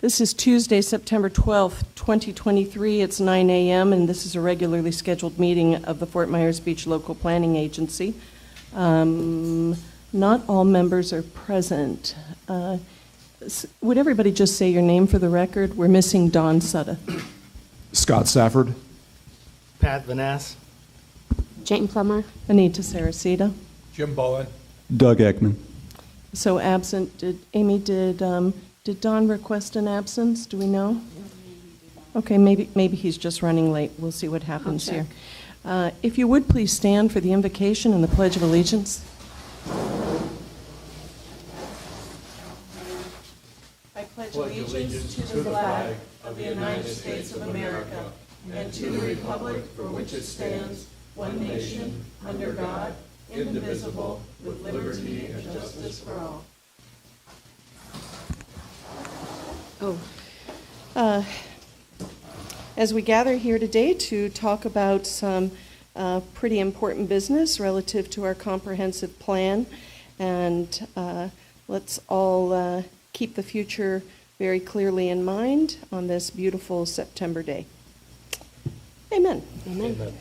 This is Tuesday, September 12th, 2023. It's 9 a.m., and this is a regularly scheduled meeting of the Fort Myers Beach Local Planning Agency. Not all members are present. Would everybody just say your name for the record? We're missing Don Sutta. Scott Safford. Pat Vanass. Jane Plummer. Anita Saracita. Jim Bowen. Doug Ekman. So absent. Did Don request an absence? Do we know? Okay, maybe he's just running late. We'll see what happens here. If you would please stand for the invocation and the Pledge of Allegiance. I pledge allegiance to the flag of the United States of America and to the republic for which it stands, one nation, under God, indivisible, with liberty and justice for all. As we gather here today to talk about some pretty important business relative to our comprehensive plan, and let's all keep the future very clearly in mind on this beautiful September day. Amen. Amen. Amen.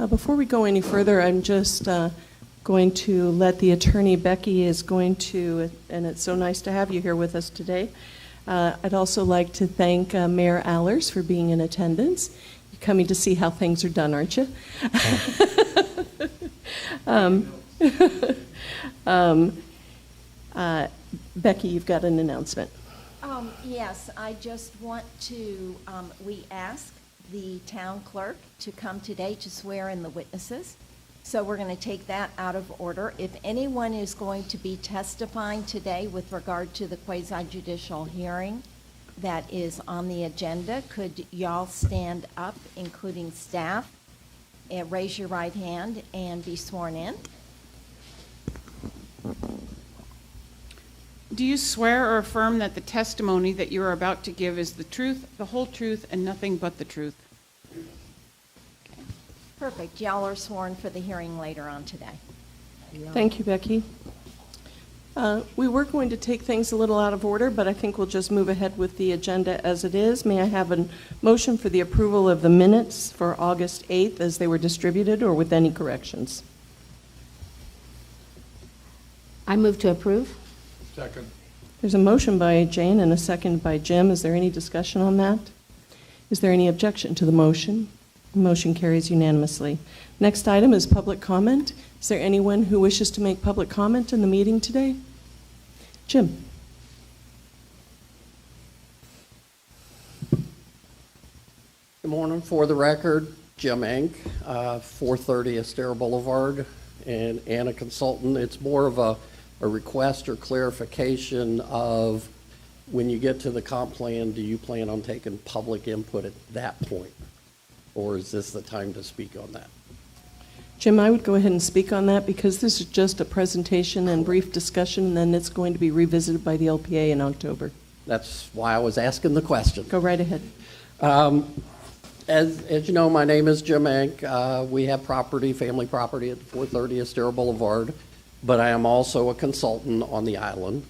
Before we go any further, I'm just going to let the attorney, Becky, is going to, and it's so nice to have you here with us today. I'd also like to thank Mayor Allers for being in attendance. You're coming to see how things are done, aren't you? Becky, you've got an announcement. Yes, I just want to, we ask the town clerk to come today to swear in the witnesses. So we're going to take that out of order. If anyone is going to be testifying today with regard to the quasi-judicial hearing that is on the agenda, could y'all stand up, including staff, and raise your right hand and be sworn in? Do you swear or affirm that the testimony that you are about to give is the truth, the whole truth, and nothing but the truth? Okay. Perfect. Y'all are sworn for the hearing later on today. Thank you, Becky. We were going to take things a little out of order, but I think we'll just move ahead with the agenda as it is. May I have a motion for the approval of the minutes for August 8th as they were distributed, or with any corrections? I move to approve. Second. There's a motion by Jane and a second by Jim. Is there any discussion on that? Is there any objection to the motion? The motion carries unanimously. Next item is public comment. Is there anyone who wishes to make public comment in the meeting today? Jim. Good morning. For the record, Jim Enck, 430 Astaire Boulevard, and Anna Consultant. It's more of a request or clarification of when you get to the comp plan, do you plan on taking public input at that point? Or is this the time to speak on that? Jim, I would go ahead and speak on that because this is just a presentation and brief discussion, and then it's going to be revisited by the LPA in October. That's why I was asking the question. Go right ahead. As you know, my name is Jim Enck. We have property, family property at 430 Astaire Boulevard, but I am also a consultant on the island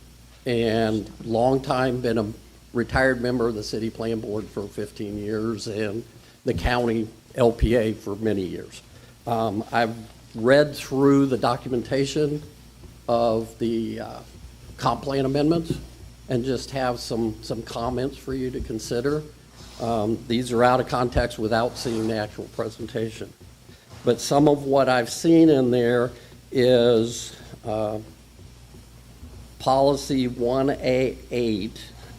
and long time been a retired member of the City Plan Board for 15 years and the county LPA for many years. I've read through the documentation of the comp plan amendments and just have some comments for you to consider. These are out of context without seeing the actual presentation. But some of what I've seen in there is policy 1A8.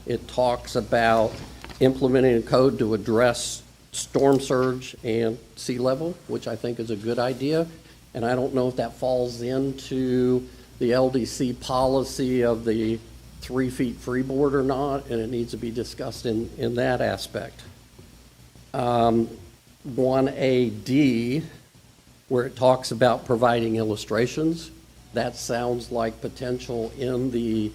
It talks about implementing a code to address storm surge and sea level, which I think is a good idea. And I don't know if that falls into the LDC policy of the 3 feet freeboard or not, and it needs to be discussed in that aspect. 1AD, where it talks about providing illustrations, that sounds like potential in the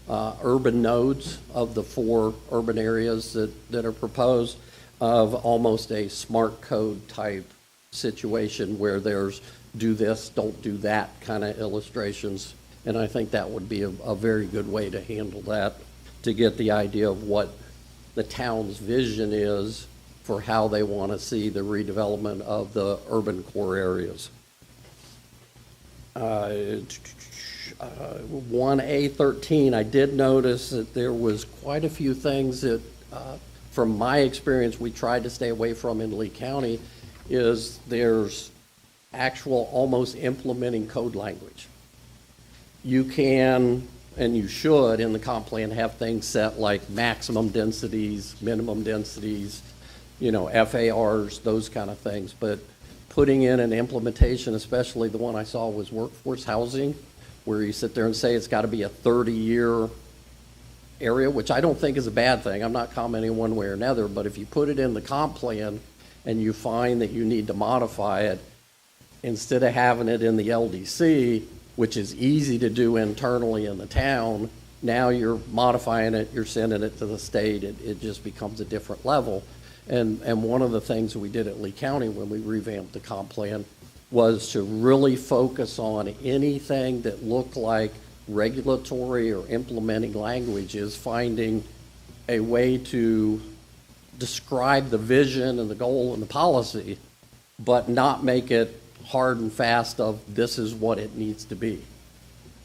urban nodes of the 4 urban areas that are proposed, of almost a smart code type situation where there's do this, don't do that kind of illustrations. And I think that would be a very good way to handle that, to get the idea of what the town's vision is for how they want to see the redevelopment of the urban core areas. 1A13, I did notice that there was quite a few things that, from my experience, we tried to stay away from in Lee County, is there's actual almost implementing code language. You can, and you should, in the comp plan, have things set like maximum densities, minimum densities, FARs, those kind of things. But putting in an implementation, especially the one I saw was workforce housing, where you sit there and say it's got to be a 30-year area, which I don't think is a bad thing. I'm not commenting one way or another, but if you put it in the comp plan and you find that you need to modify it, instead of having it in the LDC, which is easy to do internally in the town, now you're modifying it, you're sending it to the state, it just becomes a different level. And one of the things we did at Lee County when we revamped the comp plan was to really focus on anything that looked like regulatory or implementing language, is finding a way to describe the vision and the goal and the policy, but not make it hard and fast of this is what it needs to be.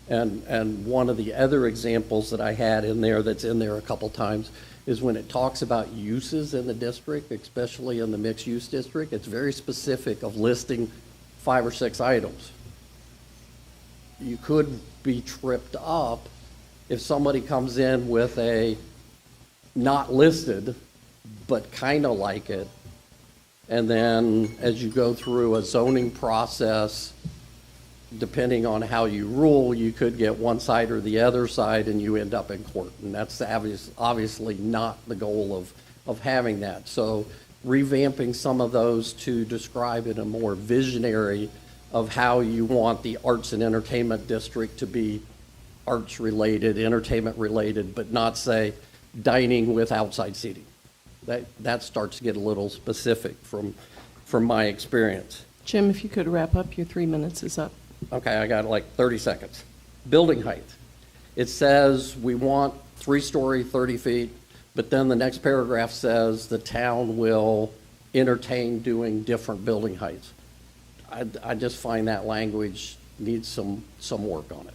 And one of the other examples that I had in there, that's in there a couple times, is when it talks about uses in the district, especially in the mixed use district, it's very specific of listing 5 or 6 items. You could be tripped up if somebody comes in with a not listed, but kind of like it, and then as you go through a zoning process, depending on how you rule, you could get one side or the other side and you end up in court. And that's obviously not the goal of having that. So revamping some of those to describe in a more visionary of how you want the arts and entertainment district to be arts related, entertainment related, but not say dining with outside seating. That starts to get a little specific from my experience. Jim, if you could wrap up, your 3 minutes is up. Okay, I got like 30 seconds. Building height. It says we want 3-story, 30 feet, but then the next paragraph says the town will entertain doing different building heights. I just find that language needs some work on it.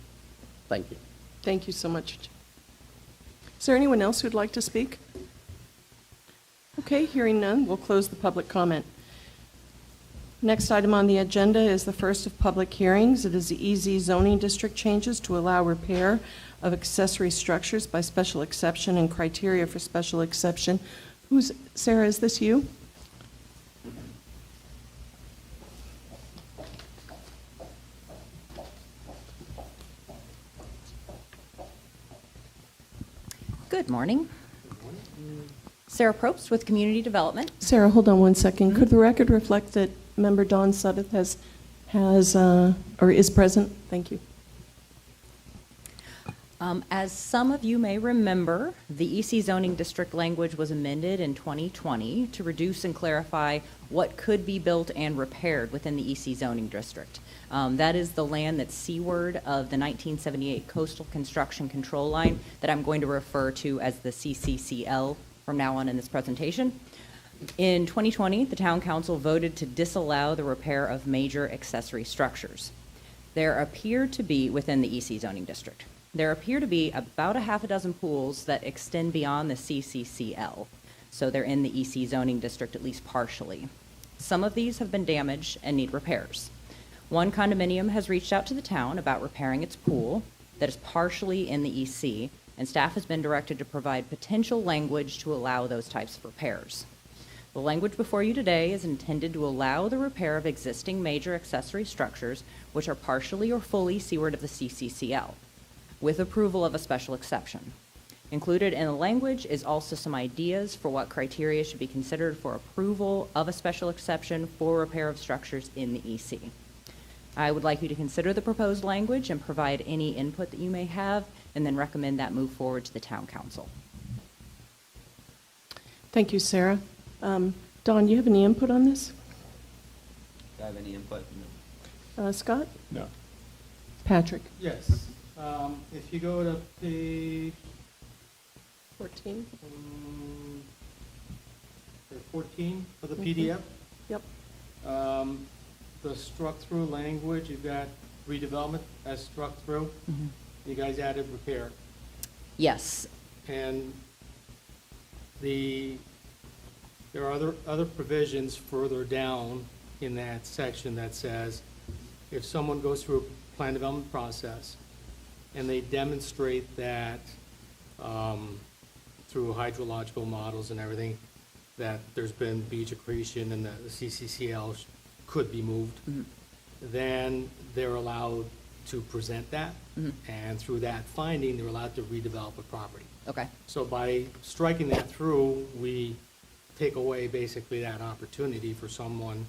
Thank you. Thank you so much. Is there anyone else who'd like to speak? Okay, hearing none, we'll close the public comment. Next item on the agenda is the first of public hearings. It is the EZ zoning district changes to allow repair of accessory structures by special exception and criteria for special exception. Sarah, is this you? Good morning. Sarah Probst with Community Development. Sarah, hold on 1 second. Could the record reflect that member Dawn Suddeth is present? Thank you. As some of you may remember, the EC zoning district language was amended in 2020 to reduce and clarify what could be built and repaired within the EC zoning district. That is the land that's seaward of the 1978 Coastal Construction Control Line that I'm going to refer to as the CCCL from now on in this presentation. In 2020, the Town Council voted to disallow the repair of major accessory structures. There appear to be, within the EC zoning district, there appear to be about a half a dozen pools that extend beyond the CCCL. So they're in the EC zoning district at least partially. Some of these have been damaged and need repairs. One condominium has reached out to the town about repairing its pool that is partially in the EC, and staff has been directed to provide potential language to allow those types of repairs. The language before you today is intended to allow the repair of existing major accessory structures which are partially or fully seaward of the CCCL, with approval of a special exception. Included in the language is also some ideas for what criteria should be considered for approval of a special exception for repair of structures in the EC. I would like you to consider the proposed language and provide any input that you may have, and then recommend that move forward to the Town Council. Thank you, Sarah. Dawn, you have any input on this? Do I have any input? Scott? No. Patrick? Yes. If you go to page 14? 14 of the Mhm. PDF, Yep. the struck-through language, you've got redevelopment as struck-through. You guys added repair. Yes. And there are other provisions further down in that section that says, if someone goes through a plan development process and they demonstrate that, through hydrological models and everything, that there's been beach accretion and the CCCL could be moved, then they're allowed to present that. And through that finding, they're allowed to redevelop a property. Okay. So by striking that through, we take away basically that opportunity for someone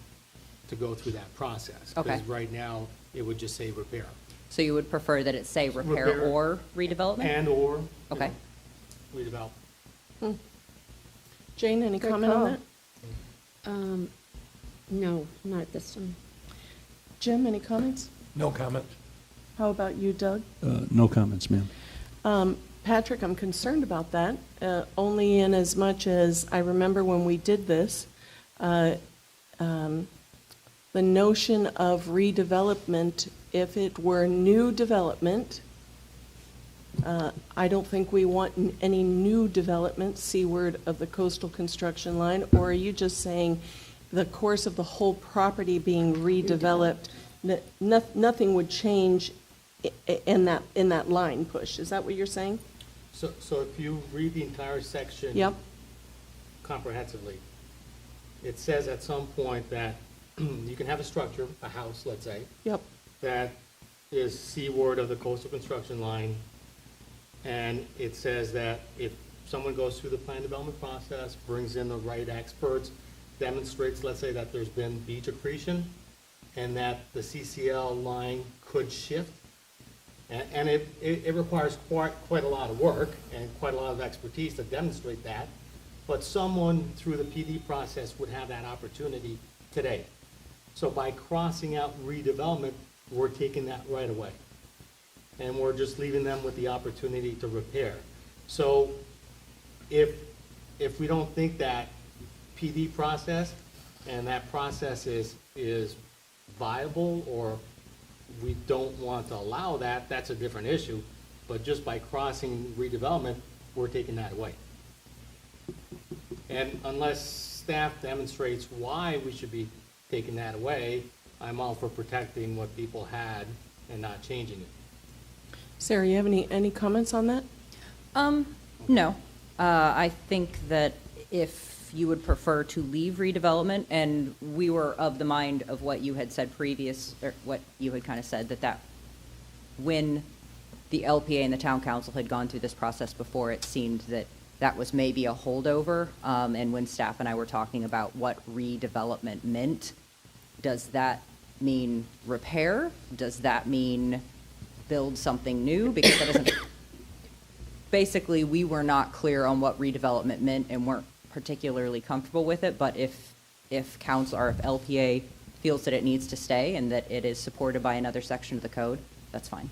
to go through that process. Okay. Because right now, it would just say repair. So you would prefer that it say repair Repair. or redevelopment? And/or. Okay. Redevelop. Jane, any Good comment on call. that? No, not at this time. Jim, any comments? No comment. How about you, Doug? No comments, ma'am. Patrick, I'm concerned about that, only in as much as I remember when we did this, the notion of redevelopment, if it were new development, I don't think we want any new development seaward of the coastal construction line, or are you just saying the course of the whole property being redeveloped, nothing would change in that line push? Is that what you're saying? So if you read the entire section. Yep. Comprehensively, it says at some point that you can have a structure, a house, let's say, Yep. that is seaward of the coastal construction line. And it says that if someone goes through the plan development process, brings in the right experts, demonstrates, let's say, that there's been beach accretion, and that the CCL line could shift, and it requires quite a lot of work and quite a lot of expertise to demonstrate that, but someone through the PD process would have that opportunity today. So by crossing out redevelopment, we're taking that right away. And we're just leaving them with the opportunity to repair. So if we don't think that PD process and that process is viable, or we don't want to allow that, that's a different issue. But just by crossing redevelopment, we're taking that away. And unless staff demonstrates why we should be taking that away, I'm all for protecting what people had and not changing it. Sarah, you have any comments on that? No. I think that if you would prefer to leave redevelopment, and we were of the mind of what you had said or what you had kind of said, that when the LPA and the town council had gone through this process before, it seemed that was maybe a holdover. And when staff and I were talking about what redevelopment meant, does that mean repair? Does that mean build something new? Because that doesn't. Basically, we were not clear on what redevelopment meant and weren't particularly comfortable with it. But if council or if LPA feels that it needs to stay and that it is supported by another section of the code, that's fine.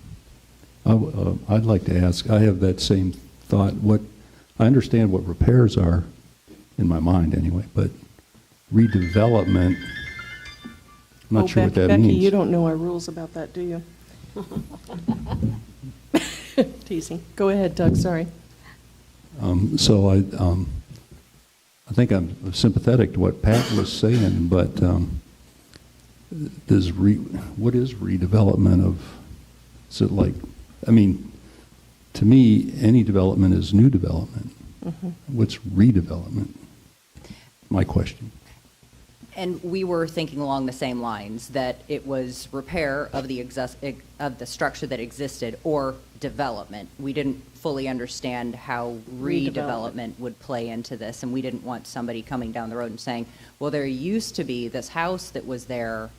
I'd like to ask, I have that same thought. I understand what repairs are, in my mind anyway, but redevelopment, I'm not sure what that Becky, means. you don't know our rules about that, do you? Teasing. Go ahead, Doug, sorry. So I think I'm sympathetic to what Pat was saying, but what is redevelopment of, is it like, I mean, to me, any development is new development. What's redevelopment? My question. And we were thinking along the same lines, that it was repair of the structure that existed or development. We didn't fully understand how redevelopment would play into this, and we didn't want somebody coming down the road and saying, well, there used to be this house that was there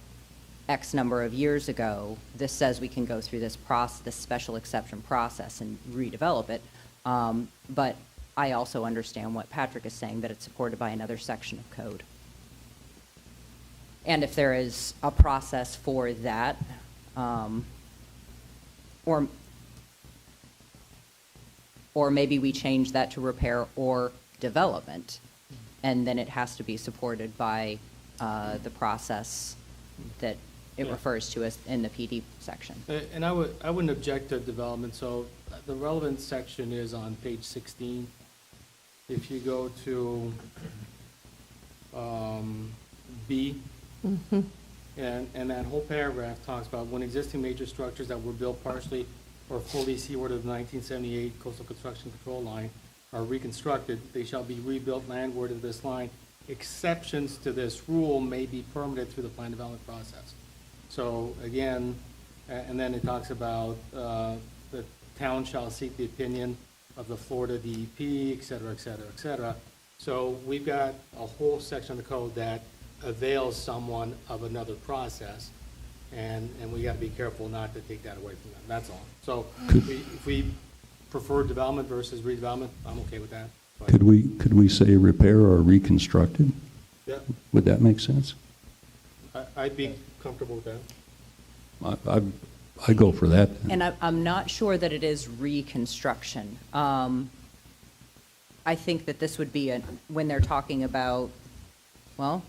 X number of years ago. This says we can go through this special exception process and redevelop it. But I also understand what Patrick is saying, that it's supported by another section of code. And if there is a process for that, or maybe we change that to repair or development, and then it has to be supported by the process that it Yeah. refers to as in the PD section. And I wouldn't object to development, so the relevant section is on page 16. If you go to B, and that whole paragraph talks about when existing major structures that were built partially or fully seaward of the 1978 coastal construction control line are reconstructed, they shall be rebuilt landward of this line. Exceptions to this rule may be permitted through the plan development process. So again, and then it talks about the town shall seek the opinion of the Florida DEP, et cetera, et cetera, et cetera. So we've got a whole section of the code that avails someone of another process, and we got to be careful not to take that away from them, that's all. So if we prefer development versus redevelopment, I'm okay with that. But- Could we say repair or reconstructed? Yeah, Would that make sense? I'd be comfortable with that. I go for that. And I'm not sure that it is reconstruction. I think that this would be when they're talking about, well,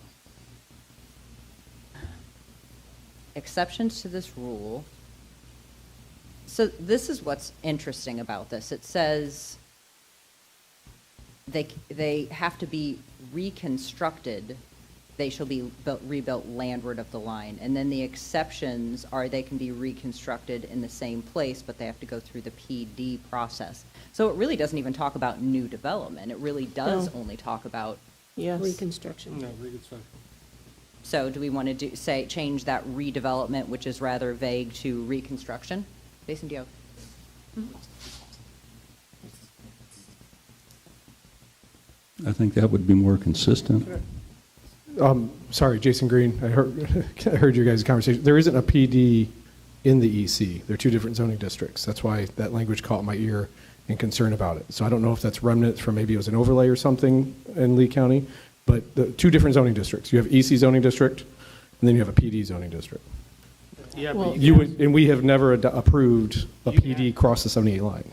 exceptions to this rule. So this is what's interesting about this. It says they have to be reconstructed. They shall be rebuilt landward of the line. And then the exceptions are they can be reconstructed in the same place, but they have to go through the PD process. So it really doesn't even talk about new development. It really does No. only talk about, Yes. Reconstruction. No, reconstruction. so do we want to change that redevelopment, which is rather vague, to reconstruction? Jason, do you have? I think that would be more consistent. Sorry, Jason Green, I heard your guys' conversation. There isn't a PD in the EC. They're two different zoning districts. That's why that language caught my ear and concern about it. So I don't know if that's remnant from maybe it was an overlay or something in Lee County, but the two different zoning districts. You have EC zoning district, and then you have a PD zoning district. Yeah, Well- but You would, and we have never approved a You PD have- cross the 78 line,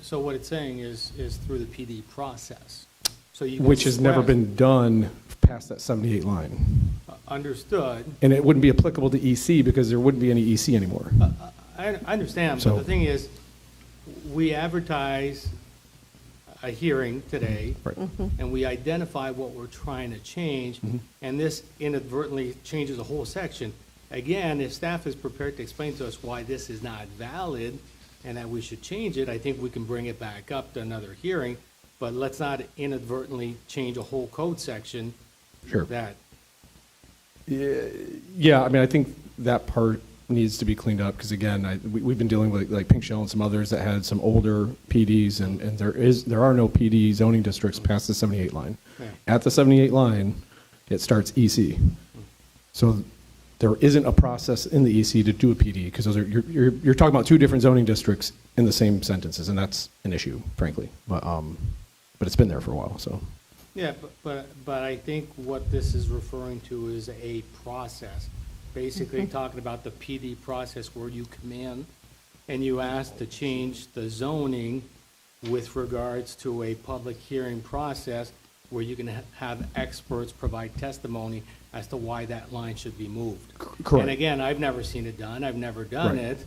So what it's saying is through the PD process. So you can which has never request- been done past that 78 line. Understood. And it wouldn't be applicable to EC because there wouldn't be any EC anymore. I understand, but So- the thing is, we advertise a hearing today, Right. and we identify what we're trying to change, and this inadvertently changes a whole section. Again, if staff is prepared to explain to us why this is not valid and that we should change it, I think we can bring it back up to another hearing, but let's not inadvertently change a whole code section. Sure. That, Yeah, I mean, I think that part needs to be cleaned up, because again, we've been dealing with like Pink Shell and some others that had some older PDs, and there are no PD zoning districts past the 78 line. Yeah. At the 78 line, it starts EC. So there isn't a process in the EC to do a PD, because those are, you're talking about two different zoning districts in the same sentences, and that's an issue, frankly. But it's been there for a while, so. yeah, but I think what this is referring to is a process. Basically talking about the PD process where you come in and you ask to change the zoning with regards to a public hearing process where you can have experts provide testimony as to why that line should be moved. Correct. And again, I've never seen it done, I've never done Right. it,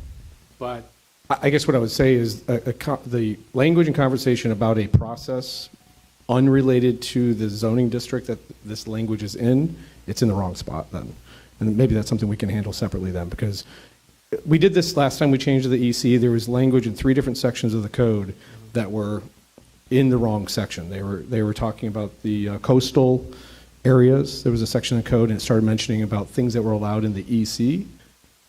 but I guess what I would say is the language and conversation about a process unrelated to the zoning district that this language is in, it's in the wrong spot then. And maybe that's something we can handle separately then, because we did this last time we changed the EC. There was language in 3 different sections of the code that were in the wrong section. They were talking about the coastal areas. There was a section of code, and it started mentioning about things that were allowed in the EC,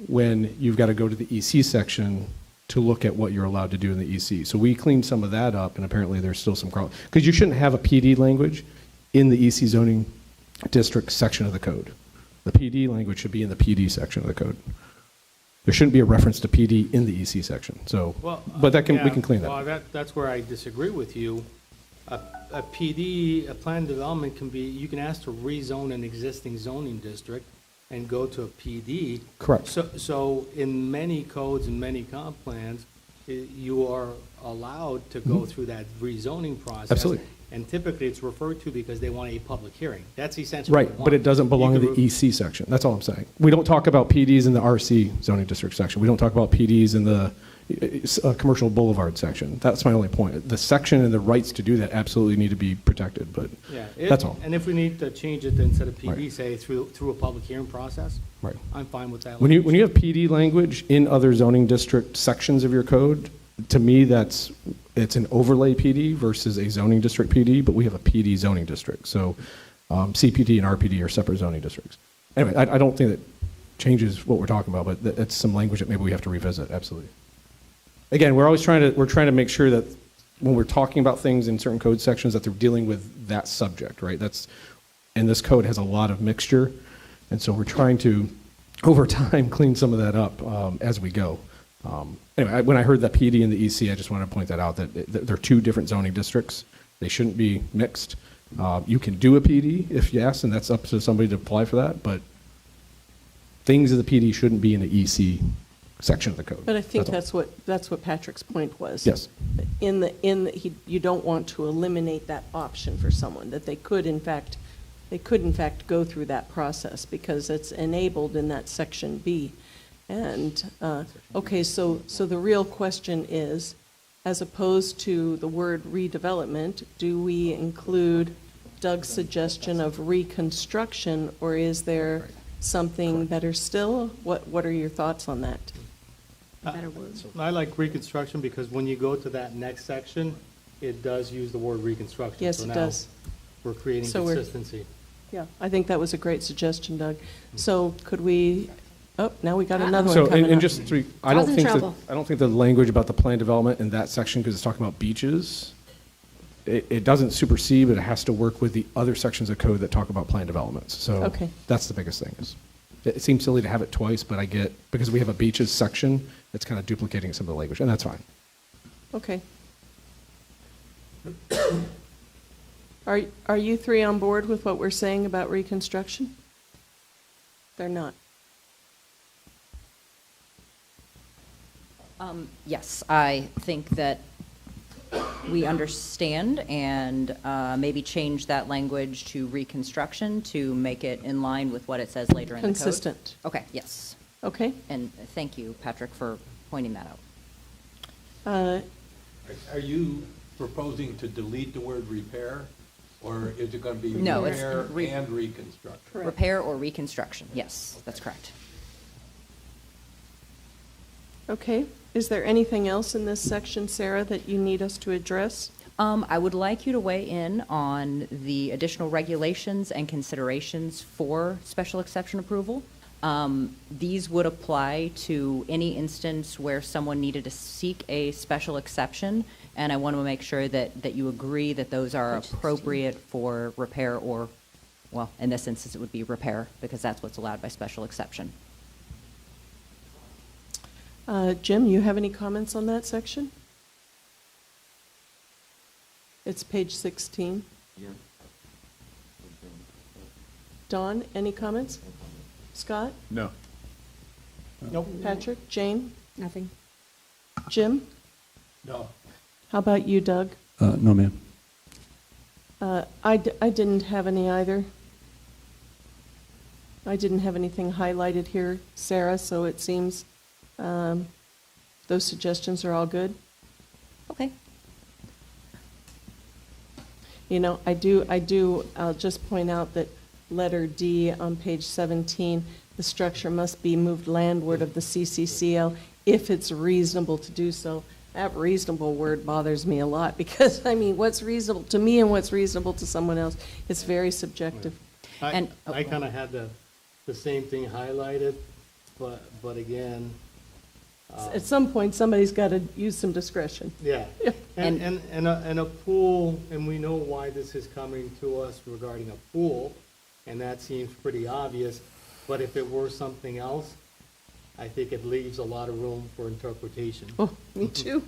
when you've got to go to the EC section to look at what you're allowed to do in the EC. So we cleaned some of that up, and apparently there's still some problems. Because you shouldn't have a PD language in the EC zoning district section of the code. The PD language should be in the PD section of the code. There shouldn't be a reference to PD in the EC section. So, Well, but that we yeah, can clean that. Well, that's where I disagree with you. A PD, a plan development can be, you can ask to rezone an existing zoning district, and go to a PD. Correct. So in many codes and many comp plans, you are allowed to go through that rezoning process. Absolutely. And typically, it's referred to because they want a public hearing. That's essentially what they Right, want. but it doesn't belong You in the could re- EC section. That's all I'm saying. We don't talk about PDs in the RC zoning district section. We don't talk about PDs in the commercial boulevard section. That's my only point. The section and the rights to do that absolutely need to be protected, but Yeah, that's all. And if we need to change it, instead of PD, Right. say through a public hearing process, Right. I'm fine with that. When you have PD language in other zoning district sections of your code, to me, it's an overlay PD versus a zoning district PD, but we have a PD zoning district. So CPD and RPD are separate zoning districts. Anyway, I don't think that changes what we're talking about, but it's some language that maybe we have to revisit, absolutely. Again, we're trying to make sure that when we're talking about things in certain code sections, that they're dealing with that subject, right? And this code has a lot of mixture, and so we're trying to, over time, clean some of that up as we go. Anyway, when I heard that PD and the EC, I just wanted to point that out, that they're two different zoning districts. They shouldn't be mixed. You can do a PD if yes, and that's up to somebody to apply for that, but things of the PD shouldn't be in the EC section of the code. But I think all. that's what Patrick's point was. Yes. You don't want to eliminate that option for someone, that they could in fact go through that process because it's enabled in that section B. And, okay, so the real question is, as opposed to the word redevelopment, do we include Doug's suggestion of reconstruction, or is there something better still? What are your thoughts on that? Better word. I like reconstruction because when you go to that next section, it does use the word reconstruction. Yes, So it now does. We're creating So we're- consistency. Yeah, I think that was a great suggestion, Doug. So could we, now we got another one So, coming and up. just three, I don't Causing think trouble. the language about the plan development in that section, because it's talking about beaches, it doesn't supersede, but it has to work with the other sections of code that talk about plan developments. So Okay. that's the biggest thing. It seems silly to have it twice, but I get, because we have a beaches section, it's kind of duplicating some of the language, and that's fine. Okay. Are you three on board with what we're saying about reconstruction? They're not. Yes, I think that we understand and maybe change that language to reconstruction to make it in line with what it says later in the code. Consistent. Okay, yes. Okay. And thank you, Patrick, for pointing that out. Are you proposing to delete the word repair, or is it going to be No, it's repair and reconstruction? Repair or reconstruction, yes, that's correct. Okay. Is there anything else in this section, Sarah, that you need us to address? I would like you to weigh in on the additional regulations and considerations for special exception approval. These would apply to any instance where someone needed to seek a special exception, and I want to make sure that you agree that those are appropriate for repair or, well, in this instance, it would be repair, because that's what's allowed by special exception. Jim, you have any comments on that section? It's page 16. Don, any comments? Scott? No. Nope. Patrick? Jane? Nothing. Jim? No. How about you, Doug? No, ma'am. I didn't have any either. I didn't have anything highlighted here, Sarah, so it seems those suggestions are all good. Okay. You know, I'll just point out that letter D on page 17, the structure must be moved landward of the CCCL if it's reasonable to do so. That reasonable word bothers me a lot because, I mean, what's reasonable to me and what's reasonable to someone else, it's very subjective. And- I kind of had the same thing highlighted, but again, At some point, somebody's got to use some discretion. yeah. Yeah. And a pool, and we know why this is coming to us regarding a pool, and that seems pretty obvious, but if it were something else, I think it leaves a lot of room for interpretation. Oh, me too.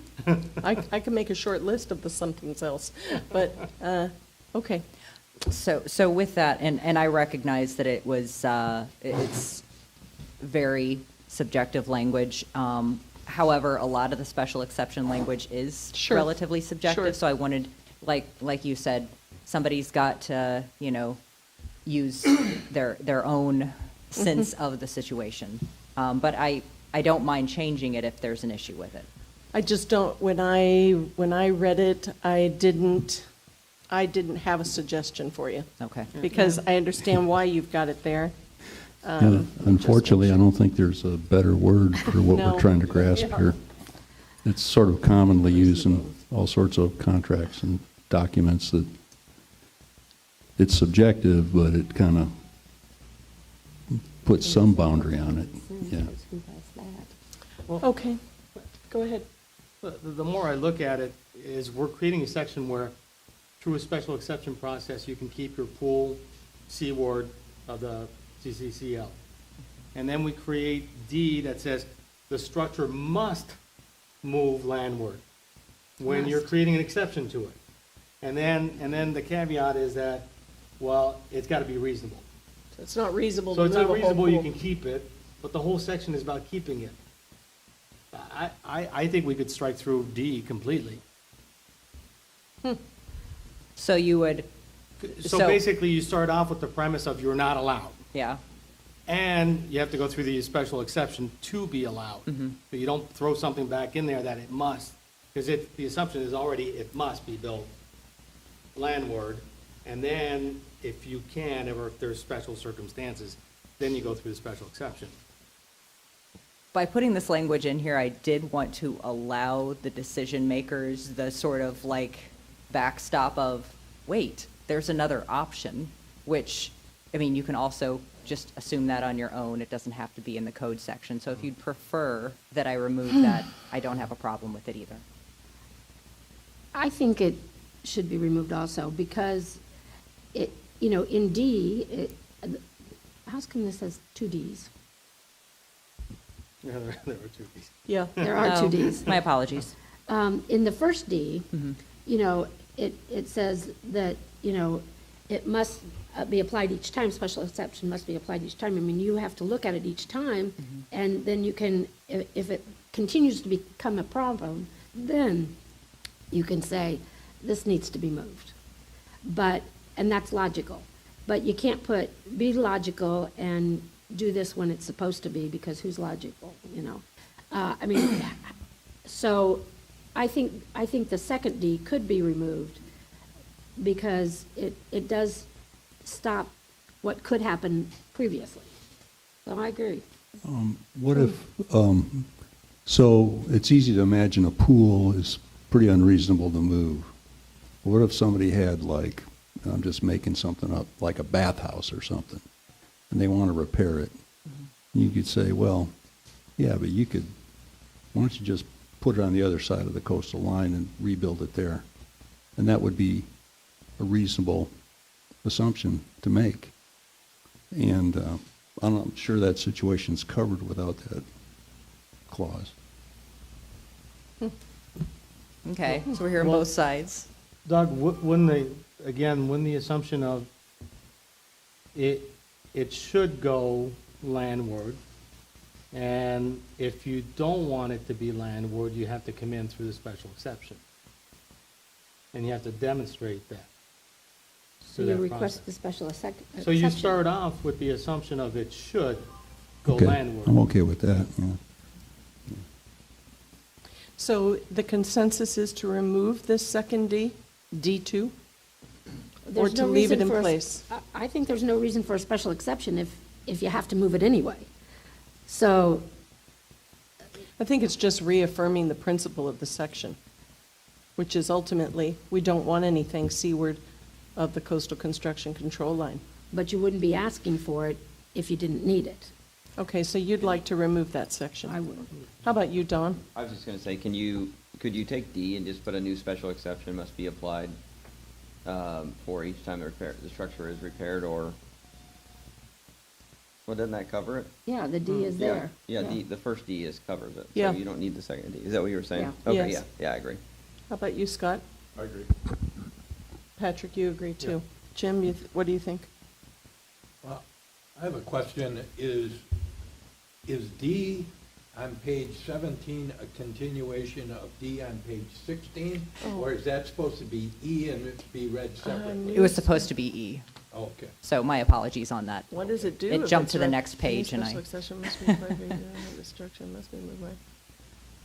I can make a short list of the somethings else, but, okay. So with that, and I recognize that it was, it's very subjective language. However, a lot of the special exception language is Sure. relatively subjective. Sure. So I wanted, like you said, somebody's got to, use their own sense of the situation. But I don't mind changing it if there's an issue with it. I just don't, when I read it, I didn't have a suggestion for you, Okay. because I understand why you've got it there. Yeah, unfortunately, I don't think there's a better word for what No. we're trying to grasp here. It's sort of commonly used in all sorts of contracts and documents that it's subjective, but it kind of puts some boundary on it, yeah. Okay, go ahead. The more I look at it, is we're creating a section where, through a special exception process, you can keep your pool seaward of the CCCL. And then we create D that says the structure must move landward when you're creating an exception to it. And then the caveat is that, well, it's got to be reasonable. It's not reasonable So to it's move not a whole reasonable, you pool. can keep it, but the whole section is about keeping it. I think we could strike through D completely. So you would, So So- basically, you start off with the premise of you're not allowed. yeah, And you have to go through the special exception to be allowed. But you don't throw something back in there that it must, because the assumption is already it must be built landward. And then if you can, or if there's special circumstances, then you go through the special exception. by putting this language in here, I did want to allow the decision makers the sort of like backstop of, wait, there's another option, which, I mean, you can also just assume that on your own. It doesn't have to be in the code section. So if you'd prefer that I remove that, I don't have a problem with it either. I think it should be removed also, because it, you know, in D, how come this has two Ds? Yeah, there are two pieces. Yeah, There are two Oh, Ds. My apologies. In the first D, you know, it says that, you know, it must be applied each time, special exception must be applied each time. I mean, you have to look at it each time, and then you can, if it continues to become a problem, then you can say, this needs to be moved. But, and that's logical. But you can't be logical and do this when it's supposed to be, because who's logical, you know? I mean, so I think the second D could be removed, because it does stop what could happen previously. So I agree. What if, so it's easy to imagine a pool is pretty unreasonable to move. What if somebody had, like, I'm just making something up, like a bathhouse or something, and they want to repair it? You could say, well, yeah, but why don't you just put it on the other side of the coastal line and rebuild it there? And that would be a reasonable assumption to make. And I'm not sure that situation's covered without that clause. Okay, so we're hearing both sides. Doug, wouldn't the assumption of it should go landward, and if you don't want it to be landward, you have to come in through the special exception. And you have to demonstrate that. So through you that request process. the special exception. So you start off with the assumption of it should go Okay, landward. I'm okay with that, yeah. so the consensus is to remove this second D, D2? Or There's to no leave it reason in for a- place? I think there's no reason for a special exception if you have to move it anyway. So, I think it's just reaffirming the principle of the section, which is ultimately, we don't want anything seaward of the coastal construction control line. but you wouldn't be asking for it if you didn't need it. Okay, so you'd like to remove that section? I would. How about you, Don? I was just gonna say, could you take D and just put a new special exception must be applied for each time the structure is repaired, or, well, doesn't that cover it? Yeah, the D is there. Yeah, the first D covers it, Yeah. so you don't need the second D. Is that what you were saying? Yeah. Okay, Yes. yeah, I agree. How about you, Scott? I agree. Patrick, you agree too? Jim, what do you think? Well, I have a question. Is D on page 17 a continuation of D on page 16? Or is that supposed to be E and it's be read separately? It was supposed to be E, Oh, okay. so my apologies on that. What does it do? It if jumped it's to the read? next page and Special I, exception must be applied, destruction must be moved by.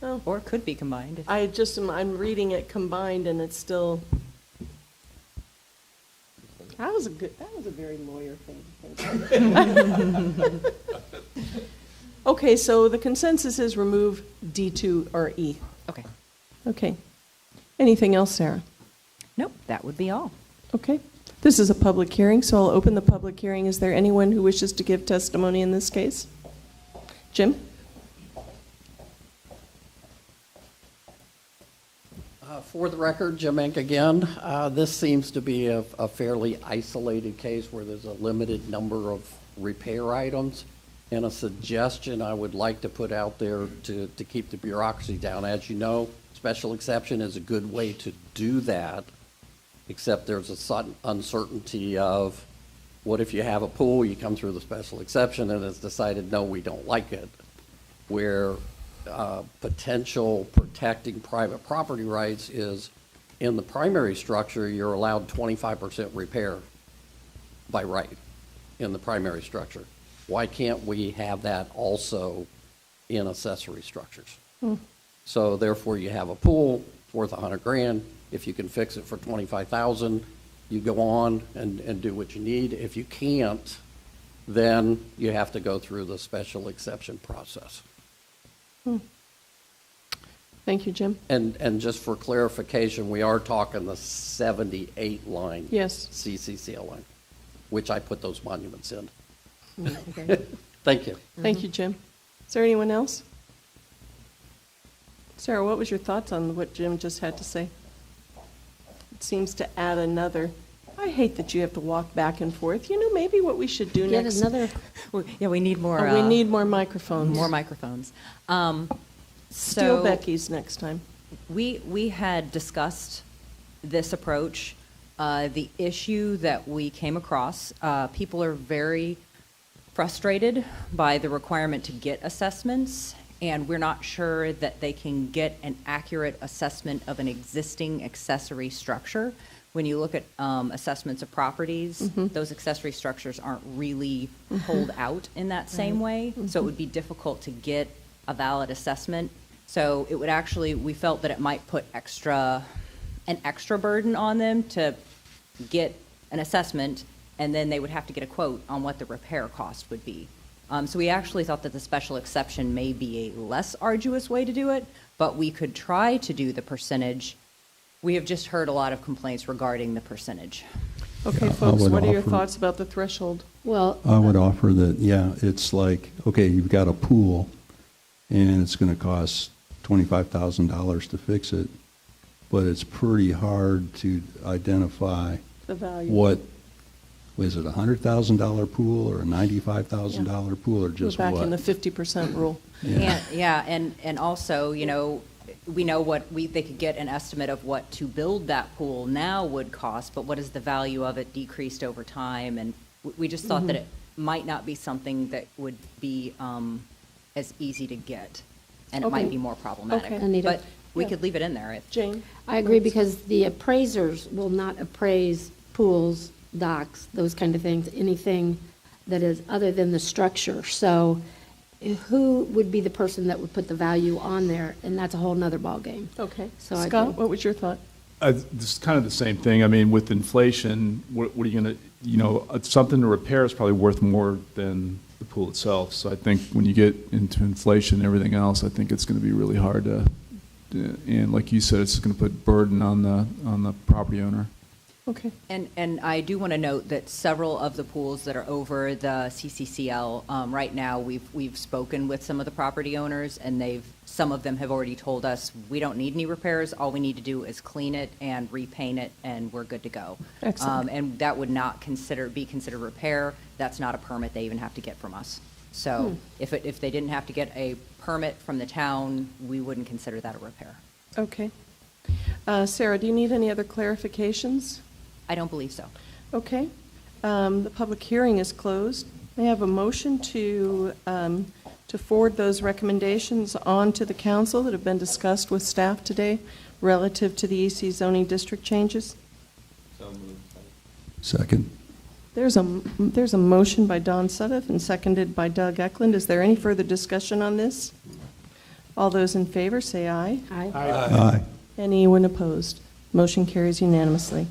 Oh, or it could be combined. I'm reading it combined and it's still. That was a very lawyer thing to think. Okay, so the consensus is remove D2 or E. Okay. Okay. Anything else, Sarah? Nope, that would be all. Okay. This is a public hearing, so I'll open the public hearing. Is there anyone who wishes to give testimony in this case? Jim? For the record, Jim Enck again. This seems to be a fairly isolated case where there's a limited number of repair items. And a suggestion I would like to put out there to keep the bureaucracy down. As you know, special exception is a good way to do that, except there's a sudden uncertainty of what if you have a pool, you come through the special exception and it's decided, no, we don't like it, where potential protecting private property rights is in the primary structure, you're allowed 25% repair by right in the primary structure. Why can't we have that also in accessory structures? So therefore, you have a pool worth $100,000. If you can fix it for $25,000, you go on and do what you need. If you can't, then you have to go through the special exception process. Thank you, Jim. And just for clarification, we are talking the 78 line. Yes. CCCL line, which I put those monuments in. Okay. Thank you. Thank you, Jim. Is there anyone else? Sarah, what was your thoughts on what Jim just had to say? It seems to add another. I hate that you have to walk back and forth. You know, maybe what we should do Get next. another, Yeah, we need more. We need more microphones. more microphones. Steal So Becky's next time. we had discussed this approach. The issue that we came across, people are very frustrated by the requirement to get assessments, and we're not sure that they can get an accurate assessment of an existing accessory structure. When you look at assessments of properties, those accessory structures aren't really pulled out in that same way, so it would be difficult to get a valid assessment. So it would actually, we felt that it might put an extra burden on them to get an assessment, and then they would have to get a quote on what the repair cost would be. So we actually thought that the special exception may be a less arduous way to do it, but we could try to do the percentage. We have just heard a lot of complaints regarding the percentage. Okay, I folks, would what are your offer- thoughts about the threshold? well, I would offer that, yeah, it's like, okay, you've got a pool, and it's going to cost $25,000 to fix it, but it's pretty hard to identify The value. what, was it a $100,000 pool or a $95,000 pool or We're just back in the what? 50% rule. And also, you know, we know they could get an estimate of what to build that pool now would cost, but what is the value of it decreased over time? And we just thought that it might not be something that would be as easy to get, and it Okay. might be more problematic. Okay. Anita? But we Yeah. could leave it in there if. Jane? I agree, because the appraisers will not appraise pools, docks, those kind of things, anything that is other than the structure. So who would be the person that would put the value on there? And that's a whole nother ballgame. Okay. So I Scott, agree. what was your thought? This is kind of the same thing. I mean, with inflation, what are you going to, you know, something to repair is probably worth more than the pool itself. So I think when you get into inflation and everything else, I think it's going to be really hard to, and like you said, it's going to put burden on the property owner. Okay. And I do want to note that several of the pools that are over the CCCL, right now, we've spoken with some of the property owners, and some of them have already told us, we don't need any repairs, all we need to do is clean it and repaint it, and we're good to go. Excellent. And that would not be considered repair, that's not a permit they even have to get from us. So if they didn't have to get a permit from the town, we wouldn't consider that a repair. Okay. Sarah, do you need any other clarifications? I don't believe so. Okay. The public hearing is closed. May I have a motion to forward those recommendations on to the council that have been discussed with staff today relative to the EC zoning district changes? So moved. Second. There's a motion by Don Sudduth and seconded by Doug Eklund. Is there any further discussion on this? All those in favor say aye. Aye. Aye. Anyone opposed? Motion carries unanimously.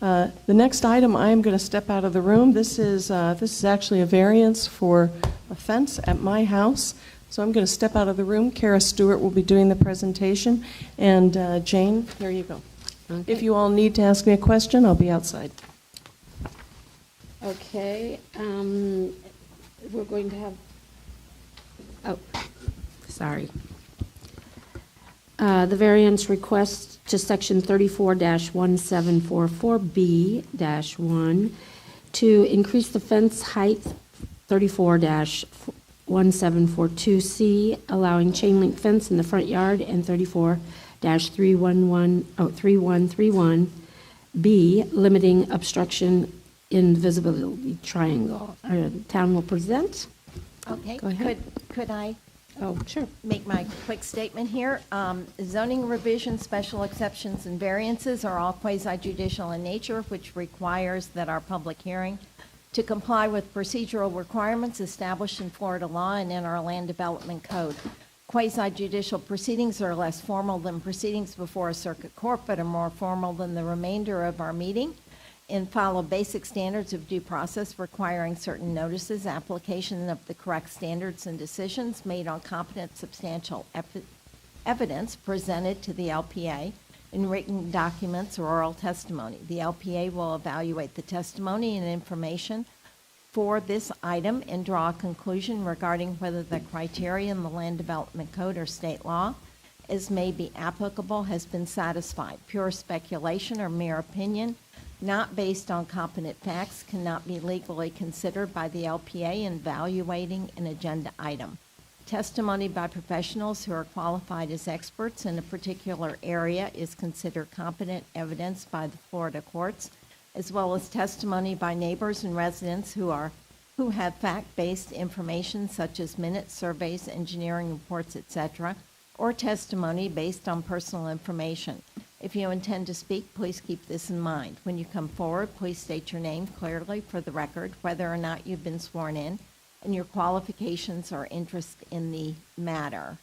The next item, I am going to step out of the room. This is actually a variance for a fence at my house. So I'm going to step out of the room. Kara Stewart will be doing the presentation. And Jane, here you go. Okay. If you all need to ask me a question, I'll be outside. Okay, we're going to have, oh, sorry. The variance request to section 34-1744B-1 to increase the fence height 34-1742C, allowing chain link fence in the front yard, and 3131B, limiting obstruction in visibility triangle. Town will present. Okay, Go ahead. could I Oh, sure. make my quick statement here? Zoning revisions, special exceptions, and variances are all quasi-judicial in nature, which requires that our public hearing to comply with procedural requirements established in Florida law and in our land development code. Quasi-judicial proceedings are less formal than proceedings before a circuit court, but are more formal than the remainder of our meeting, and follow basic standards of due process requiring certain notices, application of the correct standards and decisions made on competent substantial evidence presented to the LPA in written documents or oral testimony. The LPA will evaluate the testimony and information for this item and draw a conclusion regarding whether the criteria in the Land Development Code or state law as may be applicable has been satisfied. Pure speculation or mere opinion not based on competent facts cannot be legally considered by the LPA in evaluating an agenda item. Testimony by professionals who are qualified as experts in a particular area is considered competent evidence by the Florida courts, as well as testimony by neighbors and residents who have fact-based information such as minutes, surveys, engineering reports, etc., or testimony based on personal information. If you intend to speak, please keep this in mind. When you come forward, please state your name clearly for the record, whether or not you've been sworn in, and your qualifications or interest in the matter.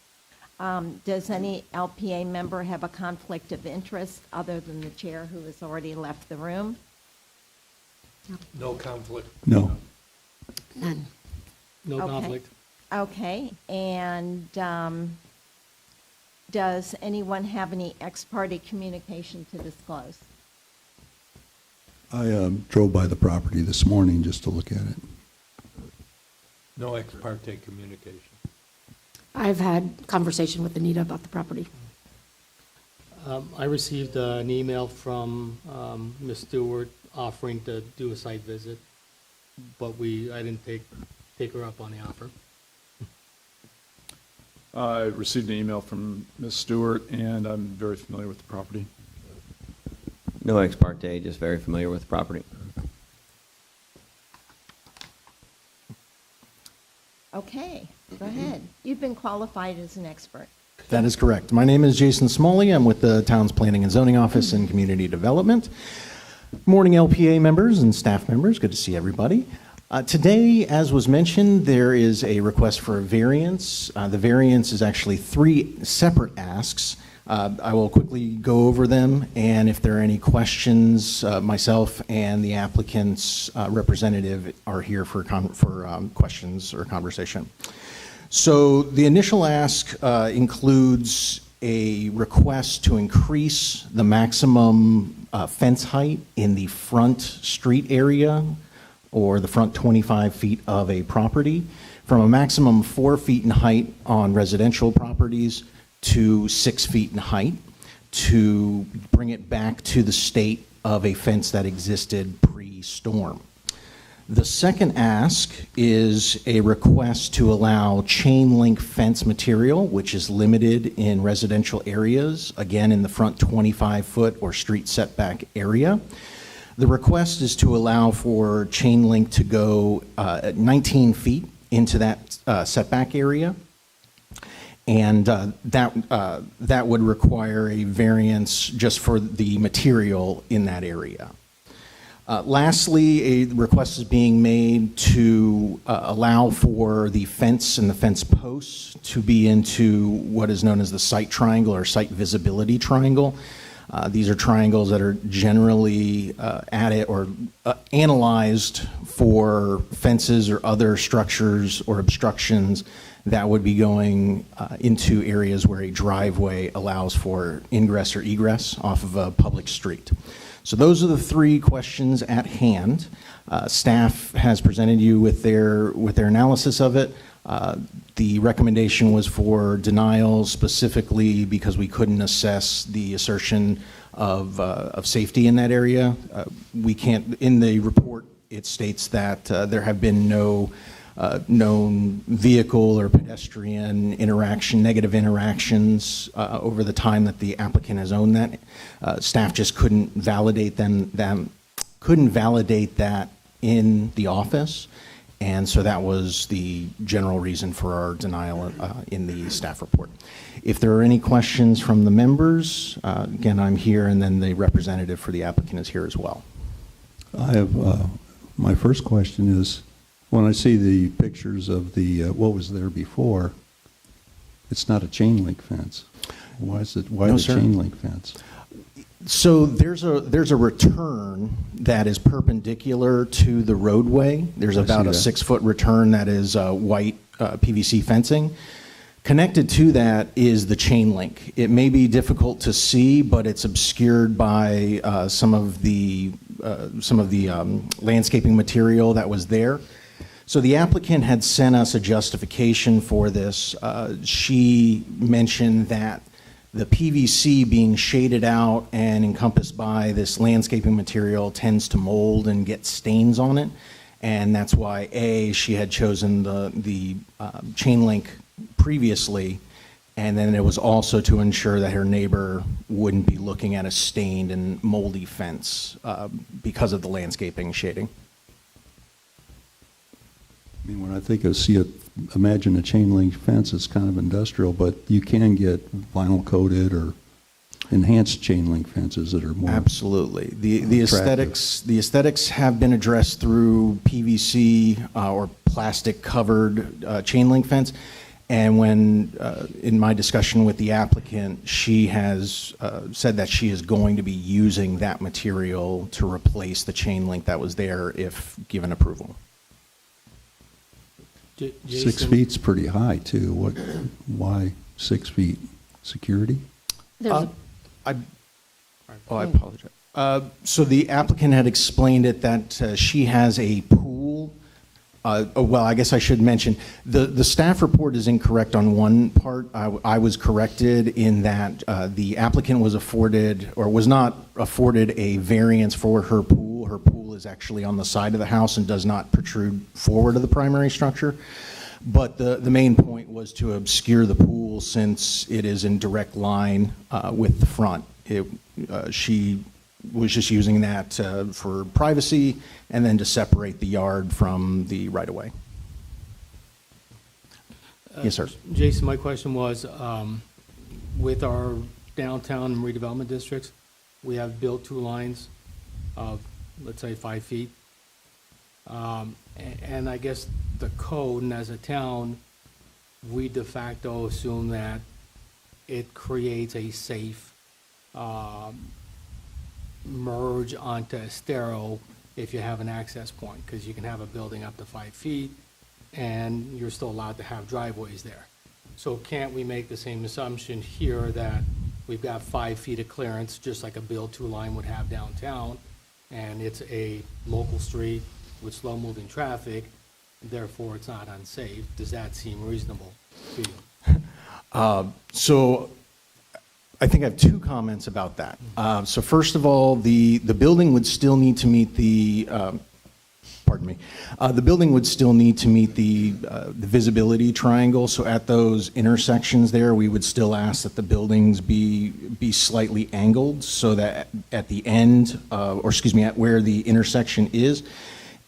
Does any LPA member have a conflict of interest other than the chair who has already left the room? No conflict. No. None. No Okay. conflict. Okay, and does anyone have any ex parte communication to disclose? I drove by the property this morning just to look at it. No ex parte communication. I've had conversation with Anita about the property. I received an email from Ms. Stewart offering to do a site visit, but I didn't take her up on the offer. I received an email from Ms. Stewart, and I'm very familiar with the property. No ex parte, just very familiar with the property. Okay, go ahead. You've been qualified as an expert. That is correct. My name is Jason Smalley. I'm with the Town's Planning and Zoning Office and Community Development. Morning, LPA members and staff members. Good to see everybody. Today, as was mentioned, there is a request for a variance. The variance is actually 3 separate asks. I will quickly go over them, and if there are any questions, myself and the applicant's representative are here for questions or conversation. So the initial ask includes a request to increase the maximum fence height in the front street area or the front 25 feet of a property from a maximum 4 feet in height on residential properties to 6 feet in height to bring it back to the state of a fence that existed pre-storm. The second ask is a request to allow chain link fence material, which is limited in residential areas, again in the front 25-foot or street setback area. The request is to allow for chain link to go 19 feet into that setback area. And that would require a variance just for the material in that area. Lastly, a request is being made to allow for the fence and the fence posts to be into what is known as the site triangle or site visibility triangle. These are triangles that are generally added or analyzed for fences or other structures or obstructions that would be going into areas where a driveway allows for ingress or egress off of a public street. So those are the three questions at hand. Staff has presented you with their analysis of it. The recommendation was for denial specifically because we couldn't assess the assertion of safety in that area. We can't, in the report, it states that there have been no known vehicle or pedestrian interaction, negative interactions over the time that the applicant has owned that. Staff just couldn't validate couldn't validate that in the office, and so that was the general reason for our denial in the staff report. If there are any questions from the members, again, I'm here, and then the representative for the applicant is here as well. I have, my first question is, when I see the pictures of the, what was there before, it's not a chain link fence. Why is it, why No, the sir. chain link fence? So there's a return that is perpendicular to the roadway. There's I about see a that. 6-foot return that is white PVC fencing. Connected to that is the chain link. It may be difficult to see, but it's obscured by some of the landscaping material that was there. So the applicant had sent us a justification for this. She mentioned that the PVC being shaded out and encompassed by this landscaping material tends to mold and get stains on it. And that's why, A, she had chosen the chain link previously, and then it was also to ensure that her neighbor wouldn't be looking at a stained and moldy fence because of the landscaping shading. I mean, when I think of imagine a chain link fence, it's kind of industrial, but you can get vinyl coated or enhanced chain link fences that are more Absolutely. The attractive. aesthetics have been addressed through PVC or plastic covered chain link fence. And when, in my discussion with the applicant, she has said that she is going to be using that material to replace the chain link that was there if given approval. 6 Jason? feet's pretty high too. Why 6 feet? Security? There's I apologize. So the applicant had explained it that she has a pool. Well, I guess I should mention, the staff report is incorrect on one part. I was corrected in that the applicant was afforded, or was not afforded, a variance for her pool. Her pool is actually on the side of the house and does not protrude forward of the primary structure. But the main point was to obscure the pool since it is in direct line with the front. She was just using that for privacy and then to separate the yard from the right-of-way. Yes, sir. Jason, my question was, with our downtown and redevelopment districts, we have built-to lines of, let's say, 5 feet. And I guess the code, and as a town, we de facto assume that it creates a safe merge onto Estero if you have an access point, because you can have a building up to 5 feet, and you're still allowed to have driveways there. So can't we make the same assumption here that we've got 5 feet of clearance, just like a build-to line would have downtown, and it's a local street with slow-moving traffic, therefore it's not unsafe? Does that seem reasonable to you? So I think I have two comments about that. So first of all, the building would still need to meet the pardon me. The building would still need to meet the visibility triangle, so at those intersections there, we would still ask that the buildings be slightly angled, so that at the end, or excuse me, at where the intersection is,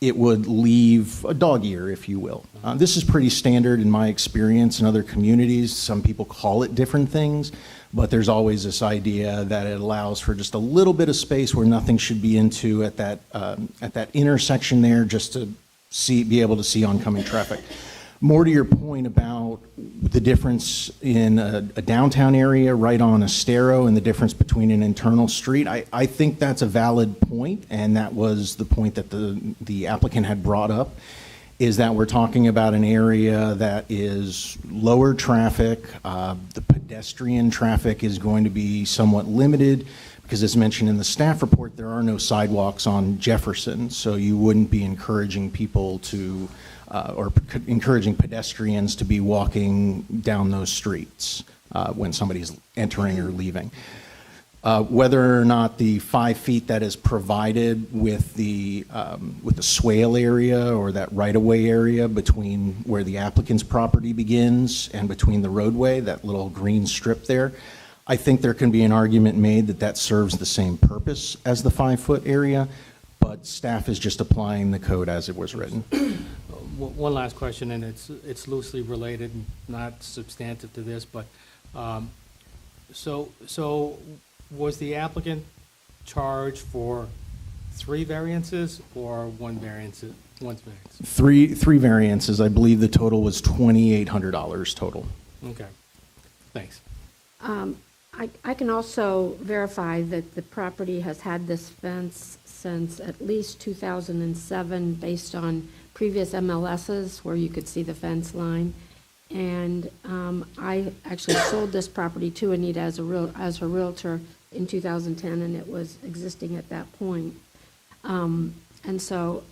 it would leave a dog ear, if you will. This is pretty standard in my experience in other communities. Some people call it different things, but there's always this idea that it allows for just a little bit of space where nothing should be into at that intersection there, just to be able to see oncoming traffic. More to your point about the difference in a downtown area right on Estero and the difference between an internal street, I think that's a valid point, and that was the point that the applicant had brought up, is that we're talking about an area that is lower traffic. The pedestrian traffic is going to be somewhat limited because, as mentioned in the staff report, there are no sidewalks on Jefferson, so you wouldn't be encouraging people to or encouraging pedestrians to be walking down those streets when somebody's entering or leaving. Whether or not the 5 feet that is provided with the swale area or that right-of-way area between where the applicant's property begins and between the roadway, that little green strip there, I think there can be an argument made that that serves the same purpose as the 5-foot area, but staff is just applying the code as it was written. One last question, and it's loosely related, not substantive to this, but, so was the applicant charged for 3 variances or one variance? Three variances. I believe the total was $2,800 total. Okay, thanks. I can also verify that the property has had this fence since at least 2007, based on previous MLSs where you could see the fence line. And I actually sold this property to Anita as her realtor in 2010, and it was existing at that point. And so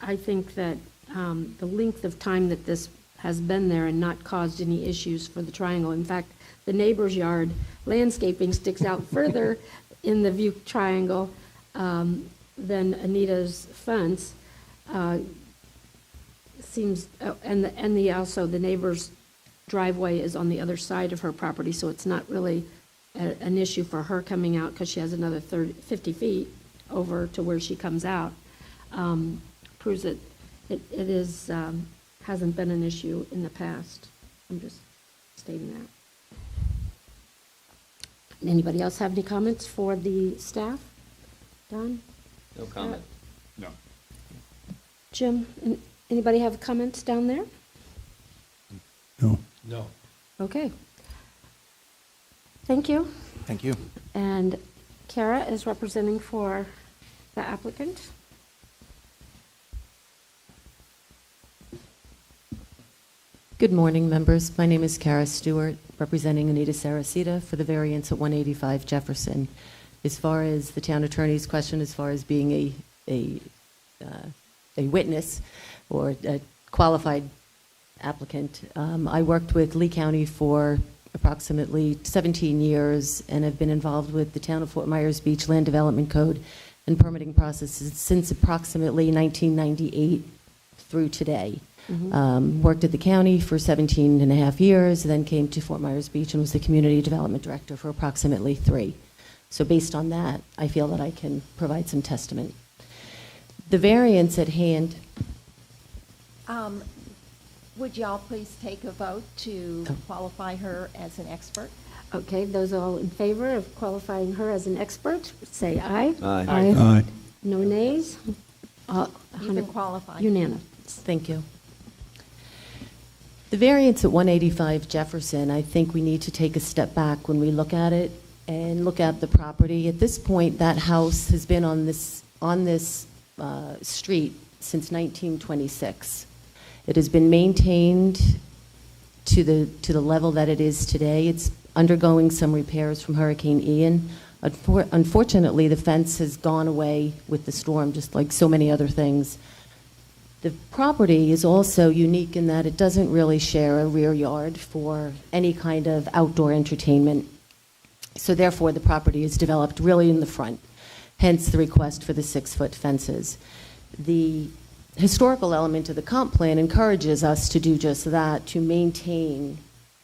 I think that the length of time that this has been there and not caused any issues for the triangle. In fact, the neighbor's yard landscaping sticks out further in the view triangle than Anita's fence. Seems, also the neighbor's driveway is on the other side of her property, so it's not really an issue for her coming out because she has another 50 feet over to where she comes out. Proves that it is, hasn't been an issue in the past. I'm just stating that. Anybody else have any comments for the staff? Don? No comment. No. Jim? Anybody have comments down there? No. No. Okay. Thank you. Thank you. And Kara is representing for the applicant. Good morning, members. My name is Kara Stewart, representing Anita Saracita for the variance at 185 Jefferson. As far as the town attorney's question, as far as being a witness or a qualified applicant, I worked with Lee County for approximately 17 years and have been involved with the town of Fort Myers Beach Land Development Code and permitting processes since approximately 1998 through today. Worked at the county for 17 and a half years, then came to Fort Myers Beach and was the community development director for approximately 3. So based on that, I feel that I can provide some testament. The variance at hand. Would y'all please take a vote to qualify her as an expert? Okay, those all in favor of qualifying her as an expert, say aye. Aye. Aye. No nays? You can qualify. Unanimous. Thank you. The variance at 185 Jefferson, I think we need to take a step back when we look at it and look at the property. At this point, that house has been on this street since 1926. It has been maintained to the level that it is today. It's undergoing some repairs from Hurricane Ian. Unfortunately, the fence has gone away with the storm, just like so many other things. The property is also unique in that it doesn't really share a rear yard for any kind of outdoor entertainment. So therefore, the property is developed really in the front, hence the request for the 6-foot fences. The historical element of the comp plan encourages us to do just that, to maintain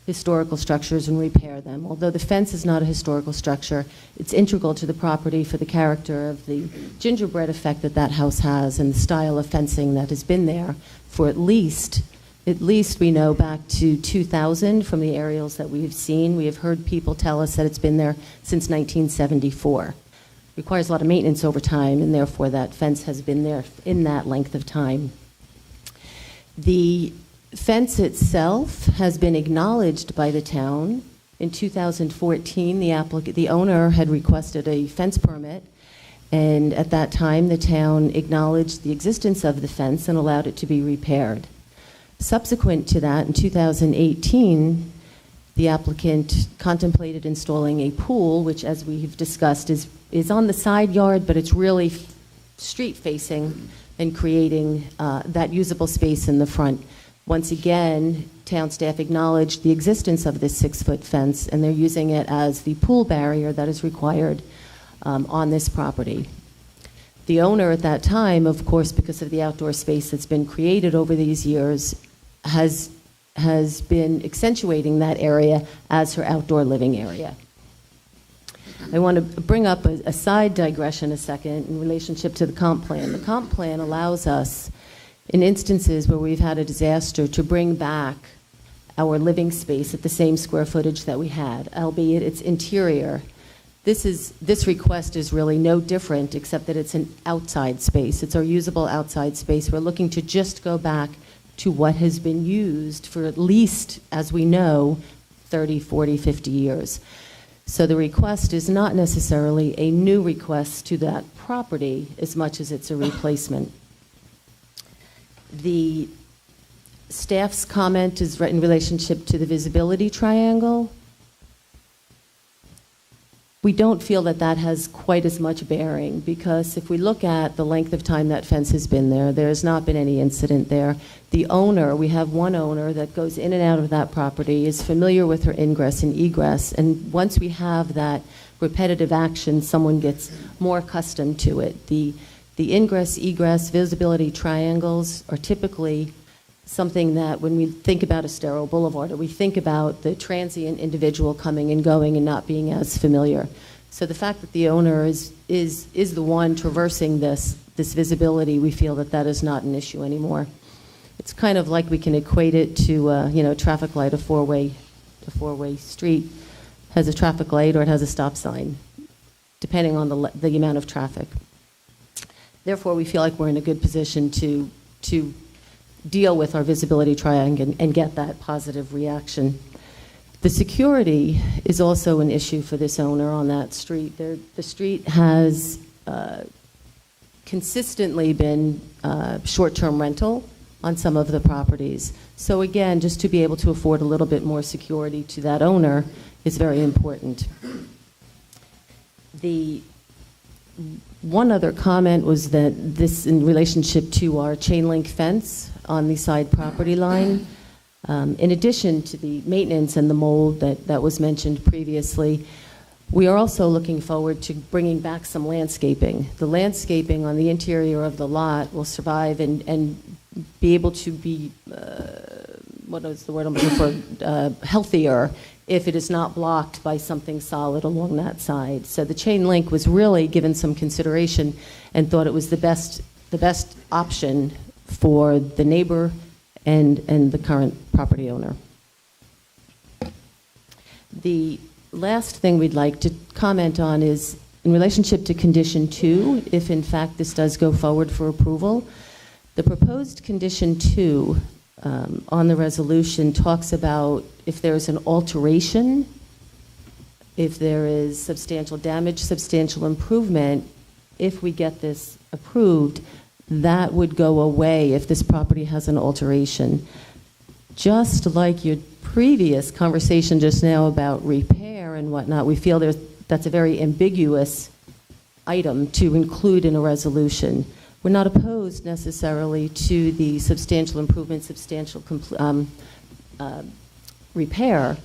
historical structures and repair them. Although the fence is not a historical structure, it's integral to the property for the character of the gingerbread effect that that house has and the style of fencing that has been there for at least we know back to 2000 from the aerials that we've seen. We have heard people tell us that it's been there since 1974. Requires a lot of maintenance over time, and therefore that fence has been there in that length of time. The fence itself has been acknowledged by the town. In 2014, the owner had requested a fence permit, and at that time the town acknowledged the existence of the fence and allowed it to be repaired. Subsequent to that, in 2018, the applicant contemplated installing a pool, which, as we've discussed, is on the side yard, but it's really street-facing and creating that usable space in the front. Once again, town staff acknowledged the existence of this 6-foot fence, and they're using it as the pool barrier that is required on this property. The owner at that time, of course, because of the outdoor space that's been created over these years, has been accentuating that area as her outdoor living area. I want to bring up a side digression a second in relationship to the comp plan. The comp plan allows us, in instances where we've had a disaster, to bring back our living space at the same square footage that we had, albeit it's interior. This request is really no different, except that it's an outside space. It's our usable outside space. We're looking to just go back to what has been used for at least, as we know, 30, 40, 50 years. So the request is not necessarily a new request to that property as much as it's a replacement. The staff's comment is in relationship to the visibility triangle. We don't feel that that has quite as much bearing, because if we look at the length of time that fence has been there, there has not been any incident there. The owner, we have one owner that goes in and out of that property, is familiar with her ingress and egress, and once we have that repetitive action, someone gets more accustomed to it. The ingress, egress, visibility triangles are typically something that when we think about Estero Boulevard, or we think about the transient individual coming and going and not being as familiar. So the fact that the owner is the one traversing this visibility, we feel that that is not an issue anymore. It's kind of like we can equate it to a traffic light. A four-way street has a traffic light or it has a stop sign, depending on the amount of traffic. Therefore, we feel like we're in a good position to deal with our visibility triangle and get that positive reaction. The security is also an issue for this owner on that street. The street has consistently been short-term rental on some of the properties. So again, just to be able to afford a little bit more security to that owner is very important. The one other comment was that this, in relationship to our chain link fence on the side property line, in addition to the maintenance and the mold that was mentioned previously, we are also looking forward to bringing back some landscaping. The landscaping on the interior of the lot will survive and be able to be, what is the word I'm looking for, healthier if it is not blocked by something solid along that side. So the chain link was really given some consideration and thought it was the best option for the neighbor and the current property owner. The last thing we'd like to comment on is in relationship to condition 2, if in fact this does go forward for approval. The proposed condition 2 on the resolution talks about if there's an alteration, if there is substantial damage, substantial improvement, if we get this approved, that would go away if this property has an alteration. Just like your previous conversation just now about repair and whatnot, we feel that's a very ambiguous item to include in a resolution. We're not opposed necessarily to the substantial improvement, substantial repair,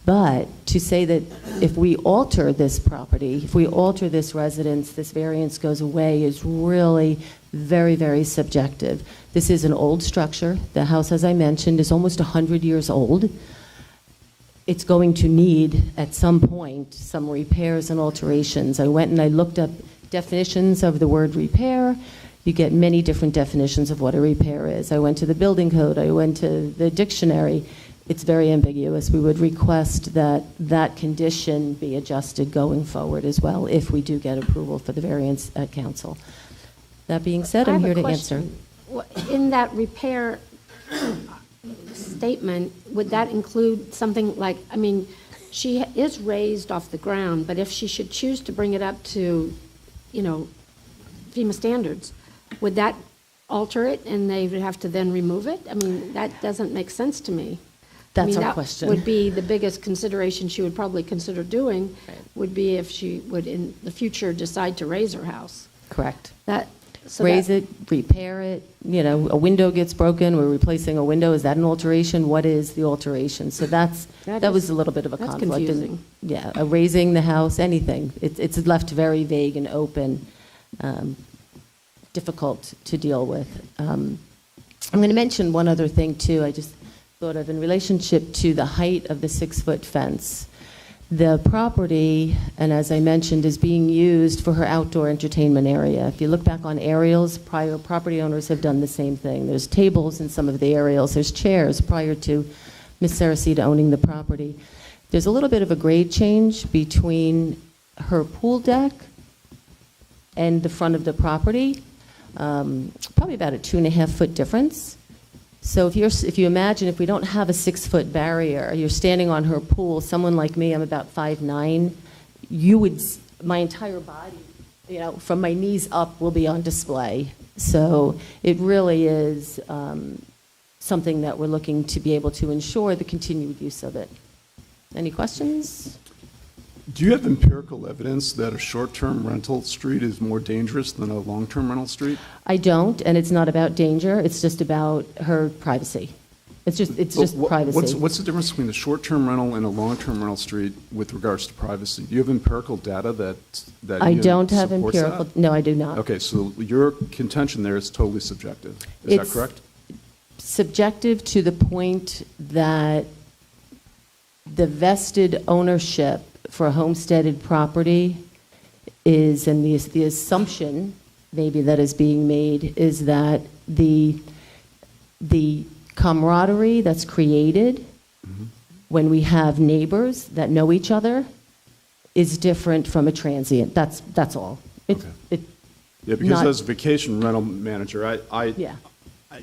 But to say that if we alter this property, if we alter this residence, this variance goes away is really very, very subjective. This is an old structure. The house, as I mentioned, is almost 100 years old. It's going to need, at some point, some repairs and alterations. I went and I looked up definitions of the word repair. You get many different definitions of what a repair is. I went to the building code. I went to the dictionary. It's very ambiguous. We would request that that condition be adjusted going forward as well if we do get approval for the variance at council. That being said, I'm here to answer. In that repair statement, would that include something like, I mean, she is raised off the ground, but if she should choose to bring it up to, you know, FEMA standards, would that alter it and they would have to then remove it? I mean, that doesn't make sense to me. That's our question. That would be the biggest consideration she would probably consider doing, would be if she would in the future decide to raise her house. Correct. Raise it, repair it, you know, a window gets broken, we're replacing a window, is that an alteration? What is the alteration? So that was a little bit of a that's conflict. confusing. Yeah, raising the house, anything. It's left very vague and open, difficult to deal with. I'm going to mention one other thing, too. I just thought of in relationship to the height of the 6-foot fence. The property, and as I mentioned, is being used for her outdoor entertainment area. If you look back on aerials, prior property owners have done the same thing. There's tables in some of the aerials. There's chairs prior to Ms. Saracita owning the property. There's a little bit of a grade change between her pool deck and the front of the property, probably about a 2.5-foot difference. So if you imagine if we don't have a 6-foot barrier, you're standing on her pool, someone like me, I'm about 5'9", my entire body, you know, from my knees up will be on display. So it really is something that we're looking to be able to ensure the continued use of it. Any questions? Do you have empirical evidence that a short-term rental street is more dangerous than a long-term rental street? I don't, and it's not about danger. It's just about her privacy. It's just privacy. What's the difference between a short-term rental and a long-term rental street with regards to privacy? Do you have empirical data that I don't have supports empirical. that? No, I do not. Okay, so your contention there is totally subjective. Is that correct? Subjective to the point that the vested ownership for a homesteaded property is, and the assumption maybe that is being made is that the camaraderie that's created when we have neighbors that know each other is different from a transient. That's all. Yeah, because as a vacation rental manager,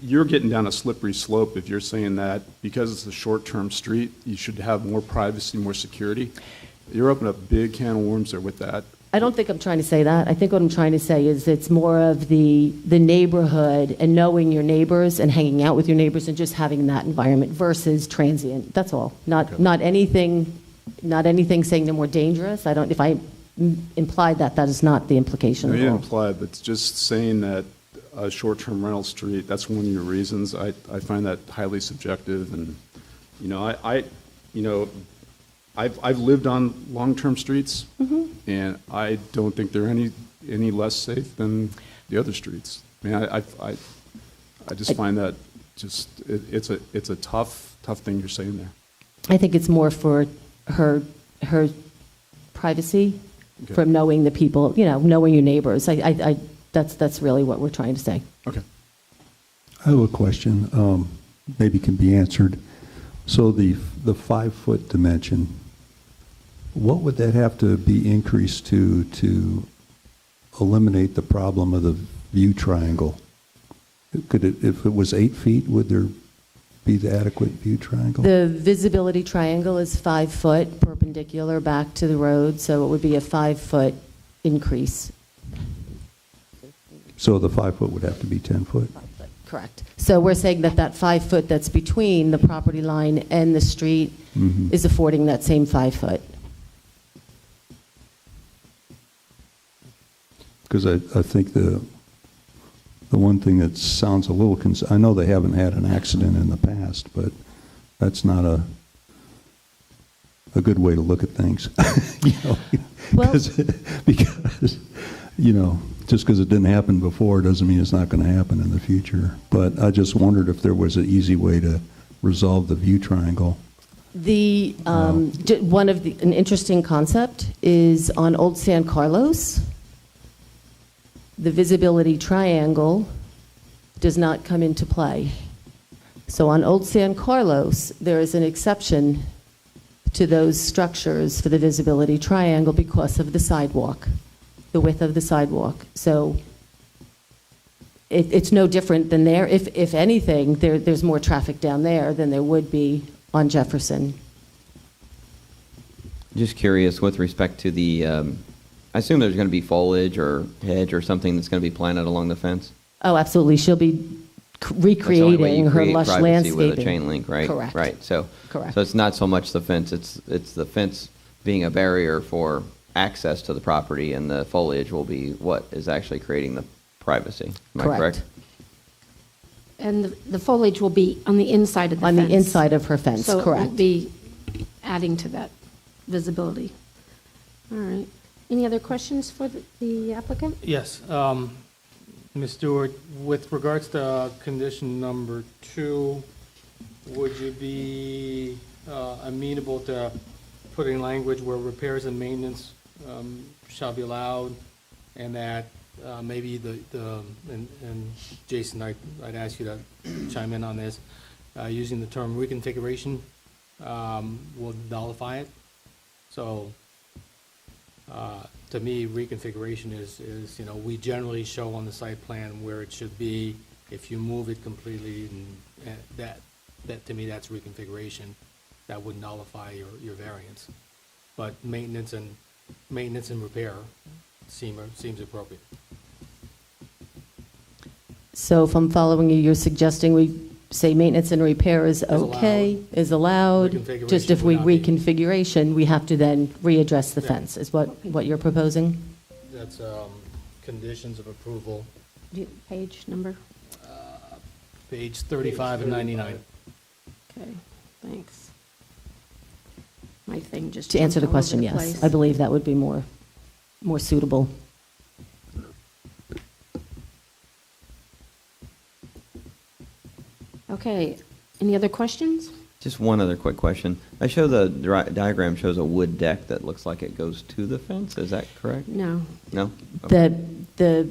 you're getting down a slippery slope if you're saying that because it's a short-term street, you should have more privacy, more security. You're opening up a big can of worms there with that. I don't think I'm trying to say that. I think what I'm trying to say is it's more of the neighborhood and knowing your neighbors and hanging out with your neighbors and just having that environment versus transient. That's all. Not anything saying they're more dangerous. If I implied that is not the implication No, at you all. didn't imply it, but it's just saying that a short-term rental street, that's one of your reasons. I find that highly subjective, and I've lived on long-term streets, and I don't think they're any less safe than the other streets. I mean, I just find that it's a tough thing you're saying there. I think it's more for her privacy, from knowing the people, knowing your neighbors. That's really what we're trying to say. Okay. I have a question, maybe can be answered. So the 5-foot dimension, what would that have to be increased to eliminate the problem of the view triangle? If it was 8 feet, would there be the adequate view triangle? The visibility triangle is 5 foot perpendicular back to the road, so it would be a 5-foot increase. So the 5 foot would have to be 10 foot? Correct. So we're saying that 5 foot that's between the property line and the street is affording that same 5 foot. Because I think the one thing that sounds a little I know they haven't had an accident in the past, but that's not a good way to look at things. You know, Well- because, you know, just because it didn't happen before doesn't mean it's not going to happen in the future. But I just wondered if there was an easy way to resolve the view triangle. An interesting concept is on Old San Carlos, the visibility triangle does not come into play. So on Old San Carlos, there is an exception to those structures for the visibility triangle because of the sidewalk, the width of the sidewalk. So it's no different than there. If anything, there's more traffic down there than there would be on Jefferson. Just curious with respect to the, I assume there's going to be foliage or hedge or something that's going to be planted along the fence? Oh, absolutely. She'll be That's the only way recreating you her create lush privacy landscaping. with a chain link, right? Correct. Right, so. Correct. So it's not so much the fence, it's the fence being a barrier for access to the property, and the foliage will be what is actually creating the privacy. Am I correct? And the foliage will be on the inside of the On fence. the inside of her fence, So it correct. won't be adding to that visibility. All right. Any other questions for the applicant? Yes, Ms. Stewart, with regards to condition number 2, would you be amenable to putting language where repairs and maintenance shall be allowed, and that maybe and Jason, I'd ask you to chime in on this, using the term reconfiguration will nullify it? So, to me, reconfiguration is, you know, we generally show on the site plan where it should be. If you move it completely, and that to me, that's reconfiguration. That would nullify your variance. But maintenance and repair seems appropriate. So if I'm following you, you're suggesting we say maintenance and repair is okay, is allowed. Just if we Reconfiguration would not be. reconfiguration, we have to then readdress the Yeah. fence, is what you're proposing? That's conditions of approval, Page number? page 35 and 99. Okay, thanks. My thing just To answer the jumped all over question, the yes. place. I believe that would be more suitable. Okay, any other questions? Just one other quick question. I show the diagram shows a wood deck that looks like it goes to the fence, is that correct? No. No? Okay.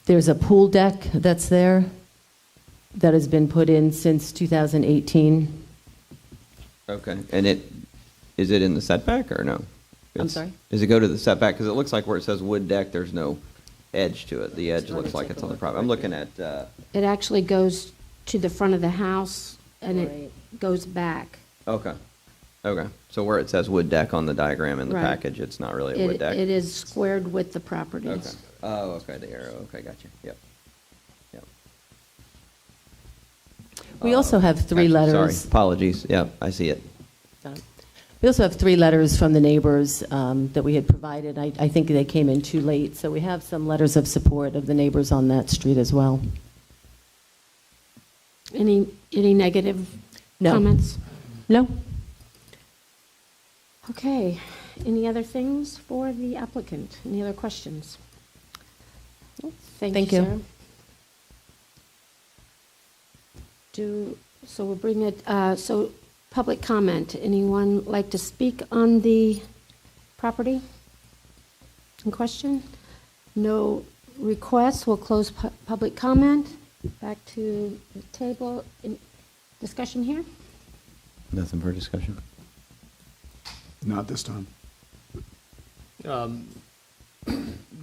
There's a pool deck that's there that has been put in since 2018. Okay, and is it in the setback or no? I'm It's- sorry? Does it go to the setback? Because it looks like where it says wood deck, there's no edge to it. The edge looks like it's on the property. I'm looking at, It actually goes to the front of the house, and it goes back. okay, okay. So where it says wood deck on the diagram in the Right. package, it's not really a wood deck? It is squared with the property. Okay. Oh, okay, the arrow, okay, gotcha, yep. Yep. We also have three Actually, letters. Sorry, apologies, yep, I see it. We also have 3 letters from the neighbors that we had provided. I think they came in too late, so we have some letters of support of the neighbors on that street as well. Any negative No. comments? No? Okay, any other things for the applicant? Any other questions? Thank you. Sarah. So we'll bring it, so public comment. Anyone like to speak on the property in question? No requests, we'll close public comment. Back to the table. Discussion here? Nothing for discussion? Not this time.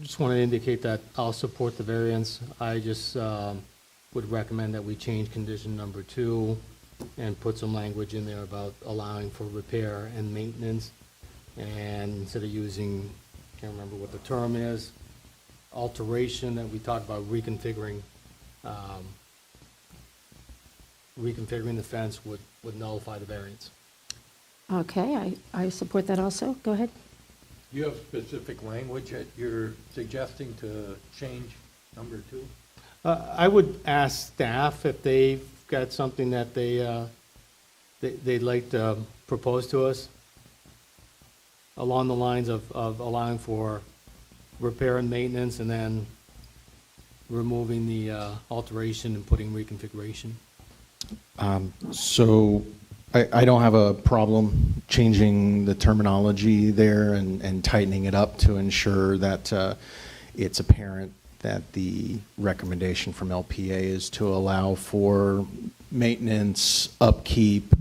Just want to indicate that I'll support the variance. I just would recommend that we change condition number 2 and put some language in there about allowing for repair and maintenance. And instead of using, can't remember what the term is, alteration, that we talk about reconfiguring. Reconfiguring the fence would nullify the variance. Okay, I support that also. Go ahead. Do you have specific language that you're suggesting to change number 2? I would ask staff if they've got something that they'd like to propose to us. along the lines of allowing for repair and maintenance, and then removing the alteration and putting reconfiguration. So I don't have a problem changing the terminology there and tightening it up to ensure that it's apparent that the recommendation from LPA is to allow for maintenance, upkeep,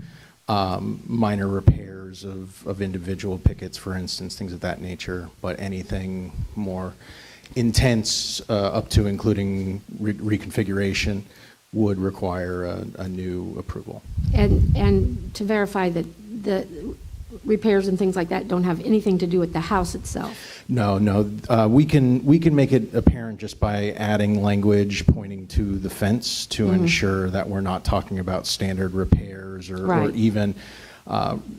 minor repairs of individual pickets, for instance, things of that nature, but anything more intense up to including reconfiguration would require a new approval. And to verify that the repairs and things like that don't have anything to do with the house itself? No, we can make it apparent just by adding language pointing to the fence to ensure that we're not talking about standard repairs or Right. even,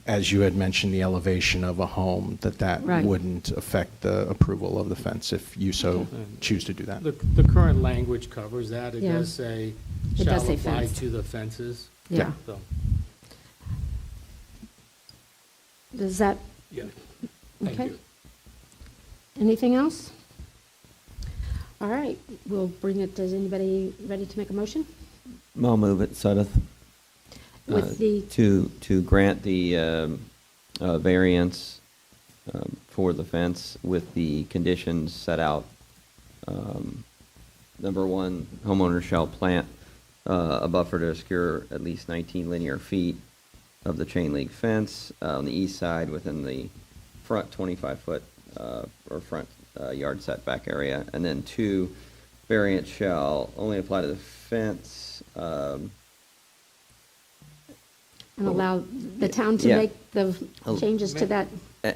as you had mentioned, the elevation of a home, that Right. wouldn't affect the approval of the fence if you so choose to do that. The current language covers that. It Yeah. does say, It shall does say apply fence. to the fences. Yeah. So, Does that, Yeah, thank okay? you. Anything else? All right, we'll bring it, is anybody ready to make a motion? I'll move it, Sudeth. With the, To grant the variance for the fence with the conditions set out. Number one, homeowner shall plant a buffer to obscure at least 19 linear feet of the chain link fence on the east side within the front 25-foot or front yard setback area. And then two, variance shall only apply to the fence. and allow the town to Yeah. make the changes to that?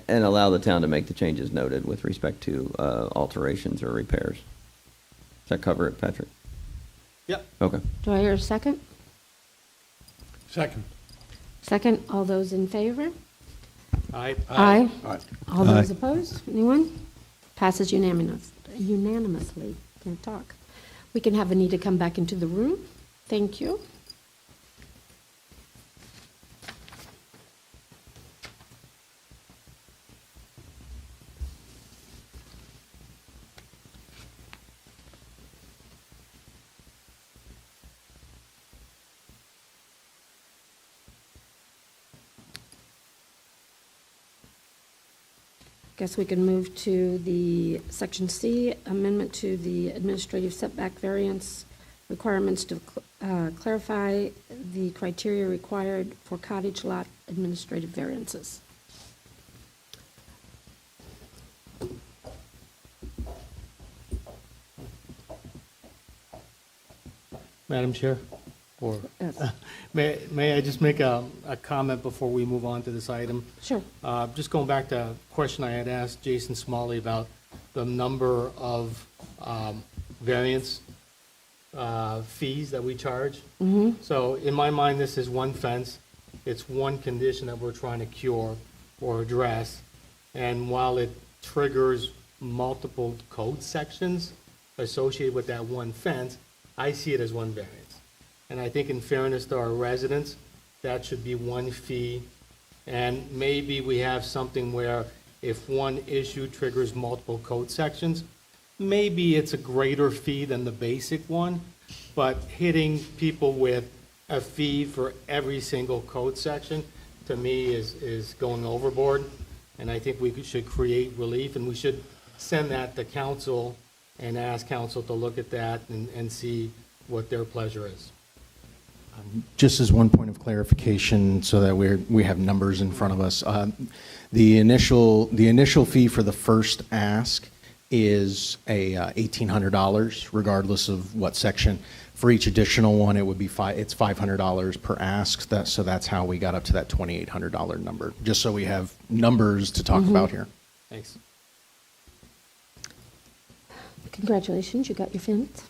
And allow the town to make the changes noted with respect to alterations or repairs. Does that cover it, Patrick? Yep. Okay. Do I hear a second? Second. Second, all those in favor? Aye. Aye. Aye. All those opposed? Anyone? Passes unanimously. Can't talk. We can have Anita come back into the room. Thank you. Guess we can move to the Section C, amendment to the administrative setback variance requirements to clarify the criteria required for cottage lot administrative variances. Madam Chair, or Yes. may I just make a comment before we move on to this item? Sure. Just going back to a question I had asked Jason Smalley about the number of variance fees that we charge. So in my mind, this is one fence. It's one condition that we're trying to cure or address. And while it triggers multiple code sections associated with that one fence, I see it as one variance. And I think in fairness to our residents, that should be one fee. And maybe we have something where if one issue triggers multiple code sections, maybe it's a greater fee than the basic one, but hitting people with a fee for every single code section, to me, is going overboard. And I think we should create relief, and we should send that to council and ask council to look at that and see what their pleasure is. Just as one point of clarification, so that we have numbers in front of us, the initial fee for the first ask is $1,800, regardless of what section. For each additional one, it would be it's $500 per ask. So that's how we got up to that $2,800 number. Just so we have numbers to talk about here. Thanks. Congratulations, you got your fence.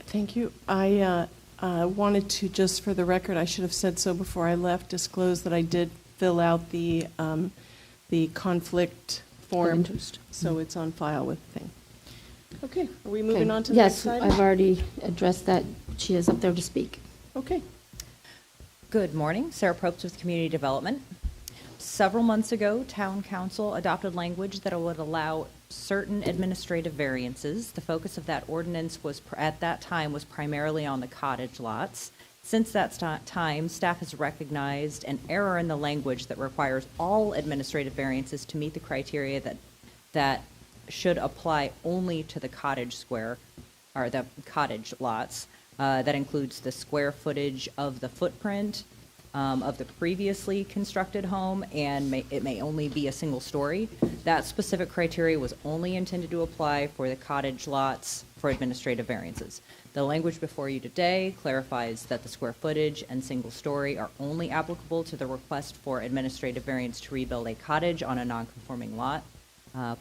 Thank you. I wanted to, just for the record, I should have said so before I left, disclose that I did fill out the conflict form, interest. so it's on file with the thing. Okay, are we moving on to the Yes, next item? I've already addressed that. She is up there to speak. Okay. Good morning, Sarah Probst with Community Development. Several months ago, Town Council adopted language that would allow certain administrative variances. The focus of that ordinance was, at that time, was primarily on the cottage lots. Since that time, staff has recognized an error in the language that requires all administrative variances to meet the criteria that should apply only to the cottage square, or the cottage lots. That includes the square footage of the footprint of the previously constructed home, and it may only be a single story. That specific criteria was only intended to apply for the cottage lots for administrative variances. The language before you today clarifies that the square footage and single story are only applicable to the request for administrative variance to rebuild a cottage on a non-conforming lot.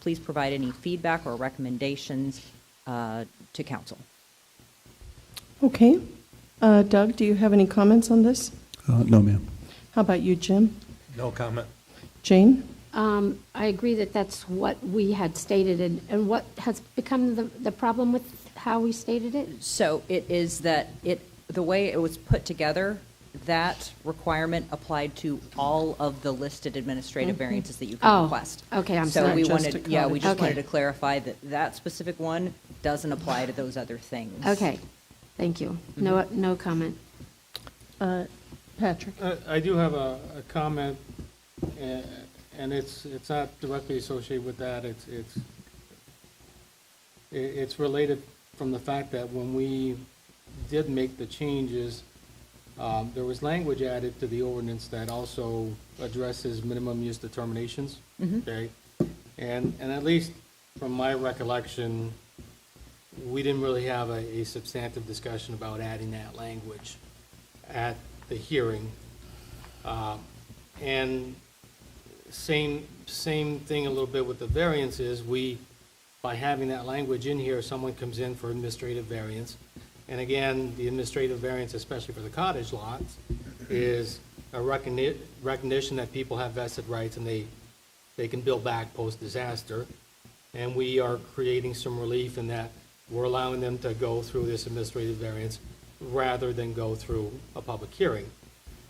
Please provide any feedback or recommendations to council. Okay. Doug, do you have any comments on this? No, ma'am. How about you, Jim? No comment. Jane? I agree that that's what we had stated, and what has become the problem with how we stated it? So it is that the way it was put together, that requirement applied to all of the listed administrative variances that you can request. Okay, I'm So sorry. we Just wanted, a yeah, we just cottage. wanted to clarify that that specific one doesn't apply to those other things. Okay, thank you. No comment. Patrick? I do have a comment, and it's not directly associated with that. It's related from the fact that when we did make the changes, there was language added to the ordinance that also addresses minimum use determinations. Okay? And at least from my recollection, we didn't really have a substantive discussion about adding that language at the hearing. And same thing a little bit with the variances. By having that language in here, someone comes in for administrative variance. And again, the administrative variance, especially for the cottage lots, is a recognition that people have vested rights and they can build back post-disaster. And we are creating some relief in that we're allowing them to go through this administrative variance rather than go through a public hearing.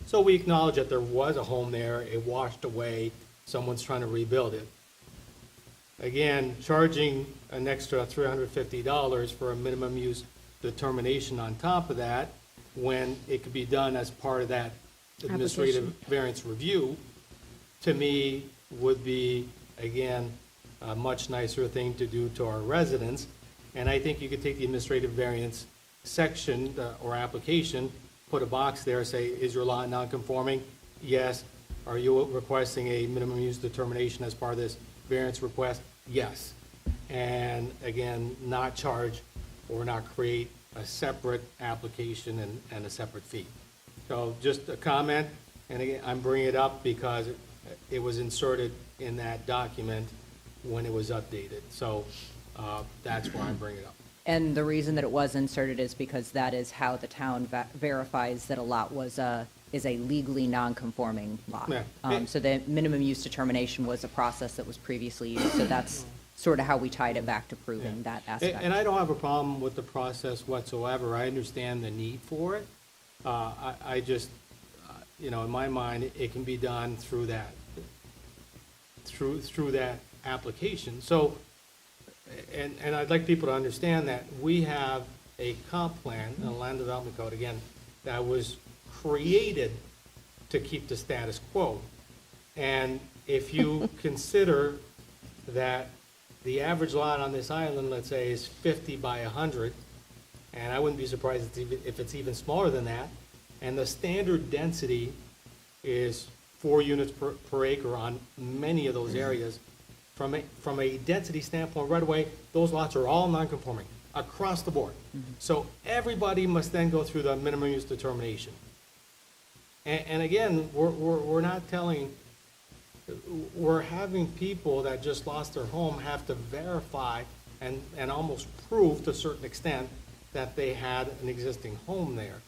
So we acknowledge that there was a home there, it washed away, someone's trying to rebuild it. Again, charging an extra $350 for a minimum use determination on top of that, when it could be done as part of that administrative variance review, to me, would be, again, a much nicer thing to do to our residents. And I think you could take the administrative variance section or application, put a box there, say, is your lot non-conforming? Yes. Are you requesting a minimum use determination as part of this variance request? Yes. And again, not charge or not create a separate application and a separate fee. So just a comment, and again, I'm bringing it up because it was inserted in that document when it was updated. So that's why I'm bringing it up. And the reason that it was inserted is because that is how the town verifies that a lot is a legally non-conforming lot. Yeah. So the minimum use determination was a process that was previously used, so that's sort of how we tied it back to proving that aspect. And I don't have a problem with the process whatsoever. I understand the need for it. I just, in my mind, it can be done through that, through that application. So, and I'd like people to understand that we have a comp plan, a land development code, again, that was created to keep the status quo. And if you consider that the average lot on this island, let's say, is 50 by 100, and I wouldn't be surprised if it's even smaller than that, and the standard density is 4 units per acre on many of those areas. From a density standpoint, right away, those lots are all non-conforming across the board. So everybody must then go through the minimum use determination. And again, we're not telling, we're having people that just lost their home have to verify and almost prove to a certain extent that they had an existing home there.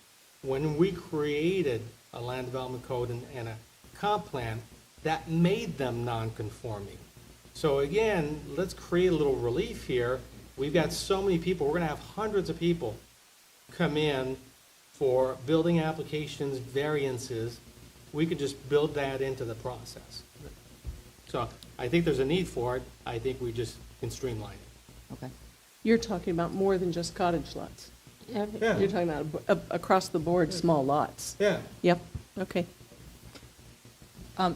When we created a land development code and a comp plan, that made them non-conforming. So again, let's create a little relief here. We've got so many people, we're gonna have hundreds of people come in for building applications, variances. We could just build that into the process. So I think there's a need for it. I think we just can streamline it. Okay. You're talking about more than just cottage lots. Yeah. You're talking about across the board, small lots. Yeah. Yep, okay.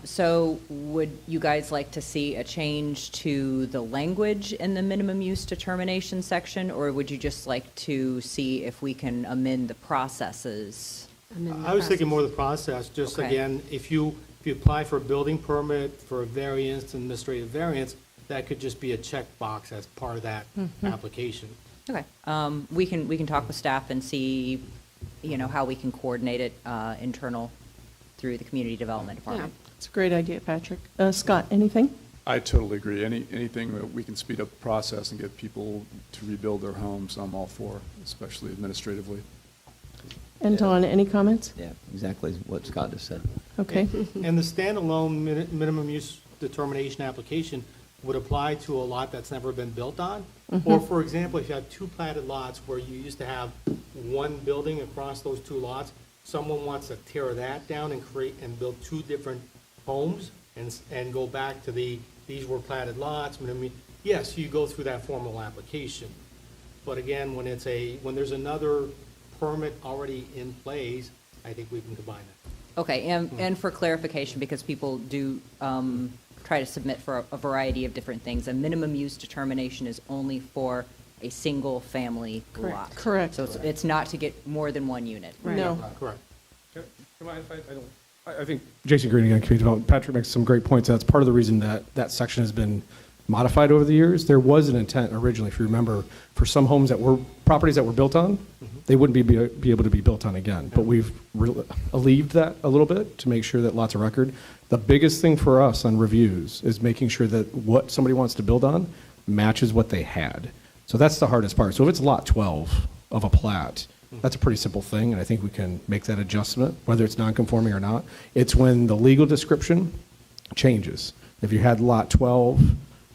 So would you guys like to see a change to the language in the minimum use determination section, or would you just like to see if we can amend the processes? I was thinking more of the process, just Okay. again, if you apply for a building permit, for a variance, administrative variance, that could just be a checkbox as part of that application. Okay. We can talk with staff and see, how we can coordinate it internal through the community development department. It's a great idea, Patrick. Scott, anything? I totally agree. Anything that we can speed up the process and get people to rebuild their homes, I'm all for, especially administratively. And Dawn, any comments? Yeah, exactly what Scott just said. Okay. And the standalone minimum use determination application would apply to a lot that's never been built on. Or, for example, if you have two platted lots where you used to have one building across those two lots, someone wants to tear that down and create and build two different homes and go back to these were platted lots. Yes, you go through that formal application. But again, when there's another permit already in place, I think we can combine that. Okay, and for clarification, because people do try to submit for a variety of different things, a minimum use determination is only for a single-family lot. Correct. So it's not to get more than one unit. No. Correct. I think Jason Green, again, community development, Patrick makes some great points, and that's part of the reason that section has been modified over the years. There was an intent originally, if you remember, for some homes properties that were built on, they wouldn't be able to be built on again. But we've alleviated that a little bit to make sure that lots of record. The biggest thing for us on reviews is making sure that what somebody wants to build on matches what they had. So that's the hardest part. So if it's lot 12 of a plat, that's a pretty simple thing, and I think we can make that adjustment, whether it's non-conforming or not. It's when the legal description changes. If you had lot 12,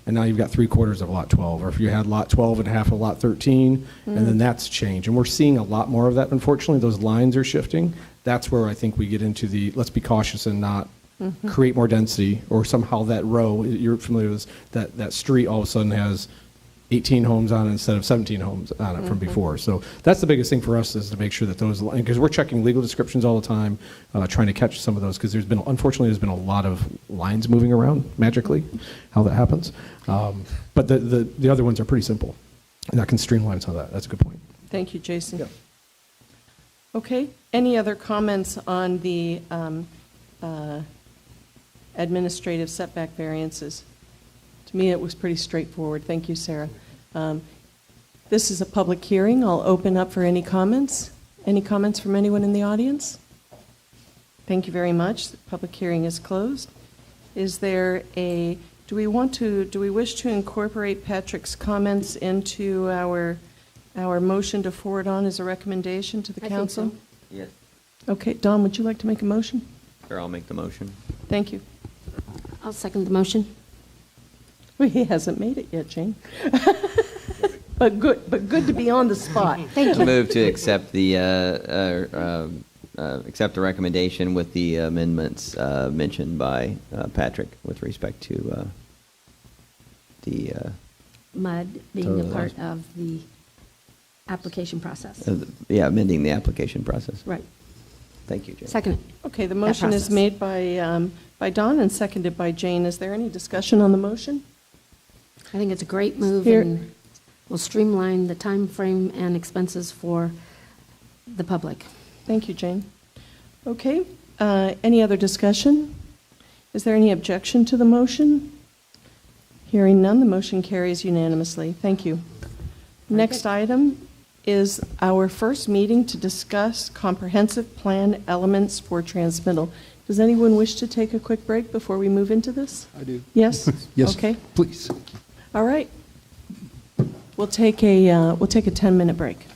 and now you've got 3/4 of lot 12, or if you had lot 12 and half of lot 13, and then that's changed. And we're seeing a lot more of that, unfortunately. Those lines are shifting. That's where I think we get into let's be cautious and not create more density, or somehow that row, you're familiar with this, that street all of a sudden has 18 homes on it instead of 17 homes on it from before. So that's the biggest thing for us, is to make sure that those, because we're checking legal descriptions all the time, trying to catch some of those, because unfortunately there's been a lot of lines moving around magically, how that happens. But the other ones are pretty simple, and that can streamline some of that. That's a good point. Thank you, Jason. Yeah. Okay, any other comments on the administrative setback variances? To me, it was pretty straightforward. Thank you, Sarah. This is a public hearing. I'll open up for any comments. Any comments from anyone in the audience? Thank you very much. The public hearing is closed. Is there do we wish to incorporate Patrick's comments into our motion to forward on as a recommendation to the I think council? so. Yes. Okay, Don, would you like to make a motion? Sure, I'll make the motion. Thank you. I'll second the motion. Well, he hasn't made it yet, Jane. But good to be on the spot. Thank I you. move to accept the recommendation with the amendments mentioned by Patrick with respect to the MUD being a Totally. part of the application process. amending the application process. Right. Thank you, Jane. Second. Okay, the motion is process. made by Don and seconded by Jane. Is there any discussion on the motion? I think it's a great move, Here- and will streamline the time frame and expenses for the public. Thank you, Jane. Okay, any other discussion? Is there any objection to the motion? Hearing none, the motion carries unanimously. Thank you. Next item is our first meeting to discuss comprehensive plan elements for transmittal. Does anyone wish to take a quick break before we move into this? I do. Yes? Yes, Okay, please. all right. We'll take a 10-minute break.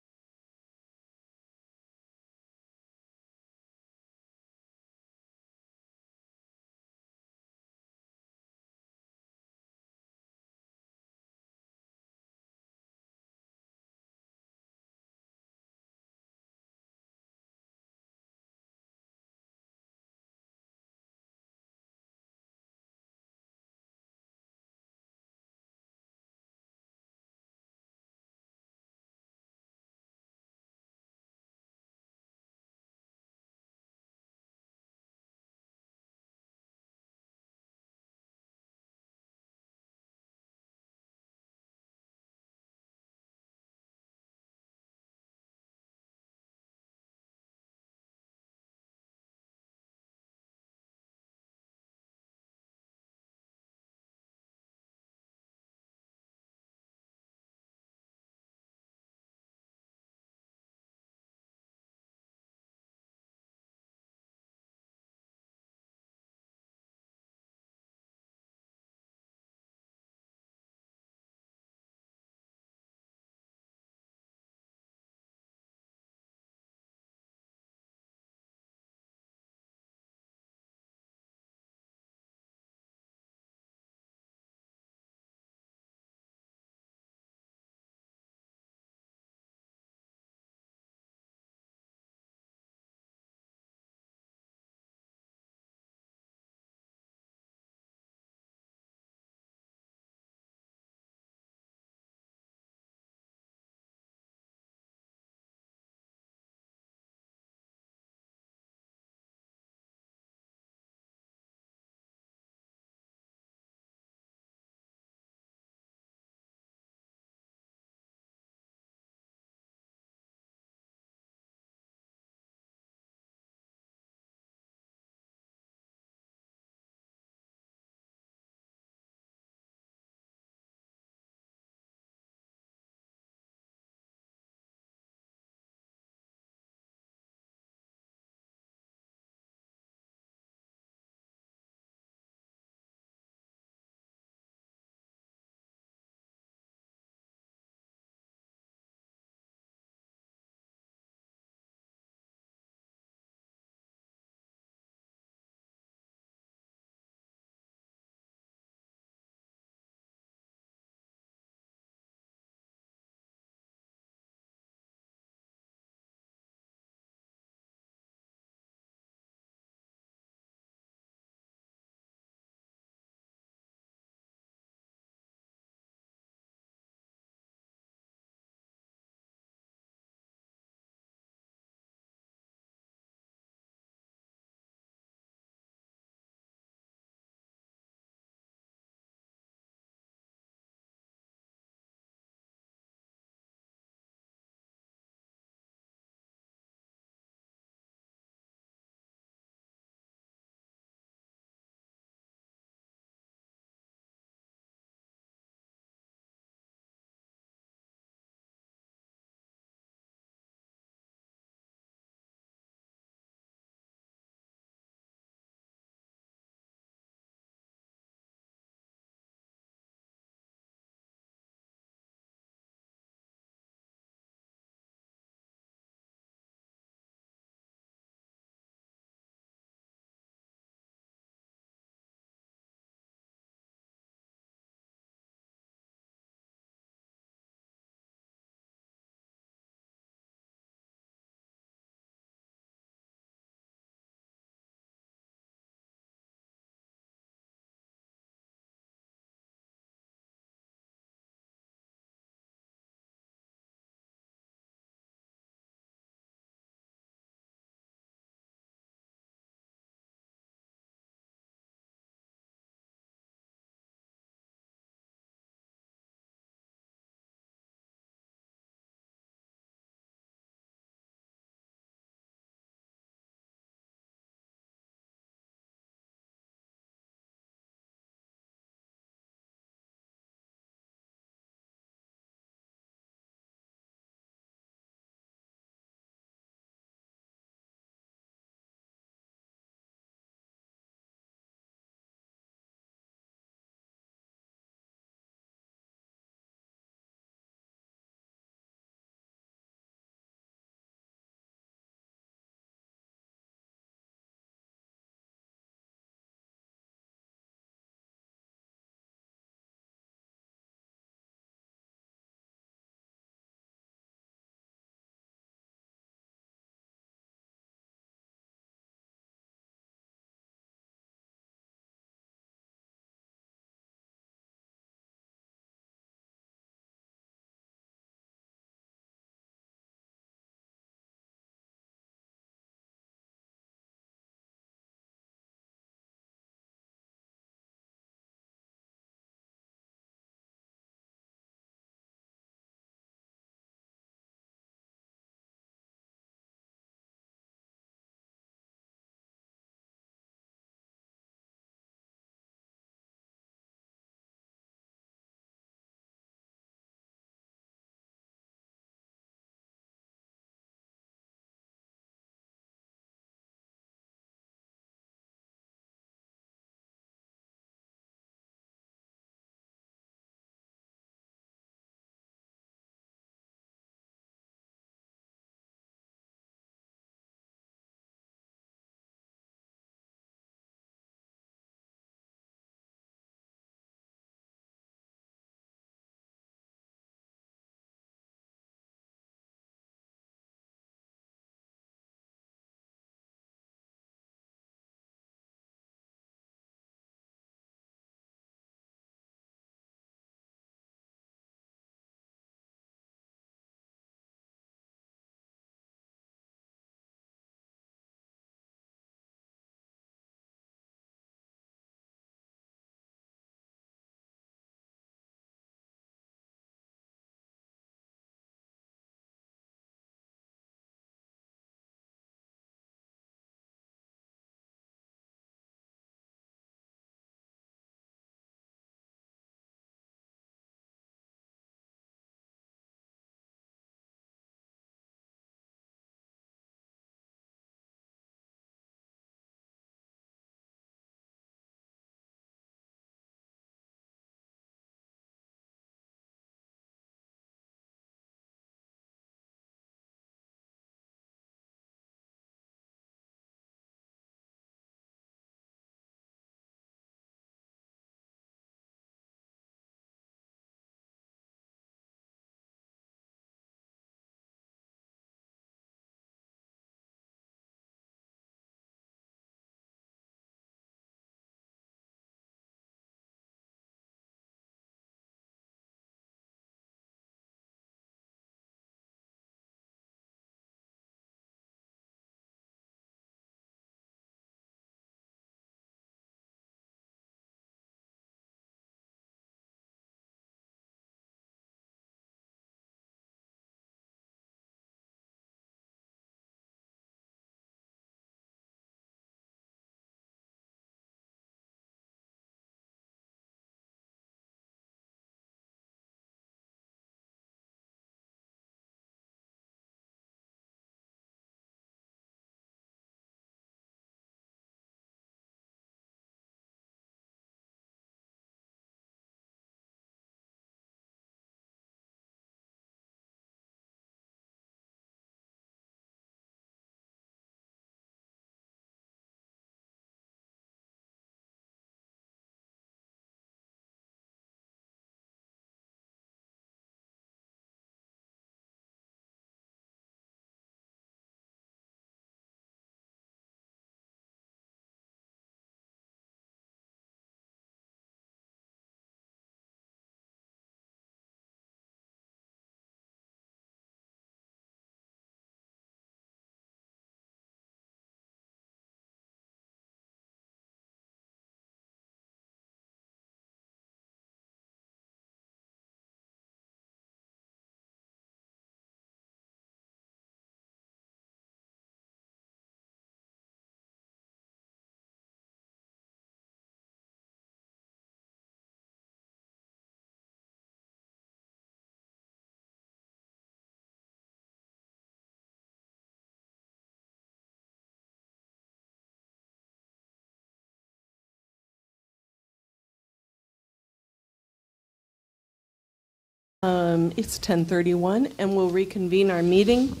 It's 10:31, and we'll reconvene our meeting.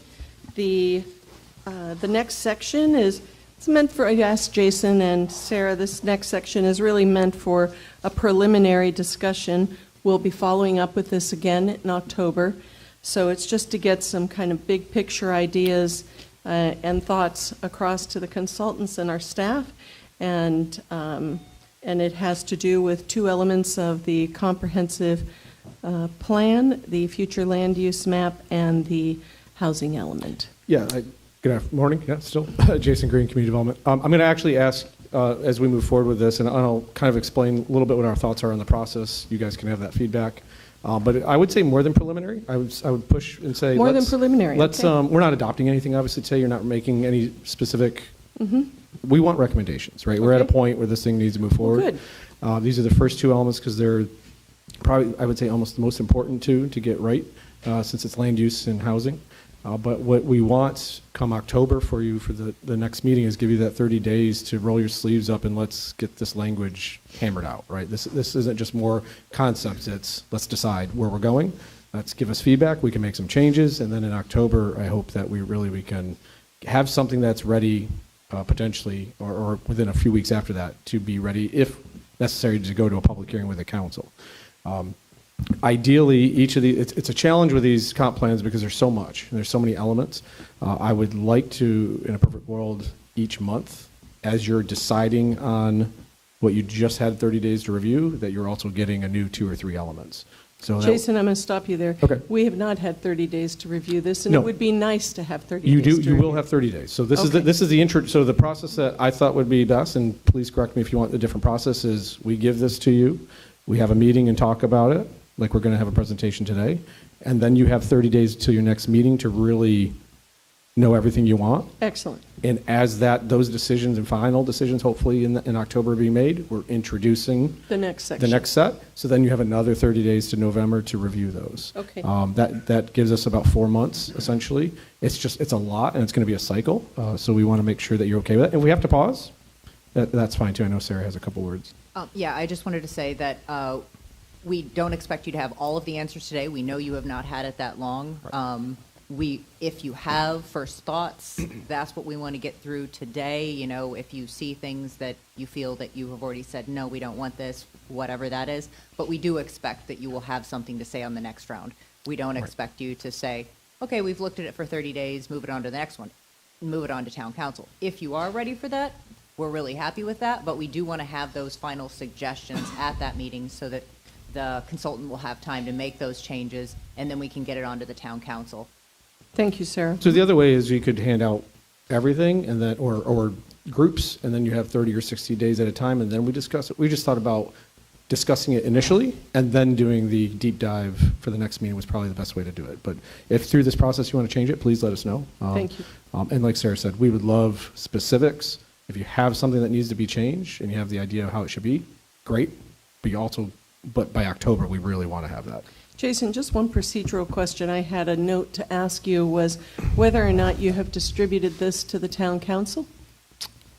The next section it's meant for, I asked Jason and Sarah, this next section is really meant for a preliminary discussion. We'll be following up with this again in October. So it's just to get some kind of big picture ideas and thoughts across to the consultants and our staff. And it has to do with two elements of the comprehensive plan, the future land use map, and the housing element. Yeah, good morning, yeah, still, Jason Green, Community Development. I'm going to actually ask, as we move forward with this, and I'll kind of explain a little bit what our thoughts are on the process. You guys can have that feedback. But I would say more than preliminary. I would push and say More than preliminary, Let's. okay. We're not adopting anything, obviously, today. You're not making any specific. We want recommendations, right? We're at a Okay. point where this thing needs to move forward. Good. These are the first two elements because they're probably, I would say, almost the most important two to get right, since it's land use and housing. But what we want come October for you for the next meeting is give you that 30 days to roll your sleeves up and let's get this language hammered out, right? This isn't just more concepts, it's let's decide where we're going. Let's give us feedback, we can make some changes, and then in October, I hope that we can have something that's ready potentially, or within a few weeks after that, to be ready, if necessary, to go to a public hearing with the council. Ideally, each of it's a challenge with these comp plans because there's so much, and there's so many elements. I would like to, in a perfect world, each month, as you're deciding on what you just had 30 days to review, that you're also getting a new 2 or 3 elements. So Jason, I'm going to stop you there. Okay. We have not had 30 days to review this, and No. it would be nice to have 30 You days do. to You will review. have 30 days. So this Okay. is the intro. So the process that I thought would be best, and please correct me if you want a different process, is we give this to you, we have a meeting and talk about it, like we're going to have a presentation today, and then you have 30 days till your next meeting to really know everything you want. Excellent. And as those decisions and final decisions, hopefully in October, are being made, we're introducing The next section. the next set. So then you have another 30 days to November to review those. Okay. That gives us about 4 months, essentially. It's a lot, and it's going to be a cycle. So we want to make sure that you're okay with it. And if we have to pause, that's fine, too. I know Sarah has a couple words. Yeah, I just wanted to say that we don't expect you to have all of the answers today. We know you have not had it that long. If you have first thoughts, that's what we want to get through today. You know, if you see things that you feel that you have already said, no, we don't want this, whatever that is. But we do expect that you will have something to say on the next round. We don't expect you to say, okay, we've looked at it for 30 days, move it on to the next one, move it on to town council. If you are ready for that, we're really happy with that, but we do want to have those final suggestions at that meeting so that the consultant will have time to make those changes, and then we can get it on to the town council. Thank you, Sarah. So the other way is you could hand out everything and then, or groups, and then you have 30 or 60 days at a time, and then we discuss it. We just thought about discussing it initially and then doing the deep dive for the next meeting was probably the best way to do it. But if through this process you want to change it, please let us know. Thank you. And like Sarah said, we would love specifics. If you have something that needs to be changed and you have the idea of how it should be, great. But by October, we really want to have that. Jason, just one procedural question I had a note to ask you was whether or not you have distributed this to the town council?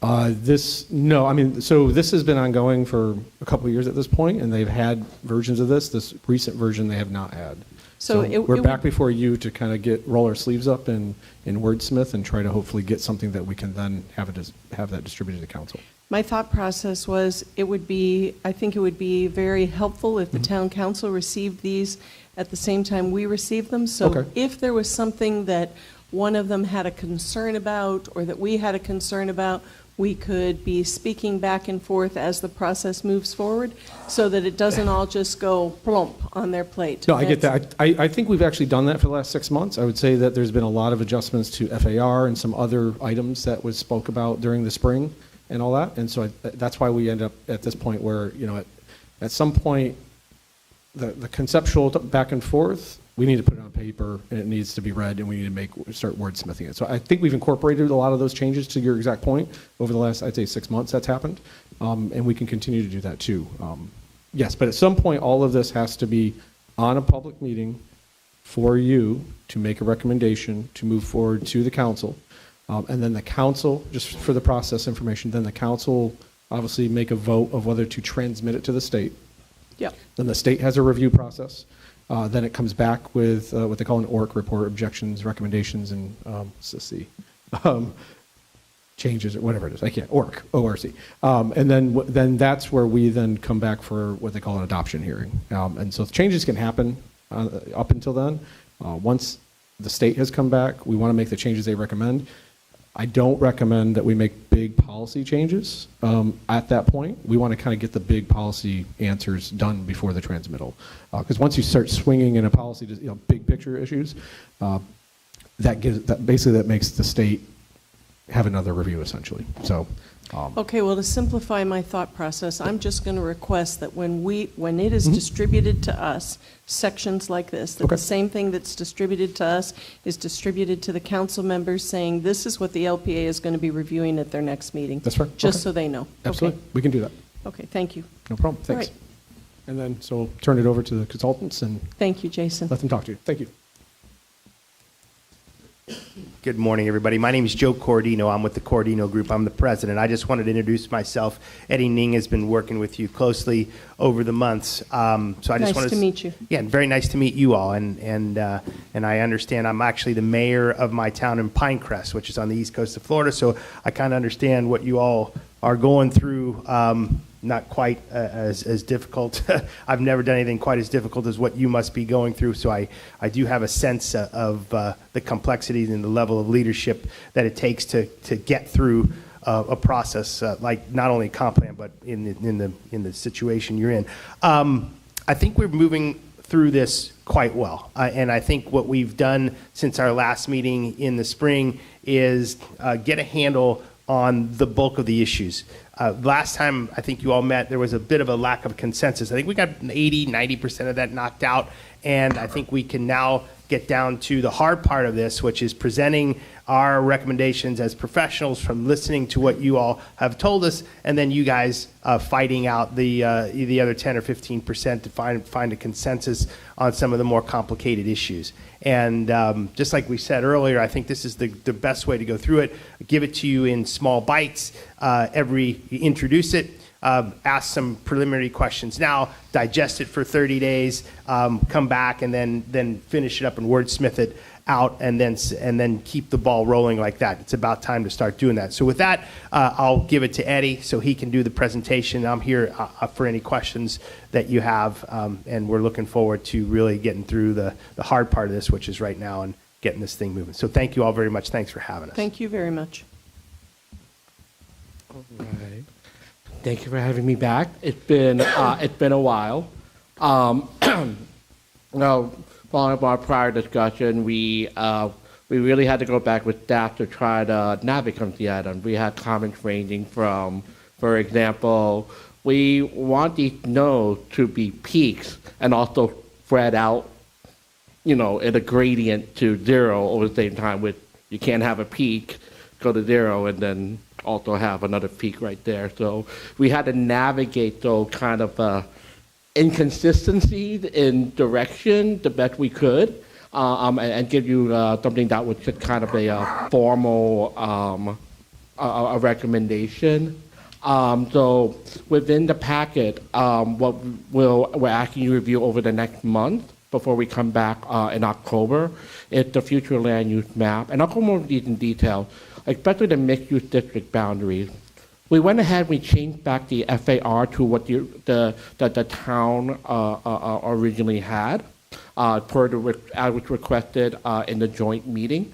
No, I mean, so this has been ongoing for a couple of years at this point, and they've had versions of this. This recent version they have not had. So we're back before you to kind of roll our sleeves up in wordsmith and try to hopefully get something that we can then have that distributed to council. My thought process was I think it would be very helpful if the town council received these at the same time we received them. So Okay. if there was something that one of them had a concern about or that we had a concern about, we could be speaking back and forth as the process moves forward so that it doesn't all just go plump on their plate. No, I get that. I think we've actually done that for the last 6 months. I would say that there's been a lot of adjustments to FAR and some other items that was spoke about during the spring and all that. And so that's why we end up at this point where, at some point, the conceptual back and forth, we need to put it on paper and it needs to be read and we need to start wordsmithing it. So I think we've incorporated a lot of those changes to your exact point over the last, I'd say 6 months that's happened. And we can continue to do that too. Yes, but at some point, all of this has to be on a public meeting for you to make a recommendation to move forward to the council. And then the council, just for the process information, then the council obviously make a vote of whether to transmit it to the state. Yep. Then the state has a review process. Then it comes back with what they call an ORC report, objections, recommendations, and changes or whatever it is. I can't, ORC. And then that's where we then come back for what they call an adoption hearing. And so changes can happen up until then. Once the state has come back, we want to make the changes they recommend. I don't recommend that we make big policy changes at that point. We want to kind of get the big policy answers done before the transmittal. Because once you start swinging in a policy to big picture issues, that makes the state have another review essentially. So. Okay, well, to simplify my thought process, I'm just going to request that when it is distributed to us, sections like this, that the same thing that's distributed to us is distributed to the council members, saying this is what the LPA is going to be reviewing at their next meeting. That's right. Just so they know. Absolutely. Okay. We can do that. Okay, thank you. No problem. Thanks. All right. And then, so turn it over to the consultants and Thank you, Jason. let them talk to you. Thank you. Good morning, everybody. My name is Joe Cordino. I'm with the Cordino Group. I'm the president. I just wanted to introduce myself. Eddie Ning has been working with you closely over the months. So I just Nice wanted to meet you. Yeah, very nice to meet you all. And I understand I'm actually the mayor of my town in Pinecrest, which is on the east coast of Florida. So I kind of understand what you all are going through. Not quite as difficult. I've never done anything quite as difficult as what you must be going through. So I do have a sense of the complexities and the level of leadership that it takes to get through a process like not only comp plan, but in the situation you're in. I think we're moving through this quite well. And I think what we've done since our last meeting in the spring is get a handle on the bulk of the issues. Last time I think you all met, there was a bit of a lack of consensus. I think we got 80, 90% of that knocked out, and I think we can now get down to the hard part of this, which is presenting our recommendations as professionals from listening to what you all have told us, and then you guys fighting out the other 10 or 15% to find a consensus on some of the more complicated issues. And just like we said earlier, I think this is the best way to go through it. Give it to you in small bites. You introduce it, ask some preliminary questions now, digest it for 30 days, come back and then finish it up and wordsmith it out, and then keep the ball rolling like that. It's about time to start doing that. So with that, I'll give it to Eddie so he can do the presentation. I'm here for any questions that you have, and we're looking forward to really getting through the hard part of this, which is right now, and getting this thing moving. So thank you all very much. Thanks for having us. Thank you very much. All right. Thank you for having me back. It's been a while. Following up our prior discussion, we really had to go back with staff to try to navigate the item. We had comments ranging from, for example, we want these nodes to be peaks and also spread out, in a gradient to zero over the same time. With you can't have a peak go to zero and then also have another peak right there. So we had to navigate those kind of inconsistencies in direction the best we could, and give you something that was just kind of a formal a recommendation. So within the packet, what we're asking you to review over the next month before we come back in October is the future land use map. And I'll go more into these in detail, especially the mixed-use district boundaries. We went ahead, we changed back the FAR to what the town originally had, as was requested in the joint meeting.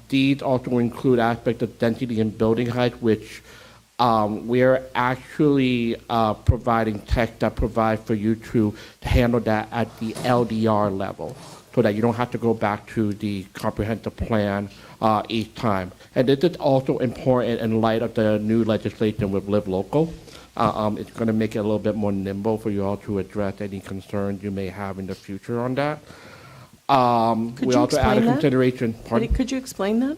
These also include aspects of density and building height, which we're actually providing text that provides for you to handle that at the LDR level, so that you don't have to go back to the comprehensive plan each time. And this is also important in light of the new legislation with Live Local. It's going to make it a little bit more nimble for you all to address any concerns you may have in the future on that. We also added consideration. Could you explain that?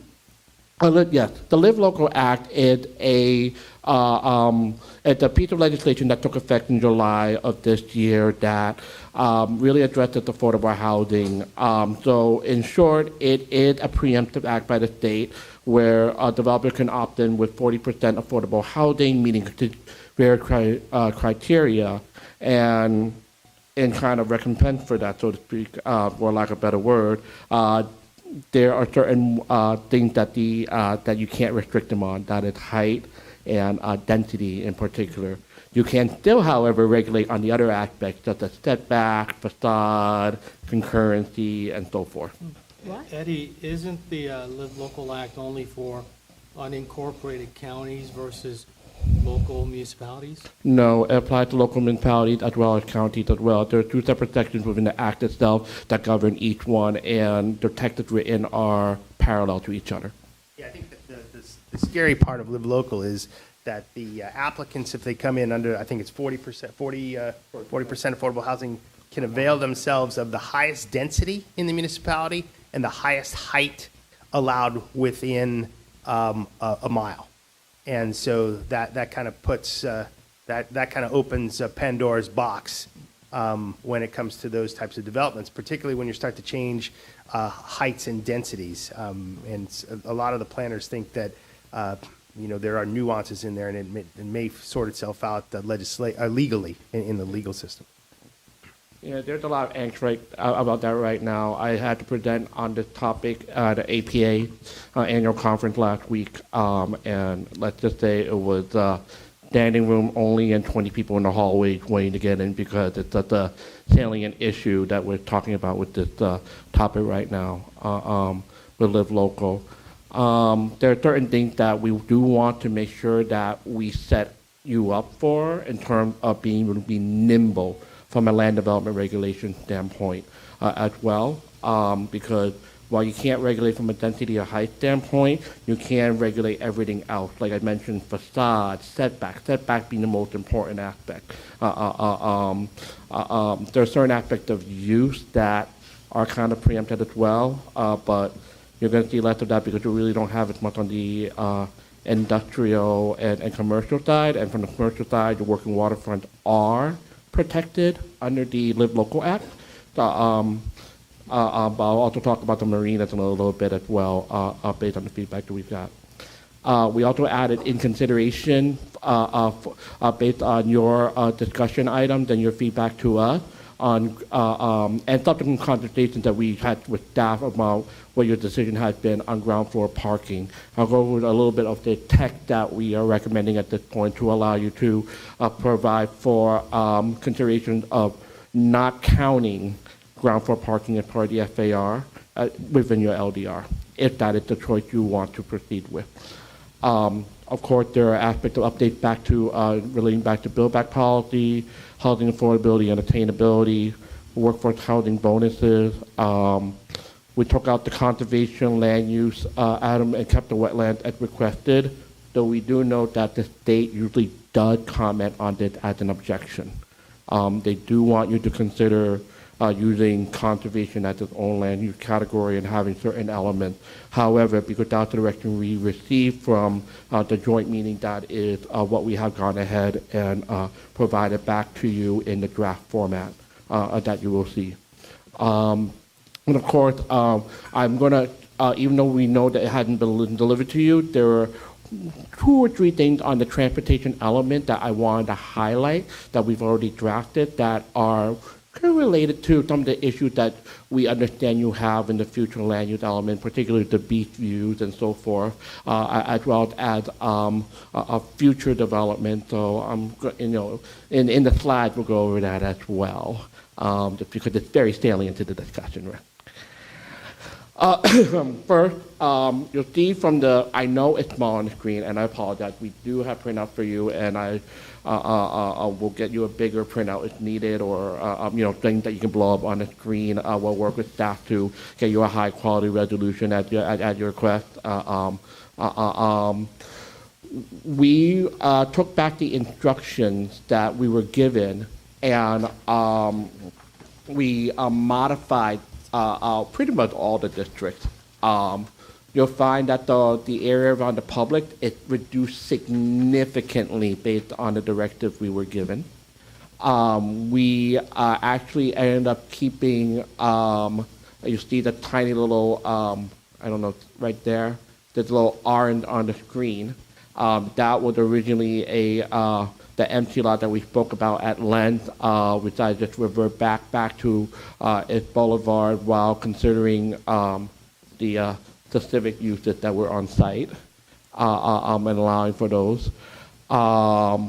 Yes, the Live Local Act is it's a piece of legislation that took effect in July of this year that really addresses affordable housing. So in short, it is a preemptive act by the state where a developer can opt in with 40% affordable housing, meeting various criteria. And in kind of recompense for that, so to speak, for lack of a better word, there are certain things that that you can't restrict them on. That is height and density in particular. You can still, however, regulate on the other aspects, such as setback, facade, concurrency, and so forth. Eddie, isn't the Live Local Act only for unincorporated counties versus local municipalities? No, it applies to local municipalities as well as counties as well. There are two separate sections within the act itself that govern each one, and the texts written are parallel to each other. Yeah, I think that the scary part of Live Local is that the applicants, if they come in under, I think it's 40% affordable housing, can avail themselves of the highest density in the municipality and the highest height allowed within a mile. And so that kind of puts, that kind of opens Pandora's box when it comes to those types of developments, particularly when you start to change heights and densities. And a lot of the planners think that there are nuances in there, and it may sort itself out legally in the legal system. Yeah, there's a lot of angst about that right now. I had to present on this topic at the APA annual conference last week, and let's just say it was standing room only and 20 people in the hallway waiting to get in because it's such a salient issue that we're talking about with this topic right now with Live Local. There are certain things that we do want to make sure that we set you up for in terms of being able to be nimble from a land development regulation standpoint as well, because while you can't regulate from a density or height standpoint, you can regulate everything else. Like I mentioned, facade, setback being the most important aspect. There are certain aspects of use that are kind of preempted as well, but you're going to see less of that because you really don't have as much on the industrial and commercial side. And from the commercial side, the working waterfront are protected under the Live Local Act. But I'll also talk about the marinas in a little bit as well, based on the feedback that we've got. We also added in consideration, based on your discussion items and your feedback to us, on and subsequent conversations that we had with staff about what your decision has been on ground floor parking. I'll go over a little bit of the tech that we are recommending at this point to allow you to provide for consideration of not counting ground floor parking as part of the FAR within your LDR, if that is the choice you want to proceed with. Of course, there are aspects of updates back to relating back to build back policy, housing affordability and attainability, workforce housing bonuses. We took out the conservation land use item and kept the wetlands as requested, though we do note that the state usually does comment on this as an objection. They do want you to consider using conservation as its own land use category and having certain elements. However, because that's the direction we received from the joint meeting, that is what we have gone ahead and provided back to you in the draft format that you will see. And of course, I'm going to, even though we know that it hadn't been delivered to you, there are 2 or 3 things on the transportation element that I wanted to highlight that we've already drafted that are kind of related to some of the issues that we understand you have in the future land use element, particularly the beach views and so forth, as well as a future development. So in the slides we'll go over that as well, just because it's very salient to the discussion. Right? First, you'll see from I know it's small on the screen, and I apologize. We do have printout for you, and I will get you a bigger printout if needed, or things that you can blow up on the screen. We'll work with staff to get you a high quality resolution at your request. We took back the instructions that we were given, and we modified pretty much all the districts. You'll find that the area around the public is reduced significantly based on the directive we were given. We actually ended up keeping, you see the tiny little, I don't know, right there, there's a little orange on the screen. That was originally a the empty lot that we spoke about at length, which I just revert back to its boulevard while considering the civic uses that were on site and allowing for those. What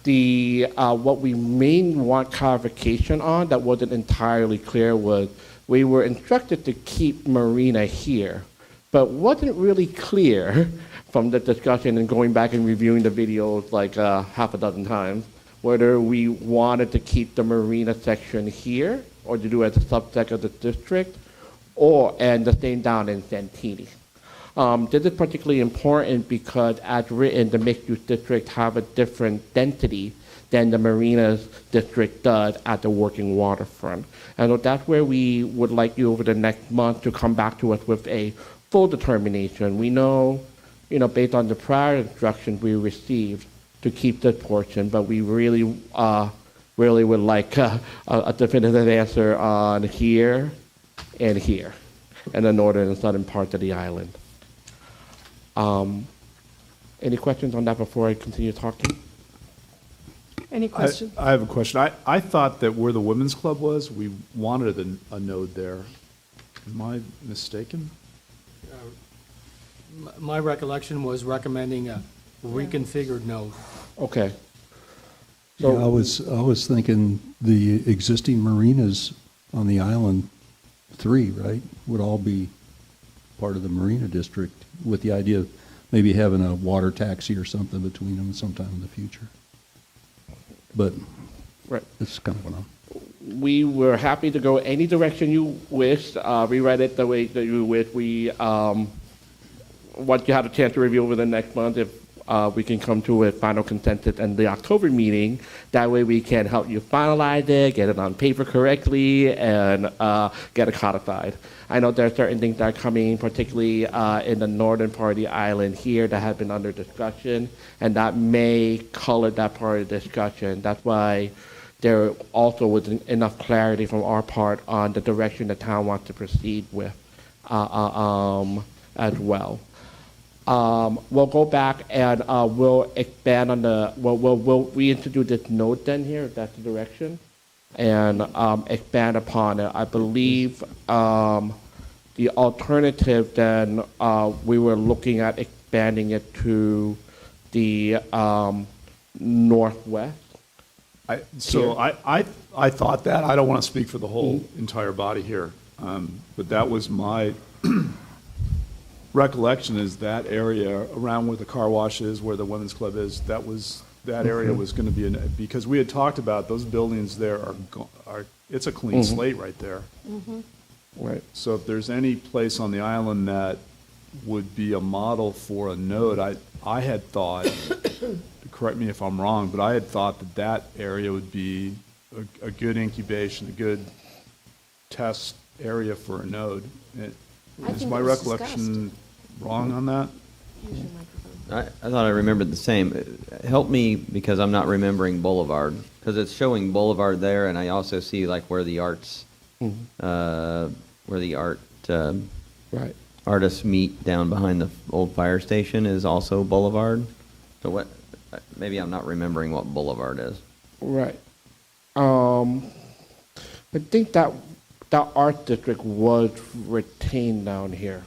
we mainly want clarification on that wasn't entirely clear was we were instructed to keep marina here, but wasn't really clear from the discussion and going back and reviewing the videos like half a dozen times whether we wanted to keep the marina section here or to do it as a subset of the district and the same down in Santini. This is particularly important because, as written, the mixed-use district have a different density than the marinas district does at the working waterfront. And so that's where we would like you over the next month to come back to us with a full determination. We know, based on the prior instructions we received to keep this portion, but we really would like a definitive answer on here and here, and the northern and southern parts of the island. Any questions on that before I continue talking? Any questions? I have a question. I thought that where the women's club was, we wanted a node there. Am I mistaken? My recollection was recommending a reconfigured node. Okay. Yeah, I was thinking the existing marinas on the island, 3, right, would all be part of the marina district, with the idea of maybe having a water taxi or something between them sometime in the future. But right, it's kind of what I'm. We were happy to go any direction you wish. Rewrite it the way that you wish. We once you have a chance to review over the next month, if we can come to a final consensus in the October meeting. That way we can help you finalize it, get it on paper correctly, and get it codified. I know there are certain things that are coming, particularly in the northern part of the island here, that have been under discussion, and that may color that part of the discussion. That's why there also wasn't enough clarity from our part on the direction the town wants to proceed with as well. We'll go back and we'll expand on we'll reintroduce this note then here, if that's the direction, and expand upon it. I believe the alternative then, we were looking at expanding it to the northwest. I thought that. I don't want to speak for the whole entire body here, but that was my recollection, is that area around where the car wash is, where the women's club is, that area was going to be, because we had talked about those buildings there are it's a clean slate right there. Right. So if there's any place on the island that would be a model for a node, I had thought, correct me if I'm wrong, but I had thought that area would be a good incubation, a good test area for a node. Is my recollection wrong on that? I thought I remembered the same. Help me, because I'm not remembering Boulevard, because it's showing Boulevard there, and I also see like where the arts, right, artists meet down behind the old fire station is also Boulevard. So what? Maybe I'm not remembering what Boulevard is. Right. I think that art district was retained down here,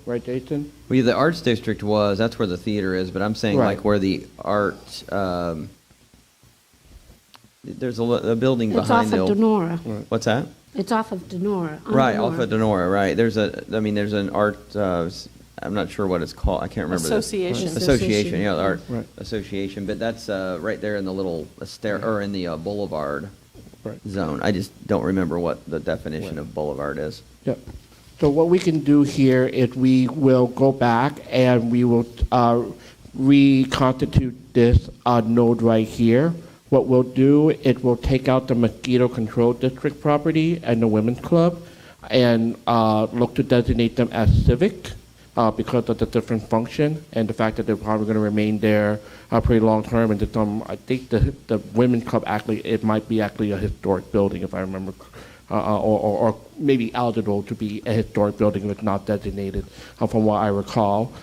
right, Jason? Well, yeah, the arts district that's where the theater is, but I'm saying Right. like where the art, there's a building It's behind off the of old. Denora. What's that? It's off of Denora. on Right, off of Denora, right. There's an art, I'm not sure what it's called, I can't remember. Association. Association, yeah, the art Right. association, but that's right there in the little or in the boulevard Right. zone. I just don't remember what the definition of boulevard is. Yep. So what we can do here is we will go back and we will reconstitute this node right here. What we'll do is we'll take out the mosquito control district property and the women's club and look to designate them as civic because of the different function and the fact that they're probably going to remain there pretty long term. And I think the women's club it might be actually a historic building, if I remember, or maybe eligible to be a historic building if it's not designated, from what I recall.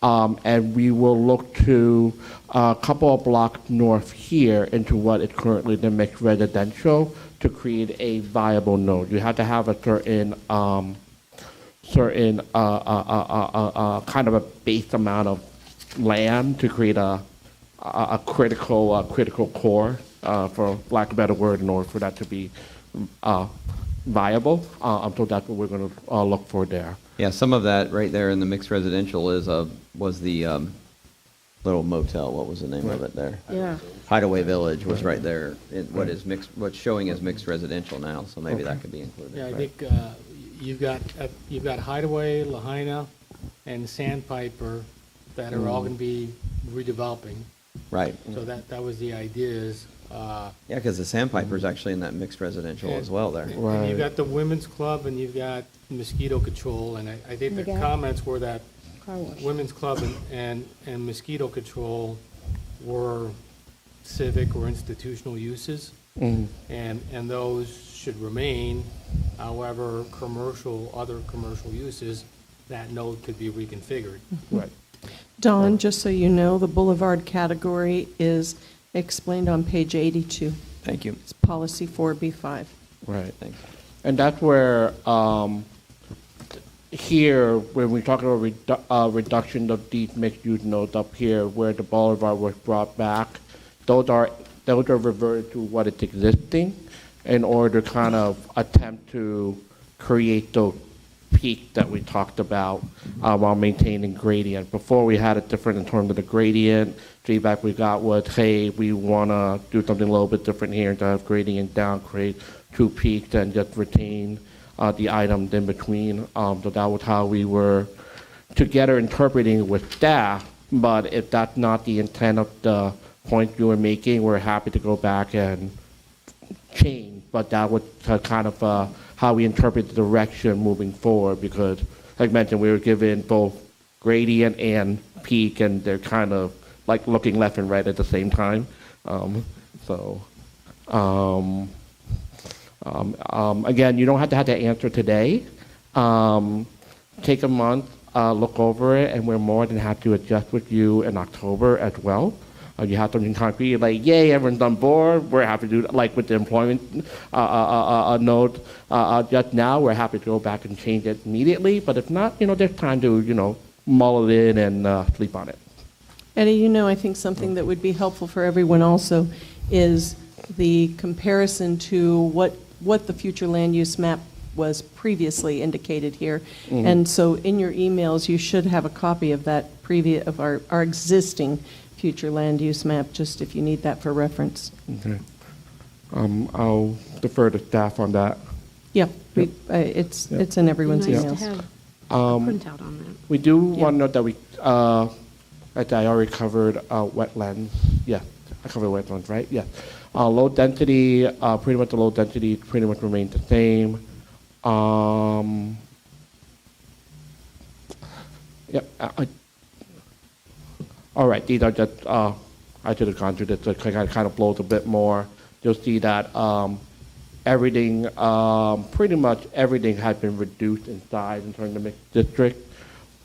And we will look to a couple of blocks north here into what is currently the mixed residential to create a viable node. You have to have a certain kind of a base amount of land to create a critical core, for lack of a better word, in order for that to be viable. So that's what we're going to look for there. Yeah, some of that right there in the mixed residential was the little motel. What was the name of it there? Yeah. Hideaway Village was right there. What's showing as mixed residential now. So maybe that could be included. Yeah, I right? think you've got Hideaway, Lahaina, and Sandpiper that are all going to be redeveloping. Right. So that was the idea is. Yeah, because the Sandpiper's actually in that mixed residential as well there. And you've got the women's club and you've got mosquito control, and I think the comments were that women's club and mosquito control were civic or institutional uses, and those should remain. However, other commercial uses, that node could be reconfigured. Right. Don, just so you know, the boulevard category is explained on page 82. Thank you. It's policy 4B5. Right. Thanks. And that's where, here, when we talk about reduction of these mixed-use nodes up here, where the boulevard was brought back, those are reverted to what is existing in order to kind of attempt to create those peaks that we talked about while maintaining gradient. Before we had it different in terms of the gradient. Feedback we got was, hey, we want to do something a little bit different here to have gradient down, create two peaks, and just retain the items in between. So that was how we were together interpreting with staff. But if that's not the intent of the point you were making, we're happy to go back and change. But that was kind of how we interpret the direction moving forward, because, like mentioned, we were given both gradient and peak, and they're kind of like looking left and right at the same time. Again, you don't have to have the answer today. Take a month, look over it, and we're more than happy to adjust with you in October as well. You have something concrete, like, yay, everyone's on board. We're happy to do, like with the employment node just now, we're happy to go back and change it immediately. But if not, there's time to, mull it in and sleep on it. Eddie, I think something that would be helpful for everyone also is the comparison to what the future land use map was previously indicated here. Mm-hmm. And so in your emails, you should have a copy of that of our existing future land use map, just if you need that for reference. Okay. I'll defer to staff on that. Yeah, it's in everyone's Nice to emails. have a printout on that. We do want to note that I already covered wetlands. Yeah, I covered wetlands, right? Yeah. Low density, pretty much the low density pretty much remains the same. All right, these are just, I should have gone through this, so kind of blows a bit more. You'll see that everything, pretty much everything has been reduced in size in terms of the mixed district.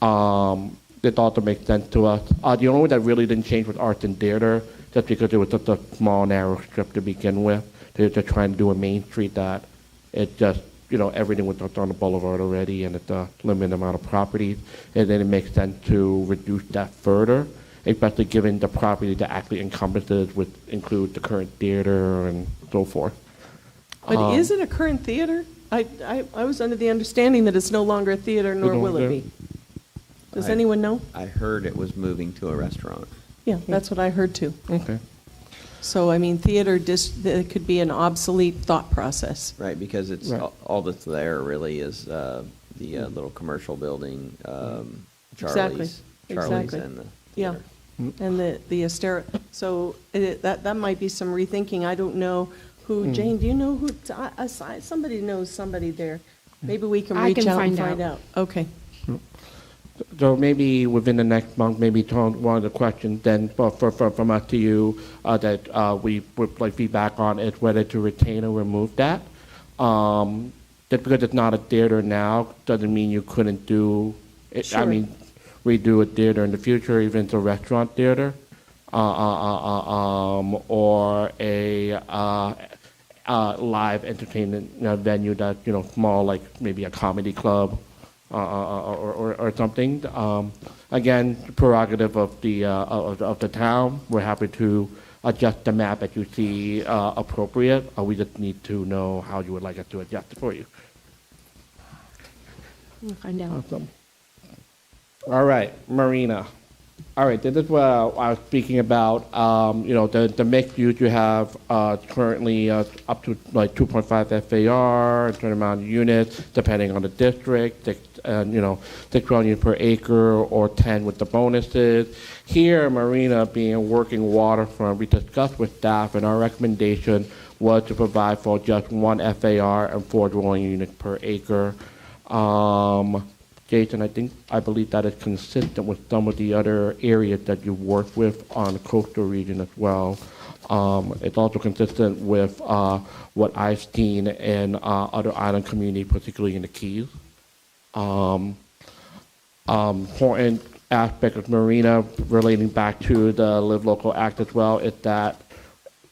It also makes sense to us. The only one that really didn't change was arts and theater, just because it was just a small, narrow strip to begin with. They're just trying to do a main street that it just, everything was on the boulevard already, and it's a limited amount of properties. And then it makes sense to reduce that further, especially given the property that actually encompasses, which includes the current theater and so forth. But is it a current theater? I was under the understanding that it's no longer a theater, nor will it be. Does anyone know? I heard it was moving to a restaurant. Yeah, that's what I heard too. Okay. So, theater it could be an obsolete thought process. Right, because it's Right. all that's there really is the little commercial building, Charlie's. Exactly. And the Yeah, theater. and the Astera. So that might be some rethinking. I don't know who. Jane, do you know who? Somebody knows somebody there. Maybe we can I reach can out and find find out. out. Okay. So maybe within the next month, maybe one of the questions then from us to you that we would like feedback on is whether to retain or remove that. Just because it's not a theater now doesn't mean you couldn't do it. Sure. redo a theater in the future, even to a restaurant theater, or a live entertainment venue that, small, like maybe a comedy club or something. Again, prerogative of the town. We're happy to adjust the map as you see appropriate. We just need to know how you would like us to adjust it for you. We'll find out. Awesome. All right, Marina. All right, this is what I was speaking about. The mixed use you have currently up to like 2.5 FAR, a certain amount of units, depending on the district, 6 dwelling per acre or 10 with the bonuses. Here, Marina being a working waterfront, we discussed with staff, and our recommendation was to provide for just 1 FAR and 4 dwelling units per acre. Jason, I believe that is consistent with some of the other areas that you work with on the coastal region as well. It's also consistent with what I've seen in other island communities, particularly in the Keys. Important aspect of Marina relating back to the Live Local Act as well is that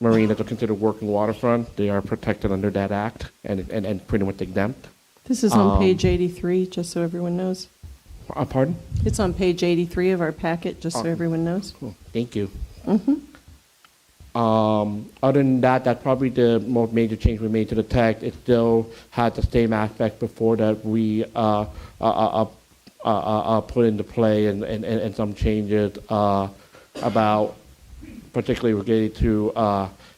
marinas are considered working waterfront. They are protected under that act and pretty much exempt. This is on page 83, just so everyone knows. Pardon? It's on page 83 of our packet, just so everyone knows. Cool. Thank you. Mm-hmm. Other than that, that's probably the most major change we made to the text. It still had the same aspect before that we put into play and some changes about particularly related to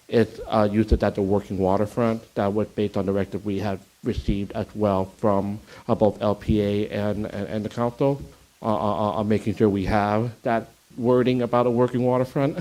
its usage at the working waterfront. That was based on the directive we had received as well from both LPA and the council, making sure we have that wording about a working waterfront.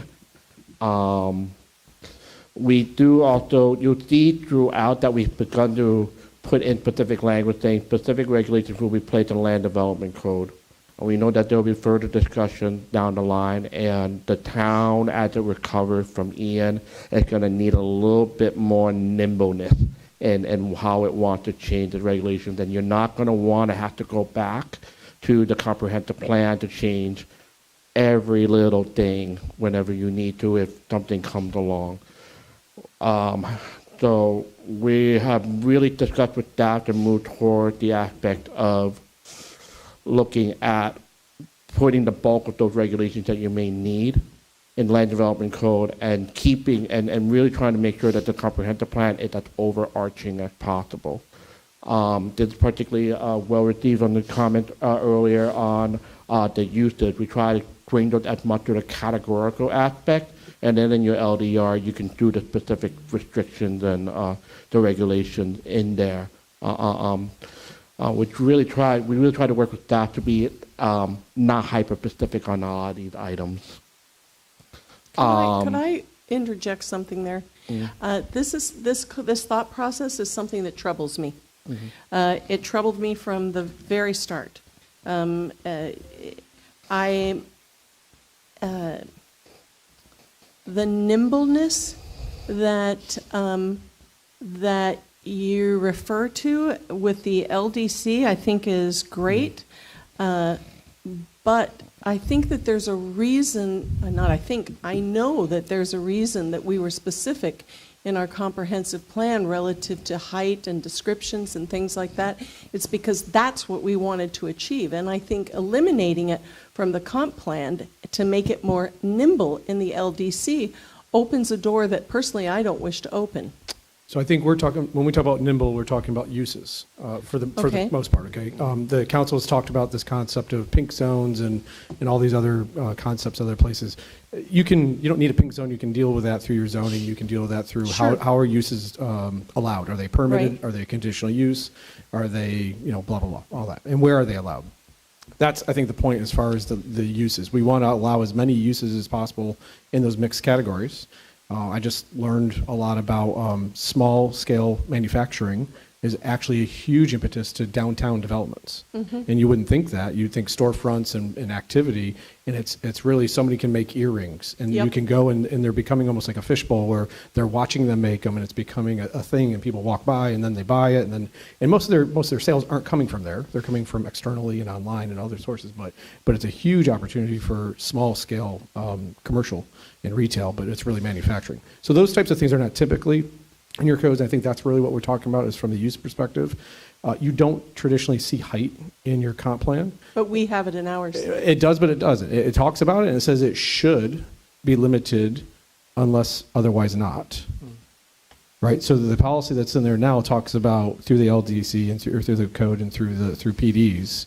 We do also, you'll see throughout that we've begun to put in specific language saying specific regulations will be placed in the land development code. And we know that there will be further discussion down the line, and the town, as it recovers from Ian, is going to need a little bit more nimbleness and how it wants to change the regulations. And you're not going to want to have to go back to the comprehensive plan to change every little thing whenever you need to if something comes along. So we have really discussed with staff to move toward the aspect of looking at putting the bulk of those regulations that you may need in land development code and keeping and really trying to make sure that the comprehensive plan is as overarching as possible. This is particularly well received on the comment earlier on the usage. We try to bring those as much to the categorical aspect, and then in your LDR you can do the specific restrictions and the regulations in there. We really try to work with staff to be not hyper specific on a lot of these items. Could I interject something there? Yeah. This thought process is something that troubles me. Mm-hmm. It troubled me from the very start. The nimbleness that that you refer to with the LDC, I think is great, but I think that there's a reason, I know that there's a reason that we were specific in our comprehensive plan relative to height and descriptions and things like that. It's because that's what we wanted to achieve. And I think eliminating it from the comp plan to make it more nimble in the LDC opens a door that personally I don't wish to open. So I think when we talk about nimble, we're talking about uses for the most part, okay? The council has talked about this concept of pink zones and all these other concepts other places. You don't need a pink zone. You can deal with that through your zoning. You can deal with that through how are uses allowed? Are they permitted? Right. Are they conditional use? Are they, blah, blah, blah, all that. And where are they allowed? That's, I think, the point as far as the uses. We want to allow as many uses as possible in those mixed categories. I just learned a lot about small-scale manufacturing is actually a huge impetus to downtown developments. Mhm. And you wouldn't think that. You'd think storefronts and activity, and it's really somebody can make earrings, and you Yep. can go and they're becoming almost like a fishbowl where they're watching them make them, and it's becoming a thing, and people walk by and then they buy it, and most of their sales aren't coming from there. They're coming from externally and online and other sources, but it's a huge opportunity for small scale commercial and retail, but it's really manufacturing. So those types of things are not typically in your codes. I think that's really what we're talking about is from the use perspective. You don't traditionally see height in your comp plan. But we have it in ours. It does, but it doesn't. It talks about it and it says it should be limited unless otherwise not. Right? So the policy that's in there now talks about through the LDC and through the code and through PDs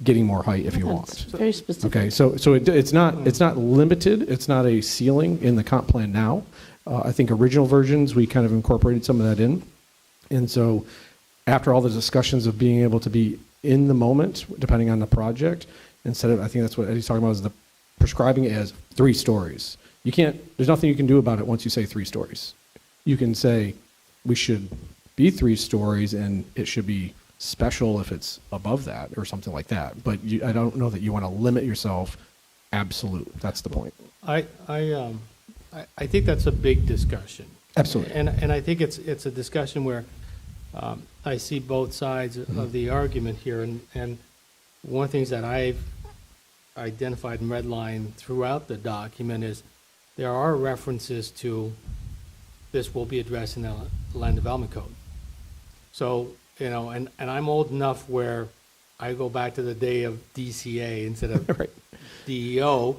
getting more height if you want. That's very specific. Okay, so it's not limited. It's not a ceiling in the comp plan now. I think original versions, we kind of incorporated some of that in. And so after all the discussions of being able to be in the moment, depending on the project, instead of, I think that's what Eddie's talking about, is the prescribing it as 3 stories. You can't, there's nothing you can do about it once you say 3 stories. You can say, we should be 3 stories and it should be special if it's above that or something like that. But I don't know that you want to limit yourself absolute. That's the point. I think that's a big discussion. Absolutely. And I think it's a discussion where I see both sides of the argument here. And one of the things that I've identified and redlined throughout the document is there are references to this will be addressed in the Land Development Code. So, and I'm old enough where I go back to the day of DCA instead of Right. DEO.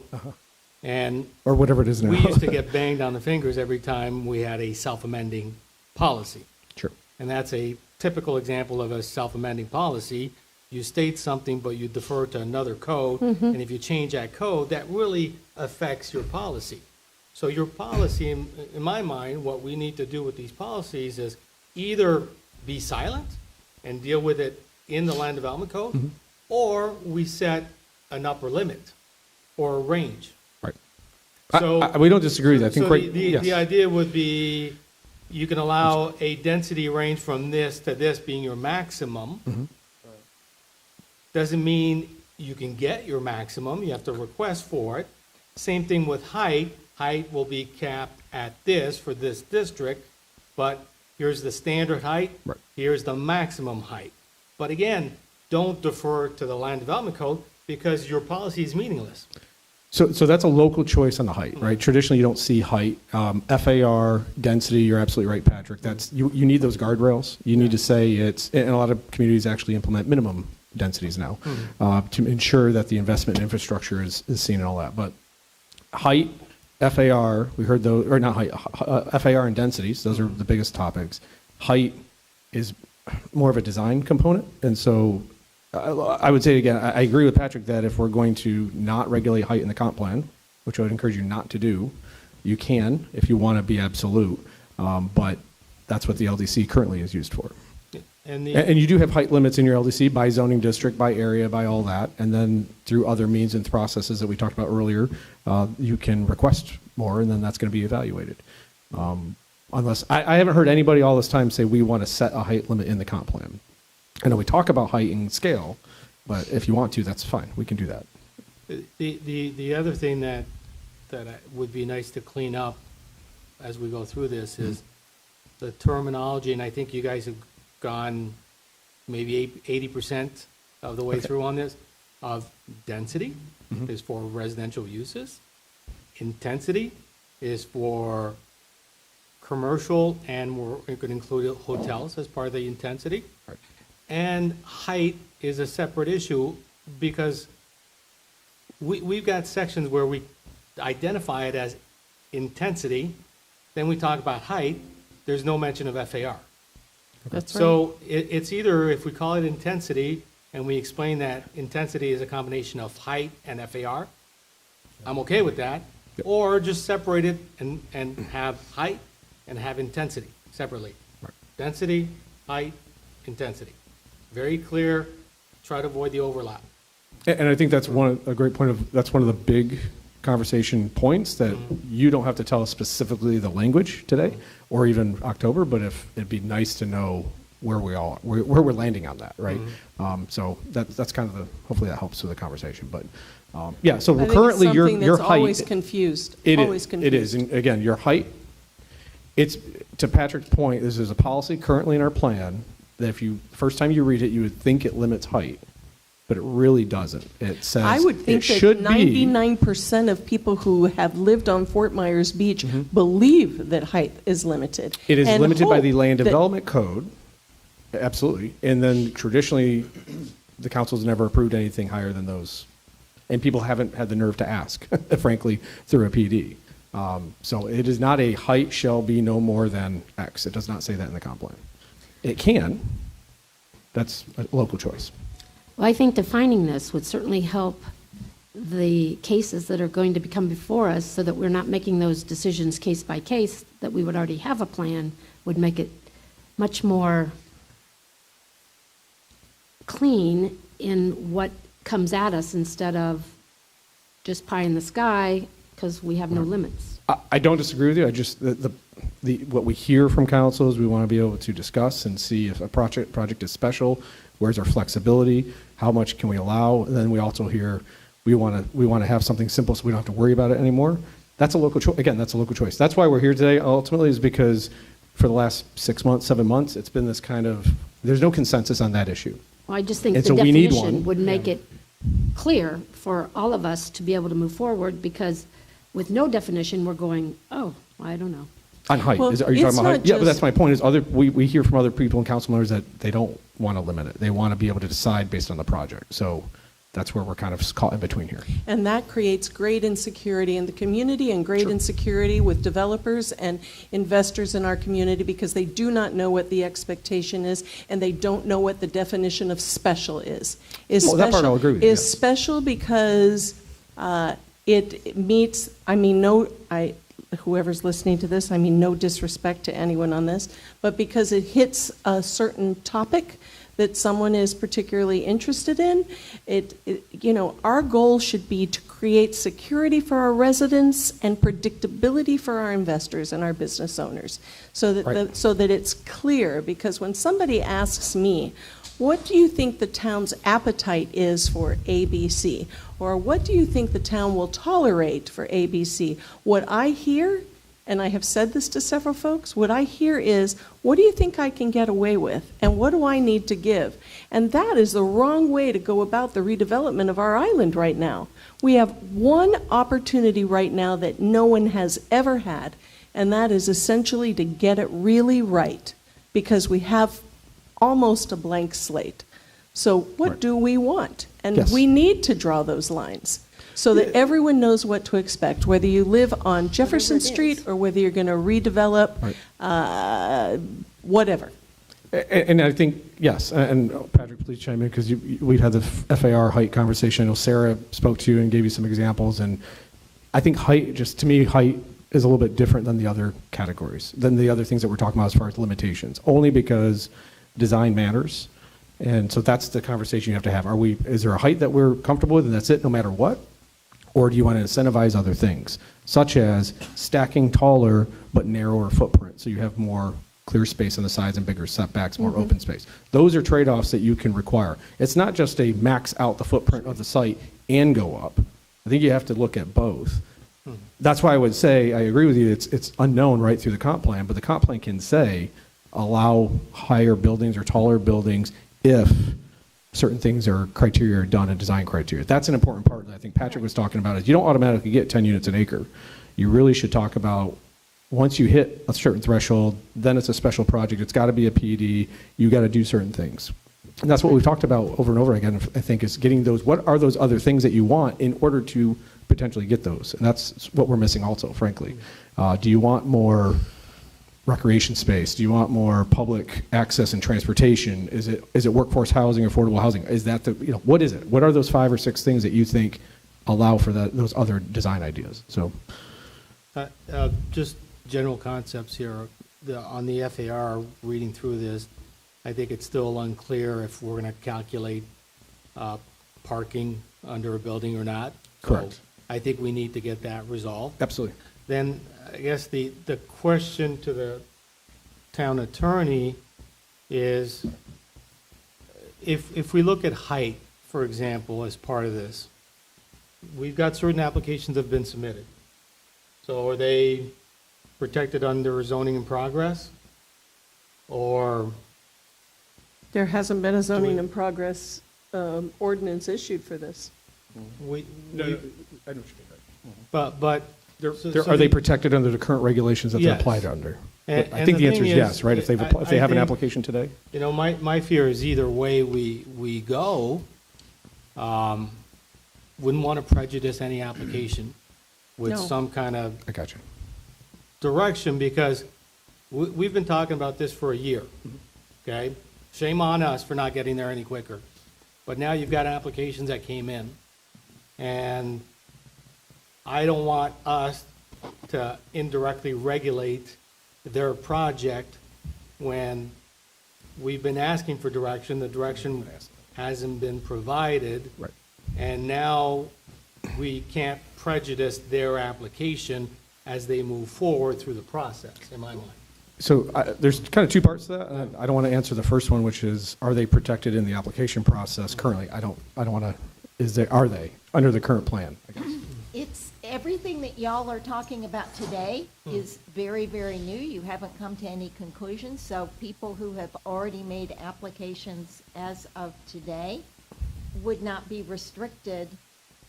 And or whatever it is now. we used to get banged on the fingers every time we had a self-amending policy. Sure. And that's a typical example of a self-amending policy. You state something, but you defer to another code. And if you change that code, that really affects your policy. So your policy, in my mind, what we need to do with these policies is either be silent and deal with it in the Land Development Code, or we set an upper limit or a range. Right. So We don't disagree with that. I think so right, yes. the idea would be you can allow a density range from this to this being your maximum. Doesn't mean you can get your maximum. You have to request for it. Same thing with height. Height will be capped at this for this district, but here's the standard height. Right. Here's the maximum height. But again, don't defer to the Land Development Code because your policy is meaningless. So that's a local choice on the height, right? Traditionally, you don't see height. FAR, density, you're absolutely right, Patrick. That's you need those guardrails. You need to say it's, and a lot of communities actually implement minimum densities now to ensure that the investment in infrastructure is seen and all that. But height, FAR, we heard those, or not height, FAR and densities, those are the biggest topics. Height is more of a design component. And so I would say again, I agree with Patrick that if we're going to not regulate height in the comp plan, which I would encourage you not to do, you can if you want to be absolute. But that's what the LDC currently is used for. And And you do have height limits in your LDC by zoning district, by area, by all that. And then through other means and processes that we talked about earlier, you can request more, and then that's going to be evaluated. Unless, I haven't heard anybody all this time say we want to set a height limit in the comp plan. I know we talk about height and scale, but if you want to, that's fine. We can do that. The other thing that would be nice to clean up as we go through this is the terminology, and I think you guys have gone maybe 80% of the way through on this, of density is for residential uses. Intensity is for commercial, and it could include hotels as part of the intensity. Right. And height is a separate issue because we've got sections where we identify it as intensity, then we talk about height, there's no mention of FAR. That's right. So it's either, if we call it intensity, and we explain that intensity is a combination of height and FAR, I'm okay with that, or just separate it and have height and have intensity separately. Right. Density, height, intensity. Very clear, try to avoid the overlap. And I think that's a great point that's one of the big conversation points that you don't have to tell us specifically the language today or even October, but if it'd be nice to know where we're landing on that, right? So that's kind of hopefully that helps with the conversation, but, yeah, so I think it's currently your something height. that's always confused, always confused. It is, and again, your height, it's, to Patrick's point, this is a policy currently in our plan, that if you, first time you read it, you would think it limits height, but it really doesn't. It says I would it think that should be. 99% of people who have lived on Fort Myers Beach believe that height is limited. It is and limited by the hope land that- development code, absolutely. And then traditionally, the council's never approved anything higher than those. And people haven't had the nerve to ask, frankly, through a PD. So it is not a height shall be no more than X. It does not say that in the comp plan. It can. That's a local choice. Well, I think defining this would certainly help the cases that are going to become before us so that we're not making those decisions case by case, that we would already have a plan, would make it much more clean in what comes at us instead of just pie in the sky because we have no limits. I don't disagree with you. I just, what we hear from council is we want to be able to discuss and see if a project is special, where's our flexibility, how much can we allow, and then we also hear we want to have something simple so we don't have to worry about it anymore. That's a local choice. Again, that's a local choice. That's why we're here today ultimately, is because for the last 6 months, 7 months, it's been this kind of, there's no consensus on that issue. Well, I just think And the so we need definition one. would make it clear for all of us to be able to move forward, because with no definition, we're going, oh, I don't know. On height, Well, are you talking it's about not height? Yeah, but just- that's my point, is we hear from other people and council members that they don't want to limit it. They want to be able to decide based on the project. So that's where we're kind of caught in between here. And that creates great insecurity in the community and great insecurity with developers and investors in our community, because they do not know what the expectation is and they don't know what the definition of special is. Oh, that part I'll agree with you, Is yes. special because it meets, whoever's listening to this, I mean no disrespect to anyone on this, but because it hits a certain topic that someone is particularly interested in, our goal should be to create security for our residents and predictability for our investors and our business owners, so that Right. so that it's clear. Because when somebody asks me, what do you think the town's appetite is for ABC? Or what do you think the town will tolerate for ABC? What I hear, and I have said this to several folks, what I hear is, what do you think I can get away with? And what do I need to give? And that is the wrong way to go about the redevelopment of our island right now. We have one opportunity right now that no one has ever had, and that is essentially to get it really right, because we have almost a blank slate. So what Right. do we want? And Yes. we need to draw those lines so that everyone knows what to expect, whether you live on Jefferson Street or whether you're going to redevelop, whatever. And I think, yes, and Patrick, please chime in, because we've had the FAR height conversation. I know Sarah spoke to you and gave you some examples, and I think height, just to me, height is a little bit different than the other categories, than the other things that we're talking about as far as limitations, only because design matters. And so that's the conversation you have to have. Is there a height that we're comfortable with and that's it no matter what? Or do you want to incentivize other things, such as stacking taller but narrower footprint, so you have more clear space on the sides and bigger setbacks, more open space? Those are trade-offs that you can require. It's not just a max out the footprint of the site and go up. I think you have to look at both. That's why I would say, I agree with you, it's unknown right through the comp plan, but the comp plan can say, allow higher buildings or taller buildings if certain things are criteria are done in design criteria. That's an important part that I think Patrick was talking about, is you don't automatically get 10 units an acre. You really should talk about, once you hit a certain threshold, then it's a special project. It's got to be a PD. You got to do certain things. And that's what we've talked about over and over again, I think, is getting those, what are those other things that you want in order to potentially get those? And that's what we're missing also, frankly. Do you want more recreation space? Do you want more public access and transportation? Is it workforce housing, affordable housing? Is that what is it? What are those 5 or 6 things that you think allow for those other design ideas? So, just general concepts here. On the FAR, reading through this, I think it's still unclear if we're going to calculate parking under a building or not. Correct. So I think we need to get that resolved. absolutely. Then I guess the question to the town attorney is if we look at height, for example, as part of this, we've got certain applications that have been submitted. So are they protected under zoning in progress? Or, There hasn't been a zoning in progress ordinance issued for this. we, No, we- I know what you mean. but. Are they protected under the current regulations that they're Yes. applied under? And- I and think the the answer thing is yes, is, right? If they I have an think- application today? You know, my fear is either way we go, wouldn't want to prejudice any application with No. some kind of I got you. direction, because we've been talking about this for a year, okay? Shame on us for not getting there any quicker. But now you've got applications that came in, and I don't want us to indirectly regulate their project when we've been asking for direction, the direction hasn't been provided. Right. And now we can't prejudice their application as they move forward through the process, in my mind. So there's kind of two parts to that. And I don't want to answer the first one, which is, are they protected in the application process currently? I don't want to, are they, under the current plan, I guess? It's, everything that y'all are talking about today is very, very new. You haven't come to any conclusions. So people who have already made applications as of today would not be restricted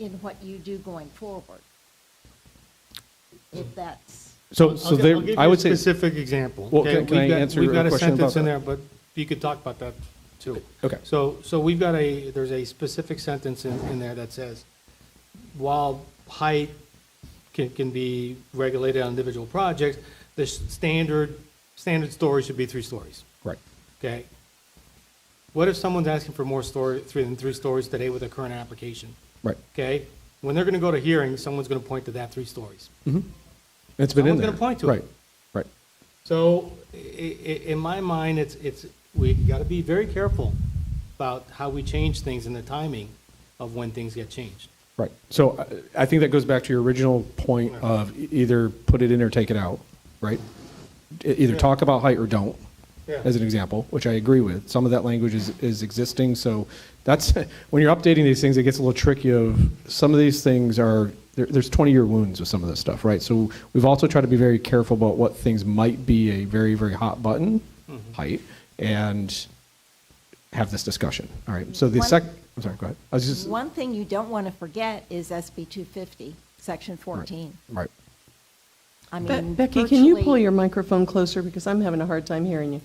in what you do going forward. If that's, So I'll there, give I you would a say. specific example. Well, okay? can I answer We've a got a question about sentence in that? there, but you could talk about that too. Okay. So we've got there's a specific sentence in there that says, while height can be regulated on individual projects, the standard story should be 3 stories, Right. okay? What if someone's asking for more than 3 stories today with a current application, Right. okay? When they're gonna go to hearing, someone's gonna point to that 3 stories. It's been in Someone's there. gonna point to it. Right, right. So in my mind, we got to be very careful about how we change things and the timing of when things get changed. Right. So I think that goes back to your original point of either put it in or take it out, right? Either Yeah. talk about height or don't, Yeah. as an example, which I agree with. Some of that language is existing, so that's, when you're updating these things, it gets a little tricky of, some of these things are, there's 20-year wounds with some of this stuff, right? So we've also tried to be very careful about what things might be a very, very hot button, height, and have this discussion. All right, so the I'm sorry, go ahead. I was just, one thing you don't want to forget is SB 250, Section 14. right. I mean, Becky, can you virtually- pull your microphone closer, because I'm having a hard time hearing you?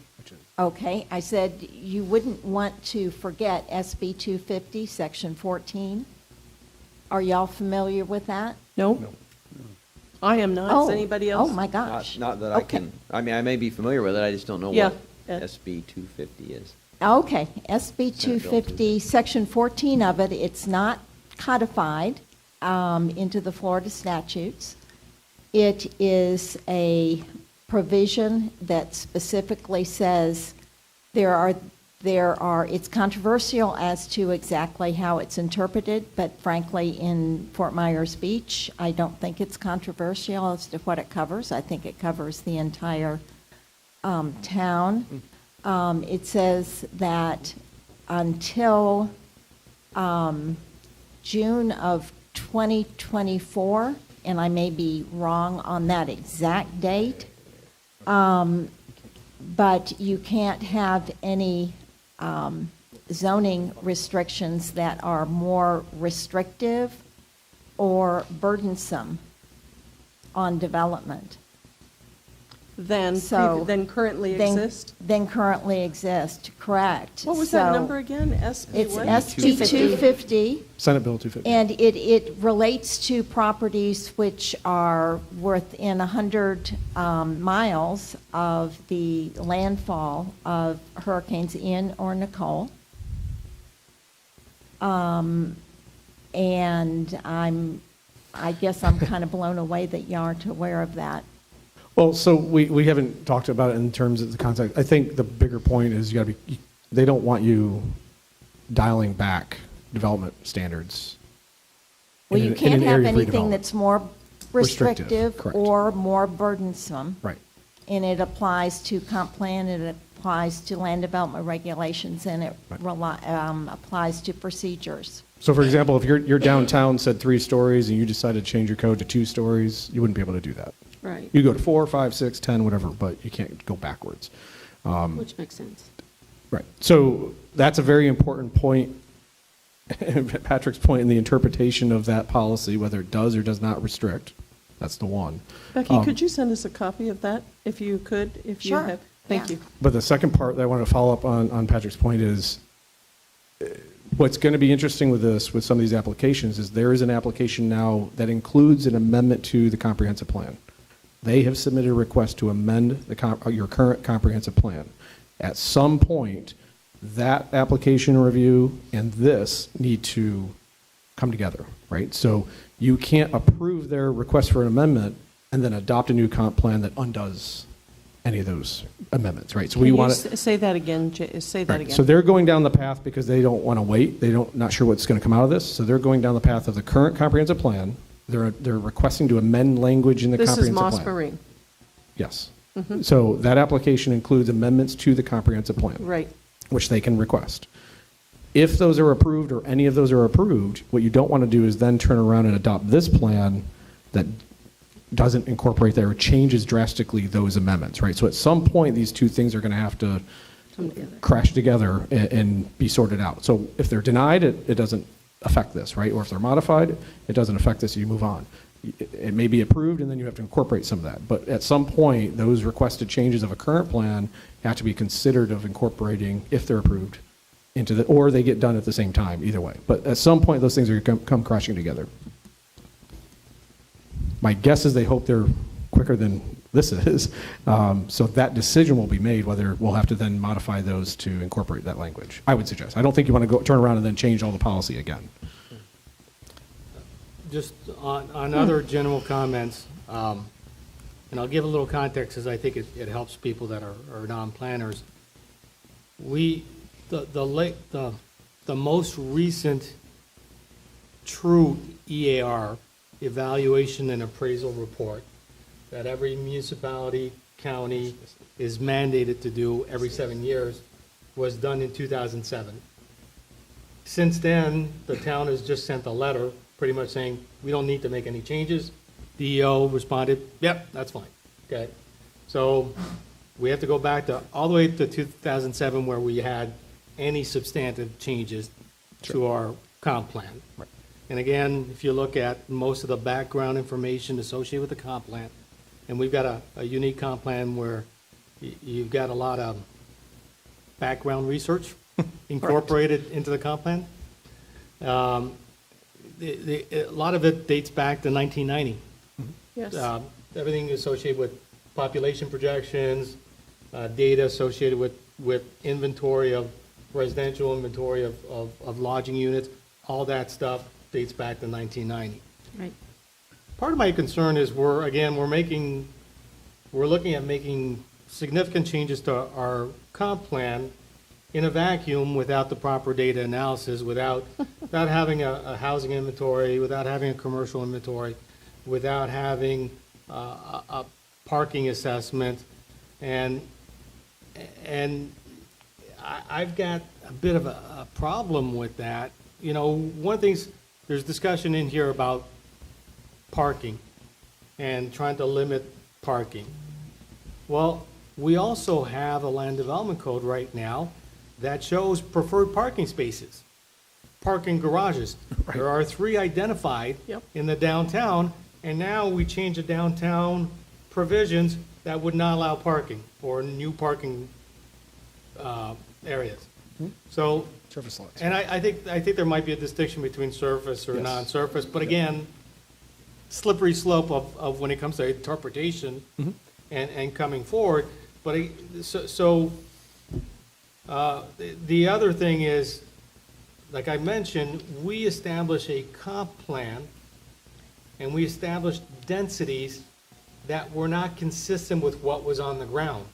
Okay, I said you wouldn't want to forget SB 250, Section 14. Are y'all familiar with that? No? I am not. Oh, Is anybody else? Oh, my gosh. Not that I Okay. can, I mean, I may be familiar with it, I just don't know Yeah, what Ed. SB 250 is. Okay, SB Senate Bill 250, Section 14 of it, it's not codified into the Florida statutes. It is a provision that specifically says it's controversial as to exactly how it's interpreted, but frankly, in Fort Myers Beach, I don't think it's controversial as to what it covers. I think it covers the entire town. It says that until June of 2024, and I may be wrong on that exact date, but you can't have any zoning restrictions that are more restrictive or burdensome on development. Than currently exist? Than currently exist, correct. What was that So number again? SB It's what? SB 250. Senate Bill 250. And it relates to properties which are within 100 miles of the landfall of Hurricanes Ian or Nicole. And I guess I'm kind of blown away that you aren't aware of that. Well, so we haven't talked about it in terms of the context. I think the bigger point is they don't want you dialing back development standards. Well, in you an can't have area of anything redevelopment. that's more Restrictive, restrictive correct. or more burdensome. Right. And it applies to comp plan, it applies to land development regulations, and it applies to procedures. So for example, if your downtown said 3 stories and you decided to change your code to 2 stories, you wouldn't be able to do that. Right. You go to 4, 5, 6, 10, whatever, but you can't go backwards. Which makes sense. Right. So that's a very important point, Patrick's point in the interpretation of that policy, whether it does or does not restrict. That's the one. Becky, could you send us a copy of that, if you could, if you Sure. have? Thank Yeah. you. But the second part that I want to follow up on Patrick's point is, what's going to be interesting with this, with some of these applications, is there is an application now that includes an amendment to the comprehensive plan. They have submitted a request to amend your current comprehensive plan. At some point, that application review and this need to come together, right? So you can't approve their request for an amendment and then adopt a new comp plan that undoes any of those amendments, right? So we want to Say that again, say that Right. again. So they're going down the path because they don't want to wait. Not sure what's going to come out of this. So they're going down the path of the current comprehensive plan. They're requesting to amend language in the This is comprehensive Moss plan. Marine. Yes. Mhm. So that application includes amendments to the comprehensive plan, Right. which they can request. If those are approved or any of those are approved, what you don't want to do is then turn around and adopt this plan that doesn't incorporate that or changes drastically those amendments, right? So at some point, these two things are going to have to crash together and be sorted out. So if they're denied, it doesn't affect this, right? Or if they're modified, it doesn't affect this, you move on. It may be approved, and then you have to incorporate some of that. But at some point, those requested changes of a current plan have to be considered of incorporating, if they're approved, into the, or they get done at the same time, either way. But at some point, those things are going to come crashing together. My guess is they hope they're quicker than this is. So that decision will be made, whether we'll have to then modify those to incorporate that language, I would suggest. I don't think you want to go turn around and then change all the policy again. Just on other general comments, and I'll give a little context, as I think it helps people that are non-planners. The most recent true EAR, evaluation and appraisal report, that every municipality, county is mandated to do every 7 years, was done in 2007. Since then, the town has just sent a letter pretty much saying, we don't need to make any changes. DEO responded, yep, that's fine, okay? So we have to go back to, all the way to 2007, where we had any substantive changes to our comp plan. Right. And again, if you look at most of the background information associated with the comp plan, and we've got a unique comp plan where you've got a lot of background research incorporated into the comp plan. A lot of it dates back to 1990. Yes. Everything associated with population projections, data associated with inventory of residential inventory of lodging units, all that stuff dates back to 1990. Right. Part of my concern is we're looking at making significant changes to our comp plan in a vacuum without the proper data analysis, without having a housing inventory, without having a commercial inventory, without having a parking assessment. And I've got a bit of a problem with that. You know, one of the things, there's discussion in here about parking and trying to limit parking. Well, we also have a land development code right now that shows preferred parking spaces, parking garages. Right. There are 3 identified Yep. in the downtown, and now we change the downtown provisions that would not allow parking or new parking areas. So, Surface lots. and I think there might be a distinction between surface or Yes. non-surface, but again, slippery slope of when it comes to interpretation and coming forward. But the other thing is, like I mentioned, we establish a comp plan and we established densities that were not consistent with what was on the ground.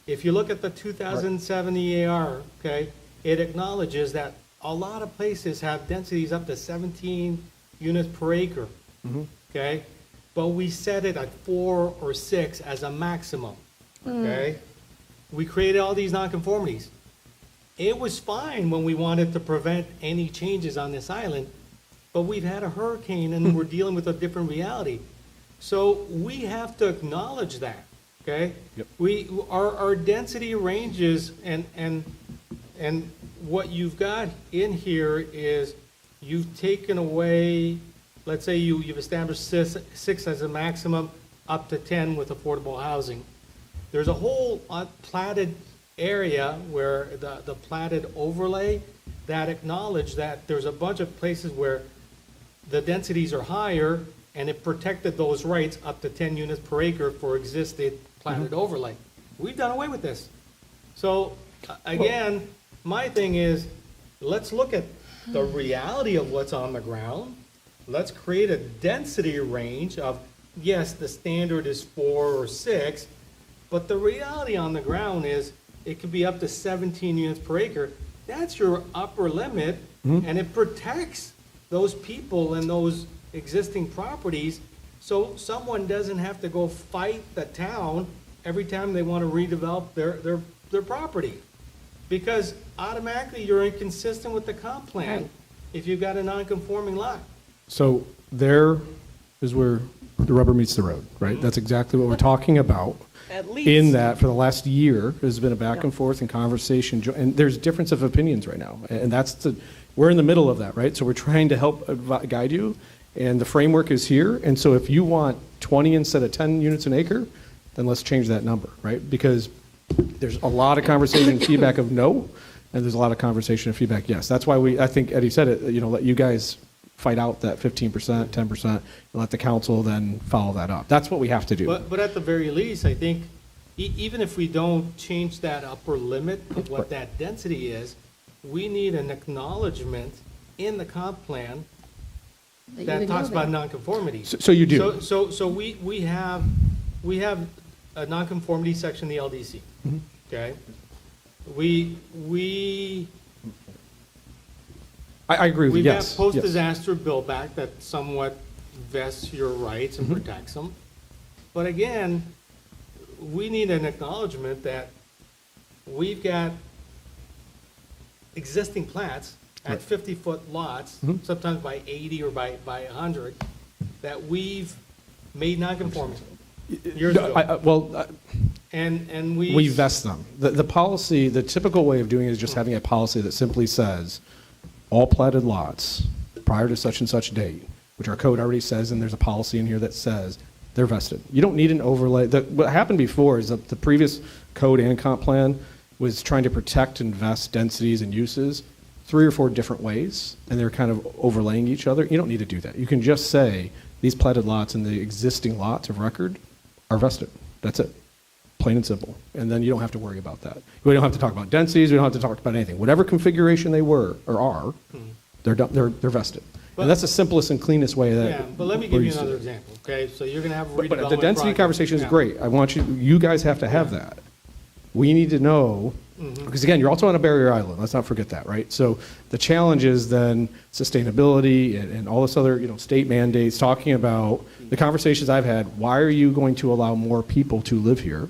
If you look at the 2007 EAR, okay, it acknowledges that a lot of places have densities up to 17 units per acre, okay? But we set it at 4 or 6 as a maximum, okay? we created all these nonconformities. It was fine when we wanted to prevent any changes on this island, but we've had a hurricane and we're dealing with a different reality. So we have to acknowledge that, okay? Yep. Our density ranges and what you've got in here is you've taken away, let's say you've established six as a maximum, up to 10 with affordable housing. There's a whole platted area where the platted overlay that acknowledge that there's a bunch of places where the densities are higher, and it protected those rights up to 10 units per acre for existing platted overlay. We've done away with this. So, again, my thing is, let's look at the reality of what's on the ground. Let's create a density range of, yes, the standard is 4 or 6, but the reality on the ground is it could be up to 17 units per acre. That's your upper limit, and it protects those people and those existing properties, so someone doesn't have to go fight the town every time they want to redevelop their property. Because automatically you're inconsistent with the comp plan if you've got a non-conforming lot. So there is where the rubber meets the road, right? That's exactly what we're talking about. At least. In that, for the last year, there's been a back and forth and conversation, and there's difference of opinions right now. And we're in the middle of that, right? So we're trying to help guide you, and the framework is here. And so if you want 20 instead of 10 units an acre, then let's change that number, right? Because there's a lot of conversation and feedback of no, and there's a lot of conversation and feedback yes. That's why I think Eddie said it, let you guys fight out that 15%, 10%, and let the council then follow that up. That's what we have to do. But at the very least, I think, even if we don't change that upper limit of what that density is, we need an acknowledgement in the comp plan that talks about nonconformity. So you do. So we have a nonconformity section in the LDC, okay? I agree with you, yes. We've got post-disaster bill back that somewhat vests your rights and protects them. But again, we need an acknowledgement that we've got existing plats at 50-foot lots, sometimes by 80 or by 100, that we've made non-conforming years ago. And we vest them. The policy, the typical way of doing it is just having a policy that simply says, all platted lots prior to such and such date, which our code already says, and there's a policy in here that says they're vested. You don't need an overlay. What happened before is that the previous code and comp plan was trying to protect and vest densities and uses 3 or 4 different ways, and they're kind of overlaying each other. You don't need to do that. You can just say these platted lots and the existing lots of record are vested. That's it. Plain and simple. And then you don't have to worry about that. We don't have to talk about densities. We don't have to talk about anything. Whatever configuration they were or are, they're vested. And that's the simplest and cleanest way that. Yeah, but let me give you another example, okay? So you're going to have a redevelopment But the density project. conversation is great. I want you guys have to have that. We need to know, because again, you're also on a barrier island. Let's not forget that, right? So the challenge is then sustainability and all this other, state mandates, talking about the conversations I've had. Why are you going to allow more people to live here?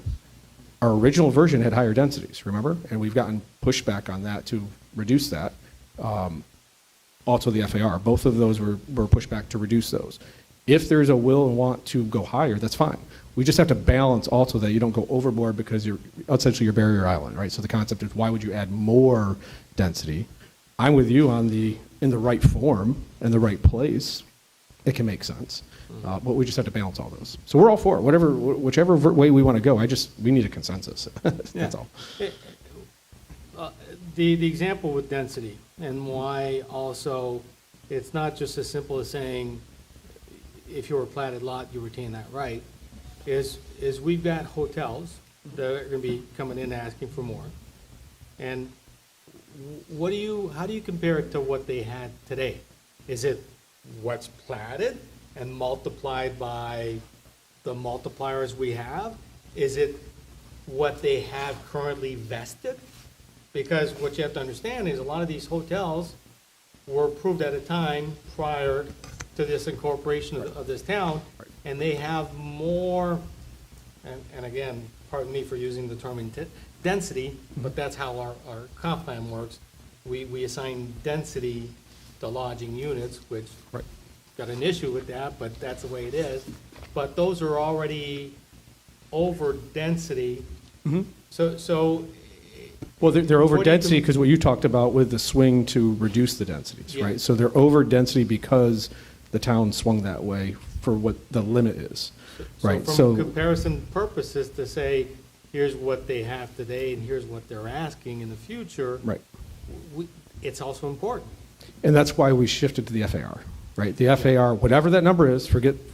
Our original version had higher densities, remember? And we've gotten pushback on that to reduce that. Also the FAR, both of those were pushed back to reduce those. If there's a will and want to go higher, that's fine. We just have to balance also that you don't go overboard because you're essentially your barrier island, right? So the concept is why would you add more density? I'm with you on in the right form and the right place, it can make sense. But we just have to balance all those. So we're all for it. Whichever way we want to go, we need a consensus. That's all. The example with density and why also it's not just as simple as saying if you're a platted lot, you retain that right, is we've got hotels that are going to be coming in asking for more. And how do you compare it to what they had today? Is it what's platted and multiplied by the multipliers we have? Is it what they have currently vested? Because what you have to understand is a lot of these hotels were approved at a time prior to this incorporation of this town, and they have more, and again, pardon me for using the term density, but that's how our comp plan works. We assign density to lodging units, which got an issue with that, but that's the way it is. But those are already over density. So. Well, they're over according to- density because what you talked about with the swing to reduce the densities, Yeah. right? So they're over density because the town swung that way for what the limit is, right? So from comparison purposes, to say, here's what they have today and here's what they're asking in the future. Right. It's also important. And that's why we shifted to the FAR, right? The FAR, whatever that number is,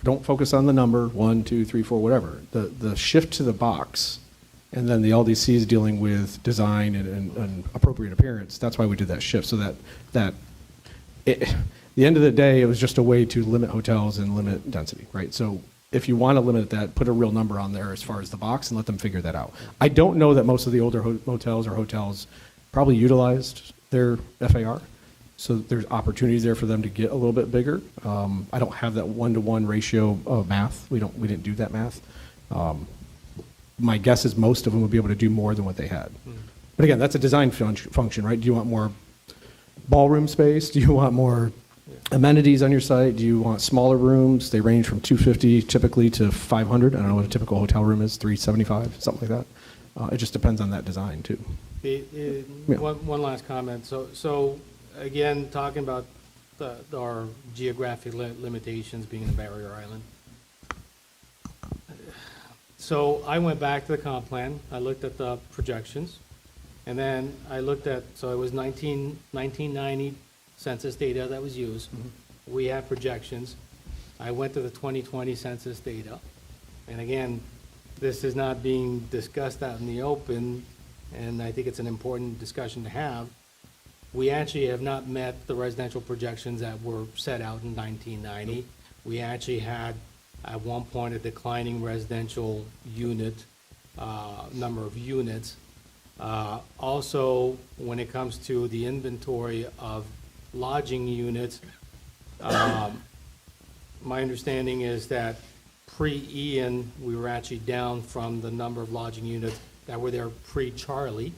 don't focus on the number, 1, 2, 3, 4, whatever. The shift to the box, and then the LDC is dealing with design and appropriate appearance. That's why we did that shift, so at the end of the day, it was just a way to limit hotels and limit density, right? So if you want to limit that, put a real number on there as far as the box and let them figure that out. I don't know that most of the older hotels or hotels probably utilized their FAR. So there's opportunities there for them to get a little bit bigger. I don't have that 1-to-1 ratio of math. We didn't do that math. My guess is most of them would be able to do more than what they had. But again, that's a design function, right? Do you want more ballroom space? Do you want more amenities on your site? Do you want smaller rooms? They range from 250 typically to 500. I don't know what a typical hotel room is, 375, something like that. It just depends on that design too. One last comment. So again, talking about our geographic limitations being in the barrier island. So I went back to the comp plan, I looked at the projections, and then I looked at, so it was 1990 census data that was used. We have projections. I went to the 2020 census data, and again, this is not being discussed out in the open, and I think it's an important discussion to have. We actually have not met the residential projections that were set out in 1990. We actually had, at one point, a declining residential unit, number of units. Also, when it comes to the inventory of lodging units, my understanding is that pre-Ian, we were actually down from the number of lodging units that were there pre-Charlie.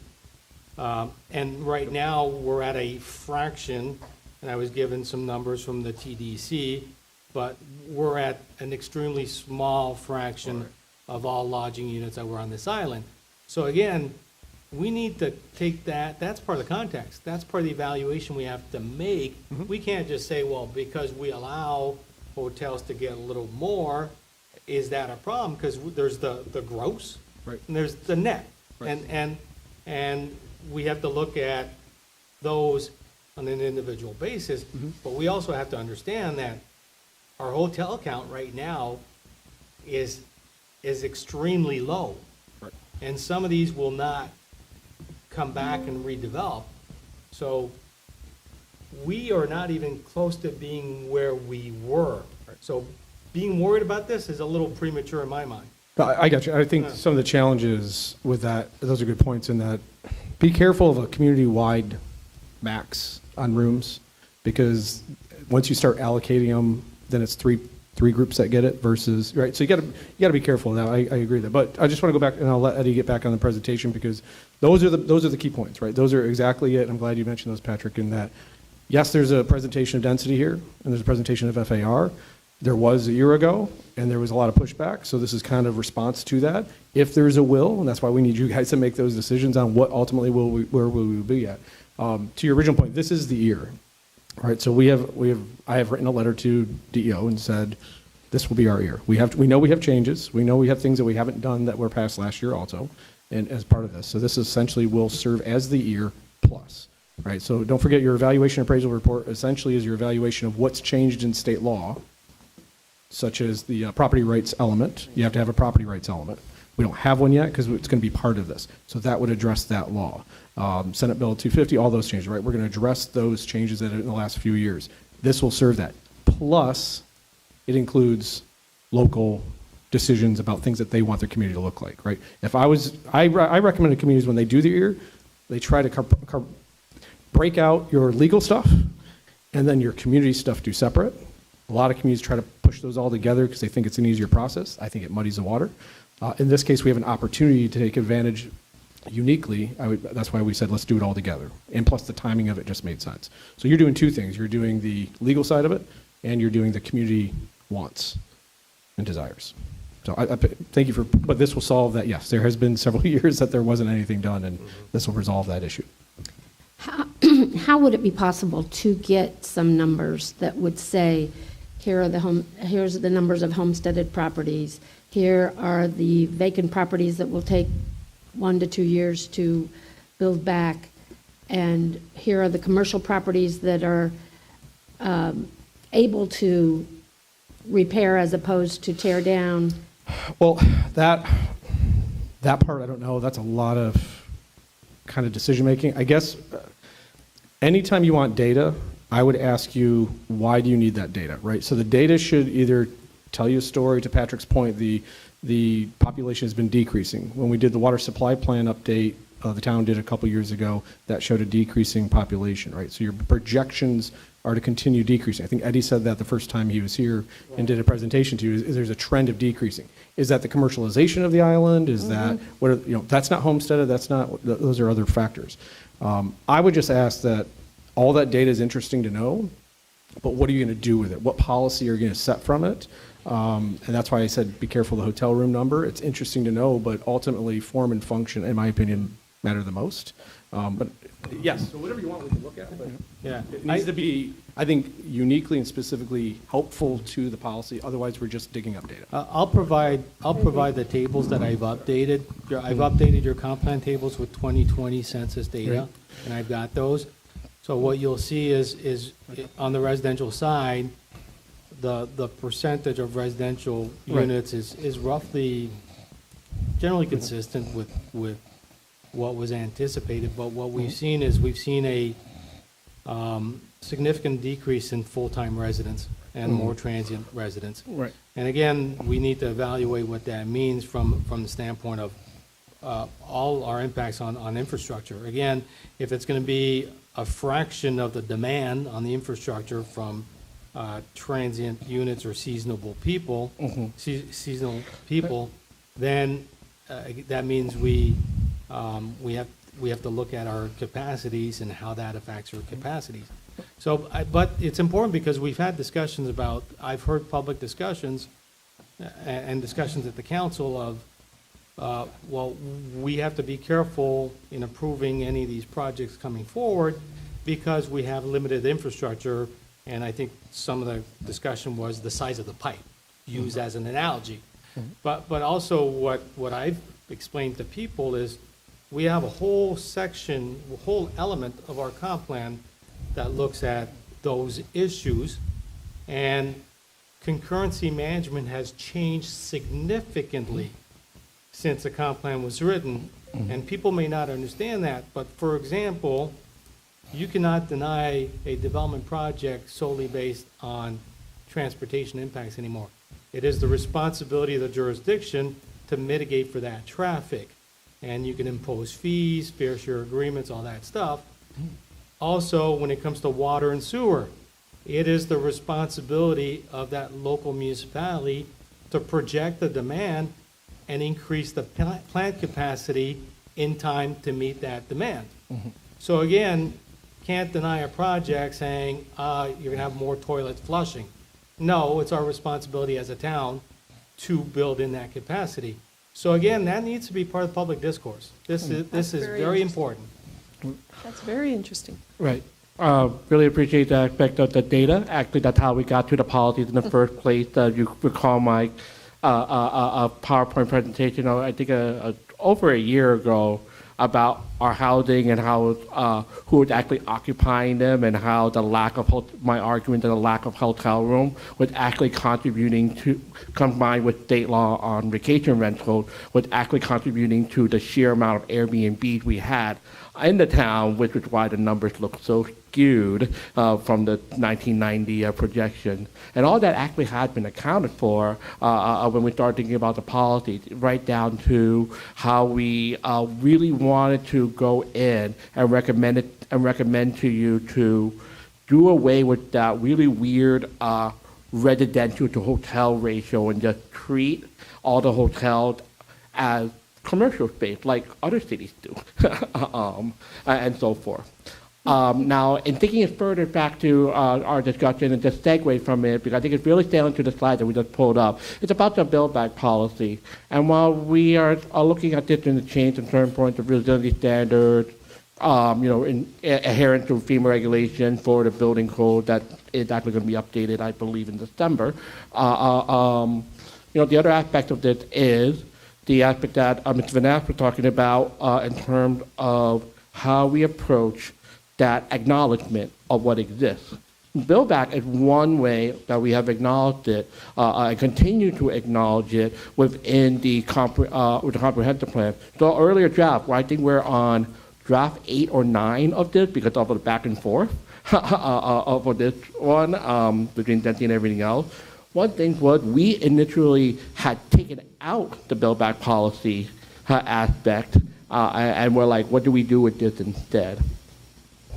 And right now, we're at a fraction, and I was given some numbers from the TDC, but we're at an extremely small fraction of all lodging units that were on this island. So again, we need to take that's part of the context. That's part of the evaluation we have to make. We can't just say, well, because we allow hotels to get a little more, is that a problem? Because there's the gross, right, and there's the net. Right. And we have to look at those on an individual basis, but we also have to understand that our hotel count right now is extremely low. Right. And some of these will not come back and redevelop. So we are not even close to being where we were. So being worried about this is a little premature in my mind. I got you. I think some of the challenges with that, those are good points in that, be careful of a community-wide max on rooms, because once you start allocating them, then it's three groups that get it versus, right? So you got to be careful of that. I agree with that. But I just want to go back, and I'll let Eddie get back on the presentation, because those are the key points, right? Those are exactly it. I'm glad you mentioned those, Patrick, in that, yes, there's a presentation of density here, and there's a presentation of FAR. There was a year ago, and there was a lot of pushback, so this is kind of response to that. If there's a will, and that's why we need you guys to make those decisions on what ultimately where will we be at. To your original point, this is the year, right? So I have written a letter to DEO and said, this will be our year. We know we have changes. We know we have things that we haven't done that were passed last year also, and as part of this. So this essentially will serve as the year plus, right? So don't forget, your evaluation appraisal report essentially is your evaluation of what's changed in state law, such as the property rights element. You have to have a property rights element. We don't have one yet because it's going to be part of this. So that would address that law. Senate Bill 250, all those changes, right? We're going to address those changes that in the last few years. This will serve that. Plus, it includes local decisions about things that they want their community to look like, right? I recommend to communities when they do the year, they try to break out your legal stuff and then your community stuff do separate. A lot of communities try to push those all together because they think it's an easier process. I think it muddies the water. In this case, we have an opportunity to take advantage uniquely, that's why we said, let's do it all together. And plus, the timing of it just made sense. So you're doing two things. You're doing the legal side of it, and you're doing the community wants and desires. So I thank you for, but this will solve that. Yes, there has been several years that there wasn't anything done, and this will resolve that issue. How would it be possible to get some numbers that would say, here's the numbers of homesteaded properties, here are the vacant properties that will take 1 to 2 years to build back, and here are the commercial properties that are able to repair as opposed to tear down? Well, that part, I don't know. That's a lot of kind of decision-making. I guess anytime you want data, I would ask you, why do you need that data, right? So the data should either tell you a story. To Patrick's point, the population has been decreasing. When we did the water supply plan update, the town did a couple years ago, that showed a decreasing population, right? So your projections are to continue decreasing. I think Eddie said that the first time he was here and did a presentation to you, is there's a trend of decreasing. Is that the commercialization of the island? Is that, that's not homesteaded, those are other factors. I would just ask that all that data is interesting to know, but what are you going to do with it? What policy are you going to set from it? And that's why I said be careful of the hotel room number. It's interesting to know, but ultimately form and function, in my opinion, matter the most. But yes, so whatever you want we can look at, but Yeah. it needs to be, I think, uniquely and specifically helpful to the policy. Otherwise, we're just digging up data. I'll provide the tables that I've updated. I've updated your comp plan tables with 2020 census data, and I've got those. So what you'll see is on the residential side, the percentage of residential units is roughly generally consistent with what was anticipated. But what we've seen is a significant decrease in full-time residents and more transient residents. Right. And again, we need to evaluate what that means from the standpoint of all our impacts on infrastructure. Again, if it's going to be a fraction of the demand on the infrastructure from transient units or seasonal people, then that means we have to look at our capacities and how that affects our capacities. So, but it's important because we've had discussions about, I've heard public discussions and discussions at the council of, well, we have to be careful in approving any of these projects coming forward because we have limited infrastructure, and I think some of the discussion was the size of the pipe, used as an analogy. But also what I've explained to people is we have a whole section, a whole element of our comp plan that looks at those issues, and concurrency management has changed significantly since the comp plan was written, and people may not understand that, but for example, you cannot deny a development project solely based on transportation impacts anymore. It is the responsibility of the jurisdiction to mitigate for that traffic, and you can impose fees, fair share agreements, all that stuff. Also, when it comes to water and sewer, it is the responsibility of that local municipality to project the demand and increase the plant capacity in time to meet that demand. So again, can't deny a project saying, you're gonna have more toilets flushing. No, it's our responsibility as a town to build in that capacity. So again, that needs to be part of public discourse. This is very important. That's very interesting. Right. Really appreciate the aspect of the data. Actually, that's how we got to the policies in the first place. You recall my PowerPoint presentation, I think over a year ago, about our housing and how who was actually occupying them, and how the lack of my argument that the lack of hotel room was actually contributing to, combined with state law on vacation rentals, was actually contributing to the sheer amount of Airbnbs we had in the town, which is why the numbers look so skewed from the 1990 projection. And all that actually had been accounted for when we started thinking about the policy, right down to how we really wanted to go in and recommend to you to do away with that really weird residential to hotel ratio and just treat all the hotels as commercial space like other cities do, and so forth. Now, in taking it further back to our discussion and just segue from it, because I think it's really salient to the slide that we just pulled up, it's about the build back policy. And while we are looking at this in the change in certain points of resiliency standards, in adherence to FEMA regulation for the building code that is actually going to be updated, I believe, in December. The other aspect of this is the aspect that Mr. Van Ask was talking about in terms of how we approach that acknowledgement of what exists. Build back is one way that we have acknowledged it and continue to acknowledge it within the comprehensive plan. So earlier draft, I think we're on draft 8 or 9 of this because of the back and forth for this one between Density and everything else. One thing was we initially had taken out the build back policy aspect and we're like, what do we do with this instead?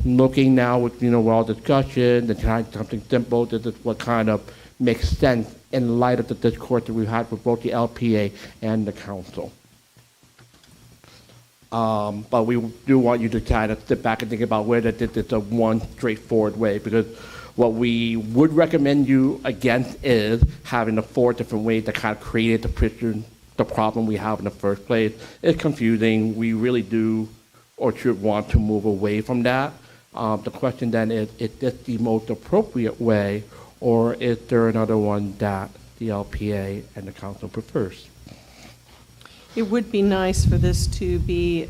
Looking now with all discussion and trying something simple, this is what kind of makes sense in light of the discourse that we've had with both the LPA and the council. But we do want you to kind of sit back and think about whether this is a one straightforward way, because what we would recommend you against is having the 4 different ways that kind of created the picture, the problem we have in the first place. It's confusing. We really do or should want to move away from that. The question then is this the most appropriate way, or is there another one that the LPA and the council prefers? It would be nice for this to be,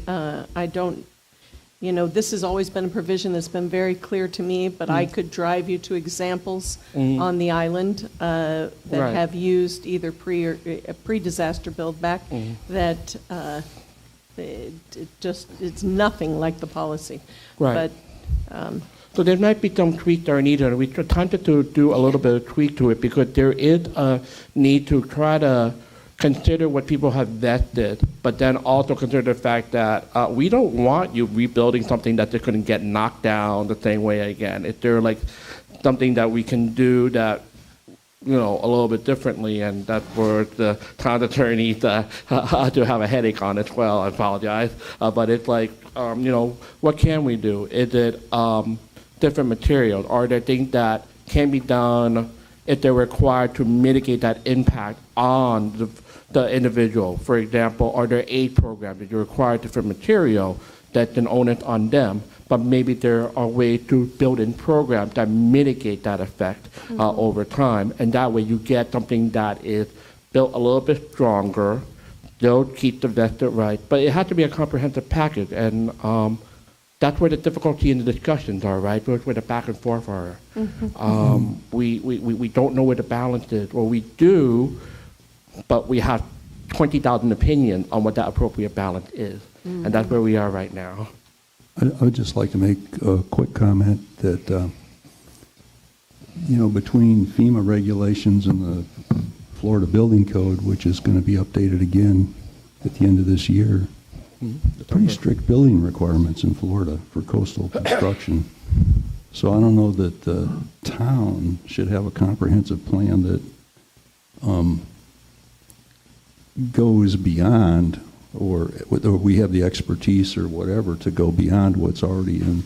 this has always been a provision that's been very clear to me, but I could drive you to examples on the island that Right. have used either pre-disaster build back that it's nothing like the policy. Right. But So there might be some tweaks that are needed, and we attempted to do a little bit of tweak to it because there is a need to try to consider what people have vested, but then also consider the fact that we don't want you rebuilding something that just couldn't get knocked down the same way again. If there like something that we can do that a little bit differently, and that's where the town attorney to have a headache on as well. I apologize, but it's like, what can we do? Is it different materials? Are there things that can be done if they're required to mitigate that impact on the individual? For example, are there aid programs that you require different material that's an onus on them, but maybe there are ways to build in programs that mitigate that effect over time, and that way you get something that is built a little bit stronger, still keep the vested right, but it has to be a comprehensive package, and that's where the difficulty in the discussions are, right? Where the back and forth are. We don't know where the balance is, or we do, but we have 20,000 opinions on what that appropriate balance is, and that's where we are right now. I would just like to make a quick comment that, between FEMA regulations and the Florida Building Code, which is going to be updated again at the end of this year, pretty strict building requirements in Florida for coastal construction. So I don't know that the town should have a comprehensive plan that goes beyond, or we have the expertise or whatever to go beyond what's already in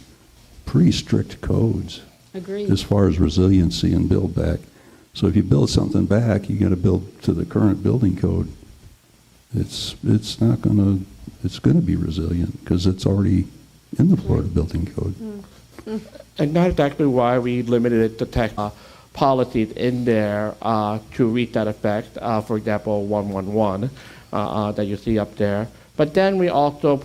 pretty strict codes. Agreed. As far as resiliency and build back. So if you build something back, you got to build to the current building code. It's going to be resilient because it's already in the Florida Building Code. And that's actually why we limited it to tech policies in there to reach that effect. For example, 111 that you see up there. But then we also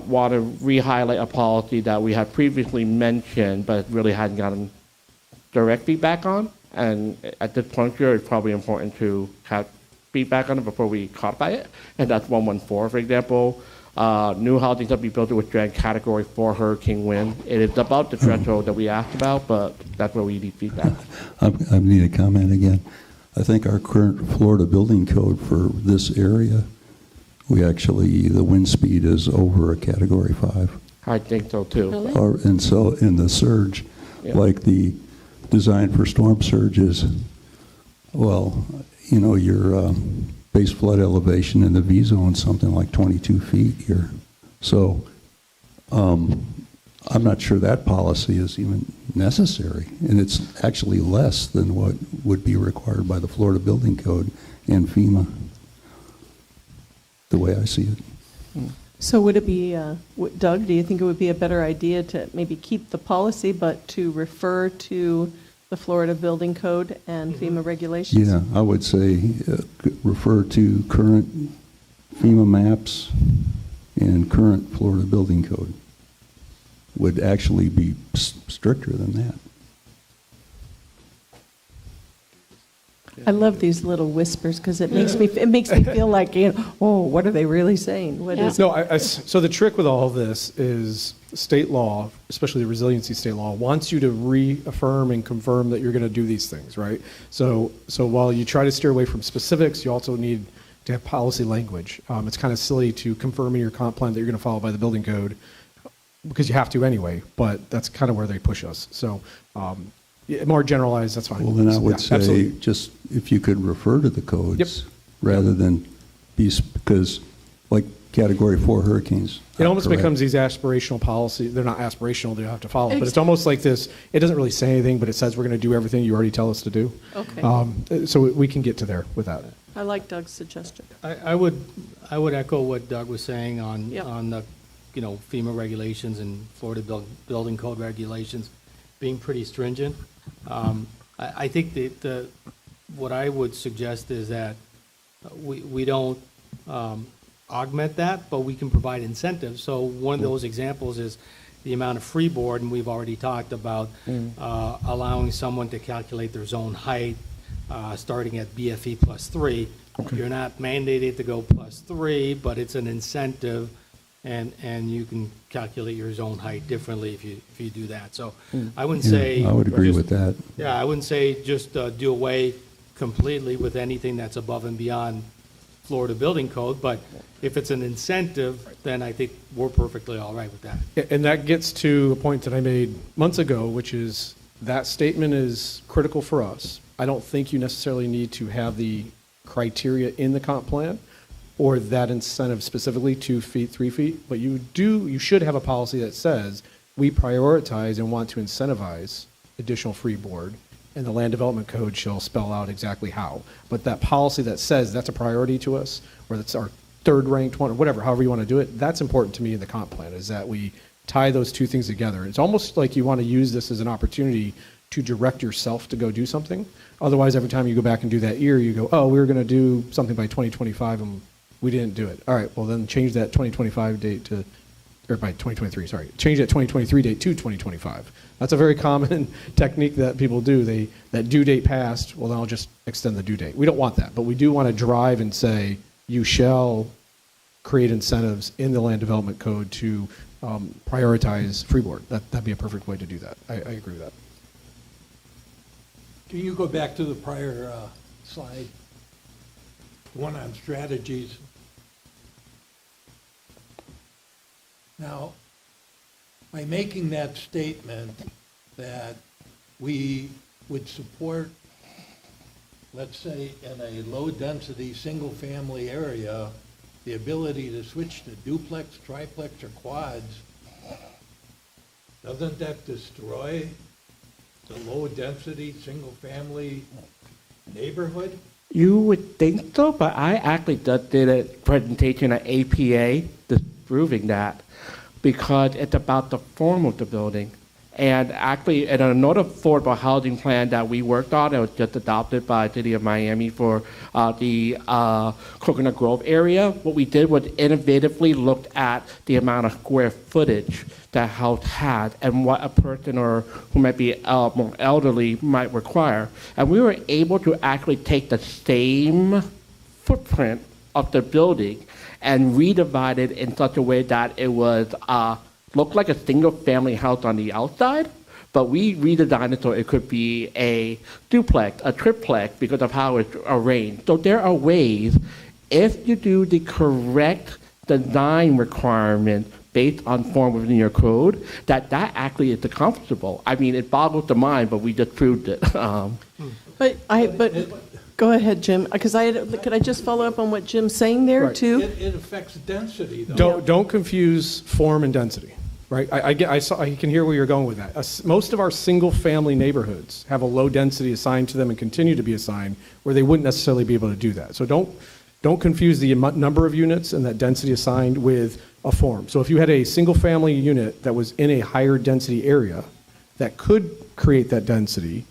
want to re-highlight a policy that we had previously mentioned, but really hadn't gotten direct feedback on. And at this point here, it's probably important to have feedback on it before we codify it. And that's 114, for example. New housing that we built with Category 4 hurricane wind. It is about the threshold that we asked about, but that's where we need feedback. I need a comment again. I think our current Florida Building Code for this area, the wind speed is over a Category 5. I think so too. Really? And so in the surge, like the design for storm surges, your base flood elevation in the V zone something like 22 feet here. So I'm not sure that policy is even necessary, and it's actually less than what would be required by the Florida Building Code and FEMA, the way I see it. So would it be, Doug, do you think it would be a better idea to maybe keep the policy, but to refer to the Florida Building Code and FEMA regulations? Yeah, I would say refer to current FEMA maps and current Florida Building Code. Would actually be stricter than that. I love these little whispers because it makes me feel like, oh, what are they really saying? What is No, so the trick with all of this is state law, especially the resiliency state law, wants you to reaffirm and confirm that you're going to do these things, right? So while you try to steer away from specifics, you also need to have policy language. It's kind of silly to confirm in your comp plan that you're going to follow by the building code, because you have to anyway, but that's kind of where they push us. So more generalized, that's fine. Well, then I would Yeah, say absolutely. just if you could refer to the codes Yep. rather than because like Category 4 hurricanes. It almost correct. becomes these aspirational policy. They're not aspirational, they have to follow. But it's almost like this, it doesn't really say anything, but it says we're going to do everything you already tell us to do. Okay. So we can get to there with that. I like Doug's suggestion. I would echo what Doug was saying on Yep. the, FEMA regulations and Florida Building Code regulations being pretty stringent. I think that what I would suggest is that we don't augment that, but we can provide incentives. So one of those examples is the amount of freeboard, and we've already talked about allowing someone to calculate their zone height starting at BFE +3. You're not mandated to go +3, but it's an incentive, and you can calculate your zone height differently if you do that. So I wouldn't say. I would agree just- with that. Yeah, I wouldn't say just do away completely with anything that's above and beyond Florida Building Code, but if it's an incentive, then I think we're perfectly all right with that. And that gets to a point that I made months ago, which is that statement is critical for us. I don't think you necessarily need to have the criteria in the comp plan or that incentive specifically 2 feet, 3 feet, but you should have a policy that says we prioritize and want to incentivize additional freeboard, and the land development code shall spell out exactly how. But that policy that says that's a priority to us, or that's our third ranked one, or whatever, however you want to do it, that's important to me in the comp plan, is that we tie those two things together. It's almost like you want to use this as an opportunity to direct yourself to go do something. Otherwise, every time you go back and do that year, you go, oh, we were going to do something by 2025, and we didn't do it. All right, well, then change that 2025 date to, or by 2023, sorry. Change that 2023 date to 2025. That's a very common technique that people do. That due date passed, well, then I'll just extend the due date. We don't want that, but we do want to drive and say, you shall create incentives in the land development code to prioritize freeboard. That'd be a perfect way to do that. I agree with that. Can you go back to the prior slide? One on strategies. Now, by making that statement that we would support, let's say, in a low-density, single-family area, the ability to switch to duplex, triplex, or quads, doesn't that destroy the low-density, single-family neighborhood? You would think so, but I actually just did a presentation at APA disproving that, because it's about the form of the building. And actually, in another affordable housing plan that we worked on, it was just adopted by the City of Miami for the Coconut Grove area, what we did was innovatively looked at the amount of square footage that house had and what a person or who might be more elderly might require. And we were able to actually take the same footprint of the building and redivide it in such a way that it was looked like a single-family house on the outside, but we redesigned it so it could be a duplex, a triplex, because of how it's arranged. So there are ways, if you do the correct design requirement based on form within your code, that actually is accomplishable. I mean, it boggles the mind, but we just proved it. But Go ahead, Jim, because could I just follow up on what Jim's saying there, Right. too? It affects density, though. Don't confuse form and density, right? I can hear where you're going with that. Most of our single-family neighborhoods have a low density assigned to them and continue to be assigned, where they wouldn't necessarily be able to do that. So don't confuse the number of units and that density assigned with a form. So if you had a single-family unit that was in a higher density area that could create that density,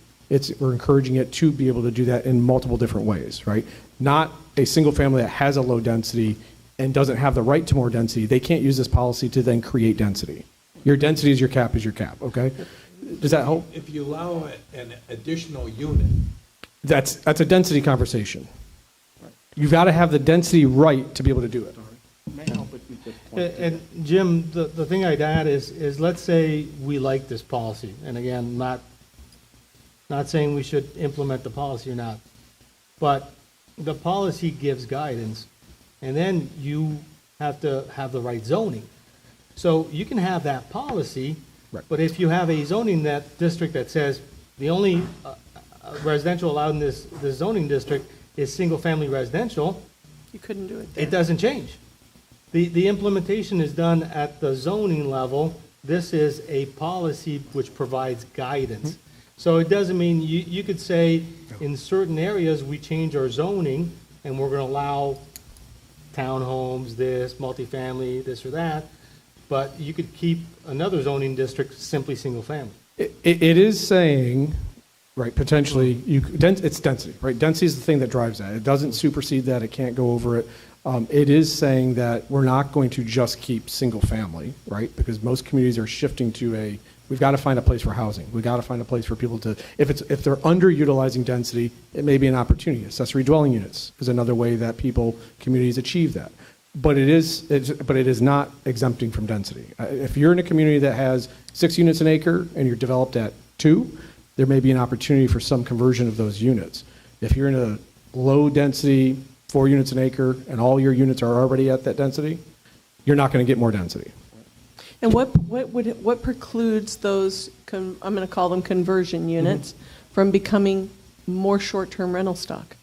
we're encouraging it to be able to do that in multiple different ways, right? Not a single family that has a low density and doesn't have the right to more density. They can't use this policy to then create density. Your density is your cap, okay? Does that help? If you allow an additional unit, That's a density conversation. You've got to have the density right to be able to do it. And Jim, the thing I'd add is let's say we like this policy, and again, not saying we should implement the policy or not, but the policy gives guidance, and then you have to have the right zoning. So you can have that policy, but if you have a zoning district that says the only residential allowed in this zoning district is single-family residential, You couldn't do it there. it doesn't change. The implementation is done at the zoning level. This is a policy which provides guidance. So it doesn't mean, you could say, in certain areas, we change our zoning, and we're gonna allow townhomes, this, multifamily, this or that, but you could keep another zoning district simply single-family. It is saying, right, potentially, it's density, right? Density is the thing that drives that. It doesn't supersede that, it can't go over it. It is saying that we're not going to just keep single family, right? Because most communities are shifting to we've got to find a place for housing. We've got to find a place for people to, if they're underutilizing density, it may be an opportunity. Accessory dwelling units is another way that communities achieve that. But it is not exempting from density. If you're in a community that has 6 units an acre and you're developed at 2, there may be an opportunity for some conversion of those units. If you're in a low density, 4 units an acre, and all your units are already at that density, you're not going to get more density. And what precludes those, I'm going to call them conversion units, from becoming more short-term rental stock?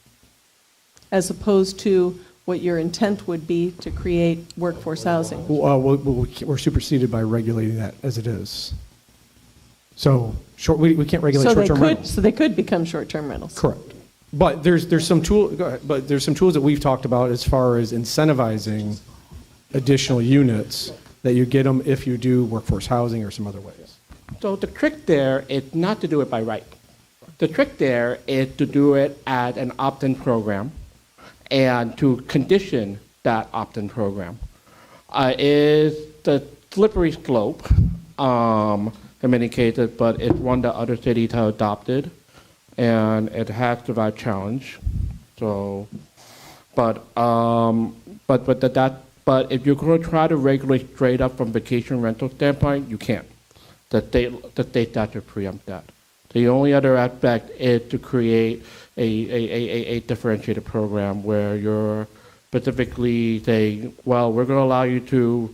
As opposed to what your intent would be to create workforce housing? We're superseded by regulating that as it is. So we can't regulate short-term rentals. So they could become short-term rentals? Correct. But there's some tools that we've talked about as far as incentivizing additional units that you get them if you do workforce housing or some other ways. So the trick there is not to do it by right. The trick there is to do it as an opt-in program and to condition that opt-in program. Is the slippery slope in many cases, but it's one that other cities have adopted, and it has the right challenge. So, but if you're going to try to regulate straight up from vacation rental standpoint, you can't. The state statute preempt that. The only other aspect is to create a differentiated program where you're specifically saying, well, we're going to allow you to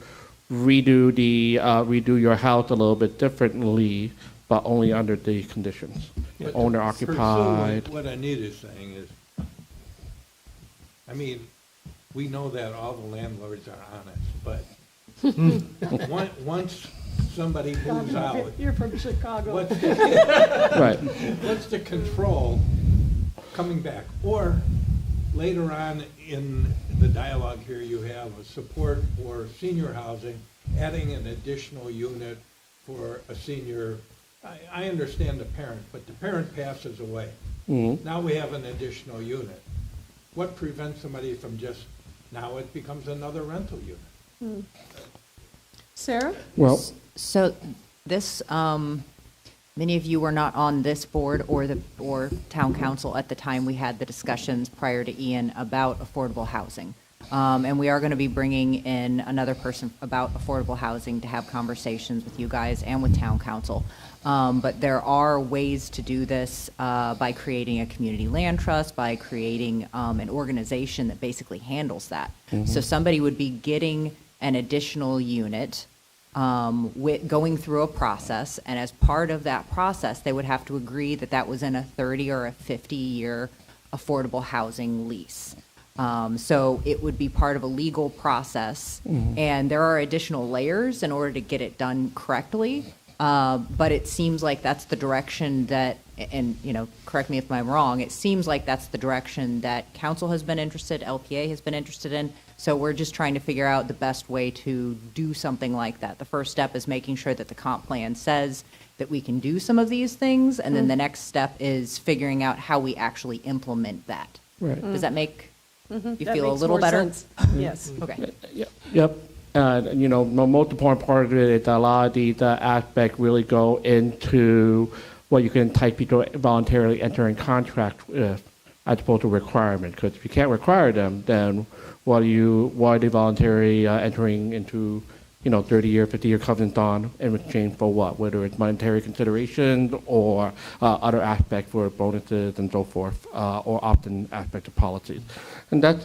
redo your house a little bit differently, but only under these conditions. But Owner occupied. What Anita's saying is, I mean, we know that all the landlords are honest, but once somebody moves out, You're from Chicago. what's the control coming back? Or later on in the dialogue here, you have a support for senior housing, adding an additional unit for a senior. I understand the parent, but the parent passes away. Now we have an additional unit. What prevents somebody from now it becomes another rental unit? Sarah? Well, So this, many of you were not on this board or town council at the time we had the discussions prior to Ian about affordable housing. And we are going to be bringing in another person about affordable housing to have conversations with you guys and with town council. But there are ways to do this by creating a community land trust, by creating an organization that basically handles that. So somebody would be getting an additional unit, going through a process, and as part of that process, they would have to agree that that was in a 30 or a 50-year affordable housing lease. So it would be part of a legal process, and there are additional layers in order to get it done correctly. But it seems like that's the direction that, and, correct me if I'm wrong, it seems like that's the direction that council has been interested, LPA has been interested in. So we're just trying to figure out the best way to do something like that. The first step is making sure that the comp plan says that we can do some of these things, and then the next step is figuring out how we actually implement that. Right. Does that make you That feel a makes little more better? sense. Yes. Okay. Yep. The most important part of it is a lot of these aspects really go into what you can entice people to voluntarily enter in contract with, as opposed to requirement. Because if you can't require them, then why are they voluntarily entering into 30-year, 50-year covenants on in exchange for what? Whether it's monetary considerations or other aspects for bonuses and so forth, or often aspects of policies. And that's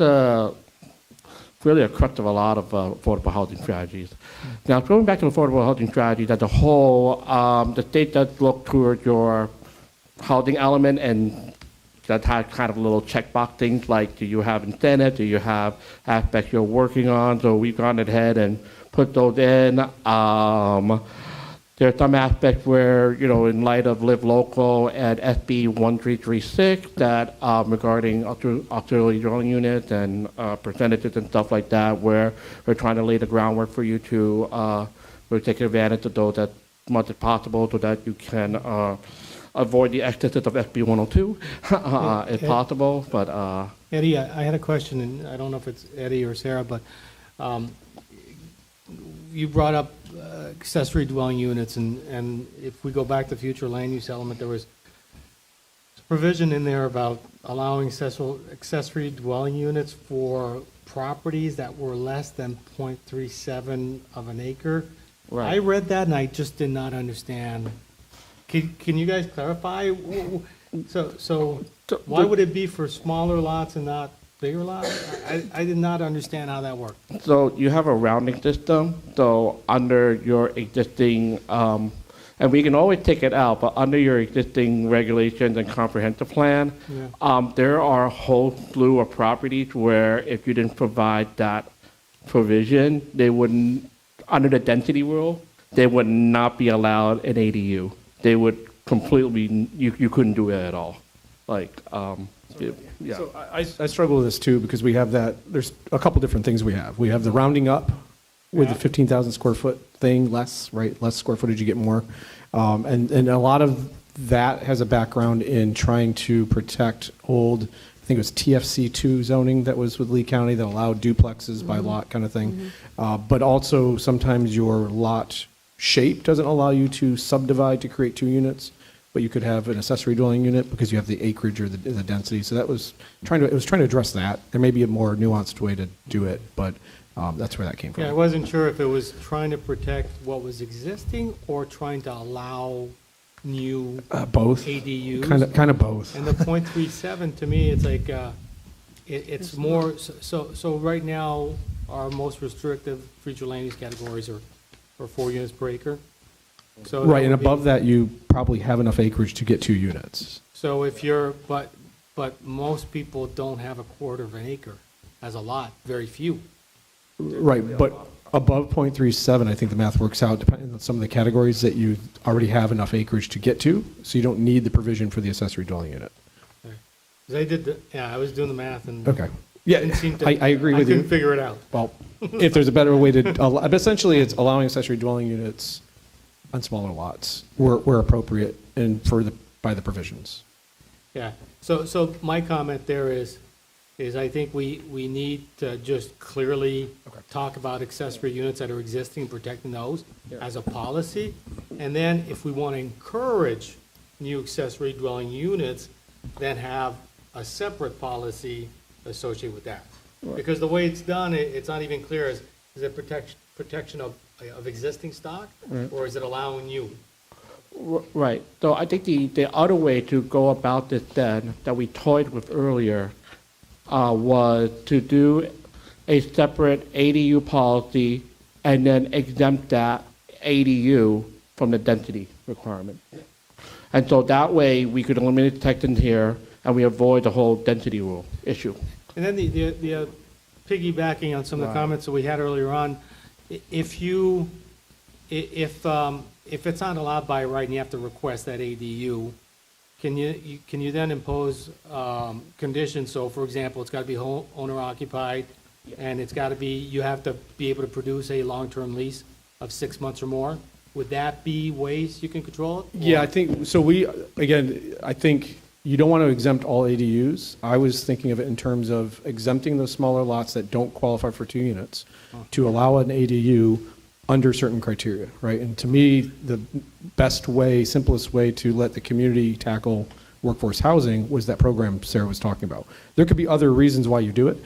really a crux of a lot of affordable housing strategies. Now, going back to affordable housing strategies as a whole, the state does look toward your housing element, and that has kind of little checkbox things like, do you have incentive, do you have aspects you're working on? So we've gone ahead and put those in. There are some aspects where, in light of Live Local and SB 1336, that regarding auxiliary dwelling units and percentages and stuff like that, where we're trying to lay the groundwork for you to really take advantage of those as much as possible so that you can avoid the excesses of SB 102 if possible. But Eddie, I had a question, and I don't know if it's Eddie or Sarah, but you brought up accessory dwelling units, and if we go back to future land use element, there was provision in there about allowing accessory dwelling units for properties that were less than 0.37 of an acre. Right. I read that and I just did not understand. Can you guys clarify? So why would it be for smaller lots and not bigger lots? I did not understand how that worked. So you have a rounding system. So under your existing, and we can always take it out, but under your existing regulations and comprehensive plan, there are a whole slew of properties where if you didn't provide that provision, they wouldn't, under the density rule, they would not be allowed an ADU. They would completely, you couldn't do it at all. Yeah. So I struggle with this too, because we have that, there's a couple different things we have. We have the rounding up with the 15,000 square foot thing, less square footage, you get more. And a lot of that has a background in trying to protect old, I think it was TFC2 zoning that was with Lee County that allowed duplexes by lot kind of thing. But also sometimes your lot shape doesn't allow you to subdivide to create 2 units. But you could have an accessory dwelling unit because you have the acreage or the density. So that was trying to address that. There may be a more nuanced way to do it, but that's where that came from. Yeah, I wasn't sure if it was trying to protect what was existing or trying to allow new both ADUs. Kind of both. And the 0.37, to me, it's like, it's more, so right now, our most restrictive future land use categories are 4 units per acre. So Right, and above that, you probably have enough acreage to get 2 units. So if you're, but most people don't have a quarter of an acre as a lot, very few. Right, but above 0.37, I think the math works out, depending on some of the categories, that you already have enough acreage to get to, so you don't need the provision for the accessory dwelling unit. I was doing the math and. Okay. Yeah, didn't seem to- I agree with you. I couldn't figure it out. Well, if there's a better way to, but essentially, it's allowing accessory dwelling units on smaller lots where appropriate and by the provisions. Yeah, so my comment there is I think we need to just clearly talk about accessory units that are existing, protecting those as a policy. And then if we want to encourage new accessory dwelling units, then have a separate policy associated with that. Because the way it's done, it's not even clear, is it protection of existing stock, or is it allowing you? Right. So I think the other way to go about this then, that we toyed with earlier, was to do a separate ADU policy and then exempt that ADU from the density requirement. And so that way we could eliminate the text in here and we avoid the whole density rule issue. And then the piggybacking on some of the comments that we had earlier on, if it's not allowed by right and you have to request that ADU, can you then impose conditions? So, for example, it's got to be owner occupied, and it's got to be, you have to be able to produce a long-term lease of 6 months or more. Would that be ways you can control it? Yeah, I think, so I think you don't want to exempt all ADUs. I was thinking of it in terms of exempting those smaller lots that don't qualify for 2 units to allow an ADU under certain criteria, right? And to me, the best way, simplest way to let the community tackle workforce housing was that program Sarah was talking about. There could be other reasons why you do it.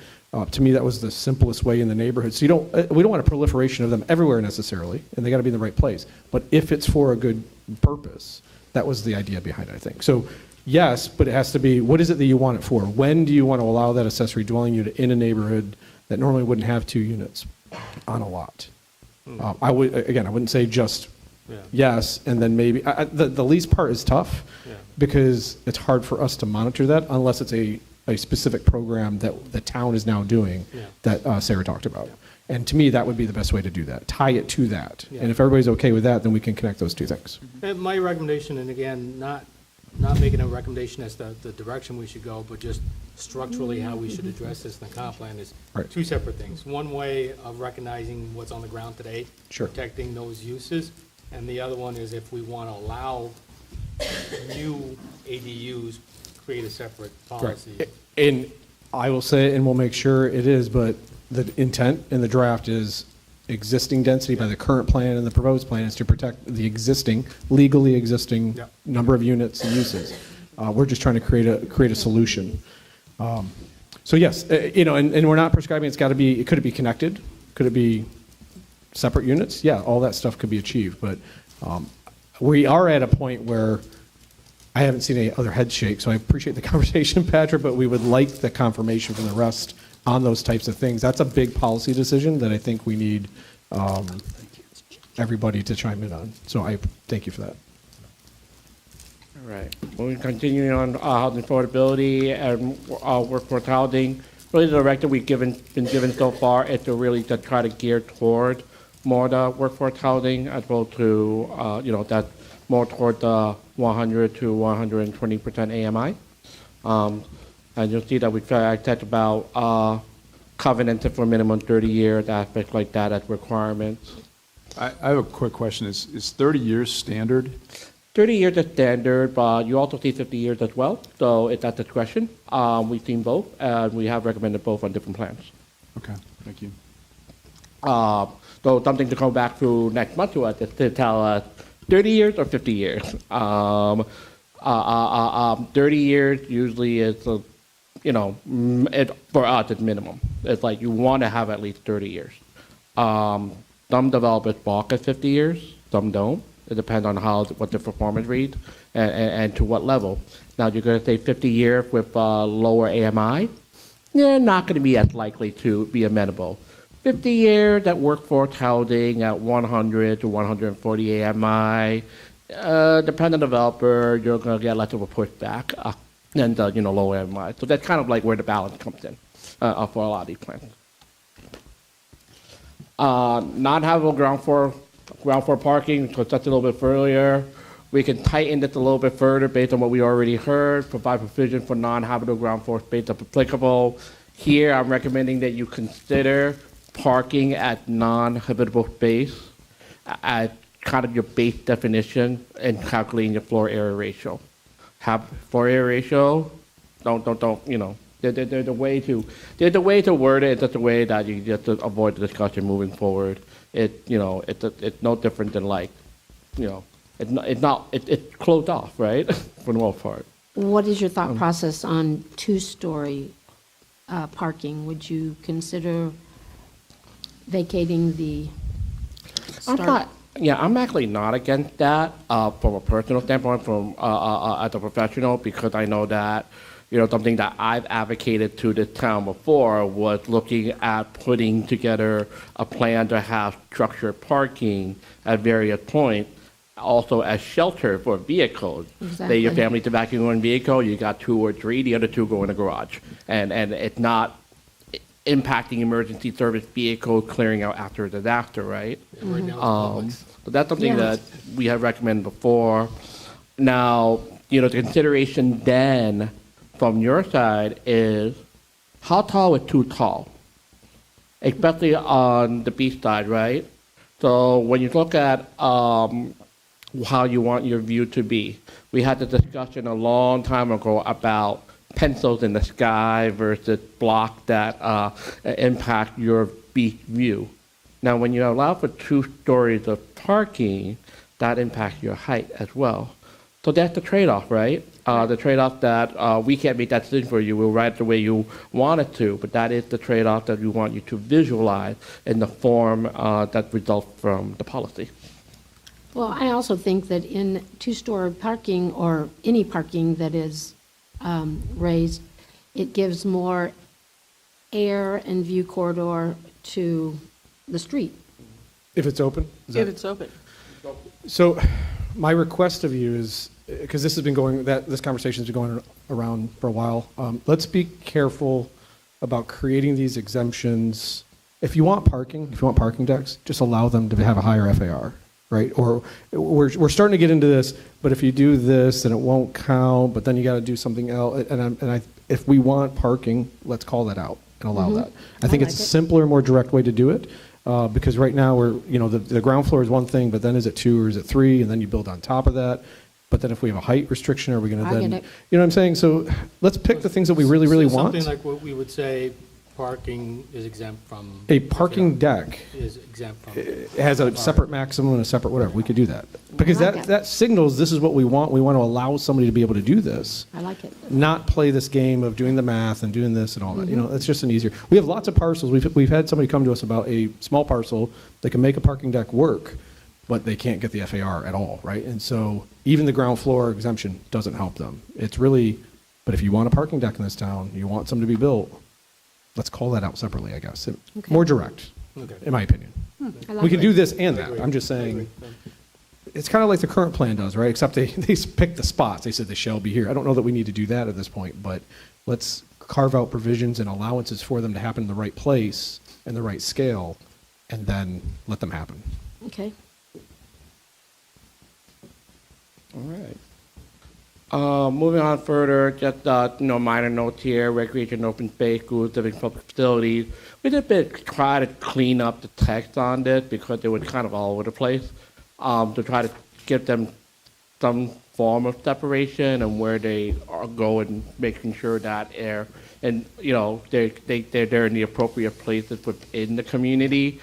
To me, that was the simplest way in the neighborhood. So we don't want a proliferation of them everywhere necessarily, and they got to be in the right place. But if it's for a good purpose, that was the idea behind it, I think. So yes, but it has to be, what is it that you want it for? When do you want to allow that accessory dwelling unit in a neighborhood that normally wouldn't have 2 units on a lot? I wouldn't say just yes, and then maybe, the lease part is tough because it's hard for us to monitor that unless it's a specific program that the town is now doing that Sarah talked about. And to me, that would be the best way to do that, tie it to that. And if everybody's okay with that, then we can connect those 2 things. And my recommendation, and again, not making a recommendation as the direction we should go, but just structurally how we should address this in the comp plan is 2 separate things. One way of recognizing what's on the ground today, protecting those uses, and the other one is if we want to allow new ADUs, create a separate policy. Right. And I will say, and we'll make sure it is, but the intent in the draft is existing density by the current plan and the proposed plan is to protect the existing, legally existing number of units and uses. We're just trying to create a solution. So yes, and we're not prescribing it's got to be, could it be connected? Could it be separate units? Yeah, all that stuff could be achieved, but we are at a point where I haven't seen any other head shake, so I appreciate the conversation, Patrick, but we would like the confirmation from the rest on those types of things. That's a big policy decision that I think we need everybody to chime in on. So I thank you for that. All right. Well, continuing on housing affordability and workforce housing, really the directive we've been given so far is to really to try to gear toward more the workforce housing as opposed to, that's more toward the 100 to 120% AMI. And you'll see that we talked about covenants for minimum 30 years, aspects like that as requirements. I have a quick question. Is 30 years standard? 30 years is standard, but you also see 50 years as well. So it's at discretion. We've seen both, and we have recommended both on different plans. Okay, thank you. So something to come back to next month to us is to tell us 30 years or 50 years. 30 years usually is, for us it's minimum. It's like you want to have at least 30 years. Some developers balk at 50 years, some don't. It depends on what the performance reads and to what level. Now you're going to say 50 years with lower AMI, they're not going to be as likely to be amenable. 50 years at workforce housing at 100 to 140 AMI, depending on the developer, you're going to get less of a pushback than the low AMI. So that's kind of like where the balance comes in for a lot of these plans. Non-habitable ground floor parking, so that's a little bit further. We can tighten this a little bit further based on what we already heard, provide provision for non-habitable ground floor space if applicable. Here, I'm recommending that you consider parking at non-habitable space at kind of your base definition and calculating your floor area ratio. Have floor area ratio, there's a way to word it in such a way that you just avoid the discussion moving forward. It's no different than it's closed off, right? For the most part. What is your thought process on 2-story parking? Would you consider vacating the start? I'm actually not against that from a personal standpoint, from as a professional, because I know that something that I've advocated to the town before was looking at putting together a plan to have structured parking at various points. also as shelter for vehicles. Say your Exactly. family's evacuating one vehicle, you got 2 or 3, the other 2 go in the garage. And it's not impacting emergency service vehicles clearing out after a disaster, right? Yeah, right now it's Publix. But that's something Yeah. that we have recommended before. Now, the consideration then from your side is how tall is too tall? Especially on the beach side, right? So when you look at how you want your view to be, we had the discussion a long time ago about pencils in the sky versus blocks that impact your beach view. Now, when you allow for 2 stories of parking, that impacts your height as well. So that's the trade-off, right? The trade-off that we can't make that decision for you. We'll write it the way you want it to, but that is the trade-off that we want you to visualize in the form that results from the policy. Well, I also think that in two-story parking or any parking that is raised, it gives more air and view corridor to the street. If it's open? Is that- If it's open. So my request of you is, because this has been going, this conversation's been going around for a while, let's be careful about creating these exemptions. If you want parking decks, just allow them to have a higher FAR, right? Or we're starting to get into this, but if you do this, then it won't count, but then you got to do something else. If we want parking, let's call that out and allow that. I think it's a simpler, more direct way to do it. Because right now the ground floor is one thing, but then is it 2 or is it 3, and then you build on top of that. But then if we have a height restriction, are we going to I then, get it. you know what I'm saying? So let's pick the things that we really, really want. Something like what we would say, parking is exempt from. A parking deck Is exempt from. has a separate maximum and a separate whatever. We could do that. Because I like that signals this is what we want. We want to allow somebody to be able to do this. I like it. Not play this game of doing the math and doing this and all that. You know, it's just an easier. We have lots of parcels. We've had somebody come to us about a small parcel that can make a parking deck work, but they can't get the FAR at all, right? And so even the ground floor exemption doesn't help them. It's really, but if you want a parking deck in this town, you want some to be built, let's call that out separately, I guess. More direct, in my opinion. I like We can it. do this and that. agree. I'm just I saying, agree. it's kind of like the current plan does, right? Except they picked the spots. They said they shall be here. I don't know that we need to do that at this point, but let's carve out provisions and allowances for them to happen in the right place and the right scale, and then let them happen. Okay. All right. Moving on further, just minor notes here: recreation, open space, schools, civic public facilities. We did try to clean up the text on this because it was kind of all over the place. To try to give them some form of separation and where they are going, making sure that they're in the appropriate places within the community.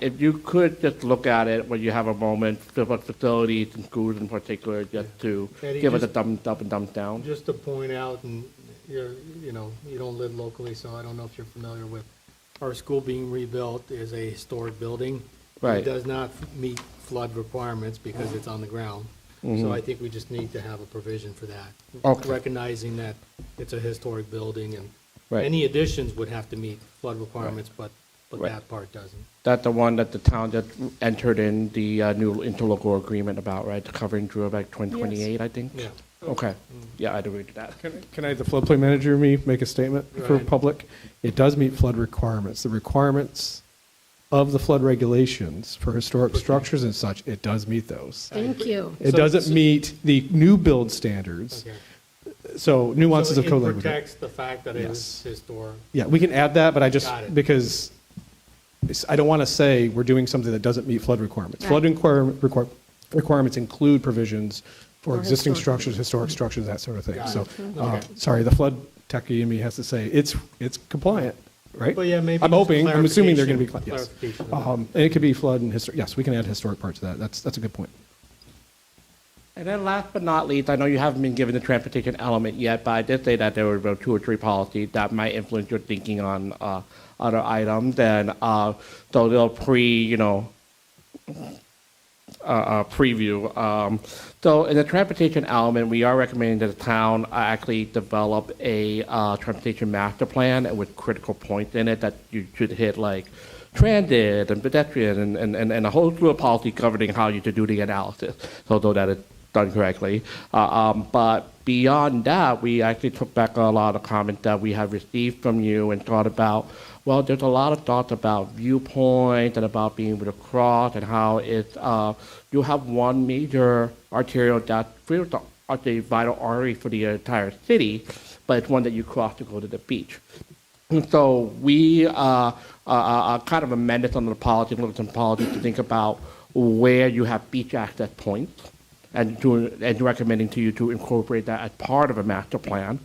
If you could just look at it when you have a moment, civic facilities and schools in particular, just to Eddie, give it a just- thumbs up and thumbs down. Just to point out, and you don't live locally, so I don't know if you're familiar with, our school being rebuilt is a historic building. Right. It does not meet flood requirements because it's on the ground. So I think we just need to have a provision for that. Okay. Recognizing that it's a historic building and Right. any additions would have to meet flood requirements, but Right. that part doesn't. That's the one that the town just entered in the new interlocal agreement about, right? The covering through about 2028, I think? Yeah. Okay. Yeah, I'd agree to that. Can I, the floodplain manager, make a statement for Right. public? It does meet flood requirements. The requirements of the flood regulations for historic structures and such, it does meet those. Thank you. It doesn't meet the new build standards. Okay. So nuances So of code it language. protects the fact that it Yes. is historic. Yeah, we can add that, but I just, Got it. because I don't want to say we're doing something that doesn't meet flood requirements. Flood requirements include provisions for existing structures, historic structures, that sort of thing. Got So, it. Okay. sorry, the flood techie in me has to say, it's compliant, right? But yeah, maybe I'm just hoping, I'm assuming they're going to be, clarification. yes. Clarification. And it could be flood and historic, yes, we can add historic parts to that. That's a good point. And then last but not least, I know you haven't been given the transportation element yet, but I did say that there were about 2 or 3 policies that might influence your thinking on other items. And so they'll preview. So in the transportation element, we are recommending that the town actually develop a transportation master plan with critical points in it that you should hit, like transit and pedestrian and a whole slew of policy governing how you to do the analysis, so that it's done correctly. But beyond that, we actually took back a lot of comments that we have received from you and thought about, well, there's a lot of thoughts about viewpoint and about being able to cross and how it's, you have one major arterial that's really the vital artery for the entire city, but it's one that you cross to go to the beach. And so we kind of amended some of the policy, looked at some policies to think about where you have beach access points and recommending to you to incorporate that as part of a master plan.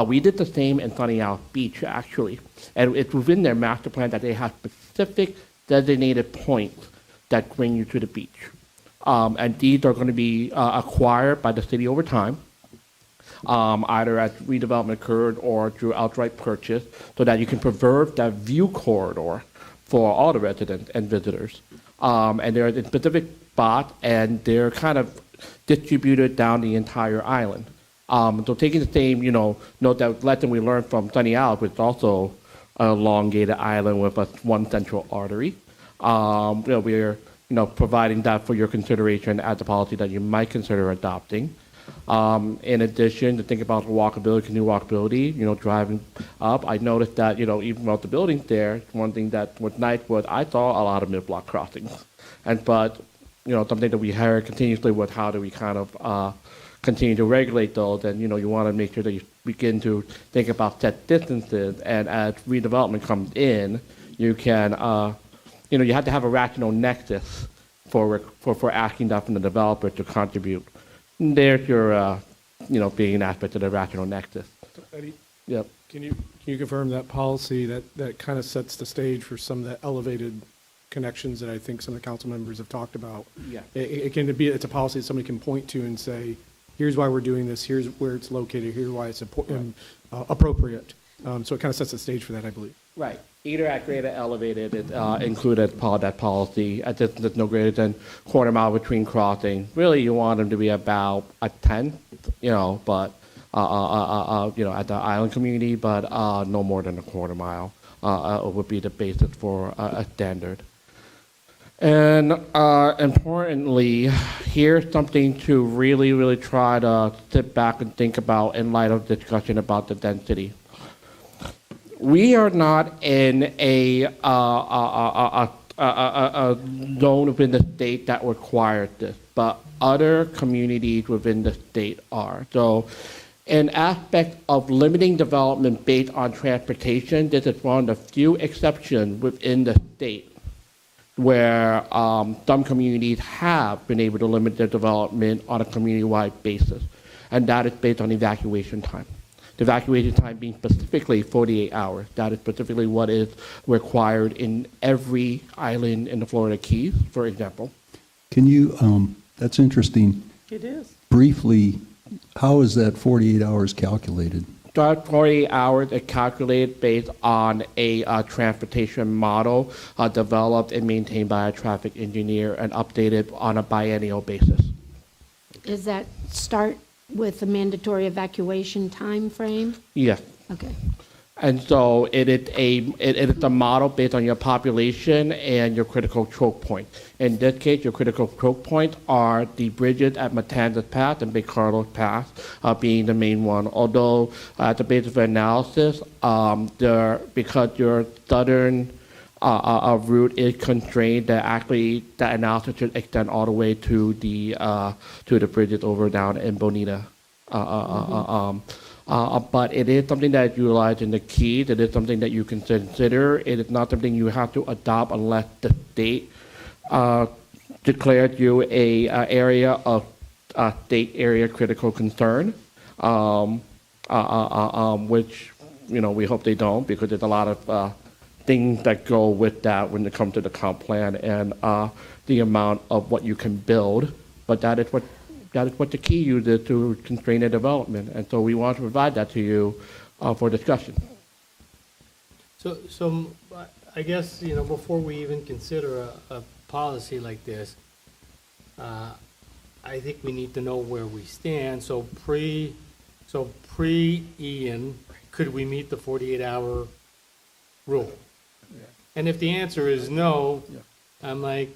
We did the same in Sunny Isles Beach, actually. And it's within their master plan that they have specific designated points that bring you to the beach. And these are going to be acquired by the city over time, either as redevelopment occurred or through outright purchase, so that you can preserve that view corridor for all the residents and visitors. And they're in specific spots, and they're kind of distributed down the entire island. So taking the same, note that lesson we learned from Sunny Isles, which is also an elongated island with one central artery. We're providing that for your consideration as a policy that you might consider adopting. In addition, to think about walkability, canoe walkability, driving up. I noticed that, even about the buildings there, one thing that was nice was I saw a lot of mid-block crossings. But something that we heard continuously was how do we kind of continue to regulate those, and you want to make sure that you begin to think about set distances, and as redevelopment comes in, you can, you have to have a rational nexus for asking that from the developer to contribute. There's your, being an aspect of the rational nexus. Eddie? Yep. Can you confirm that policy that kind of sets the stage for some of the elevated connections that I think some of the council members have talked about? Yeah. It's a policy that somebody can point to and say, here's why we're doing this, here's where it's located, here's why it's appropriate. So it kind of sets the stage for that, I believe. Right. Either at greater elevated, it included part of that policy at distance no greater than quarter mile between crossing. Really, you want them to be about a tenth, but at the island community, but no more than a quarter mile would be the basis for a standard. And importantly, here's something to really, really try to sit back and think about in light of discussion about the density. We are not in a zone within the state that requires this, but other communities within the state are. So an aspect of limiting development based on transportation, this is one of the few exceptions within the state where some communities have been able to limit their development on a community-wide basis, and that is based on evacuation time. The evacuation time being specifically 48 hours. That is specifically what is required in every island in the Florida Keys, for example. Can you, that's interesting. It is. Briefly, how is that 48 hours calculated? That 48 hours is calculated based on a transportation model developed and maintained by a traffic engineer and updated on a biennial basis. Does that start with a mandatory evacuation time frame? Yes. Okay. And so it is a model based on your population and your critical choke point. In this case, your critical choke points are the bridges at Matanzas Pass and Big Carlos Pass being the main one. Although at the basis of analysis, because your southern route is constrained, that analysis should extend all the way to the bridges over down in Bonita. But it is something that is utilized in the Keys. It is something that you can consider. It is not something you have to adopt unless the state declared you a area of state area critical concern, which we hope they don't, because there's a lot of things that go with that when it comes to the comp plan and the amount of what you can build. But that is what the key uses to constrain the development, and so we want to provide that to you for discussion. So I guess, before we even consider a policy like this, I think we need to know where we stand. So pre-Ian, could we meet the 48-hour rule? And if the answer is no, I'm like,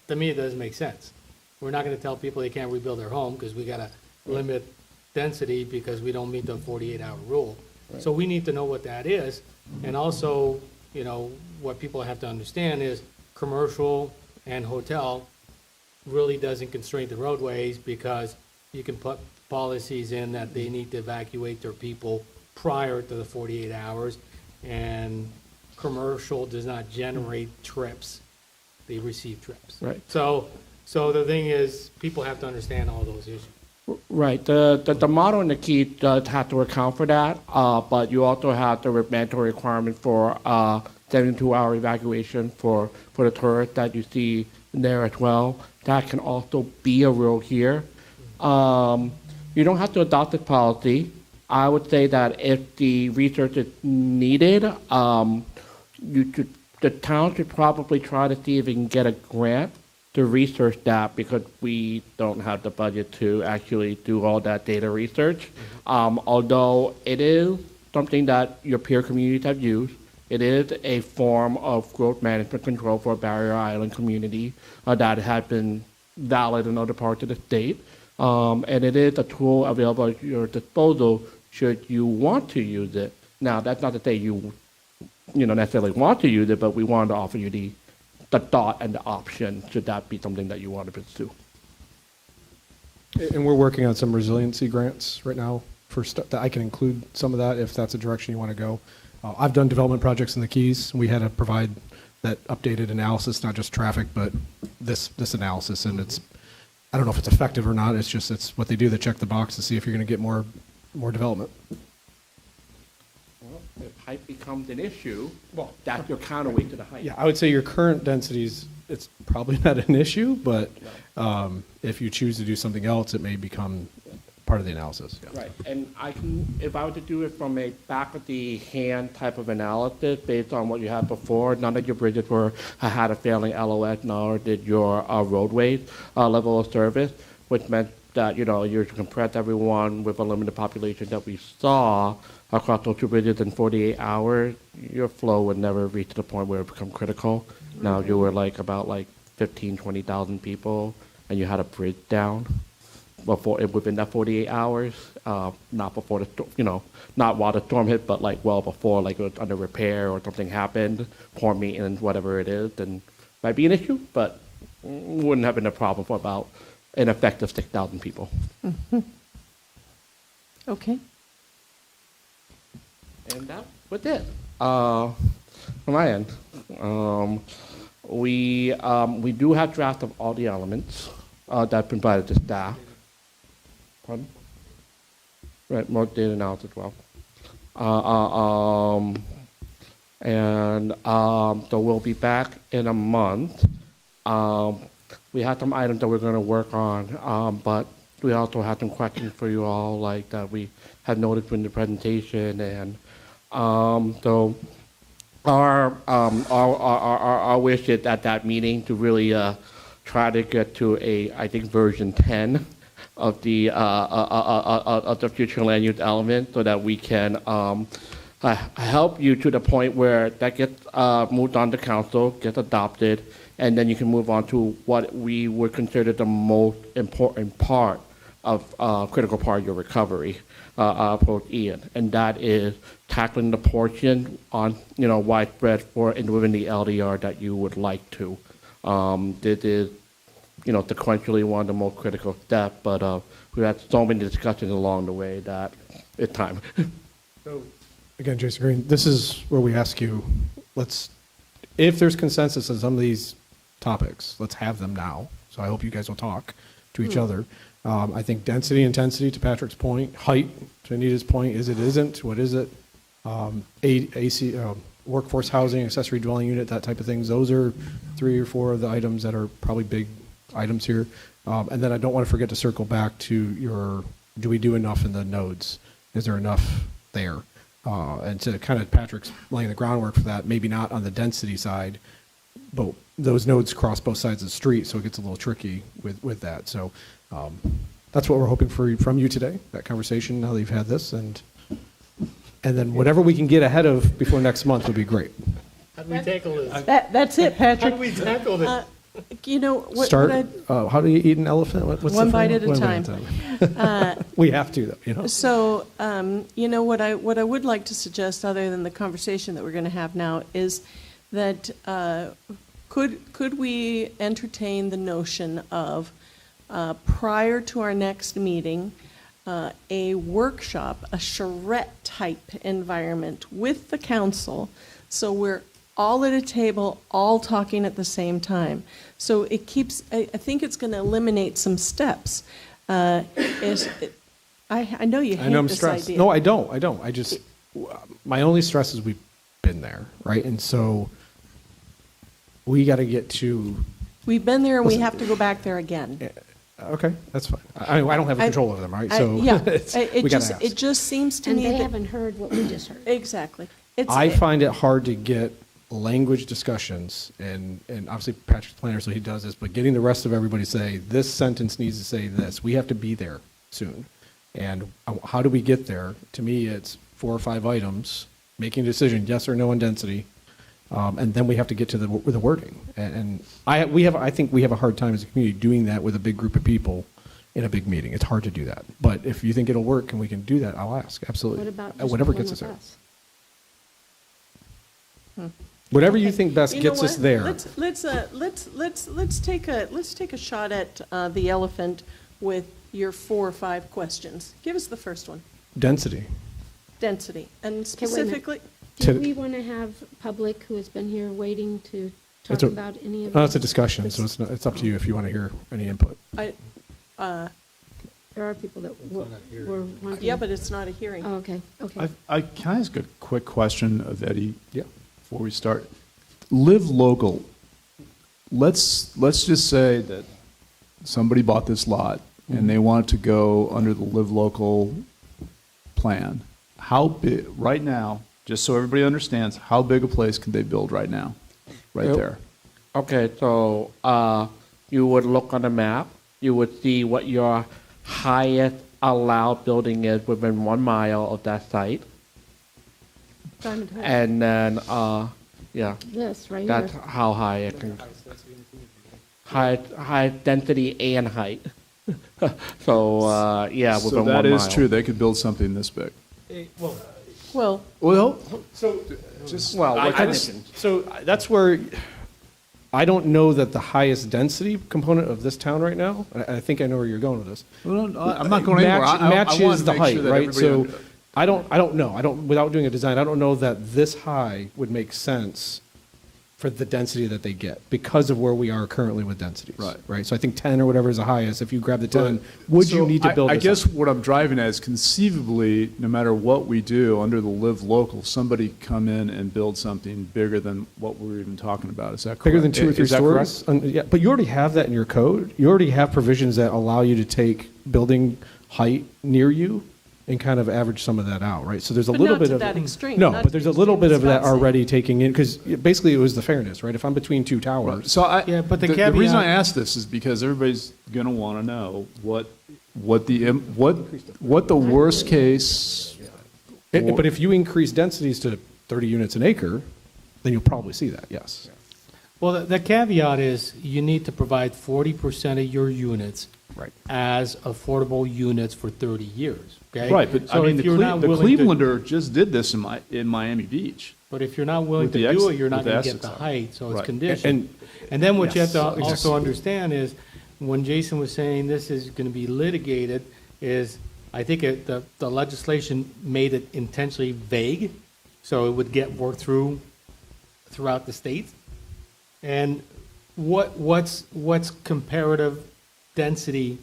to me, it doesn't make sense. We're not gonna tell people they can't rebuild their home, because we gotta limit density because we don't meet the 48-hour rule. So we need to know what that is, and also, you know, what people have to understand is commercial and hotel really doesn't constrain the roadways, because you can put policies in that they need to evacuate their people prior to the 48 hours, and commercial does not generate trips, they receive trips. Right. So the thing is, people have to understand all those issues. Right. The model and the key does have to account for that, but you also have the mandatory requirement for 72-hour evacuation for the tourists that you see there as well. That can also be a rule here. You don't have to adopt this policy. I would say that if the research is needed, the town should probably try to see if it can get a grant to research that, because we don't have the budget to actually do all that data research. Although it is something that your peer communities have used, it is a form of growth management control for a barrier island community that has been valid in other parts of the state. And it is a tool available at your disposal should you want to use it. Now, that's not to say you necessarily want to use it, but we wanted to offer you the thought and the option, should that be something that you want to pursue. And we're working on some resiliency grants right now for stuff that I can include some of that if that's a direction you want to go. I've done development projects in the Keys. We had to provide that updated analysis, not just traffic, but this analysis. And I don't know if it's effective or not. It's what they do. They check the box to see if you're going to get more development. Well, if height becomes an issue, that's your counterweight to the height. Yeah, I would say your current densities, it's probably not an issue, but if you choose to do something else, it may become part of the analysis. Yeah. Right, and if I were to do it from a back of the hand type of analysis based on what you had before, none of your bridges had a failing LOS, nor did your roadways level of service, which meant that, you compress everyone with a limited population that we saw across those two bridges in 48 hours, your flow would never reach the point where it become critical. Now you were about 15, 20,000 people, and you had a bridge down within that 48 hours, not before the storm, not while the storm hit, but well before, it was under repair or something happened, poor maintenance, whatever it is, then might be an issue, but wouldn't have been a problem for about an effective 6,000 people. Mm-hmm. Okay. And that was it. From my end, we do have draft of all the elements that provided to staff. Pardon? Right, more data analysis as well. So we'll be back in a month. We have some items that we're going to work on, but we also have some questions for you all, that we had noted in the presentation, and so our wish is at that meeting to really try to get to I think version 10 of the future land use element, so that we can help you to the point where that gets moved on to council, gets adopted, and then you can move on to what we would consider the most important part of critical part of your recovery approach, Ian, and that is tackling the portion on widespread for and within the LDR that you would like to. This is sequentially one of the most critical steps, but we've had so many discussions along the way that it's time. So, again, Jason Green, this is where we ask you, if there's consensus on some of these topics, let's have them now. So I hope you guys will talk to each other. I think density, intensity, to Patrick's point, height, to Anita's point, is it isn't, what is it? AC, workforce housing, accessory dwelling unit, that type of things. Those are 3 or 4 of the items that are probably big items here. And then I don't want to forget to circle back to do we do enough in the nodes? Is there enough there? And to kind of Patrick's laying the groundwork for that, maybe not on the density side, but those nodes cross both sides of the street, so it gets a little tricky with that. So that's what we're hoping from you today, that conversation, now that you've had this, and then whatever we can get ahead of before next month would be great. How do we tackle this? That's it, How do Patrick. we tackle this? You know, what Start, I'd- how do you eat an elephant? What's the One bite phrase? at a One time. bite at a time. We have to, though, you know? So, you know, what I would like to suggest, other than the conversation that we're going to have now, is that could we entertain the notion of, prior to our next meeting, a workshop, a charrette-type environment with the council, so we're all at a table, all talking at the same time. So it keeps, I think it's going to eliminate some steps. I know you I know I'm hate this stressed. idea. No, I don't. I just, my only stress is we've been there, right? And so we got to get to, We've been there and we Listen, have to go back there again. okay, that's fine. I don't have control over them, right? So Yeah, we got to ask. it just seems to And me they that. haven't heard what we just heard. Exactly. I find it hard to get language discussions, and obviously Patrick's planner, so he does this, but getting the rest of everybody to say, this sentence needs to say this. We have to be there soon. And how do we get there? To me, it's 4 or 5 items, making a decision, yes or no on density, and then we have to get to the wording. And I think we have a hard time as a community doing that with a big group of people in a big meeting. It's hard to do that. But if you think it'll work and we can do that, I'll ask, absolutely. What about just Whatever the one gets us with there. us? Whatever you think best You know gets us what? there. Let's take a shot at the elephant with your 4 or 5 questions. Give us the first one. Density. Density, and Okay, wait a minute. specifically. Do we want to have public who has been here waiting to talk about any of No, it's a this? discussion, so it's up to you if you want to hear any input. There are people that were wanting. Yeah, but it's not a hearing. Oh, okay, okay. Can I ask a quick question of Eddie? Yeah. Before we start, live local. Let's just say that somebody bought this lot and they want to go under the live local plan. How big right now? Just so everybody understands, how big a place can they build right now? Right Yep. there. Okay, so you would look on the map, you would see what your highest allowed building is within 1 mile of that site. Diamond Heights. And then, yeah, This, right that's here. how high it can, high density and height. So, yeah, So within 1 that mile. is true. They could build something this big. Well, So, Just Well, I what just- conditions? so that's where I don't know that the highest density component of this town right now, I think I know where you're going with this. Well, no, I'm not going anywhere. I wanted Matches to the make height, sure that right? So everybody I don't know. Without doing a design, I don't know that this high would make sense for the density that they get because of where we are currently with densities. Right. Right. So I think 10 or whatever is the highest. If you grab the 10, would you So need to build I this guess up? what I'm driving at is conceivably, no matter what we do under the live local, somebody come in and build something bigger than what we're even talking about. Is that correct? Bigger than 2 or 3 Is that stories? correct? Yeah, but you already have that in your code. You already have provisions that allow you to take building height near you and kind of average some of that out, right? So there's a But little not bit to of. that extreme, No, not but to there's the a little extreme bit of that Scott's saying. already taking in, because basically it was the fairness, right? If I'm between 2 towers. So Yeah, but the the reason I caveat- ask this is because everybody's going to want to know what the worst case. But if you increase densities to 30 units an acre, then you'll probably see that, yes. Well, the caveat is you need to provide 40% of your units Right. as affordable units for 30 years, okay? Right, but I So mean, if you're not the willing to- Clevelander just did this in Miami Beach. But if you're not willing With to the do ex- it, you're not with the going to get Essex the side. height, so it's Right. conditioned. And then what you have to Yes, also exactly. understand is, when Jason was saying this is going to be litigated, is I think the legislation made it intentionally vague, so it would get worked throughout the state. And what's comparative density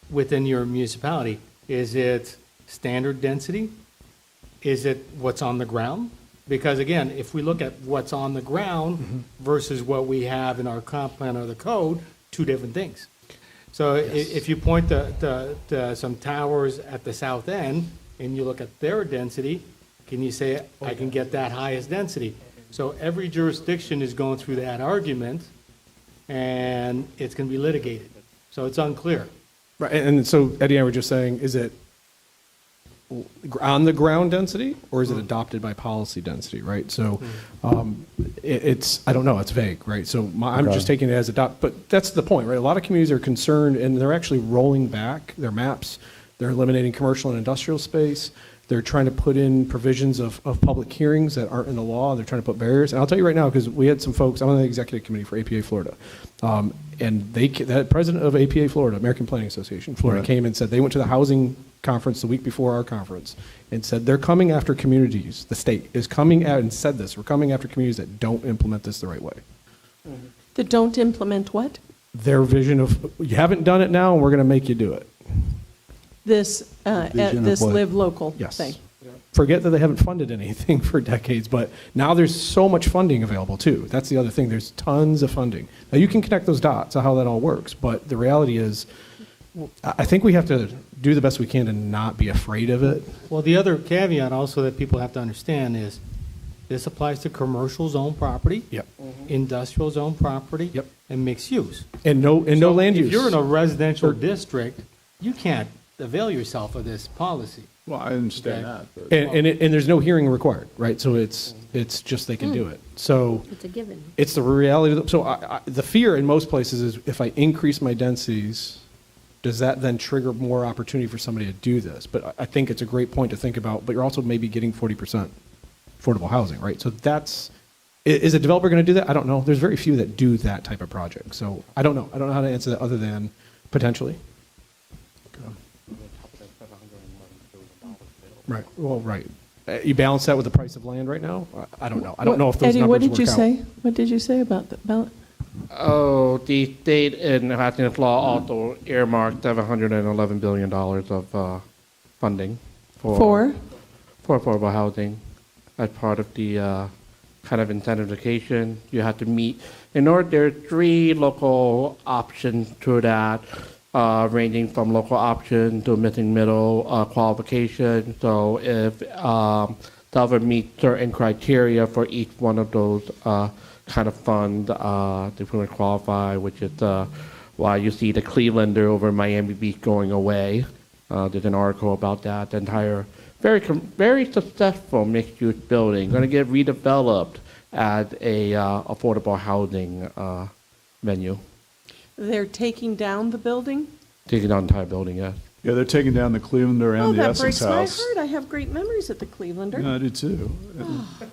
within your municipality? Is it standard density? Is it what's on the ground? Because again, if we look at what's on the ground versus what we have in our comp plan or the code, 2 different things. So if you point to some towers at the south end and you look at their density, can you say, I can get that highest density? So every jurisdiction is going through that argument and it's going to be litigated. So it's unclear. Right, and so Eddie and I were just saying, is it on the ground density, or is it adopted by policy density, right? So it's, I don't know, it's vague, right? So I'm just taking it as adopt, but that's the point, right? A lot of communities are concerned, and they're actually rolling back their maps. They're eliminating commercial and industrial space. They're trying to put in provisions of public hearings that aren't in the law. They're trying to put barriers. And I'll tell you right now, because we had some folks, I'm on the executive committee for APA Florida, and the president of APA Florida, American Planning Association, Florida, came and said they went to the housing conference the week before our conference and said they're coming after communities. The state is coming out and said this. We're coming after communities that don't implement this the right way. That don't implement what? Their vision of, you haven't done it now, and we're going to make you do it. This this what? live local Yes. thing. Forget that they haven't funded anything for decades, but now there's so much funding available too. That's the other thing. There's tons of funding. Now you can connect those dots of how that all works, but the reality is, I think we have to do the best we can to not be afraid of it. Well, the other caveat also that people have to understand is this applies to commercial zone property, Yep. industrial zone property, Yep. and mixed use. And no land use. If you're in a residential district, you can't avail yourself of this policy. Well, I understand Okay. that, but. And there's no hearing required, right? So it's just they can do it. So It's a given. it's the reality. So the fear in most places is if I increase my densities, does that then trigger more opportunity for somebody to do this? But I think it's a great point to think about, but you're also maybe getting 40% affordable housing, right? So is a developer going to do that? I don't know. There's very few that do that type of project. So I don't know. I don't know how to answer that other than potentially. Right. Well, right. You balance that with the price of land right now? I don't know. I don't know if those Eddie, numbers what did work you out. say? What did you say about the balance? Oh, the state in passing this law also earmarked $711 billion of funding for affordable housing as part of the kind of incentivization. You have to meet, there are 3 local options to that, ranging from local option to missing middle qualification. So if Delaware meets certain criteria for each one of those kind of fund, they will qualify, which is why you see the Clevelander over Miami Beach going away. There's an article about that. The entire very successful mixed-use building going to get redeveloped as a affordable housing venue. They're taking down the building? Taking down the entire building, yes. Yeah, they're taking down the Clevelander and the that Essex breaks my House. heart. I have great memories at the Clevelander. Yeah, I do too.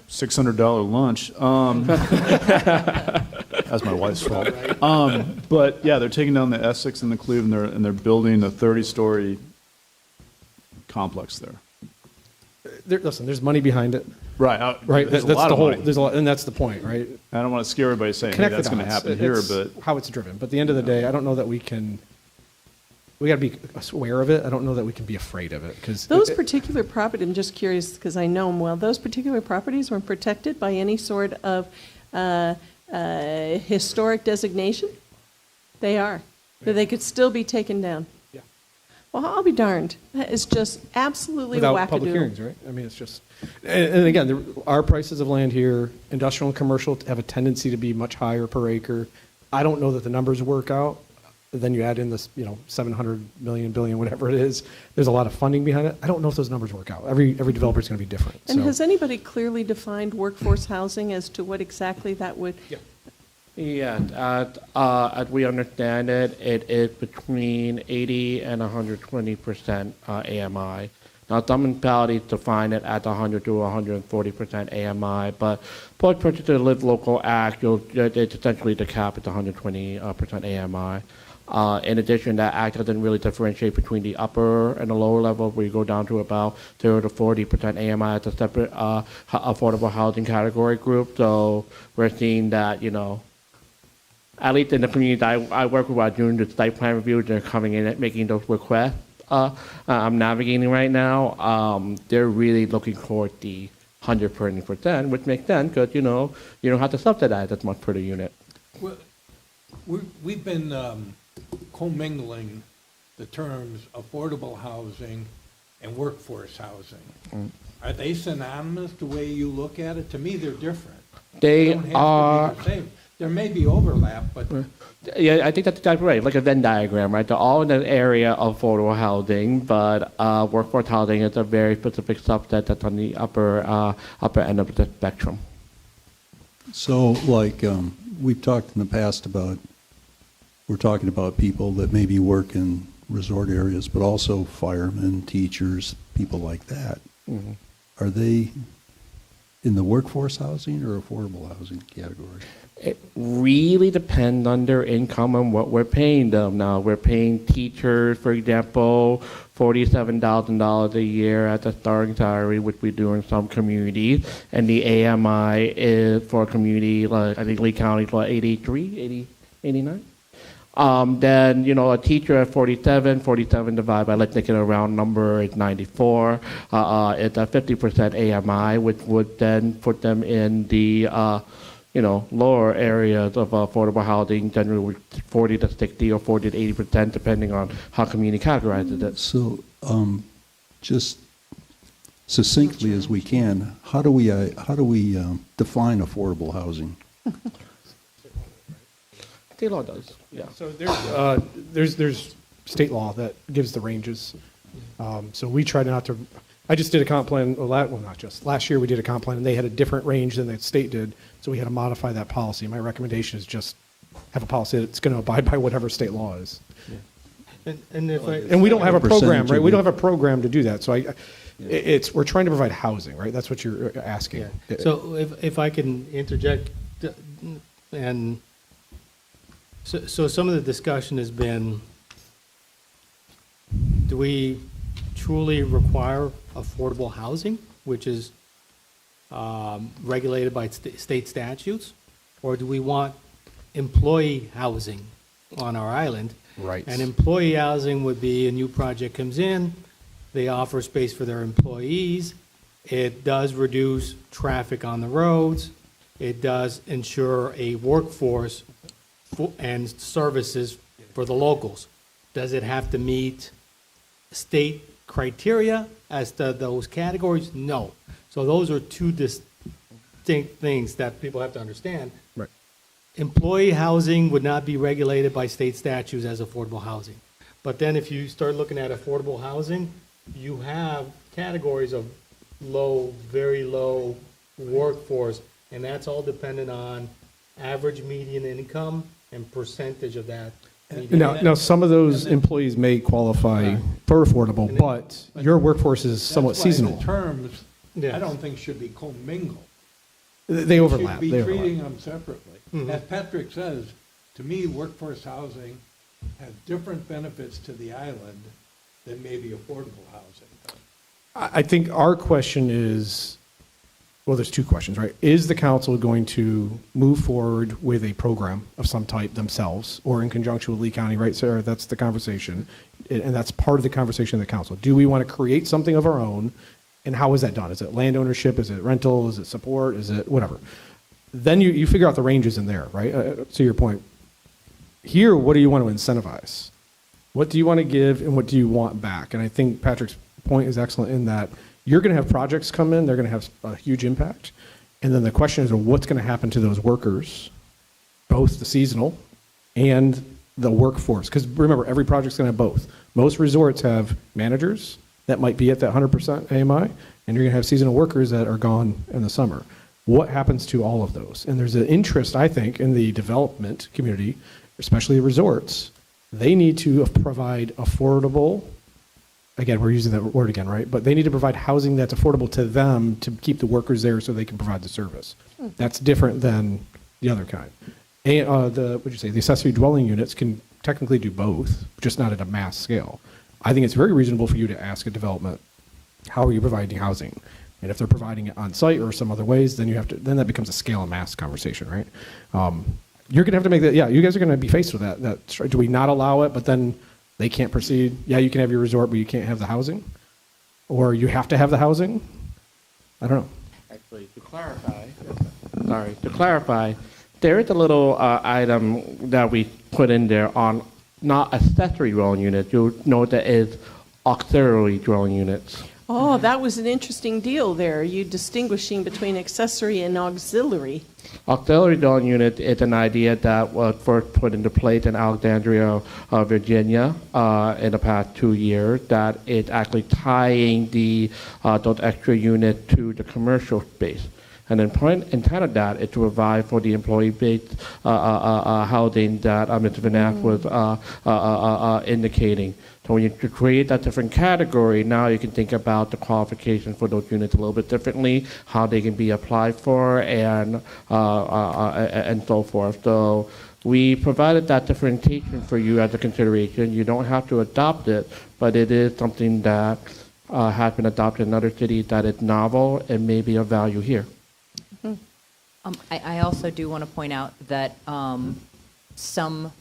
$600 lunch. That's my wife's fault. But yeah, they're taking down the Essex and the Clevelander, and they're building a 30-story complex there. Listen, there's money behind it. Right. Right. There's That's a lot the of whole. money. There's a lot, and that's the point, right? I don't want to scare everybody saying, hey, Connect the that's going to dots. happen here, It's but. how it's driven. But at the end of the day, I don't know that we can. We got to be aware of it. I don't know that we can be afraid of it because Those particular properties, I'm just curious because I know them well, those particular properties were protected by any sort of historic designation? They are. So they could still be taken down. Yeah. Well, I'll be darned. That is just absolutely without wackadoodle. public hearings, right? I mean, it's just. And again, our prices of land here, industrial and commercial, have a tendency to be much higher per acre. I don't know that the numbers work out. Then you add in this, 700 million, billion, whatever it is. There's a lot of funding behind it. I don't know if those numbers work out. Every developer is going to be different. And so. has anybody clearly defined workforce housing as to what exactly that would? Yeah, as we understand it, it is between 80 and 120% AMI. Now, some municipalities define it at 100 to 140% AMI, but Purchase to Live Local Act, it's essentially the cap at 120% AMI. In addition, that act doesn't really differentiate between the upper and the lower level, where you go down to about 0 to 40% AMI as a separate affordable housing category group. So we're seeing that, at least in the communities I work with during the site plan review, they're coming in and making those requests. I'm navigating right now. They're really looking for the 120%, which makes sense because you don't have to subsidize as much per the unit. Well, we've been commingling the terms affordable housing and workforce housing. Are they synonymous the way you look at it? To me, they're different. They don't have to are. be the same. There may be overlap, but Yeah, I think that's exactly right, like a Venn diagram, right? They're all in an area of affordable housing, but workforce housing is a very specific subset that's on the upper end of the spectrum. So, like, we've talked in the past about, we're talking about people that maybe work in resort areas, but also firemen, teachers, people like that. Mhm. Are they in the workforce housing or affordable housing category? It really depends on their income and what we're paying them. Now, we're paying teachers, for example, $47,000 a year at the starting salary, which we do in some communities. And the AMI is for a community like, I think Lee County is what, 83, 89? Then, a teacher at 47 divided by, let's take it a round number, is 94. It's a 50% AMI, which would then put them in the lower areas of affordable housing, generally 40 to 60 or 40 to 80%, depending on how community categorizes it. So, just succinctly as we can, how do we define affordable housing? State law does, yeah. So there's state law that gives the ranges. So we try not to. I just did a comp plan. Well, not just last year. We did a comp plan, and they had a different range than the state did. So we had to modify that policy. My recommendation is just have a policy that's going to abide by whatever state law is. And we don't have a program, right? We don't have a program to do that. So we're trying to provide housing, right? That's what you're asking. Yeah. So if I can interject, and so some of the discussion has been, do we truly require affordable housing, which is regulated by state statutes, or do we want employee housing on our island? Right. And employee housing would be a new project comes in, they offer space for their employees, it does reduce traffic on the roads, it does ensure a workforce and services for the locals. Does it have to meet state criteria as to those categories? No. So those are two distinct things that people have to understand. Right. Employee housing would not be regulated by state statutes as affordable housing. But then if you start looking at affordable housing, you have categories of low, very low workforce, and that's all dependent on average median income and percentage of that. Now, some of those employees may qualify for affordable, but your workforce is somewhat that's why seasonal. the terms, Yes. I don't think should be commingled. They overlap. We should They be overlap. treating them separately. Mhm. As Patrick says, to me, workforce housing has different benefits to the island than maybe affordable housing. I think our question is, well, there's two questions, right? Is the council going to move forward with a program of some type themselves or in conjunction with Lee County, right, Sarah? That's the conversation. And that's part of the conversation of the council. Do we want to create something of our own? And how is that done? Is it land ownership? Is it rental? Is it support? Is it whatever? Then you figure out the ranges in there, right? To your point. Here, what do you want to incentivize? What do you want to give and what do you want back? And I think Patrick's point is excellent in that you're going to have projects come in, they're going to have a huge impact. And then the question is, what's going to happen to those workers, both the seasonal and the workforce? Because remember, every project's going to have both. Most resorts have managers that might be at that 100% AMI, and you're going to have seasonal workers that are gone in the summer. What happens to all of those? And there's an interest, I think, in the development community, especially resorts. They need to provide affordable, again, we're using that word again, right? But they need to provide housing that's affordable to them to keep the workers there so they can provide the service. That's different than the other kind. And the accessory dwelling units can technically do both, just not at a mass scale. I think it's very reasonable for you to ask a development, how are you providing housing? And if they're providing it on site or some other ways, then then that becomes a scale and mass conversation, right? You're going to have to make that, you guys are going to be faced with that. Do we not allow it, but then they can't proceed? Yeah, you can have your resort, but you can't have the housing? Or you have to have the housing? I don't know. Actually, to clarify, there is a little item that we put in there on not accessory dwelling units. You'll note that is auxiliary dwelling units. Oh, that was an interesting deal there. You distinguishing between accessory and auxiliary. Auxiliary dwelling unit is an idea that was first put into place in Alexandria, Virginia, in the past 2 years. That is actually tying those extra units to the commercial space. And then point intent of that is to provide for the employee-based housing that Mr. Vanath was indicating. So when you create that different category, now you can think about the qualifications for those units a little bit differently, how they can be applied for, and so forth. So we provided that differentiation for you as a consideration. You don't have to adopt it, but it is something that has been adopted in other cities that is novel and may be of value here. I also do want to point out that some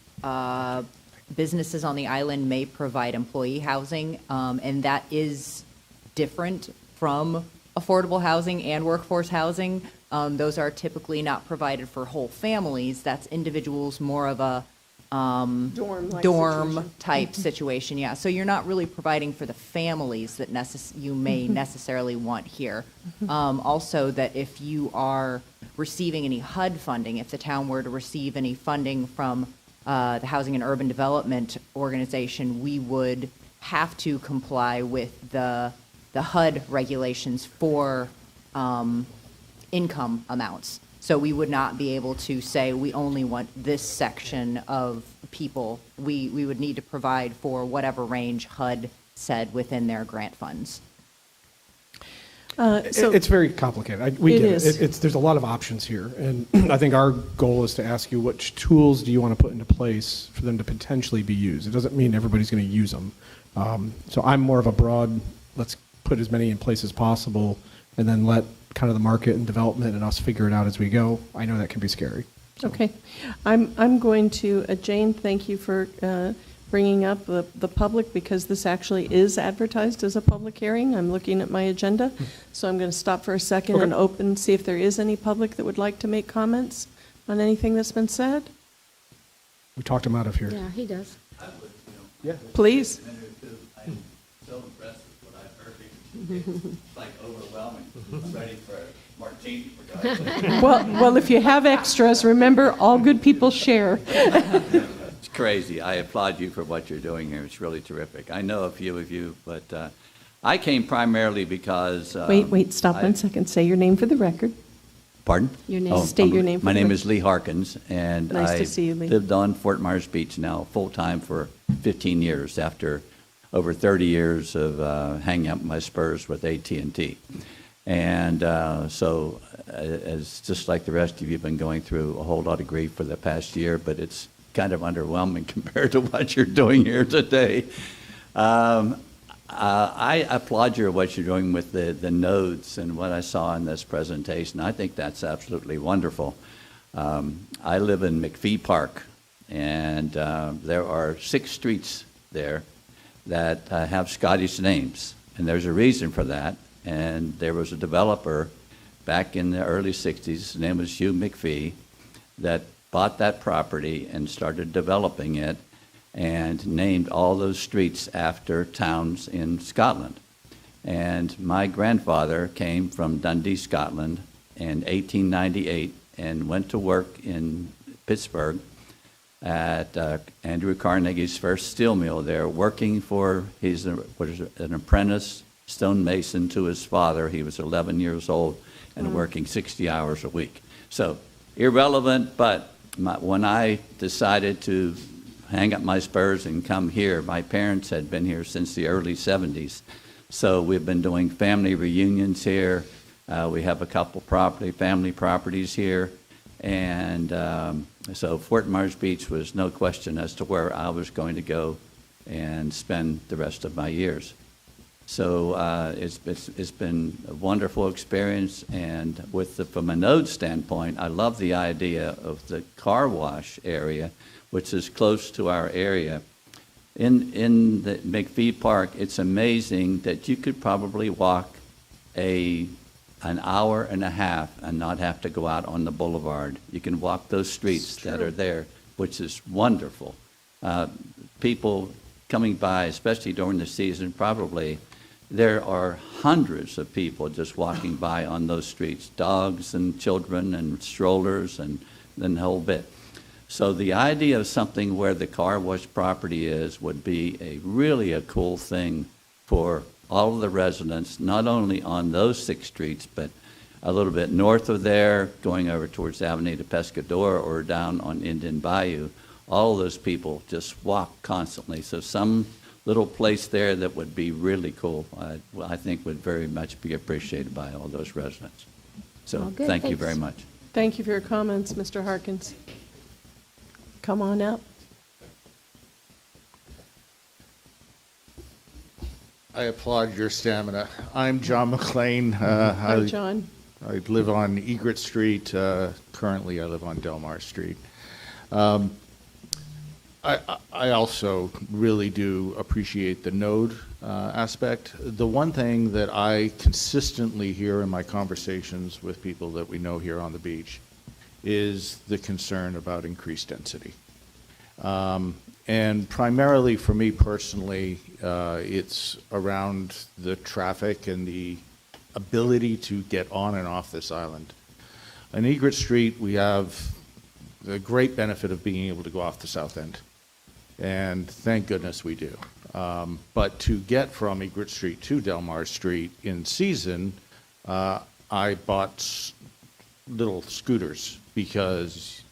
businesses on the island may provide employee housing, and that is different from affordable housing and workforce housing. Those are typically not provided for whole families. That's individuals, more of a dorm type situation. Yeah, so you're not really providing for the families that you may necessarily want here. Also, that if you are receiving any HUD funding, if the town were to receive any funding from the Housing and Urban Development Organization, we would have to comply with the HUD regulations for income amounts. So we would not be able to say we only want this section of people. We would need to provide for whatever range HUD said within their grant funds. It's very complicated. We get it. There's a lot of options here. And I think our goal is to ask you, which tools do you want to put into place for them to potentially be used? It doesn't mean everybody's going to use them. So I'm more of a broad, let's put as many in place as possible, and then let kind of the market and development and us figure it out as we go. I know that can be scary. So. Okay. I'm going to, Jane, thank you for bringing up the public, because this actually is advertised as a public hearing. I'm looking at my agenda, so I'm going to stop for a second and open, see if there is any public that would like to make comments on anything that's been said. We talked him out of here. Yeah, he does. Yeah. Please. I'm so impressed with what I've heard. It's like overwhelming. I'm ready for a martini. Well, if you have extras, remember, all good people share. It's crazy. I applaud you for what you're doing here. It's really terrific. I know a few of you, but I came primarily because... Wait, stop 1 second. Say your name for the record. Pardon? Your name. State your name for My the name record. is Lee Harkins, and Nice to I see you, Lee. lived on Fort Myers Beach now full-time for 15 years after over 30 years of hanging out my spurs with AT&T. And so, as just like the rest of you, have been going through a whole lot of grief for the past year, but it's kind of underwhelming compared to what you're doing here today. I applaud you for what you're doing with the nodes and what I saw in this presentation. I think that's absolutely wonderful. I live in McPhee Park, and there are 6 streets there that have Scottish names, and there's a reason for that. And there was a developer back in the early 60s, his name was Hugh McPhee, that bought that property and started developing it and named all those streets after towns in Scotland. And my grandfather came from Dundee, Scotland in 1898 and went to work in Pittsburgh at Andrew Carnegie's first steel mill there, working for, he's an apprentice stonemason to his father. He was 11 years old and working 60 hours a week. So irrelevant, but when I decided to hang up my spurs and come here, my parents had been here since the early 70s. So we've been doing family reunions here. We have a couple family properties here. And so Fort Myers Beach was no question as to where I was going to go and spend the rest of my years. So it's been a wonderful experience, and from a node standpoint, I love the idea of the car wash area, which is close to our area. In the McPhee Park, it's amazing that you could probably walk an hour and a half and not have to go out on the boulevard. You can walk those streets that are there, which is wonderful. People coming by, especially during the season, probably there are hundreds of people just walking by on those streets, dogs and children and strollers and the whole bit. So the idea of something where the car wash property is would be really a cool thing for all of the residents, not only on those 6 streets, but a little bit north of there, going over towards Avenida Pescador or down on Indian Bayou. All of those people just walk constantly. So some little place there that would be really cool, I think would very much be appreciated by all those residents. So Well, good, thank you thanks. very much. Thank you for your comments, Mr. Harkins. Come on up. I applaud your stamina. I'm John McLean. Hi, John. I live on Egret Street. Currently, I live on Delmar Street. I also really do appreciate the node aspect. The one thing that I consistently hear in my conversations with people that we know here on the beach is the concern about increased density. And primarily for me personally, it's around the traffic and the ability to get on and off this island. On Egret Street, we have the great benefit of being able to go off the south end. And thank goodness we do. But to get from Egret Street to Delmar Street in season, I bought little scooters because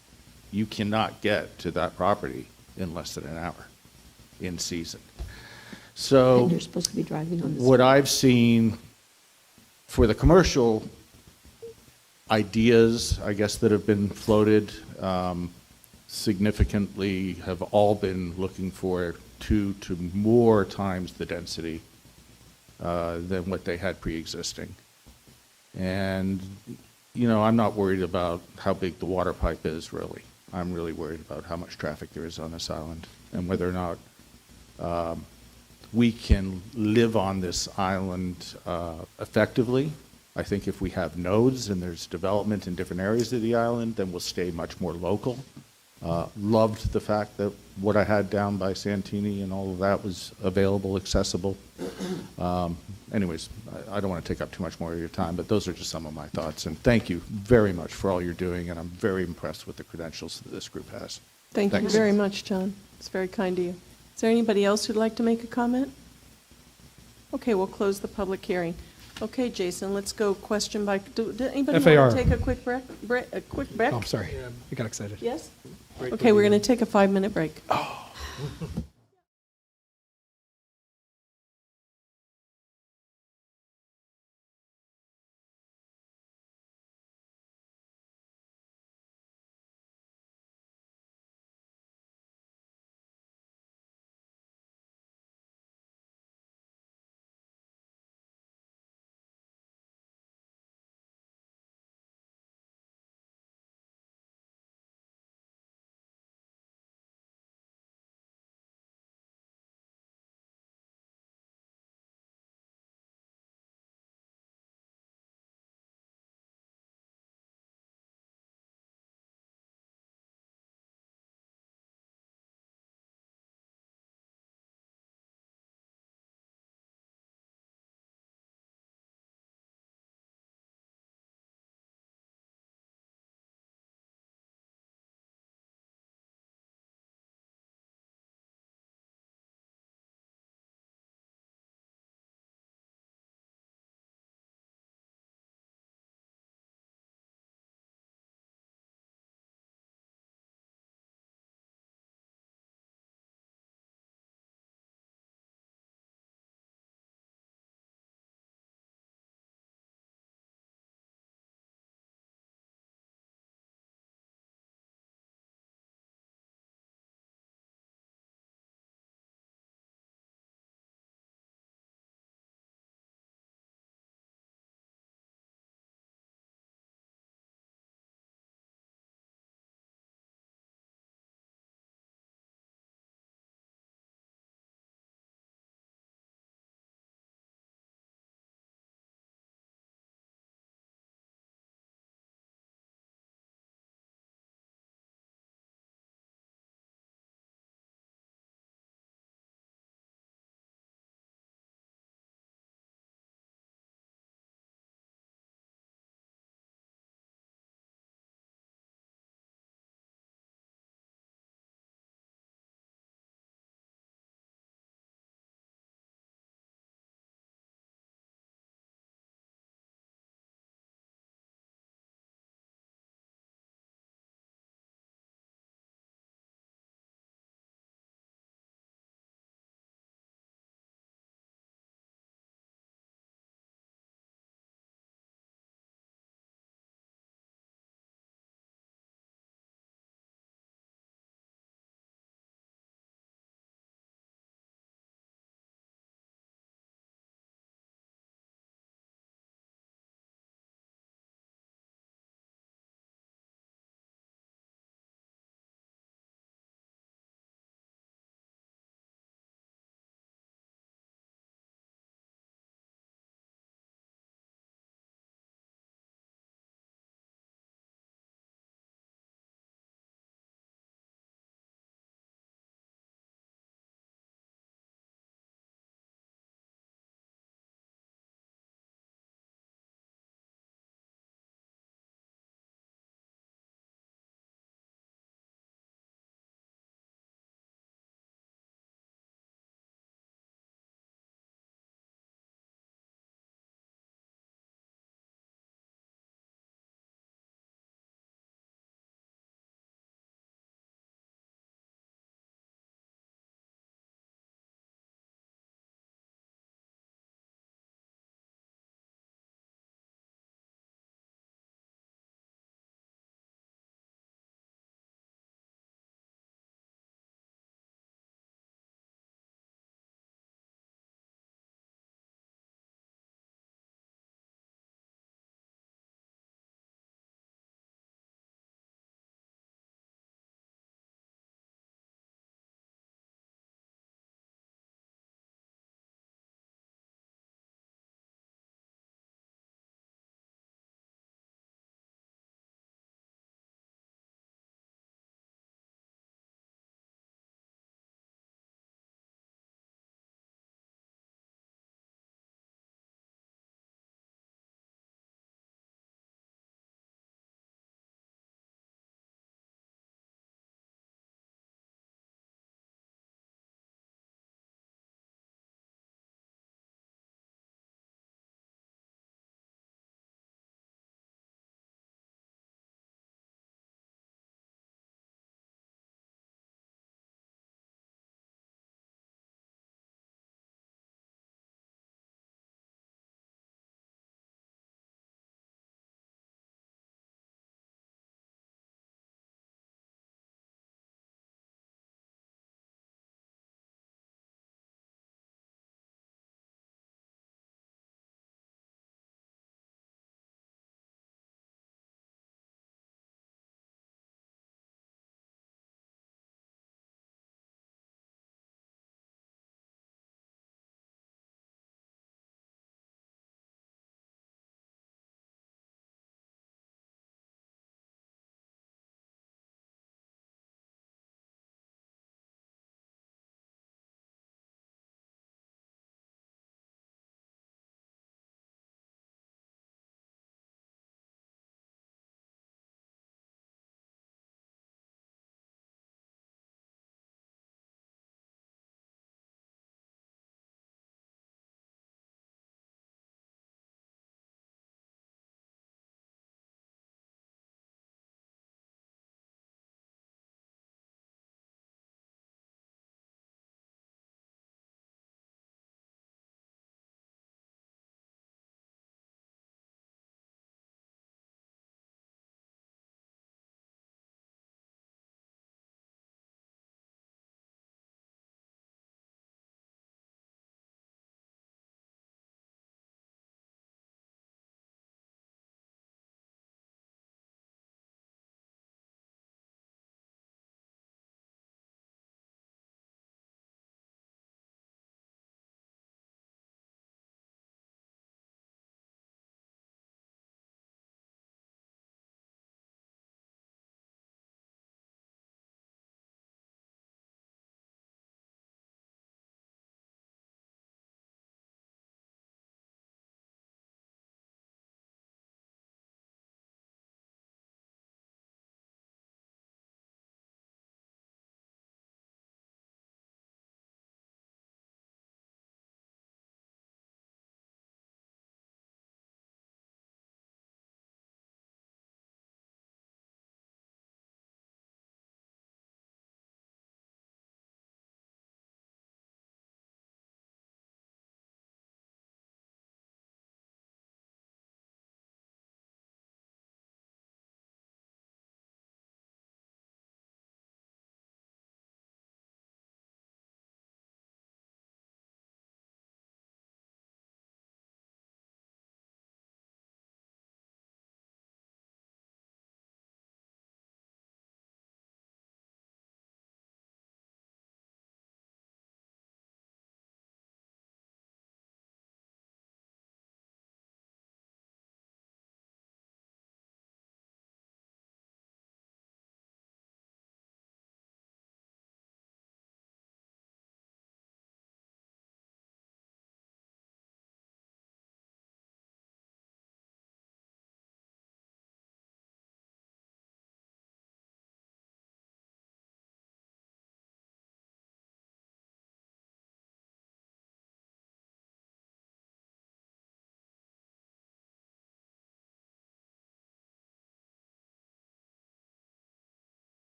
you cannot get to that property in less than an hour in season. So And you're supposed to be driving on this. what I've seen for the commercial ideas, I guess, that have been floated, significantly have all been looking for 2 to more times the density than what they had pre-existing. And, you know, I'm not worried about how big the water pipe is, really. I'm really worried about how much traffic there is on this island and whether or not we can live on this island effectively. I think if we have nodes and there's development in different areas of the island, then we'll stay much more local. Loved the fact that what I had down by Santini and all of that was available, accessible. Anyways, I don't want to take up too much more of your time, but those are just some of my thoughts. And thank you very much for all you're doing, and I'm very impressed with the credentials that this group has. Thank you Thanks. very much, John. It's very kind of you. Is there anybody else who'd like to make a comment? Okay, we'll close the public hearing. Okay, Jason, let's go question by, did anybody FAR. want to take a quick break? A quick break? Oh, I'm sorry. I got excited. Yes? Okay, we're going to take a 5-minute break.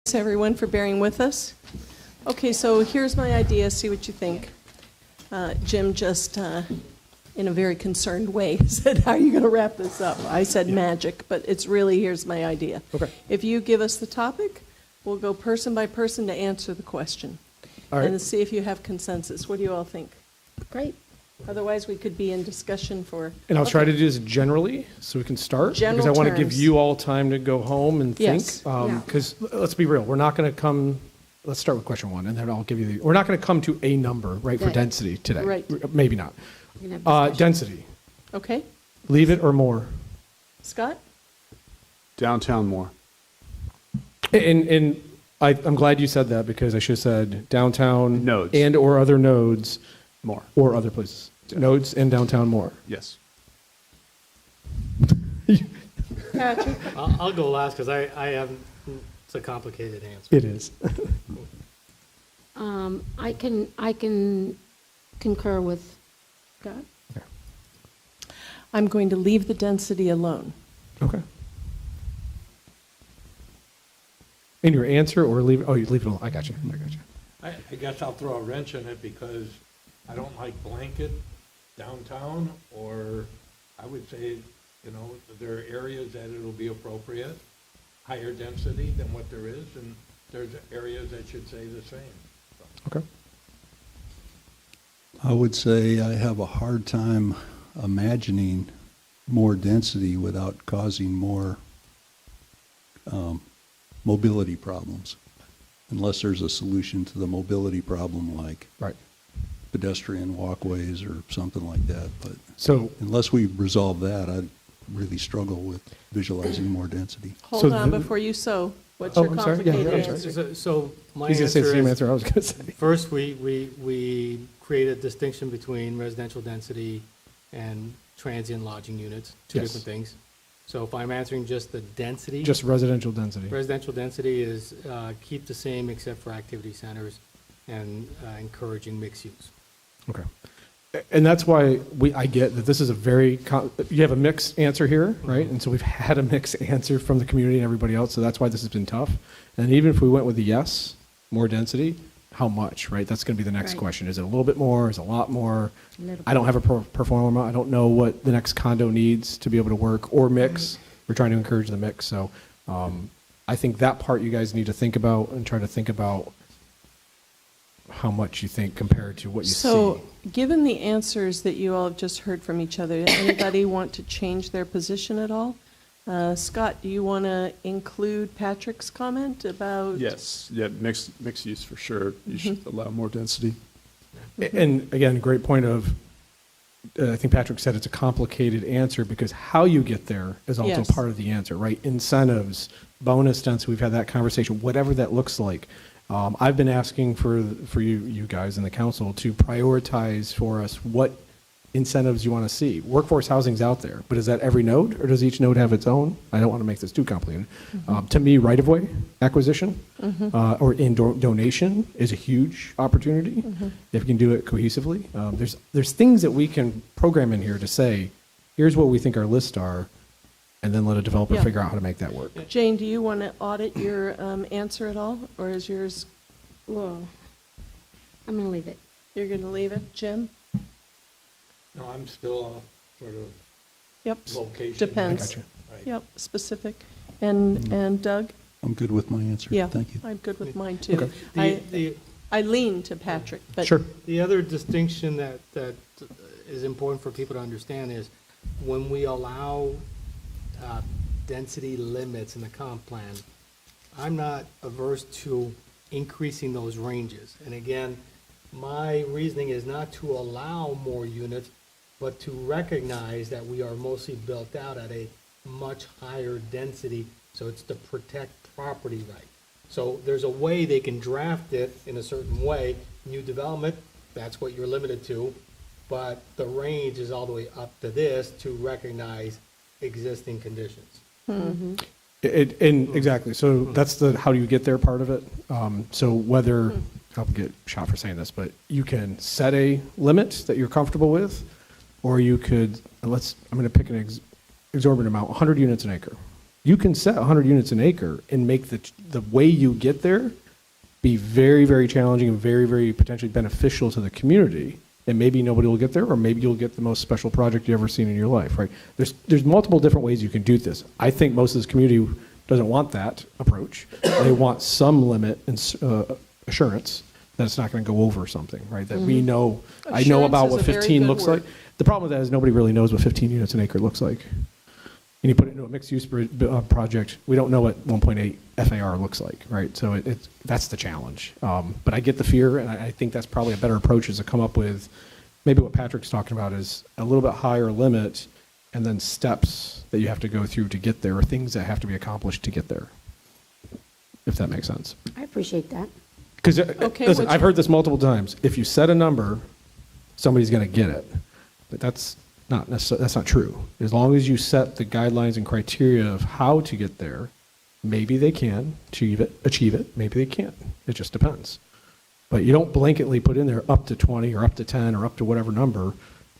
Thanks, everyone, for bearing with us. Okay, so here's my idea, see what you think. Jim just, in a very concerned way, said, how are you going to wrap this up? I said magic, but it's really, here's my idea. Okay. If you give us the topic, we'll go person by person to answer the question. All right. And see if you have consensus. What do you all think? Great. Otherwise, we could be in discussion for. And I'll try to do this generally, so we can start. General because I want to give terms. you all time to go home and think. Yes. Yeah. Because let's be real, we're not going to come. Let's start with question one, and then I'll give you the. We're not going to come to a number, right, for Right. density today. Right. Maybe not. We can have discussion. Density. Okay, Leave it or more. Scott? Downtown more. And I'm glad you said that, because I should have said downtown Nodes. and or other nodes More. or other places. Nodes and downtown more. Yes. Patrick? I'll go last because I haven't, it's a complicated answer. It is. I can concur with Scott. I'm going to leave the density alone. Okay. In your answer, or leave? Oh, you leave it alone. I got you. I guess I'll throw a wrench in it because I don't like blanket downtown, or I would say, there are areas that it'll be appropriate, higher density than what there is, and there's areas that should say the same. Okay. I would say I have a hard time imagining more density without causing more mobility problems, unless there's a solution to the mobility problem, like Right. pedestrian walkways or something like that. But So unless we resolve that, I'd really struggle with visualizing more density. Hold So on the- before you sow. What's Oh, your I'm sorry. Yeah, complicated I'm sorry. answer? So my he's going to say answer the same is, answer I was going to say. first, we create a distinction between residential density and transient lodging units, two Yes. different things. So if I'm answering just the density. Just residential density. Residential density is keep the same except for activity centers and encouraging mixed use. Okay. And that's why I get that this is a very, you have a mixed answer here, right? And so we've had a mixed answer from the community and everybody else, so that's why this has been tough. And even if we went with a yes, more density, how much, right? That's going to be the next Right. question. Is it a little bit more? Is it a lot more? A little I don't bit. have a pro forma. I don't know what the next condo needs to be able to work or mix. We're trying to encourage the mix. So I think that part you guys need to think about and try to think about how much you think compared to what you see. So, given the answers that you all have just heard from each other, anybody want to change their position at all? Scott, do you want to include Patrick's comment about? Yes, yeah, mixed use for sure. You should allow more density. And again, great point of, I think Patrick said it's a complicated answer because how you get there is also Yes. part of the answer, right? Incentives, bonus density, we've had that conversation, whatever that looks like. I've been asking for you guys in the council to prioritize for us what incentives you want to see. Workforce housing's out there, but is that every node, or does each node have its own? I don't want to make this too complicated. To me, right-of-way acquisition or donation is a huge opportunity if we can do it cohesively. There's things that we can program in here to say, here's what we think our lists are, and then let a developer Yeah. figure out how to make that work. Jane, do you want to audit your answer at all, or is yours? Whoa. I'm going to leave it. You're going to leave it, Jim? No, I'm still sort of Yep. location. Depends. I got you. Right. Yep. Specific. And Doug? I'm good with my answer. Yeah. Thank you. I'm good with mine too. Okay. I lean to Patrick, but Sure. The other distinction that is important for people to understand is when we allow density limits in the comp plan, I'm not averse to increasing those ranges. And again, my reasoning is not to allow more units, but to recognize that we are mostly built out at a much higher density, so it's to protect property right. So there's a way they can draft it in a certain way. New development, that's what you're limited to, but the range is all the way up to this to recognize existing conditions. Exactly. So that's how do you get there part of it. So whether, I'll get shot for saying this, but you can set a limit that you're comfortable with, or you could, I'm going to pick an exorbitant amount, 100 units an acre. You can set 100 units an acre and make the way you get there be very, very challenging and very, very potentially beneficial to the community. And maybe nobody will get there, or maybe you'll get the most special project you've ever seen in your life, right? There's multiple different ways you can do this. I think most of this community doesn't want that approach. They want some limit and assurance that it's not going to go over something, right? That we know, I know about what 15 looks like. The problem with that is nobody really knows what 15 units an acre looks like. And you put it into a mixed-use project, we don't know what 1.8 FAR looks like, right? So that's the challenge. But I get the fear, and I think that's probably a better approach, is to come up with maybe what Patrick's talking about is a little bit higher limit and then steps that you have to go through to get there, or things that have to be accomplished to get there, if that makes sense. I appreciate that. Because, listen, I've heard this multiple times. If you set a number, somebody's going to get it. But that's not true. As long as you set the guidelines and criteria of how to get there, maybe they can achieve it, maybe they can't. It just depends. But you don't blanketly put in there up to 20 or up to 10 or up to whatever number.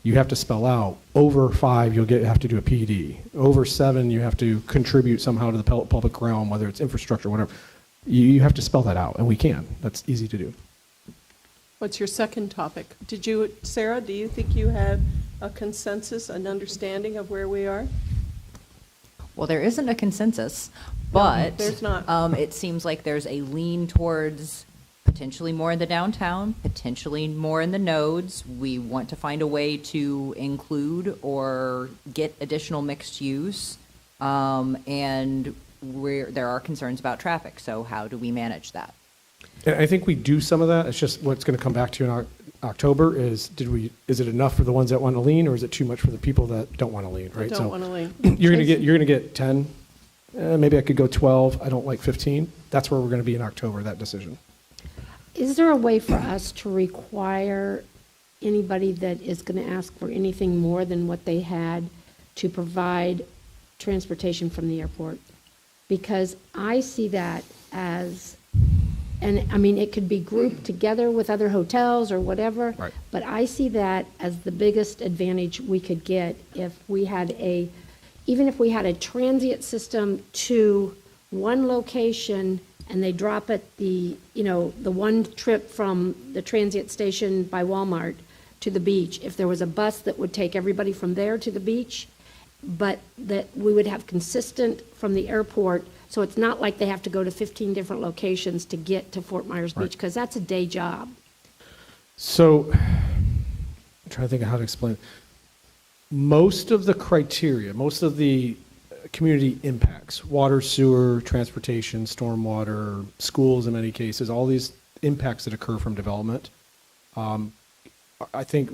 You have to spell out over 5, you'll have to do a PD. Over 7, you have to contribute somehow to the public realm, whether it's infrastructure, whatever. You have to spell that out, and we can. That's easy to do. What's your second topic? Sarah, do you think you have a consensus, an understanding of where we are? Well, there isn't a consensus, but there's not. It seems like there's a lean towards potentially more in the downtown, potentially more in the nodes. We want to find a way to include or get additional mixed use, and there are concerns about traffic. So how do we manage that? And I think we do some of that. It's just what's going to come back to you in October is it enough for the ones that want to lean, or is it too much for the people that don't want to lean, right? Don't want to lean. You're going to get 10. Maybe I could go 12. I don't like 15. That's where we're going to be in October, that decision. Is there a way for us to require anybody that is going to ask for anything more than what they had to provide transportation from the airport? Because I see that as, and I mean, it could be grouped together with other hotels or whatever, right. But I see that as the biggest advantage we could get if we had even if we had a transient system to one location and they drop it the one trip from the transient station by Walmart to the beach. If there was a bus that would take everybody from there to the beach, but that we would have consistent from the airport, so it's not like they have to go to 15 different locations to get to Fort Myers Beach, because that's a day job. So I'm trying to think of how to explain it. Most of the criteria, most of the community impacts, water, sewer, transportation, stormwater, schools in many cases, all these impacts that occur from development. I think,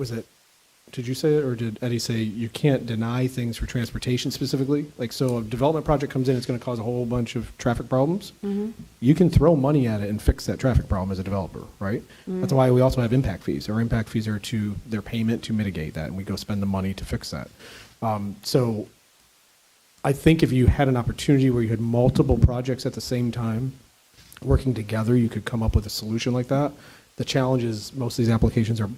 did you say it, or did Eddie say you can't deny things for transportation specifically? Like, so a development project comes in, it's going to cause a whole bunch of traffic problems. Mm-hmm. You can throw money at it and fix that traffic problem as a developer, right? Mm-hmm. That's why we also have impact fees. Our impact fees are their payment to mitigate that, and we go spend the money to fix that. So I think if you had an opportunity where you had multiple projects at the same time working together, you could come up with a solution like that. The challenge is most of these applications are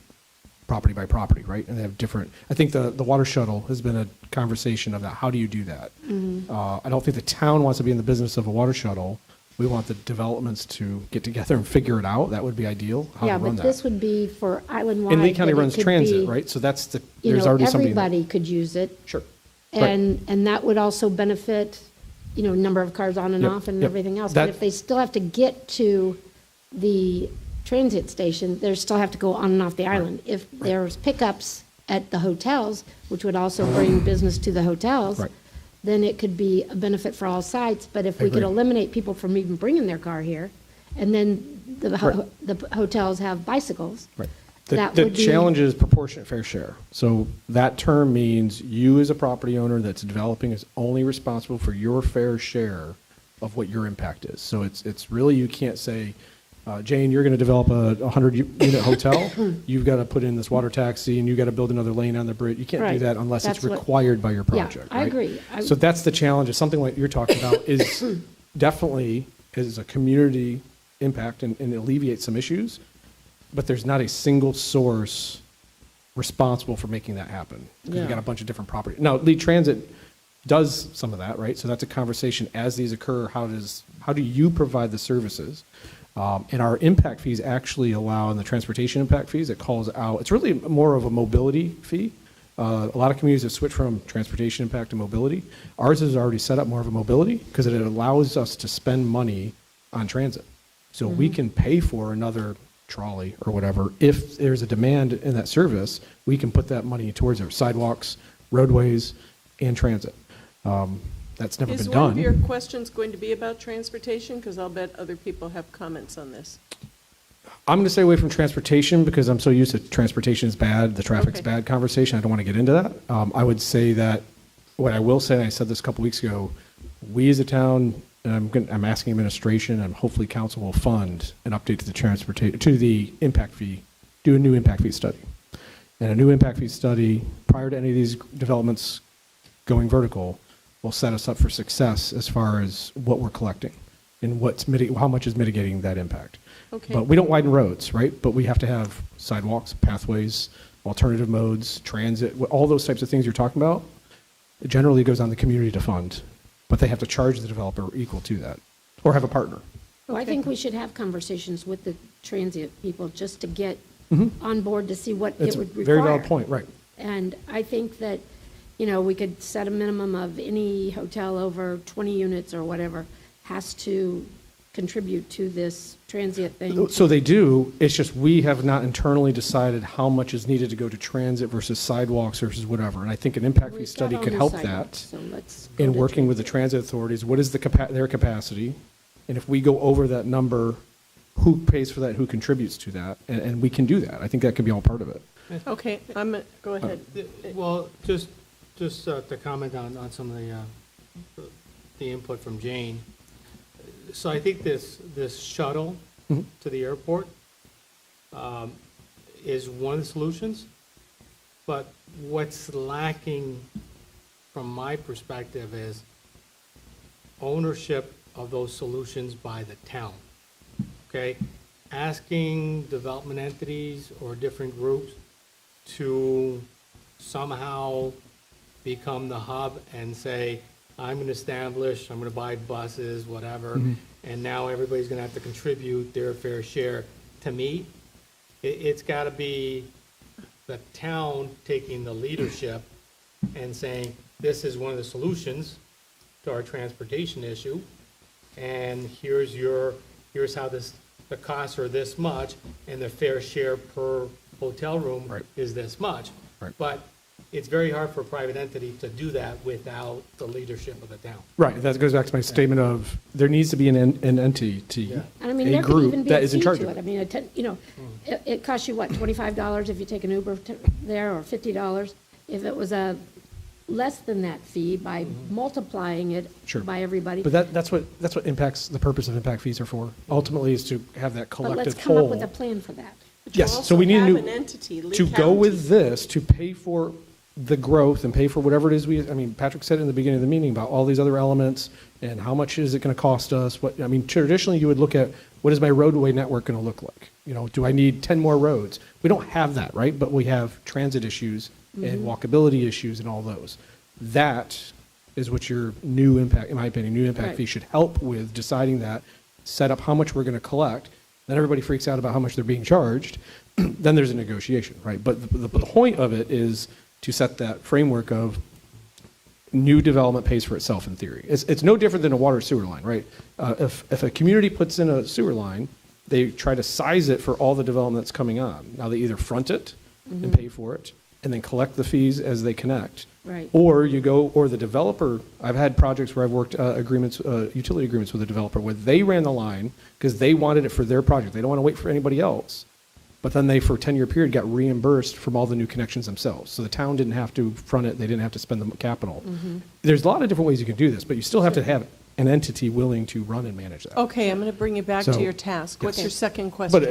property by property, right? And they have different, I think the water shuttle has been a conversation of that. How do you do that? Mm-hmm. I don't think the town wants to be in the business of a water shuttle. We want the developments to get together and figure it out. That would be ideal, how Yeah, to run but that. this would be for island-wide. And Lee County but it runs could transit, be, right? So that's there's already somebody. Everybody could use it. Sure. And that would also benefit, number of cars on and Yep, off and yep. everything else. That- But if they still have to get to the transit station, they still have to go on and off the island. If there's pickups at the hotels, which would also bring business to the hotels, Right. then it could be a benefit for all sides. But if I we could agree. eliminate people from even bringing their car here, and then the hotels have bicycles, Right. that The would be- challenge is proportionate fair share. So that term means you as a property owner that's developing is only responsible for your fair share of what your impact is. So it's really, you can't say, Jane, you're going to develop a 100-unit hotel. You've got to put in this water taxi, and you've got to build another lane on the bridge. You can't do Right. that unless That's it's what- required by your project. I right? agree. So that's the challenge. Is something like you're talking about is definitely is a community impact and alleviate some issues, but there's not a single source responsible for making that happen because Yeah. you've got a bunch of different property. Now, Lee Transit, does some of that, right? So that's a conversation as these occur. How do you provide the services? And our impact fees actually allow, in the transportation impact fees, it calls out, it's really more of a mobility fee. A lot of communities have switched from transportation impact to mobility. Ours is already set up more of a mobility because it allows us to spend money on transit. So we can pay for another trolley or whatever. If there's a demand in that service, we can put that money towards our sidewalks, roadways, and transit. That's never been Is one of done. your questions going to be about transportation? Because I'll bet other people have comments on this. I'm going to stay away from transportation because I'm so used to transportation is bad, the traffic's Okay. bad conversation. I don't want to get into that. I would say that what I will say, and I said this a couple weeks ago, we as a town, and I'm asking administration and hopefully council will fund an update to the impact fee, do a new impact fee study. And a new impact fee study prior to any of these developments going vertical will set us up for success as far as what we're collecting and how much is mitigating that impact. Okay. But we don't widen roads, right? But we have to have sidewalks, pathways, alternative modes, transit, all those types of things you're talking about. It generally goes on the community to fund, but they have to charge the developer equal to that or have a partner. Well, I think we should have conversations with the transient people just to get on board to see what It's it a would require. very valid point, right. And I think that, you know, we could set a minimum of any hotel over 20 units or whatever has to contribute to this transient thing. So they do, it's just we have not internally decided how much is needed to go to transit versus sidewalks versus whatever. And I think an impact fee We've study got could all help new that sidewalks, so let's go in to working with the transit authorities. What is their capacity? And if we go over that number, who pays for that, who contributes to that? And we can do that. I think that could be all part of it. Okay, go ahead. Well, just to comment on some of the input from Jane. So I think this shuttle to the airport is one of the solutions, but what's lacking from my perspective is ownership of those solutions by the town, okay? Asking development entities or different groups to somehow become the hub and say, I'm going to buy buses, whatever, and now everybody's going to have to contribute their fair share. To me, it's got to be the town taking the leadership and saying, this is one of the solutions to our transportation issue, and here's how the costs are this much, and the fair share per hotel room is this much. But it's very hard for a private entity to do that without the leadership of the town. Right, that goes back to my statement of there needs to be an entity, And I mean, a there could even group be that a is in fee charge to of it. I it. mean, you know, it costs you, what, $25 if you take an Uber there, or $50? If it was a less than that fee by multiplying it Sure. by everybody. But that's what impacts, the purpose of impact fees are for. Ultimately is to have that But collective let's come up with whole. a plan for that. Yes, so we need a have new, an entity, Lee to go County. with this, to pay for the growth and pay for whatever it is Patrick said in the beginning of the meeting about all these other elements and how much is it going to cost us? Traditionally you would look at what is my roadway network going to look like? You know, do I need 10 more roads? We don't have that, right? But we have transit issues and walkability issues and all those. That is what your new impact, in my opinion, new impact Right. fee should help with deciding that, set up how much we're going to collect. Then everybody freaks out about how much they're being charged. Then there's a negotiation, right? But the point of it is to set that framework of new development pays for itself in theory. It's no different than a water sewer line, right? If a community puts in a sewer line, they try to size it for all the development that's coming on. Now they either front it and pay for it and then collect the fees as they connect. Right. Or the developer, I've had projects where I've worked utility agreements with a developer where they ran the line because they wanted it for their project. They don't want to wait for anybody else. But then they, for a 10-year period, got reimbursed from all the new connections themselves. So the town didn't have to front it. They didn't have to spend the capital. There's a lot of different ways you can do this, but you still have to have an entity willing to run and manage that. Okay, I'm going to bring you back So, to your task. What's yes. your second question?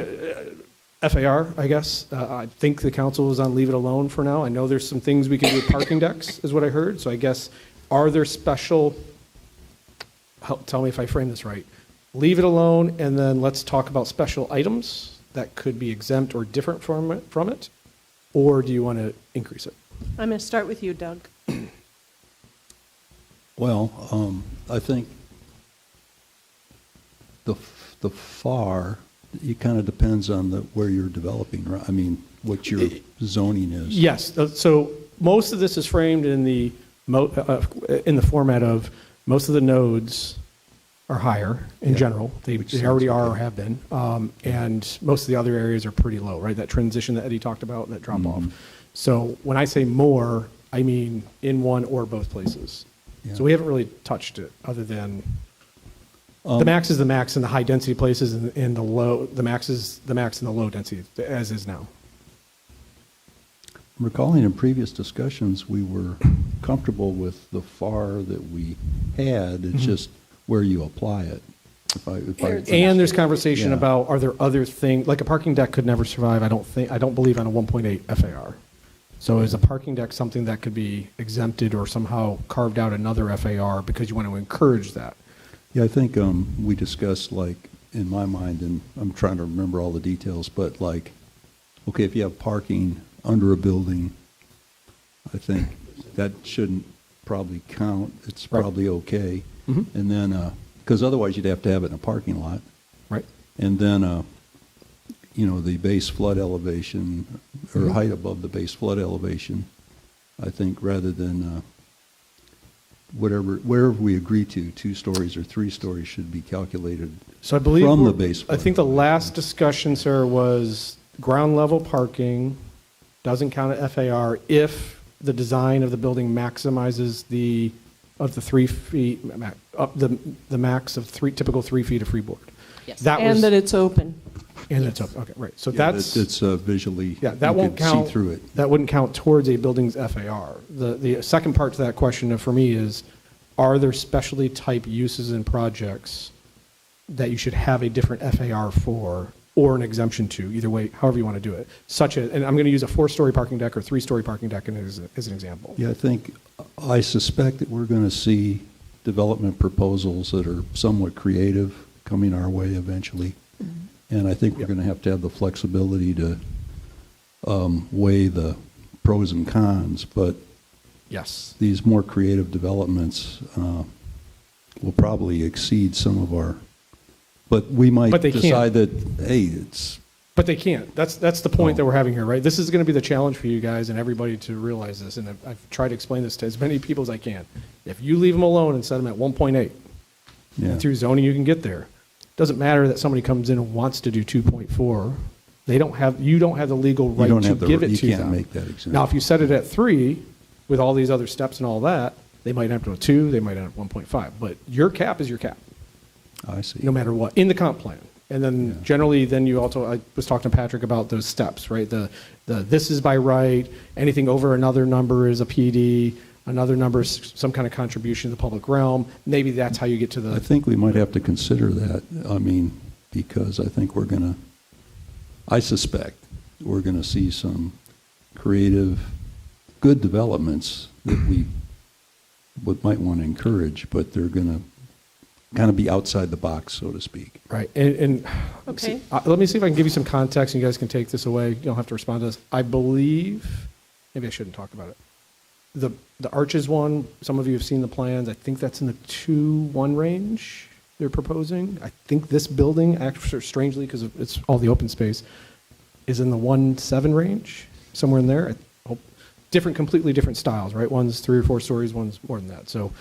But FAR, I guess, I think the council is on leave it alone for now. I know there's some things we can do with parking decks, is what I heard. So I guess, are there special, tell me if I frame this right, leave it alone and then let's talk about special items that could be exempt or different from it? Or do you want to increase it? I'm going to start with you, Doug. Well, I think the FAR, it kind of depends on where you're developing, right? I mean, what your zoning is. Yes, so most of this is framed in the format of most of the nodes are higher in general. They already are or have been. And most of the other areas are pretty low, right? That transition that Eddie talked about, that drop off. So when I say more, I mean in one or both places. So we haven't really touched it other than the max is the max in the high density places and the max is the max in the low density as is now. Recalling in previous discussions, we were comfortable with the FAR that we had. It's just where you apply it. And there's conversation Yeah. about, are there other things, like a parking deck could never survive, I don't believe, on a 1.8 FAR. So is a parking deck something that could be exempted or somehow carved out another FAR because you want to encourage that? Yeah, I think we discussed, like, in my mind, and I'm trying to remember all the details, but like, okay, if you have parking under a building, I think that shouldn't probably count. It's probably okay. And then, because otherwise you'd have to have it in a parking lot. Right. And then, the base flood elevation, or height above the base flood elevation, I think rather than wherever we agree to, 2 stories or 3 stories should be calculated So I believe from the base flood. I think the last discussion, sir, was ground level parking doesn't count at FAR if the design of the building maximizes the 3 feet, the max of typical 3 feet of freeboard. Yes. And that it's open. And it's open, okay, right. So Yeah, that's. it's visually, Yeah, that you won't could see count. through it. That wouldn't count towards a building's FAR. The second part to that question for me is, are there specialty type uses and projects that you should have a different FAR for or an exemption to, either way, however you want to do it? Such as, and I'm going to use a 4-story parking deck or 3-story parking deck as an example. Yeah, I suspect that we're going to see development proposals that are somewhat creative coming our way eventually. And I think we're going to have the flexibility to weigh the pros and cons, but yes, these more creative developments will probably exceed some of our, but we might But they can't. decide that, hey, it's, But they can't. That's the point that we're having here, right? This is going to be the challenge for you guys and everybody to realize this, and I've tried to explain this to as many people as I can. If you leave them alone and set them at 1.8, Yeah. and through zoning you can get there. Doesn't matter that somebody comes in and wants to do 2.4. You don't have the legal right don't to have the- give it you to can't them. make that exemption. Now, if you set it at 3 with all these other steps and all that, they might end up with 2, they might end up 1.5. But your cap is your cap, I see. no matter what, in the comp plan. And then generally, then you also, I was talking to Patrick about those steps, right? The this is by right, anything over another number is a PD, another number is some kind of contribution to the public realm. Maybe that's how you get to the. I think we might have to consider that. I mean, because I think I suspect we're going to see some creative, good developments that we might want to encourage, but they're going to kind of be outside the box, so to speak. Right. And Okay. let me see if I can give you some context and you guys can take this away. You don't have to respond to this. I believe, maybe I shouldn't talk about it. The Arches one, some of you have seen the plans. I think that's in the 2-1 range they're proposing. I think this building, actually, strangely, because it's all the open space, is in the 1.7 range, somewhere in there. Completely different styles, right? One's 3 or 4 stories, one's more than that. So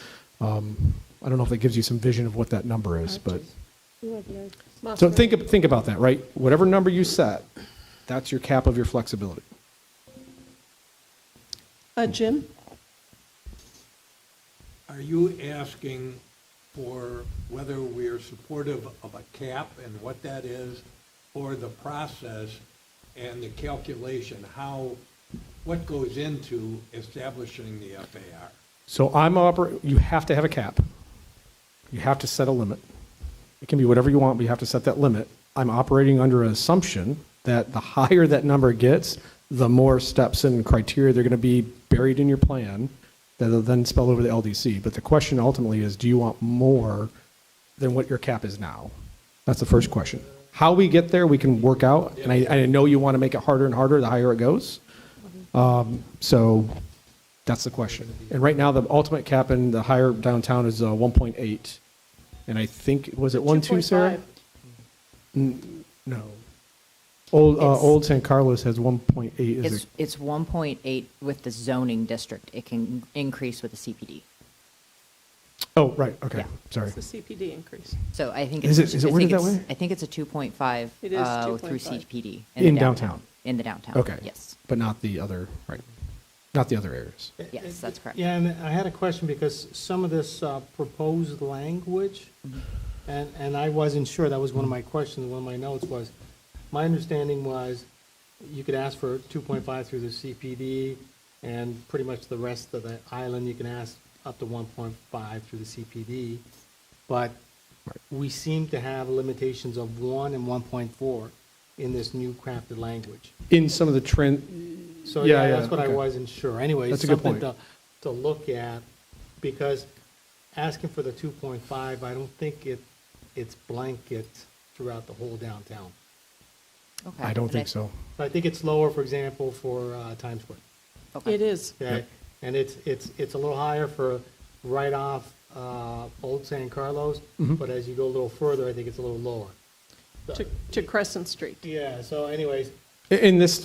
I don't know if that gives you some vision of what that number is, but. So think about that, right? Whatever number you set, that's your cap of your flexibility. Jim? Are you asking for whether we're supportive of a cap and what that is, or the process and the calculation, what goes into establishing the FAR? So you have to have a cap. You have to set a limit. It can be whatever you want, but you have to set that limit. I'm operating under an assumption that the higher that number gets, the more steps and criteria they're going to be buried in your plan that will then spell over the LDC. But the question ultimately is, do you want more than what your cap is now? That's the first question. How we get there, we can work out. And I know you want to make it harder and harder the higher it goes. So That's the question. And right now, the ultimate cap in the higher downtown is 1.8. And I think, was it 1.2, Sarah? No. Old San Carlos has 1.8. It's 1.8 with the zoning district. It can increase with the CPD. Oh, right, okay, Yeah. sorry. It's the CPD increase. So I think Is it's. it worded that way? I think it's a 2.5. It is Through 2.5. CPD. In the downtown? In the downtown. Okay. Yes. But not the other, right, not the other areas. Yes, that's correct. Yeah, and I had a question because some of this proposed language, and I wasn't sure, that was one of my questions, one of my notes was, my understanding was you could ask for 2.5 through the CPD, and pretty much the rest of the island, you can ask up to 1.5 through the CPD, but we seem to have limitations of 1 and 1.4 in this new crafted language. In some of the trend. So, yeah, that's what I okay. wasn't sure. Anyway, That's a good something point. to look at, because asking for the 2.5, I don't think it's blanket throughout the whole downtown. Okay. I don't think so. I think it's lower, for example, for Times Square. It is. Okay? And it's a little higher for right off Old San Carlos, Mhm. but as you go a little further, I think it's a little lower. To Crescent Street. Yeah, so anyways, And this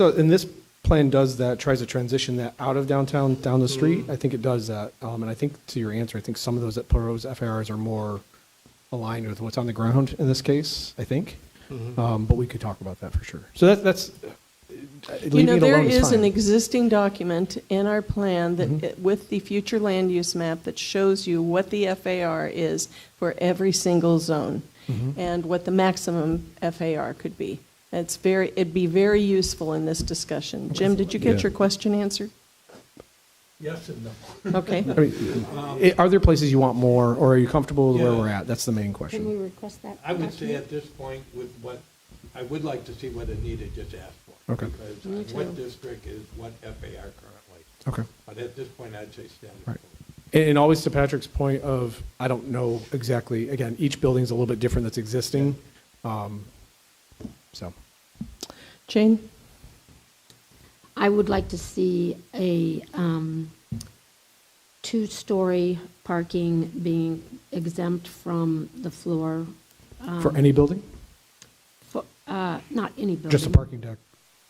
plan does that, tries to transition that out of downtown, down the street. I think it does that. And I think to your answer, I think some of those proposed FARs are more aligned with what's on the ground in this case, I think. But we could talk about that for sure. So that's You know, there is an fine. existing document in our plan that, with the future land use map, that shows you what the FAR is for every single zone and what the maximum FAR could be. It'd be very useful in this discussion. Jim, did you get Yeah. your question answered? Yes and no. Okay. I mean, are there places you want more, or are you comfortable with where we're at? That's the main question. Can we request that? I would say at this point, with what, I would like to see what Anita just asked for. Okay. Because Me what too. district is what FAR currently. Okay. But at this point, I'd say standard. Right. And always to Patrick's point of, I don't know exactly, again, each building's a little bit different that's existing. So, Jane? I would like to see a two-story parking being exempt from the floor. for any building? Not any building. Just a parking deck?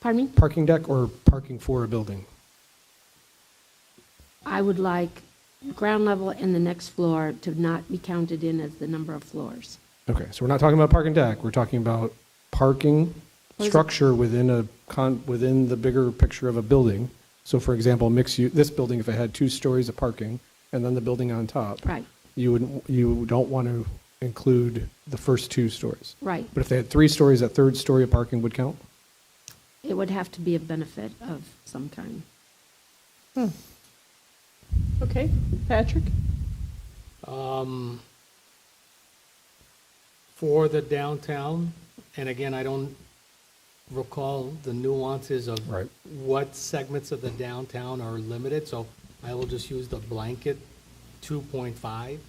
Pardon me? Parking deck or parking for a building? I would like ground level and the next floor to not be counted in as the number of floors. Okay, so we're not talking about parking deck, we're talking about parking What is it? structure within within the bigger picture of a building. So for example, this building, if it had 2 stories of parking and then the building on top. Right. You don't want to include the first 2 stories. Right. But if they had 3 stories, that third story of parking would count? It would have to be a benefit of some kind. Okay. Patrick? For the downtown, and again, I don't recall the nuances of what segments of the downtown are limited, so I will just use the blanket 2.5,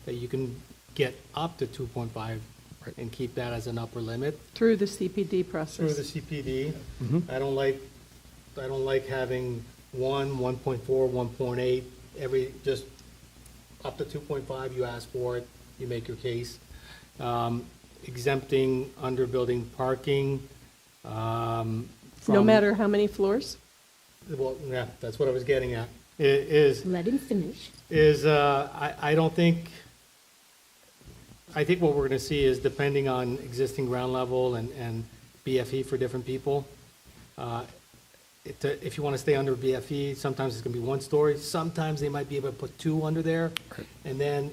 that you can get up to 2.5 and keep that as an upper limit. Through the CPD process. Through the CPD. I don't like having 1.4, 1.8, just up to 2.5, you ask for it, you make your case. Exempting under building parking. No from- matter how many floors? Well, yeah, that's what I was getting at, is. Let him finish. I don't think, I think what we're gonna see is depending on existing ground level and BFE for different people. If you wanna stay under BFE, sometimes it's gonna be 1 story, sometimes they might be able to put 2 under there. And then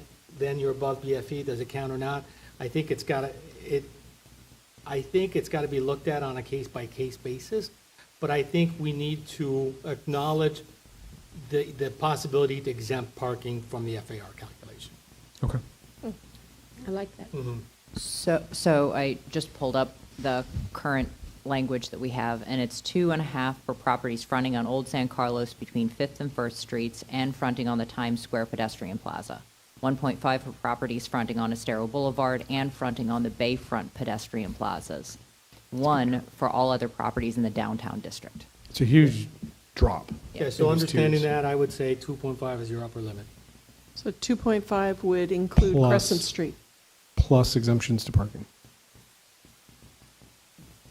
you're above BFE, does it count or not? I think it's gotta be looked at on a case-by-case basis, but I think we need to acknowledge the possibility to exempt parking from the FAR calculation. Okay. I like that. So I just pulled up the current language that we have, and it's 2.5 for properties fronting on Old San Carlos between 5th and 1st Streets and fronting on the Times Square pedestrian plaza. 1.5 for properties fronting on Estero Boulevard and fronting on the Bayfront pedestrian plazas. 1 for all other properties in the downtown district. It's a huge drop. Yeah, so in these understanding twos. that, I would say 2.5 is your upper limit. So 2.5 would include Plus- Crescent Street. Plus exemptions to parking.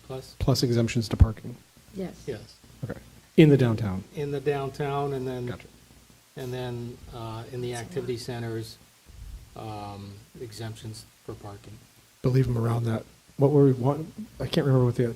Plus? Plus exemptions to parking. Yes. Yes. Okay. In the downtown. In the downtown, and then, Gotcha. in the activity centers, exemptions for parking. Believe them around that. What were we, I can't remember what the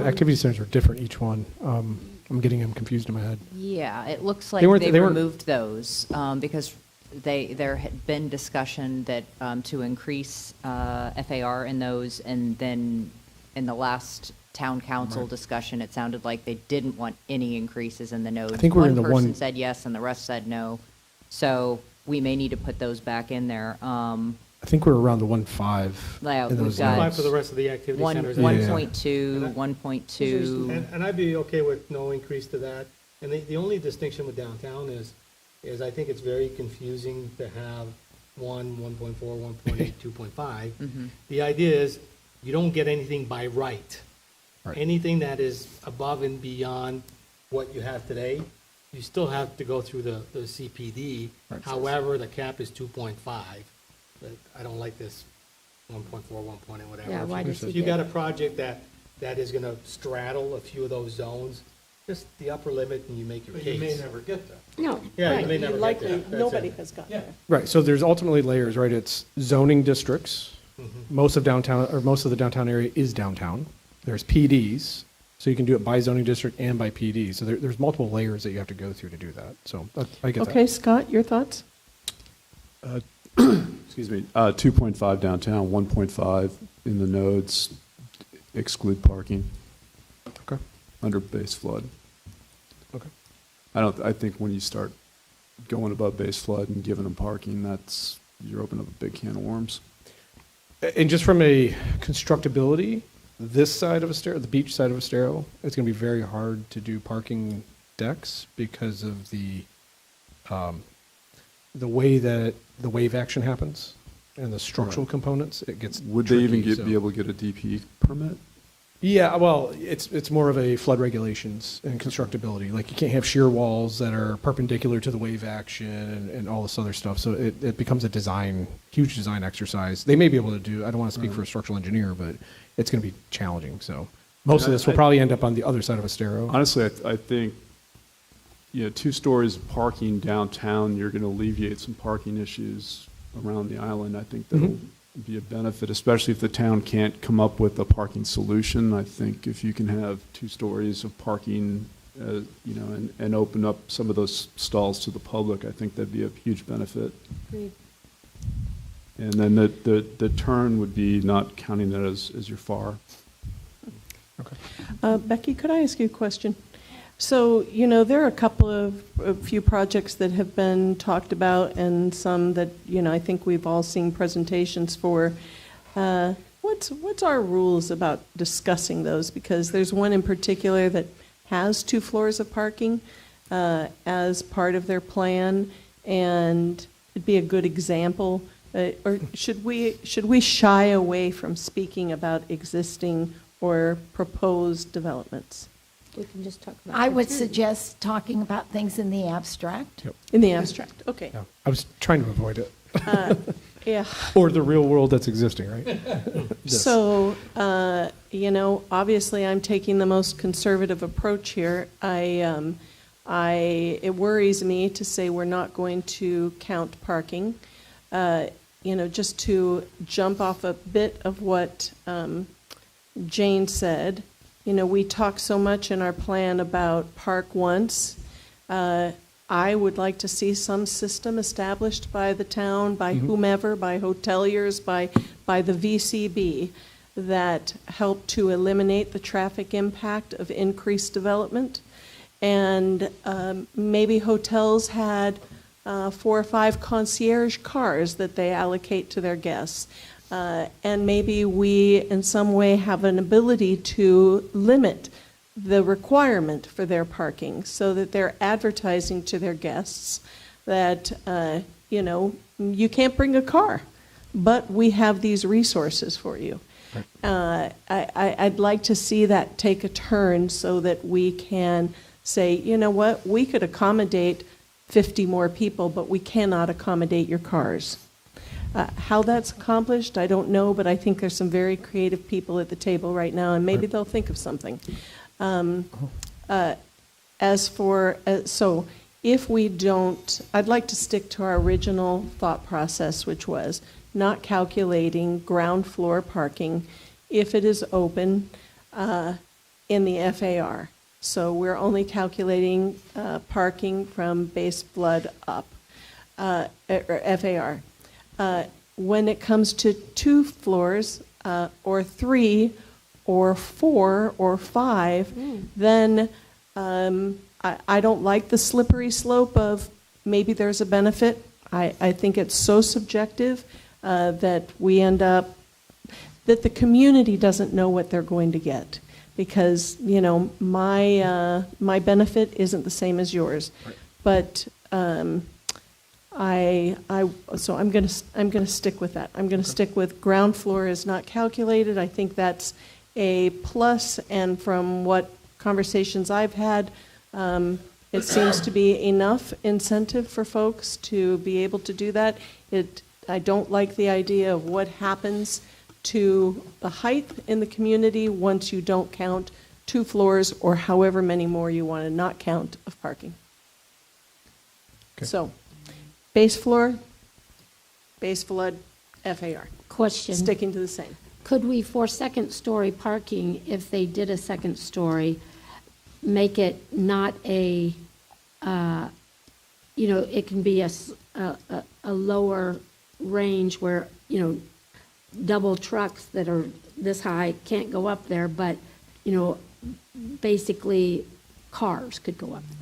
activity centers are different, each one. I'm getting them confused in my head. Yeah, it looks They like weren't- they they weren't- removed those because there had been discussion that to increase FAR in those, and then in the last town council Right. discussion, it sounded like they didn't want any increases in the nodes. I think we're in the One person one- said yes, and the rest said no. So we may need to put those back in there. I think we're around the 1.5. Yeah, in we've those got- lines. For the rest of the activity One, centers. 1.2, 1.2. And I'd be okay with no increase to that. And the only distinction with downtown is I think it's very confusing to have 1.4, 1.8, 2.5. Mhm. The idea is you don't get anything by right. Right. Anything that is above and beyond what you have today, you still have to go through the CPD. Right. However, the cap is 2.5. But I don't like this 1.4, 1.8, whatever. Yeah, why does he If you get- got a project that is gonna straddle a few of those zones, just the upper limit and you make your But case. you may never get that. No. Yeah, you Right, may never get likely, there. That's nobody it. has gotten Yeah. there. Right, so there's ultimately layers, right? It's zoning districts. Most of downtown, or most of the downtown area is downtown. There's PDs, so you can do it by zoning district and by PD. So there's multiple layers that you have to go through to do that. So I get that. Okay, Scott, your thoughts? Excuse me, 2.5 downtown, 1.5 in the nodes, exclude parking Okay. under base flood. Okay. I think when you start going above base flood and giving them parking, you're opening up a big can of worms. And just from a constructability, this side of Estero, the beach side of Estero, it's going to be very hard to do parking decks because of the way that the wave action happens and the structural Right. components. It gets Would they even tricky, so- be able to get a DP permit? Yeah, well, it's more of a flood regulations and constructability. Like you can't have shear walls that are perpendicular to the wave action and all this other stuff. So it becomes a huge design exercise. They may be able to do, I don't want to speak for a structural engineer, but it's going to be challenging. So most of this will probably end up on the other side of Estero. Honestly, I think, 2 stories of parking downtown, you're going to alleviate some parking issues around the island. I think that'll be a benefit, especially if the town can't come up with a parking solution. I think if you can have 2 stories of parking, and open up some of those stalls to the public, I think that'd be a huge benefit. Agreed. And then the turn would be not counting that as your FAR. Becky, could I ask you a question? So, there are a few projects that have been talked about and some that, I think we've all seen presentations for. What's our rules about discussing those? Because there's one in particular that has 2 floors of parking as part of their plan, and it'd be a good example. Or should we shy away from speaking about existing or proposed developments? We can just talk about. I would the turn. suggest talking about things in the abstract. In the abstract, okay. Yeah, I was trying to avoid it. Yeah. Or the real world that's existing, right? This. So, obviously I'm taking the most conservative approach here. It worries me to say we're not going to count parking. Just to jump off a bit of what Jane said, we talk so much in our plan about park once. I would like to see some system established by the town, by whomever, by hoteliers, by the VCB, that help to eliminate the traffic impact of increased development. And maybe hotels had 4 or 5 concierge cars that they allocate to their guests. And maybe we, in some way, have an ability to limit the requirement for their parking so that they're advertising to their guests that, you can't bring a car, but we have these resources for you. I'd like to see that take a turn so that we can say, you know what, we could accommodate 50 more people, but we cannot accommodate your cars. How that's accomplished, I don't know, but I think there's some very creative people at the table right now, and maybe they'll think of something. As for, so if we don't, I'd like to stick to our original thought process, which was not calculating ground floor parking if it is open in the FAR. So we're only calculating parking from base flood up, or FAR. When it comes to 2 floors, or 3, or 4, or 5, then I don't like the slippery slope of maybe there's a benefit. I think it's so subjective that we end up, that the community doesn't know what they're going to get. Because, you know, my benefit isn't the same as yours. Right. But so I'm gonna stick with that. I'm gonna stick with ground floor is not calculated. I think that's a plus, and from what conversations I've had, it seems to be enough incentive for folks to be able to do that. I don't like the idea of what happens to the height in the community once you don't count 2 floors or however many more you want to not count of parking. Okay. So, base floor, base flood, FAR. Question. Sticking to the same. Could we, for second-story parking, if they did a second story, make it not a, it can be a lower range where, double trucks that are this high can't go up there, but, basically cars could go up there.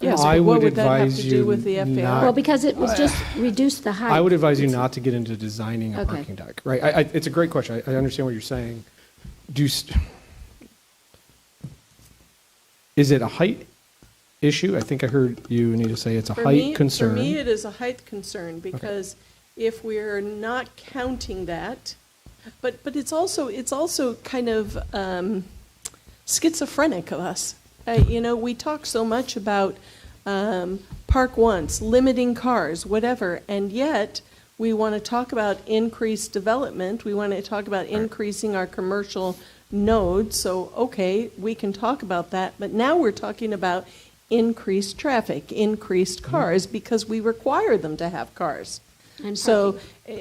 Yes, I but what would would that have advise to you do with the FAR? not- Well, because it was just reduce the height. I would advise you not to get into designing a Okay. parking deck, right? It's a great question. I understand what you're saying. Is it a height issue? I think I heard you, Anita, say it's a height concern. For me, it is a height concern, because if we're not counting that, but it's also kind of schizophrenic of us. We talk so much about park once, limiting cars, whatever, and yet we want to talk about increased development. We want to talk about increasing our commercial nodes. So, okay, we can talk about that, but now we're talking about increased traffic, increased cars, because we require them to have cars. And so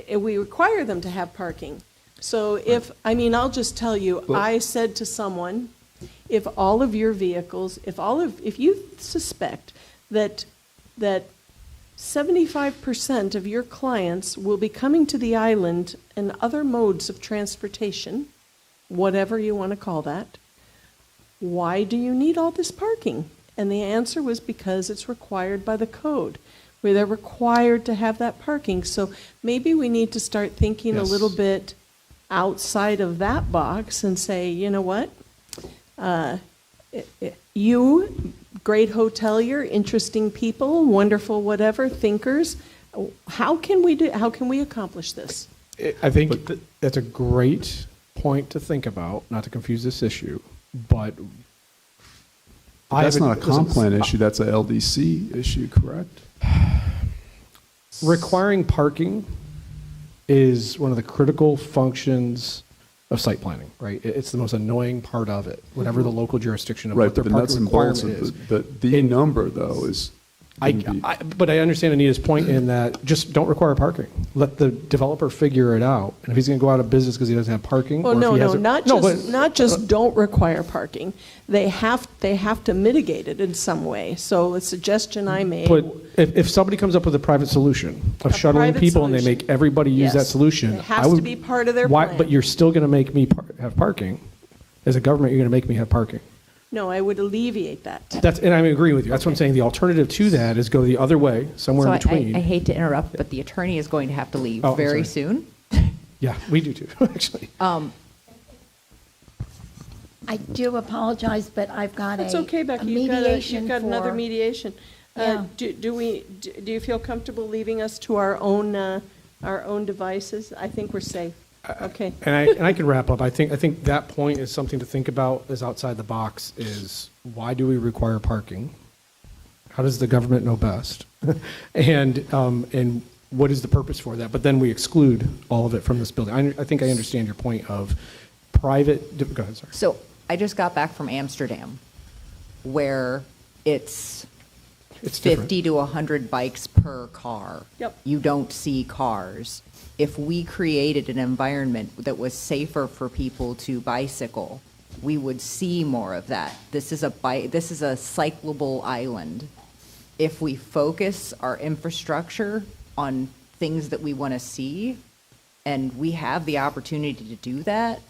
we require them to have parking. So I'll just tell you, I said to someone, if all of your vehicles, if you suspect that 75% of your clients will be coming to the island and other modes of transportation, whatever you want to call that, why do you need all this parking? And the answer was because it's required by the code, where they're required to have that parking. So maybe we need to start thinking a little bit outside of that box and say, you know what? You, great hotelier, interesting people, wonderful whatever, thinkers, how can we accomplish this? I think that's a great point to think about, not to confuse this issue, but That's not a comp plan issue, that's a LDC issue, correct? Requiring parking is one of the critical functions of site planning, right? It's the most annoying part of it, whatever the local jurisdiction of what their parking requirement is. The number, though, is... But I understand Anita's point in that just don't require parking. Let the developer figure it out. And if he's going to go out of business because he doesn't have parking, Well, not just don't require parking. They have to mitigate it in some way. So a suggestion I made. But if somebody comes up with a private solution of shuttling people and they make everybody use that solution, it has to be part of their plan. But you're still going to make me have parking. As a government, you're going to make me have parking. No, I would alleviate that. And I agree with you. That's what I'm saying. The alternative to that is go the other way, somewhere in between. I hate to interrupt, but the attorney is going to have to leave very soon. Yeah, we do too, actually. I do apologize, but I've got It's okay, Becky. You've got another mediation. Yeah. Do you feel comfortable leaving us to our own devices? I think we're safe. Okay. And I can wrap up. I think that point is something to think about is outside the box is why do we require parking? How does the government know best? And what is the purpose for that? But then we exclude all of it from this building. I think I understand your point of private, go ahead, sorry. So I just got back from Amsterdam, where it's 50 to 100 bikes per car. Yep. You don't see cars. If we created an environment that was safer for people to bicycle, we would see more of that. This is a cyclable island. If we focus our infrastructure on things that we want to see, and we have the opportunity to do that,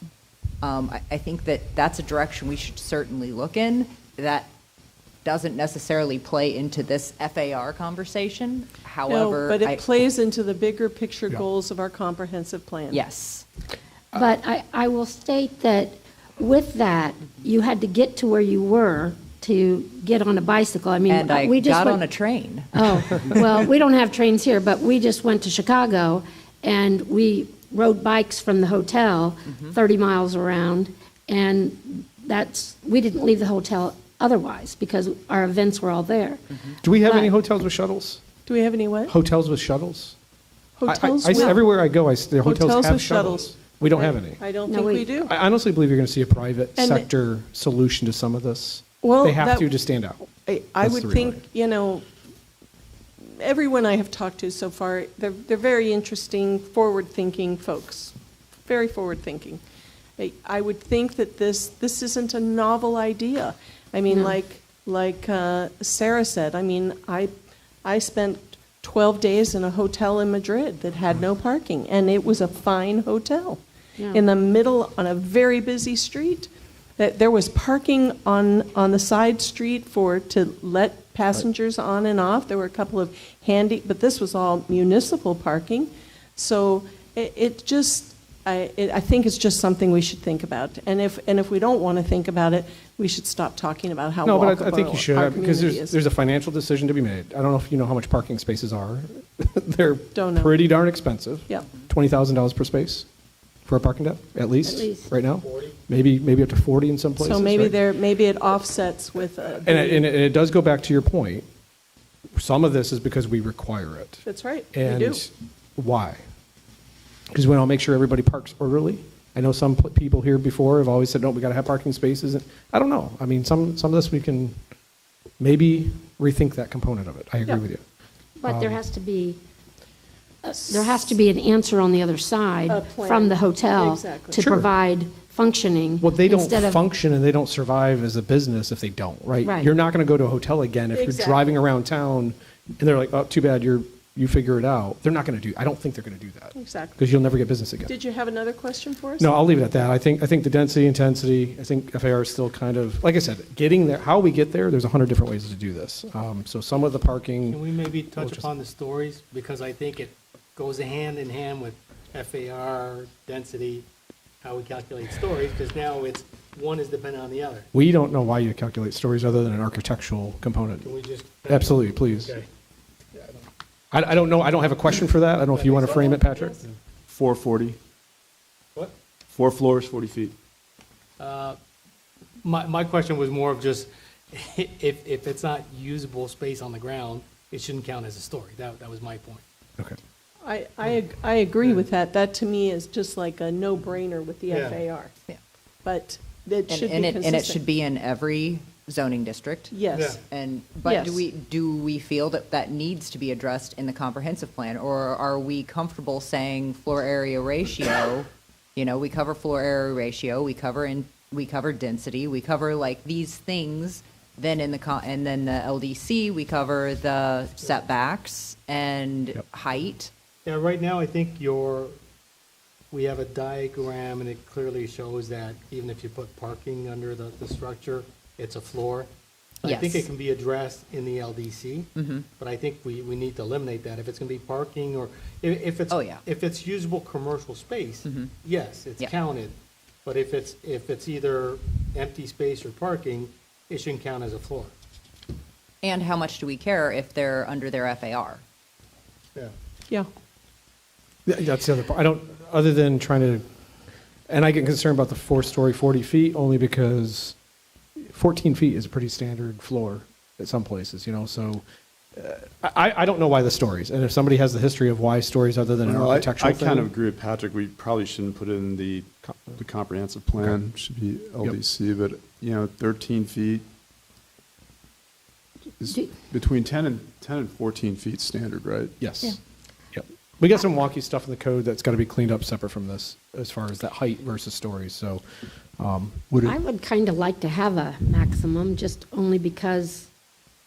I think that that's a direction we should certainly look in. That doesn't necessarily play into this FAR conversation. However, No, but it plays into the bigger picture goals of our comprehensive plan. Yes. But I will state that with that, you had to get to where you were to get on a bicycle. I mean, And I we just got went- on a train. Oh, well, we don't have trains here, but we just went to Chicago, and we rode bikes from the hotel 30 miles around, and we didn't leave the hotel otherwise, because our events were all there. Do we have any But- hotels with shuttles? Do we have any what? Hotels with shuttles? Hotels I with- everywhere I go, the hotels Hotels have with shuttles. shuttles. We don't have any. I don't No, think we- we do. I honestly believe you're going to see a private And- sector solution to some of this. Well, They have that- to stand out. I That's would the think, everyone I have talked to so far, they're very interesting, forward-thinking folks, very forward-thinking. I would think that this isn't a novel idea. I mean, like Sarah said, I mean, I spent 12 days in a hotel in Madrid that had no parking, and it was a fine hotel. Yeah. In the middle, on a very busy street, that there was parking on the side street to let passengers on and off. There were a couple of handy, but this was all municipal parking. So I think it's just something we should think about. And if we don't want to think about it, we should stop talking about how No, walkable but I think you our should, because community is. there's a financial decision to be made. I don't know if you know how much parking spaces are. They're Don't know. pretty darn expensive. Yep. $20,000 per space for a parking deck, at least, At least. right now. Maybe up to 40 in some places. So maybe right? maybe it offsets with. And it does go back to your point. Some of this is because we require it. That's right, we And do. why? Because we want to make sure everybody parks orderly. I know some people here before have always said, no, we got to have parking spaces. And I don't know. I mean, some of this we can maybe rethink that component of it. I agree Yeah. with you. But there has to be an answer on the other A side plan. from the hotel Exactly. to Sure. provide functioning. Well, they don't instead of- function and they don't survive as a business if they don't, right? Right. You're not going to go to a hotel again if you're Exactly. driving around town and they're like, oh, too bad, you figure it out. They're not going to do. I don't think they're going to do that. Exactly. Because you'll never get business again. Did you have another question for us? No, I'll leave it at that. I think the density, intensity, I think FAR is still kind of, like I said, getting there, how we get there, there's 100 different ways to do this. So some of the parking. Can we maybe touch just- upon the stories? Because I think it goes hand in hand with FAR, density, how we calculate stories, because now one is dependent on the other. We don't know why you calculate stories other than an architectural component. Can we just? Absolutely, please. Okay. I don't know, I don't have a question for that. I don't know if you want to frame it, Patrick? 440, What? 4 floors, 40 feet. My question was more of just, if it's not usable space on the ground, it shouldn't count as a story. That was my point. Okay. I agree with that. That to me is just like a no-brainer with the Yeah. FAR. Yeah. But it should be And consistent. it should be in every zoning district. Yes. But Yes. do we feel that needs to be addressed in the comprehensive plan, or are we comfortable saying floor area ratio? We cover floor area ratio, we cover density, we cover like these things. Then and then the LDC, we cover the setbacks and height. Yeah, right now, I think we have a diagram, and it clearly shows that even if you put parking under the structure, it's a floor. I think Yes. it can be addressed in the LDC, but I think we need to eliminate that. If it's going to be parking, or if it's, Oh, yeah. if it's usable commercial space, yes, it's Yeah. counted. But if it's either empty space or parking, it shouldn't count as a floor. And how much do we care if they're under their FAR? Yeah. Yeah. That's the other part. I don't, other than trying to, and I get concerned about the 4-story, 40 feet, only because 14 feet is a pretty standard floor at some places, you know, so I don't know why the stories, and if somebody has the history of why stories other than an Well, architectural I thing. kind of agree with Patrick. We probably shouldn't put it in the comprehensive plan. It should be LDC, but, 13 feet is between 10 and 14 feet standard, right? Yes. Yep. We got some wonky stuff in the code that's got to be cleaned up separate from this, as far as that height versus stories, so. I would kind of like to have a maximum, just only because,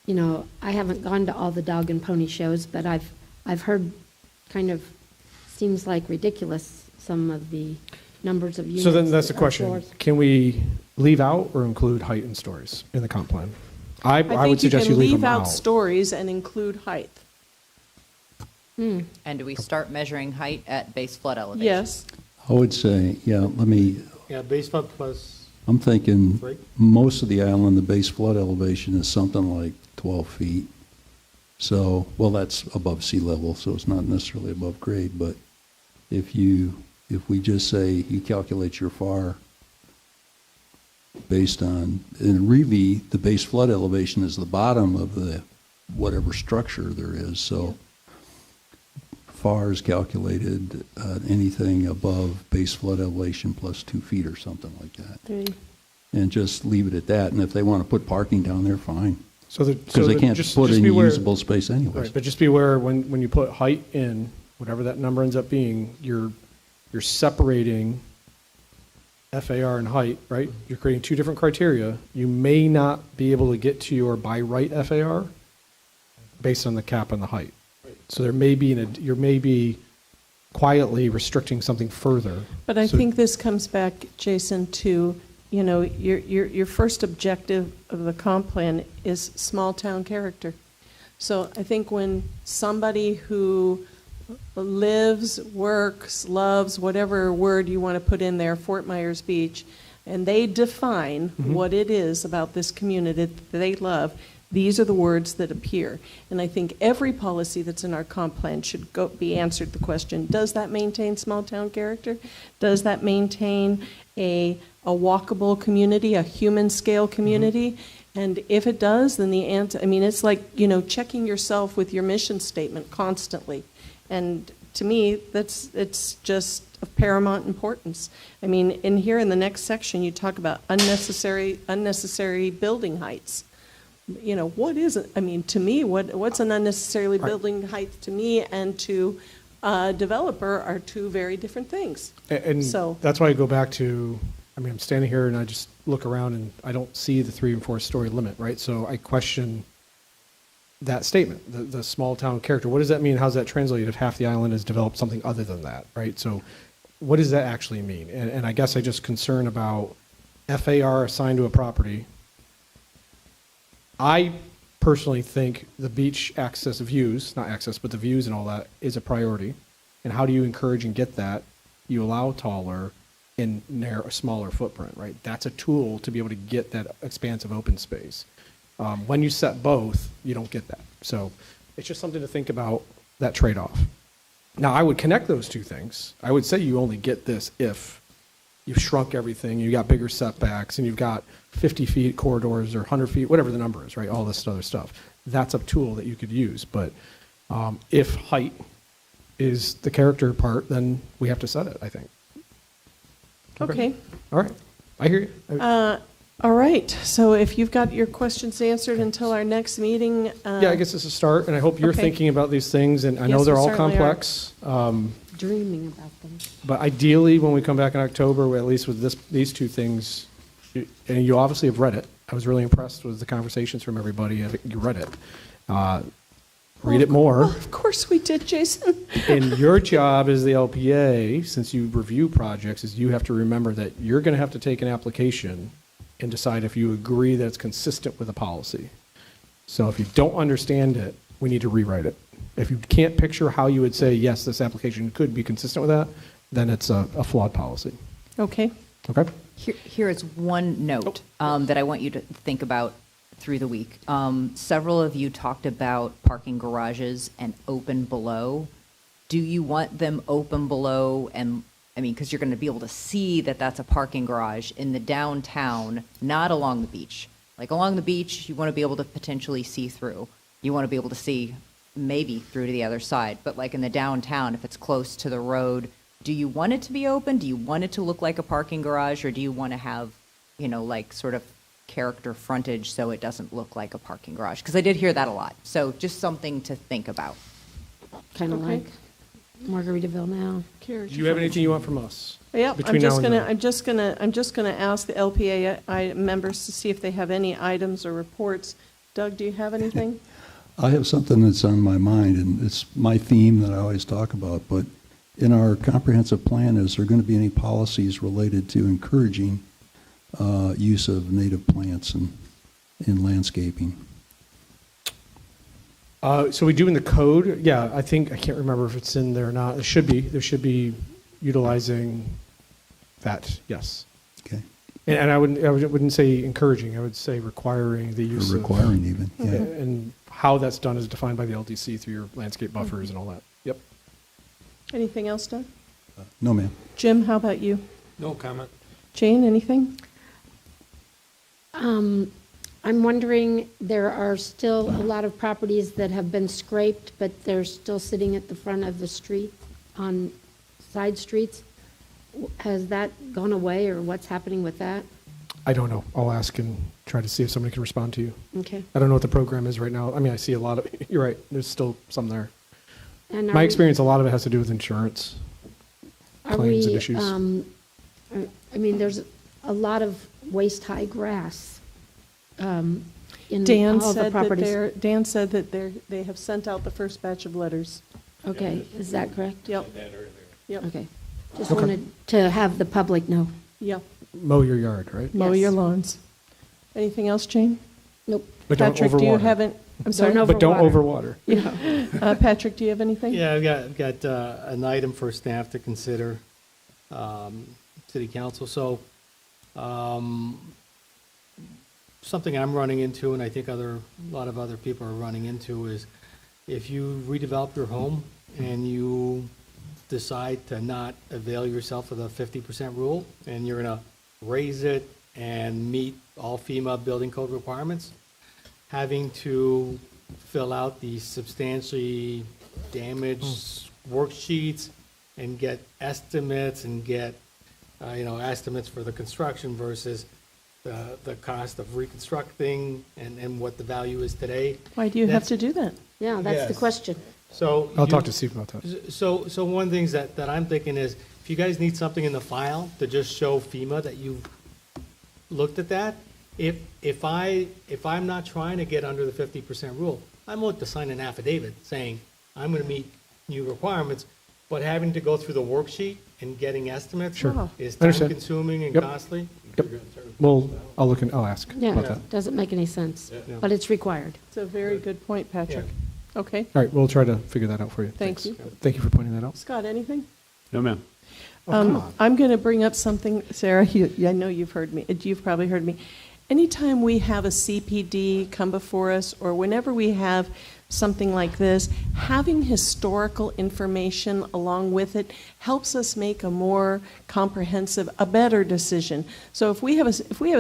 I haven't gone to all the dog and pony shows, but I've heard kind of, seems like ridiculous, some of the numbers of units. So then that's the or question. floors. Can we leave out or include height and stories in the comp plan? I would suggest you leave them out. stories and include height. And do we start measuring height at base flood elevation? Yes. I would say, Yeah, base flood plus, I'm thinking Right. most of the island, the base flood elevation is something like 12 feet. So, well, that's above sea level, so it's not necessarily above grade, but if we just say you calculate your FAR based on, and really, the base flood elevation is the bottom of the whatever structure there is, so FAR is calculated anything above base flood elevation plus 2 feet or something like that. And just leave it at that, and if they want to put parking down there, fine. Because they can't put in usable space anyways. Right, but just be aware, when you put height in, whatever that number ends up being, you're separating FAR and height, right? You're creating two different criteria. You may not be able to get to your by right FAR based on the cap on the height. So you may be quietly restricting something further. But I So- think this comes back, Jason, to, your first objective of the comp plan is small town character. So I think when somebody who lives, works, loves, whatever word you want to put in there, Fort Myers Beach, and they define what it is about this community that they love, these are the words that appear. And I think every policy that's in our comp plan should be answered the question, does that maintain small town character? Does that maintain a walkable community, a human scale community? And if it does, then the answer, it's like, checking yourself with your mission statement constantly. And to me, it's just of paramount importance. In here in the next section, you talk about unnecessary building heights. What is it? To me, what's an unnecessarily building height to me and to a developer are two very different things. And So- that's why I go back to, I'm standing here and I just look around and I don't see the 3 and 4 story limit, right? So I question that statement, the small town character. What does that mean? How's that translated if half the island has developed something other than that, right? So what does that actually mean? And I guess I just concern about FAR assigned to a property. I personally think the beach access views, not access, but the views and all that is a priority. And how do you encourage and get that? You allow taller and a smaller footprint, right? That's a tool to be able to get that expansive open space. When you set both, you don't get that. So it's just something to think about, that trade-off. Now, I would connect those two things. I would say you only get this if you've shrunk everything, you got bigger setbacks, and you've got 50 feet corridors or 100 feet, whatever the number is, right? All this other stuff. That's a tool that you could use. But if height is the character part, then we have to set it, I think. Okay. All right. I hear you. All right. So if you've got your questions answered until our next meeting. Yeah, I guess it's a start, and I hope you're okay. thinking about these things, and I know Yes, they're we all certainly are. complex. Dreaming about them. But ideally, when we come back in October, at least with these two things, and you obviously have read it. I was really impressed with the conversations from everybody. I think you read it. Read it more. Well, of course we did, Jason. And your job as the LPA, since you review projects, is you have to remember that you're going to have to take an application and decide if you agree that it's consistent with a policy. So if you don't understand it, we need to rewrite it. If you can't picture how you would say, yes, this application could be consistent with that, then it's a flawed policy. Okay. Okay? Here is one note that I want you to think about through the week. Several of you talked about parking garages and open below do you want them open below and, I mean, because you're going to be able to see that that's a parking garage in the downtown, not along the beach. Like along the beach, you want to be able to potentially see through. You want to be able to see maybe through to the other side. But like in the downtown, if it's close to the road, do you want it to be open? Do you want it to look like a parking garage? Or do you want to have, you know, like sort of character frontage so it doesn't look like a parking garage? Because I did hear that a lot. So just something to think about. Kind of Okay. like Margaritaville now. Do you have anything you want from us? Yep, between now and then? I'm just gonna ask the LPA members to see if they have any items or reports. Doug, do you have anything? I have something that's on my mind, and it's my theme that I always talk about, but in our comprehensive plan, is there going to be any policies related to encouraging use of native plants in landscaping? So we do in the code, yeah, I can't remember if it's in there or not. It should be, there should be utilizing that, yes. Okay. And I wouldn't say encouraging, I would say requiring the use Or of. requiring even, yeah. And how that's done is defined by the LDC through your landscape buffers and all that. Yep. Anything else, Doug? No, ma'am. Jim, how about you? No comment. Jane, anything? I'm wondering, there are still a lot of properties that have been scraped, but they're still sitting at the front of the street on side streets. Has that gone away, or what's happening with that? I don't know. I'll ask and try to see if somebody can respond to you. Okay. I don't know what the program is right now. I mean, I see a lot of, you're right, there's still some there. And are My we- experience, a lot of it has to do with insurance Are claims and we, issues. I mean, there's a lot of waist-high grass in Dan all of the said that properties. Dan said that they have sent out the first batch of letters. Okay, is that correct? Yep. Yep. Okay. Just Okay. wanted to have the public know. Yep. Mow your yard, right? Mow Yes. your lawns. Anything else, Jane? Nope. But don't Patrick, do you overwater. have it? I'm sorry? Don't But don't overwater. overwater. Yeah. Patrick, do you have anything? Yeah, I've got an item for staff to consider, city council. So, something I'm running into, and I think a lot of other people are running into, is if you redevelop your home and you decide to not avail yourself of the 50% rule, and you're gonna raise it and meet all FEMA building code requirements, having to fill out these substantially damaged worksheets and get estimates and get, estimates for the construction versus the cost of reconstructing and what the value is today. Why do you have to do that? Yeah, that's the Yes. question. So. I'll you- talk to Steve about that. So one of the things that I'm thinking is, if you guys need something in the file to just show FEMA that you've looked at that, if I'm not trying to get under the 50% rule, I'm willing to sign an affidavit saying, I'm gonna meet new requirements, but having to go through the worksheet and getting estimates Sure. is I understand. time-consuming and Yep. costly. Yep. Well, I'll ask about Yeah, that. doesn't make any sense, Yeah. but it's required. It's a very good point, Patrick. Okay, All right, we'll try to figure that out for you. Thank Thanks. you. Thank you for pointing that out. Scott, anything? No, ma'am. I'm going to bring up something, Sarah, I know you've heard me, you've probably heard me. Anytime we have a CPD come before us, or whenever we have something like this, having historical information along with it helps us make a more comprehensive, a better decision. So if we have a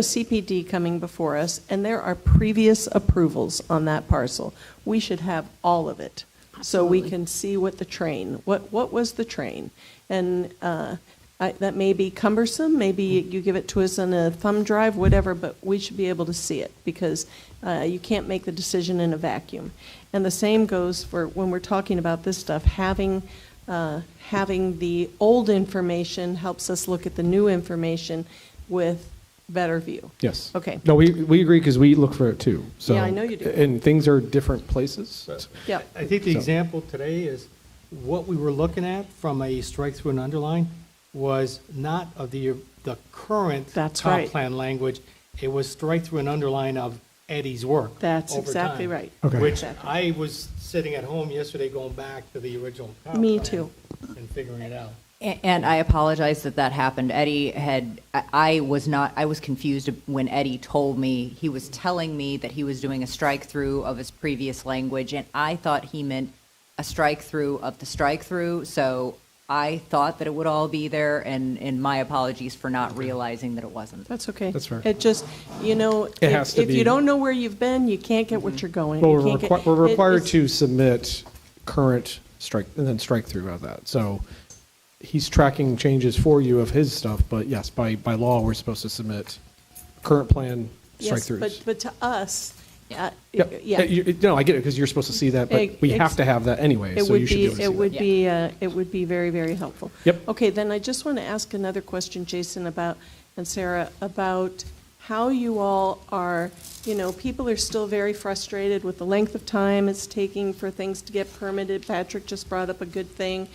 CPD coming before us and there are previous approvals on that parcel, we should have all of it. So we can see what what was the train? And that may be cumbersome, maybe you give it to us on a thumb drive, whatever, but we should be able to see it, because you can't make the decision in a vacuum. And the same goes for when we're talking about this stuff, having the old information helps us look at the new information with better view. Yes. Okay. No, we agree because we look for it too. So, Yeah, I know you do. And things are different places. Yeah. I think the So- example today is, what we were looking at from a strike-through and underline was not of the current That's comp right. plan language. It was strike-through and underline of Eddie's work. That's over exactly time, right. Okay. Which Exactly. I was sitting at home yesterday going back to the original comp Me plan too. and figuring it out. And I apologize that happened. Eddie I was confused when Eddie told me, he was telling me that he was doing a strike through of his previous language, and I thought he meant a a strike-through of the strike-through, so I thought that it would all be there, and my apologies for not realizing that it wasn't. That's okay. That's fair. It just, you know, It has to if you be- don't know where you've been, you can't get what you're going. Well, You can't get- we're required it's- to submit current strike, and then strike through of that. So he's tracking changes for you of his stuff, but yes, by law, we're supposed to submit current plan strike Yes, throughs. but to us, Yep. yeah. No, I get it, because you're supposed to see that, but we have to have that anyway, It so would you should be be, able to see it that. would be, it would be very, very helpful. Yep. Okay, then I just want to ask another question, Jason, about, and Sarah, about how you all are, you know, people are still very frustrated with the length of time it's taking for things to get permitted. Patrick just brought up a good thing.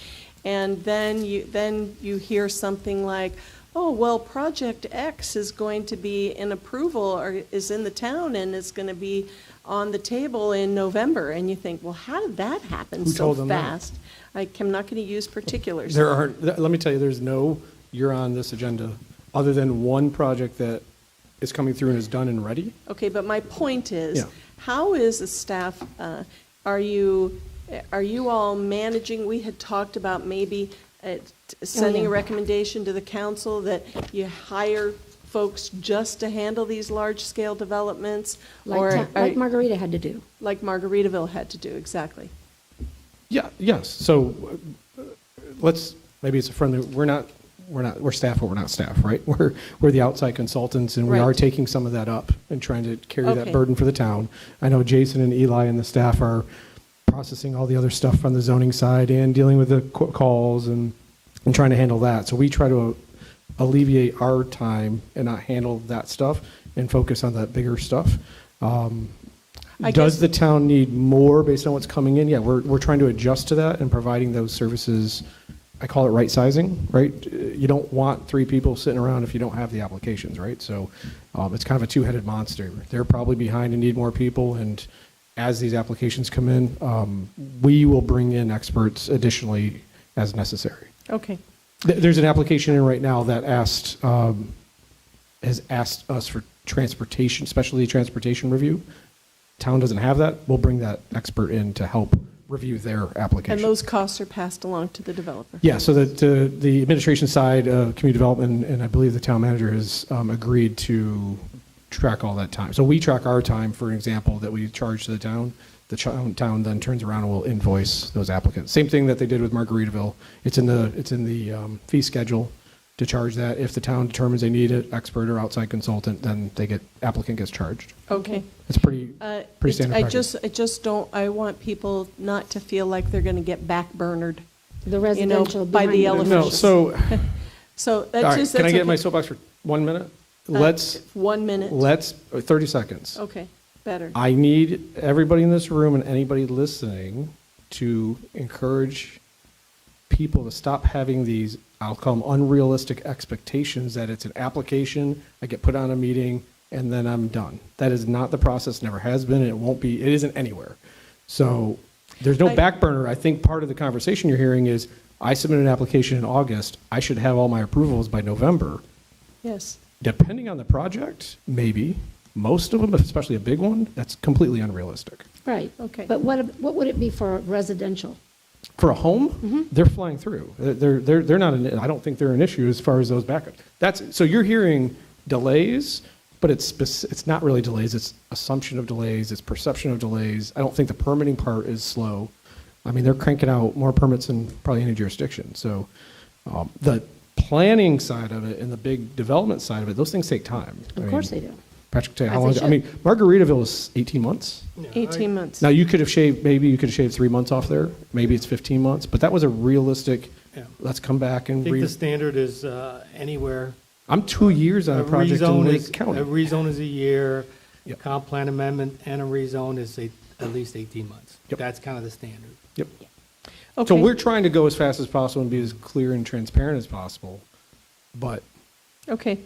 And then you hear something like, oh, well, Project X is going to be in approval or is in the town and is going to be on the table in November. And you think, well, how did that happen Who so told them that? fast? I'm not going to use particulars. There are, let me tell you, there's no, you're on this agenda, other than one project that is coming through and is done and ready. Okay, but my point is, Yeah. how is the staff, are you all managing, we had talked about maybe sending a recommendation to the council that you hire folks just to handle these large-scale developments? Like Margarita had to do. Like Margaritaville had to do, exactly. Yeah, yes, so let's, maybe it's a friendly, we're staff, but we're not staff, right? We're the outside consultants, and we are Right. taking some of that up and trying to carry that Okay. burden for the town. I know Jason and Eli and the staff are processing all the other stuff from the zoning side and dealing with the calls and trying to handle that. So we try to alleviate our time and not handle that stuff and focus on that bigger stuff. I Does guess- the town need more based on what's coming in? Yeah, we're trying to adjust to that and providing those services. I call it right sizing, right? You don't want 3 people sitting around if you don't have the applications, right? So it's kind of a two-headed monster. They're probably behind and need more people, and as these applications come in, we will bring in experts additionally as necessary. Okay. There's an application in right now that has asked us for transportation, specialty transportation review. Town doesn't have that. We'll bring that expert in to help review their application. And those costs are passed along to the developer? Yeah, so that the administration side of community development, and I believe the town manager has agreed to track all that time. So we track our time, for example, that we charge to the town. The town then turns around and will invoice those applicants. Same thing that they did with Margaritaville. It's in the fee schedule to charge that. If the town determines they need an expert or outside consultant, then applicant gets charged. Okay. It's pretty standard practice. I just don't, I want people not to feel like they're going to get backburnered. The residential by the behind the- elephant. No, so, So all that's right, just, can I that's get my okay. soapbox for 1 minute? Let's, 1 minute. 30 seconds. Okay, better. I need everybody in this room and anybody listening to encourage people to stop having these, I'll call them unrealistic expectations that it's an application, I get put on a meeting, and then I'm done. That is not the process, never has been, and it won't be, it isn't anywhere. So there's no back burner. I think part of the conversation you're hearing is, I submitted an application in August, I should have all my approvals by November. Yes. Depending on the project, maybe. Most of them, especially a big one, that's completely unrealistic. Right. Okay. But what would it be for residential? For a home, they're flying through. They're not. I don't think they're an issue as far as those backups. So you're hearing delays, but it's not really delays. It's assumption of delays. It's perception of delays. I don't think the permitting part is slow. I mean, they're cranking out more permits than probably any jurisdiction. So the planning side of it and the big development side of it, those things take time. Of course they do. Patrick, tell you how As long. they I mean, Margaritaville is 18 months. 18 months. Now, you could have shaved, maybe you could have shaved 3 months off there. Maybe it's 15 months, but that was a realistic, Yeah. let's come back I and think the standard is anywhere. I'm 2 years on a project in Lake A County. rezone is a year, Yep. comp plan amendment and a rezone is at least 18 months. Yep. That's kind of the standard. Yep. Okay. So we're trying to go as fast as possible and be as clear and transparent as possible, but Okay.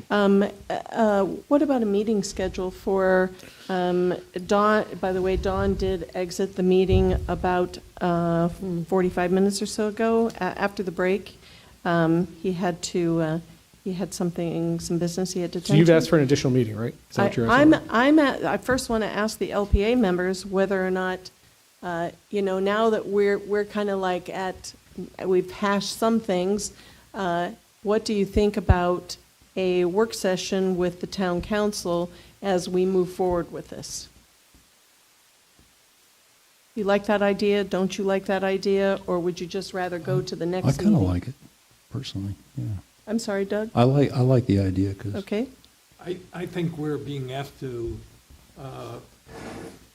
What about a meeting schedule for, Dawn, by the way, Dawn did exit the meeting about 45 minutes or so ago, after the break. He had some business he had to so tend you've to. asked for an additional meeting, right? Is that what you're asking? I first want to ask the LPA members whether or not now that we're kind of like we've hashed some things, what do you think about a work session with the town council as we move forward with this? You like that idea? Don't you like that idea? Or would you just rather go to the next I meeting? kind of like it, personally, yeah. I'm sorry, Doug? I like the idea, because Okay. I think we're being asked to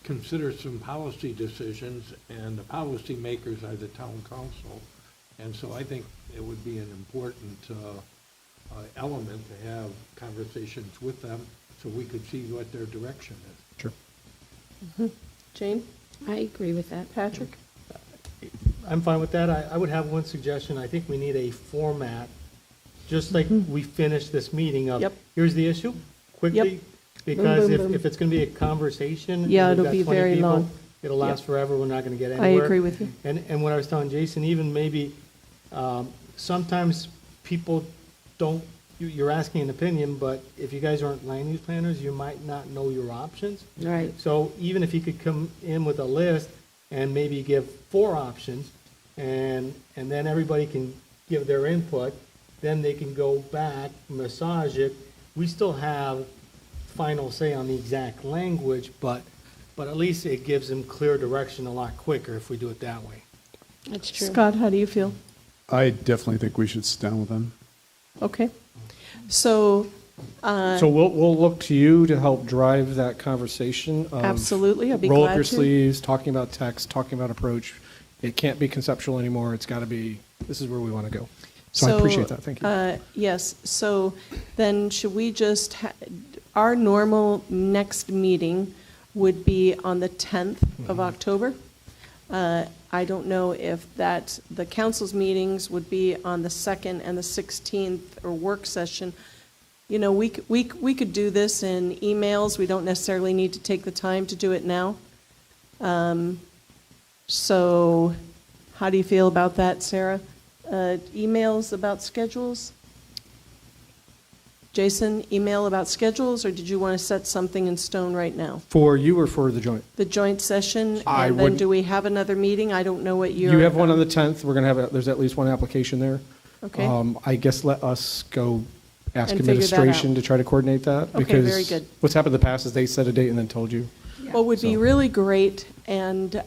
consider some policy decisions, and the policy makers are the town council. And so I think it would be an important element to have conversations with them so we could see what their direction is. Sure. Mm-hmm. Jane? I agree with that. Patrick? I'm fine with that. I would have one suggestion. I think we need a format, just like we finished this meeting of, Yep. here's the issue, quickly. Yep. Because Boom, boom, boom. if it's going to be a conversation. and Yeah, we've it'll got be 20 very people, long. It'll last Yep. forever. We're not going to get I anywhere. agree with you. And what I was telling Jason, even maybe, sometimes people don't, you're asking an opinion, but if you guys aren't land use planners, you might not know your options. Right. So even if you could come in with a list and maybe give 4 options, and then everybody can give their input, then they can go back, massage it. We still have final say on the exact language, but at least it gives them clear direction a lot quicker if we do it that way. That's true. Scott, how do you feel? I definitely think we should sit down with them. Okay. So, So we'll look to you to help drive that conversation. Of Absolutely, I'd be roll glad up your to. sleeves, talking about text, talking about approach. It can't be conceptual anymore. It's got to be, this is where we want to go. So I appreciate that. Thank you. Yes, so then should we just, our normal next meeting would be on the 10th of October. I don't know if the council's meetings would be on the 2nd and the 16th, or work session. We could do this in emails. We don't necessarily need to take the time to do it now. So how do you feel about that, Sarah? Emails about schedules? Jason, email about schedules, or did you want to set something in stone right now? For you or for the joint? The joint session, I and then would- do we have another meeting? I don't know what You have one on the 10th. We're going to have, there's at least one application there. Okay. I guess let us go ask And figure that administration out. to try to coordinate that. Okay, because very good. What's happened in the past is they set a date and then told you. What would be really great, and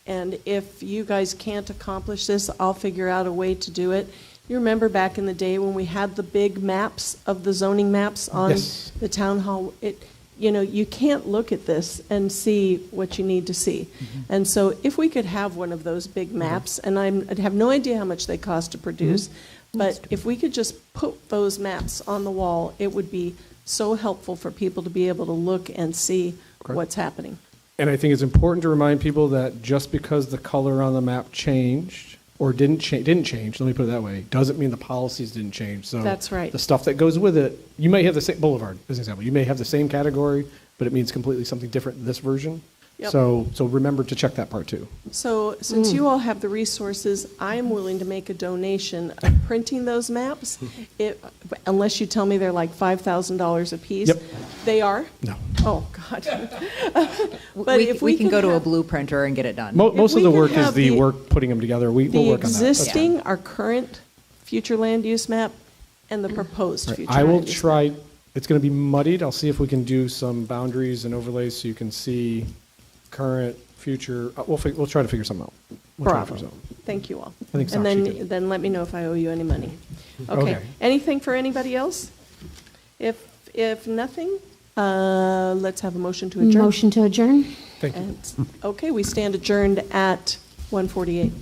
if you guys can't accomplish this, I'll figure out a way to do it. You remember back in the day when we had the big maps of the zoning maps on Yes. the town hall? You can't look at this and see what you need to see. And so if we could have one of those big maps, and I'd have no idea how much they cost to produce, but if we could just put those maps on the wall, it would be so helpful for people to be able to look and see what's happening. And I think it's important to remind people that just because the color on the map changed or didn't change, let me put it that way, doesn't mean the policies didn't change. So That's right. the stuff that goes with it, you may have the same, Boulevard, as an example, you may have the same category, but it means completely something different in this version. Yep. So remember to check that part too. So since you all have the resources, I am willing to make a donation of printing those maps, unless you tell me they're like $5,000 a piece. Yep. They are? No. Oh, God. But if we can could go to a have- blue printer and get it done. Most we of the could work is have the the- work putting them together. We'll The work on that. That's fine. existing, our current future land use map, and the proposed Right. future I will land use map. try, it's going to be muddied. I'll see if we can do some boundaries and overlays so you can see current, future. We'll try to figure something out. We'll try to figure Bravo. something out. Thank you all. I think And Sakshi then, then let me know if I owe you any money. Okay. Okay. Anything for anybody else? If nothing, let's have a motion to adjourn. Motion to adjourn? Thank you. And- Okay, we stand adjourned at 1:48.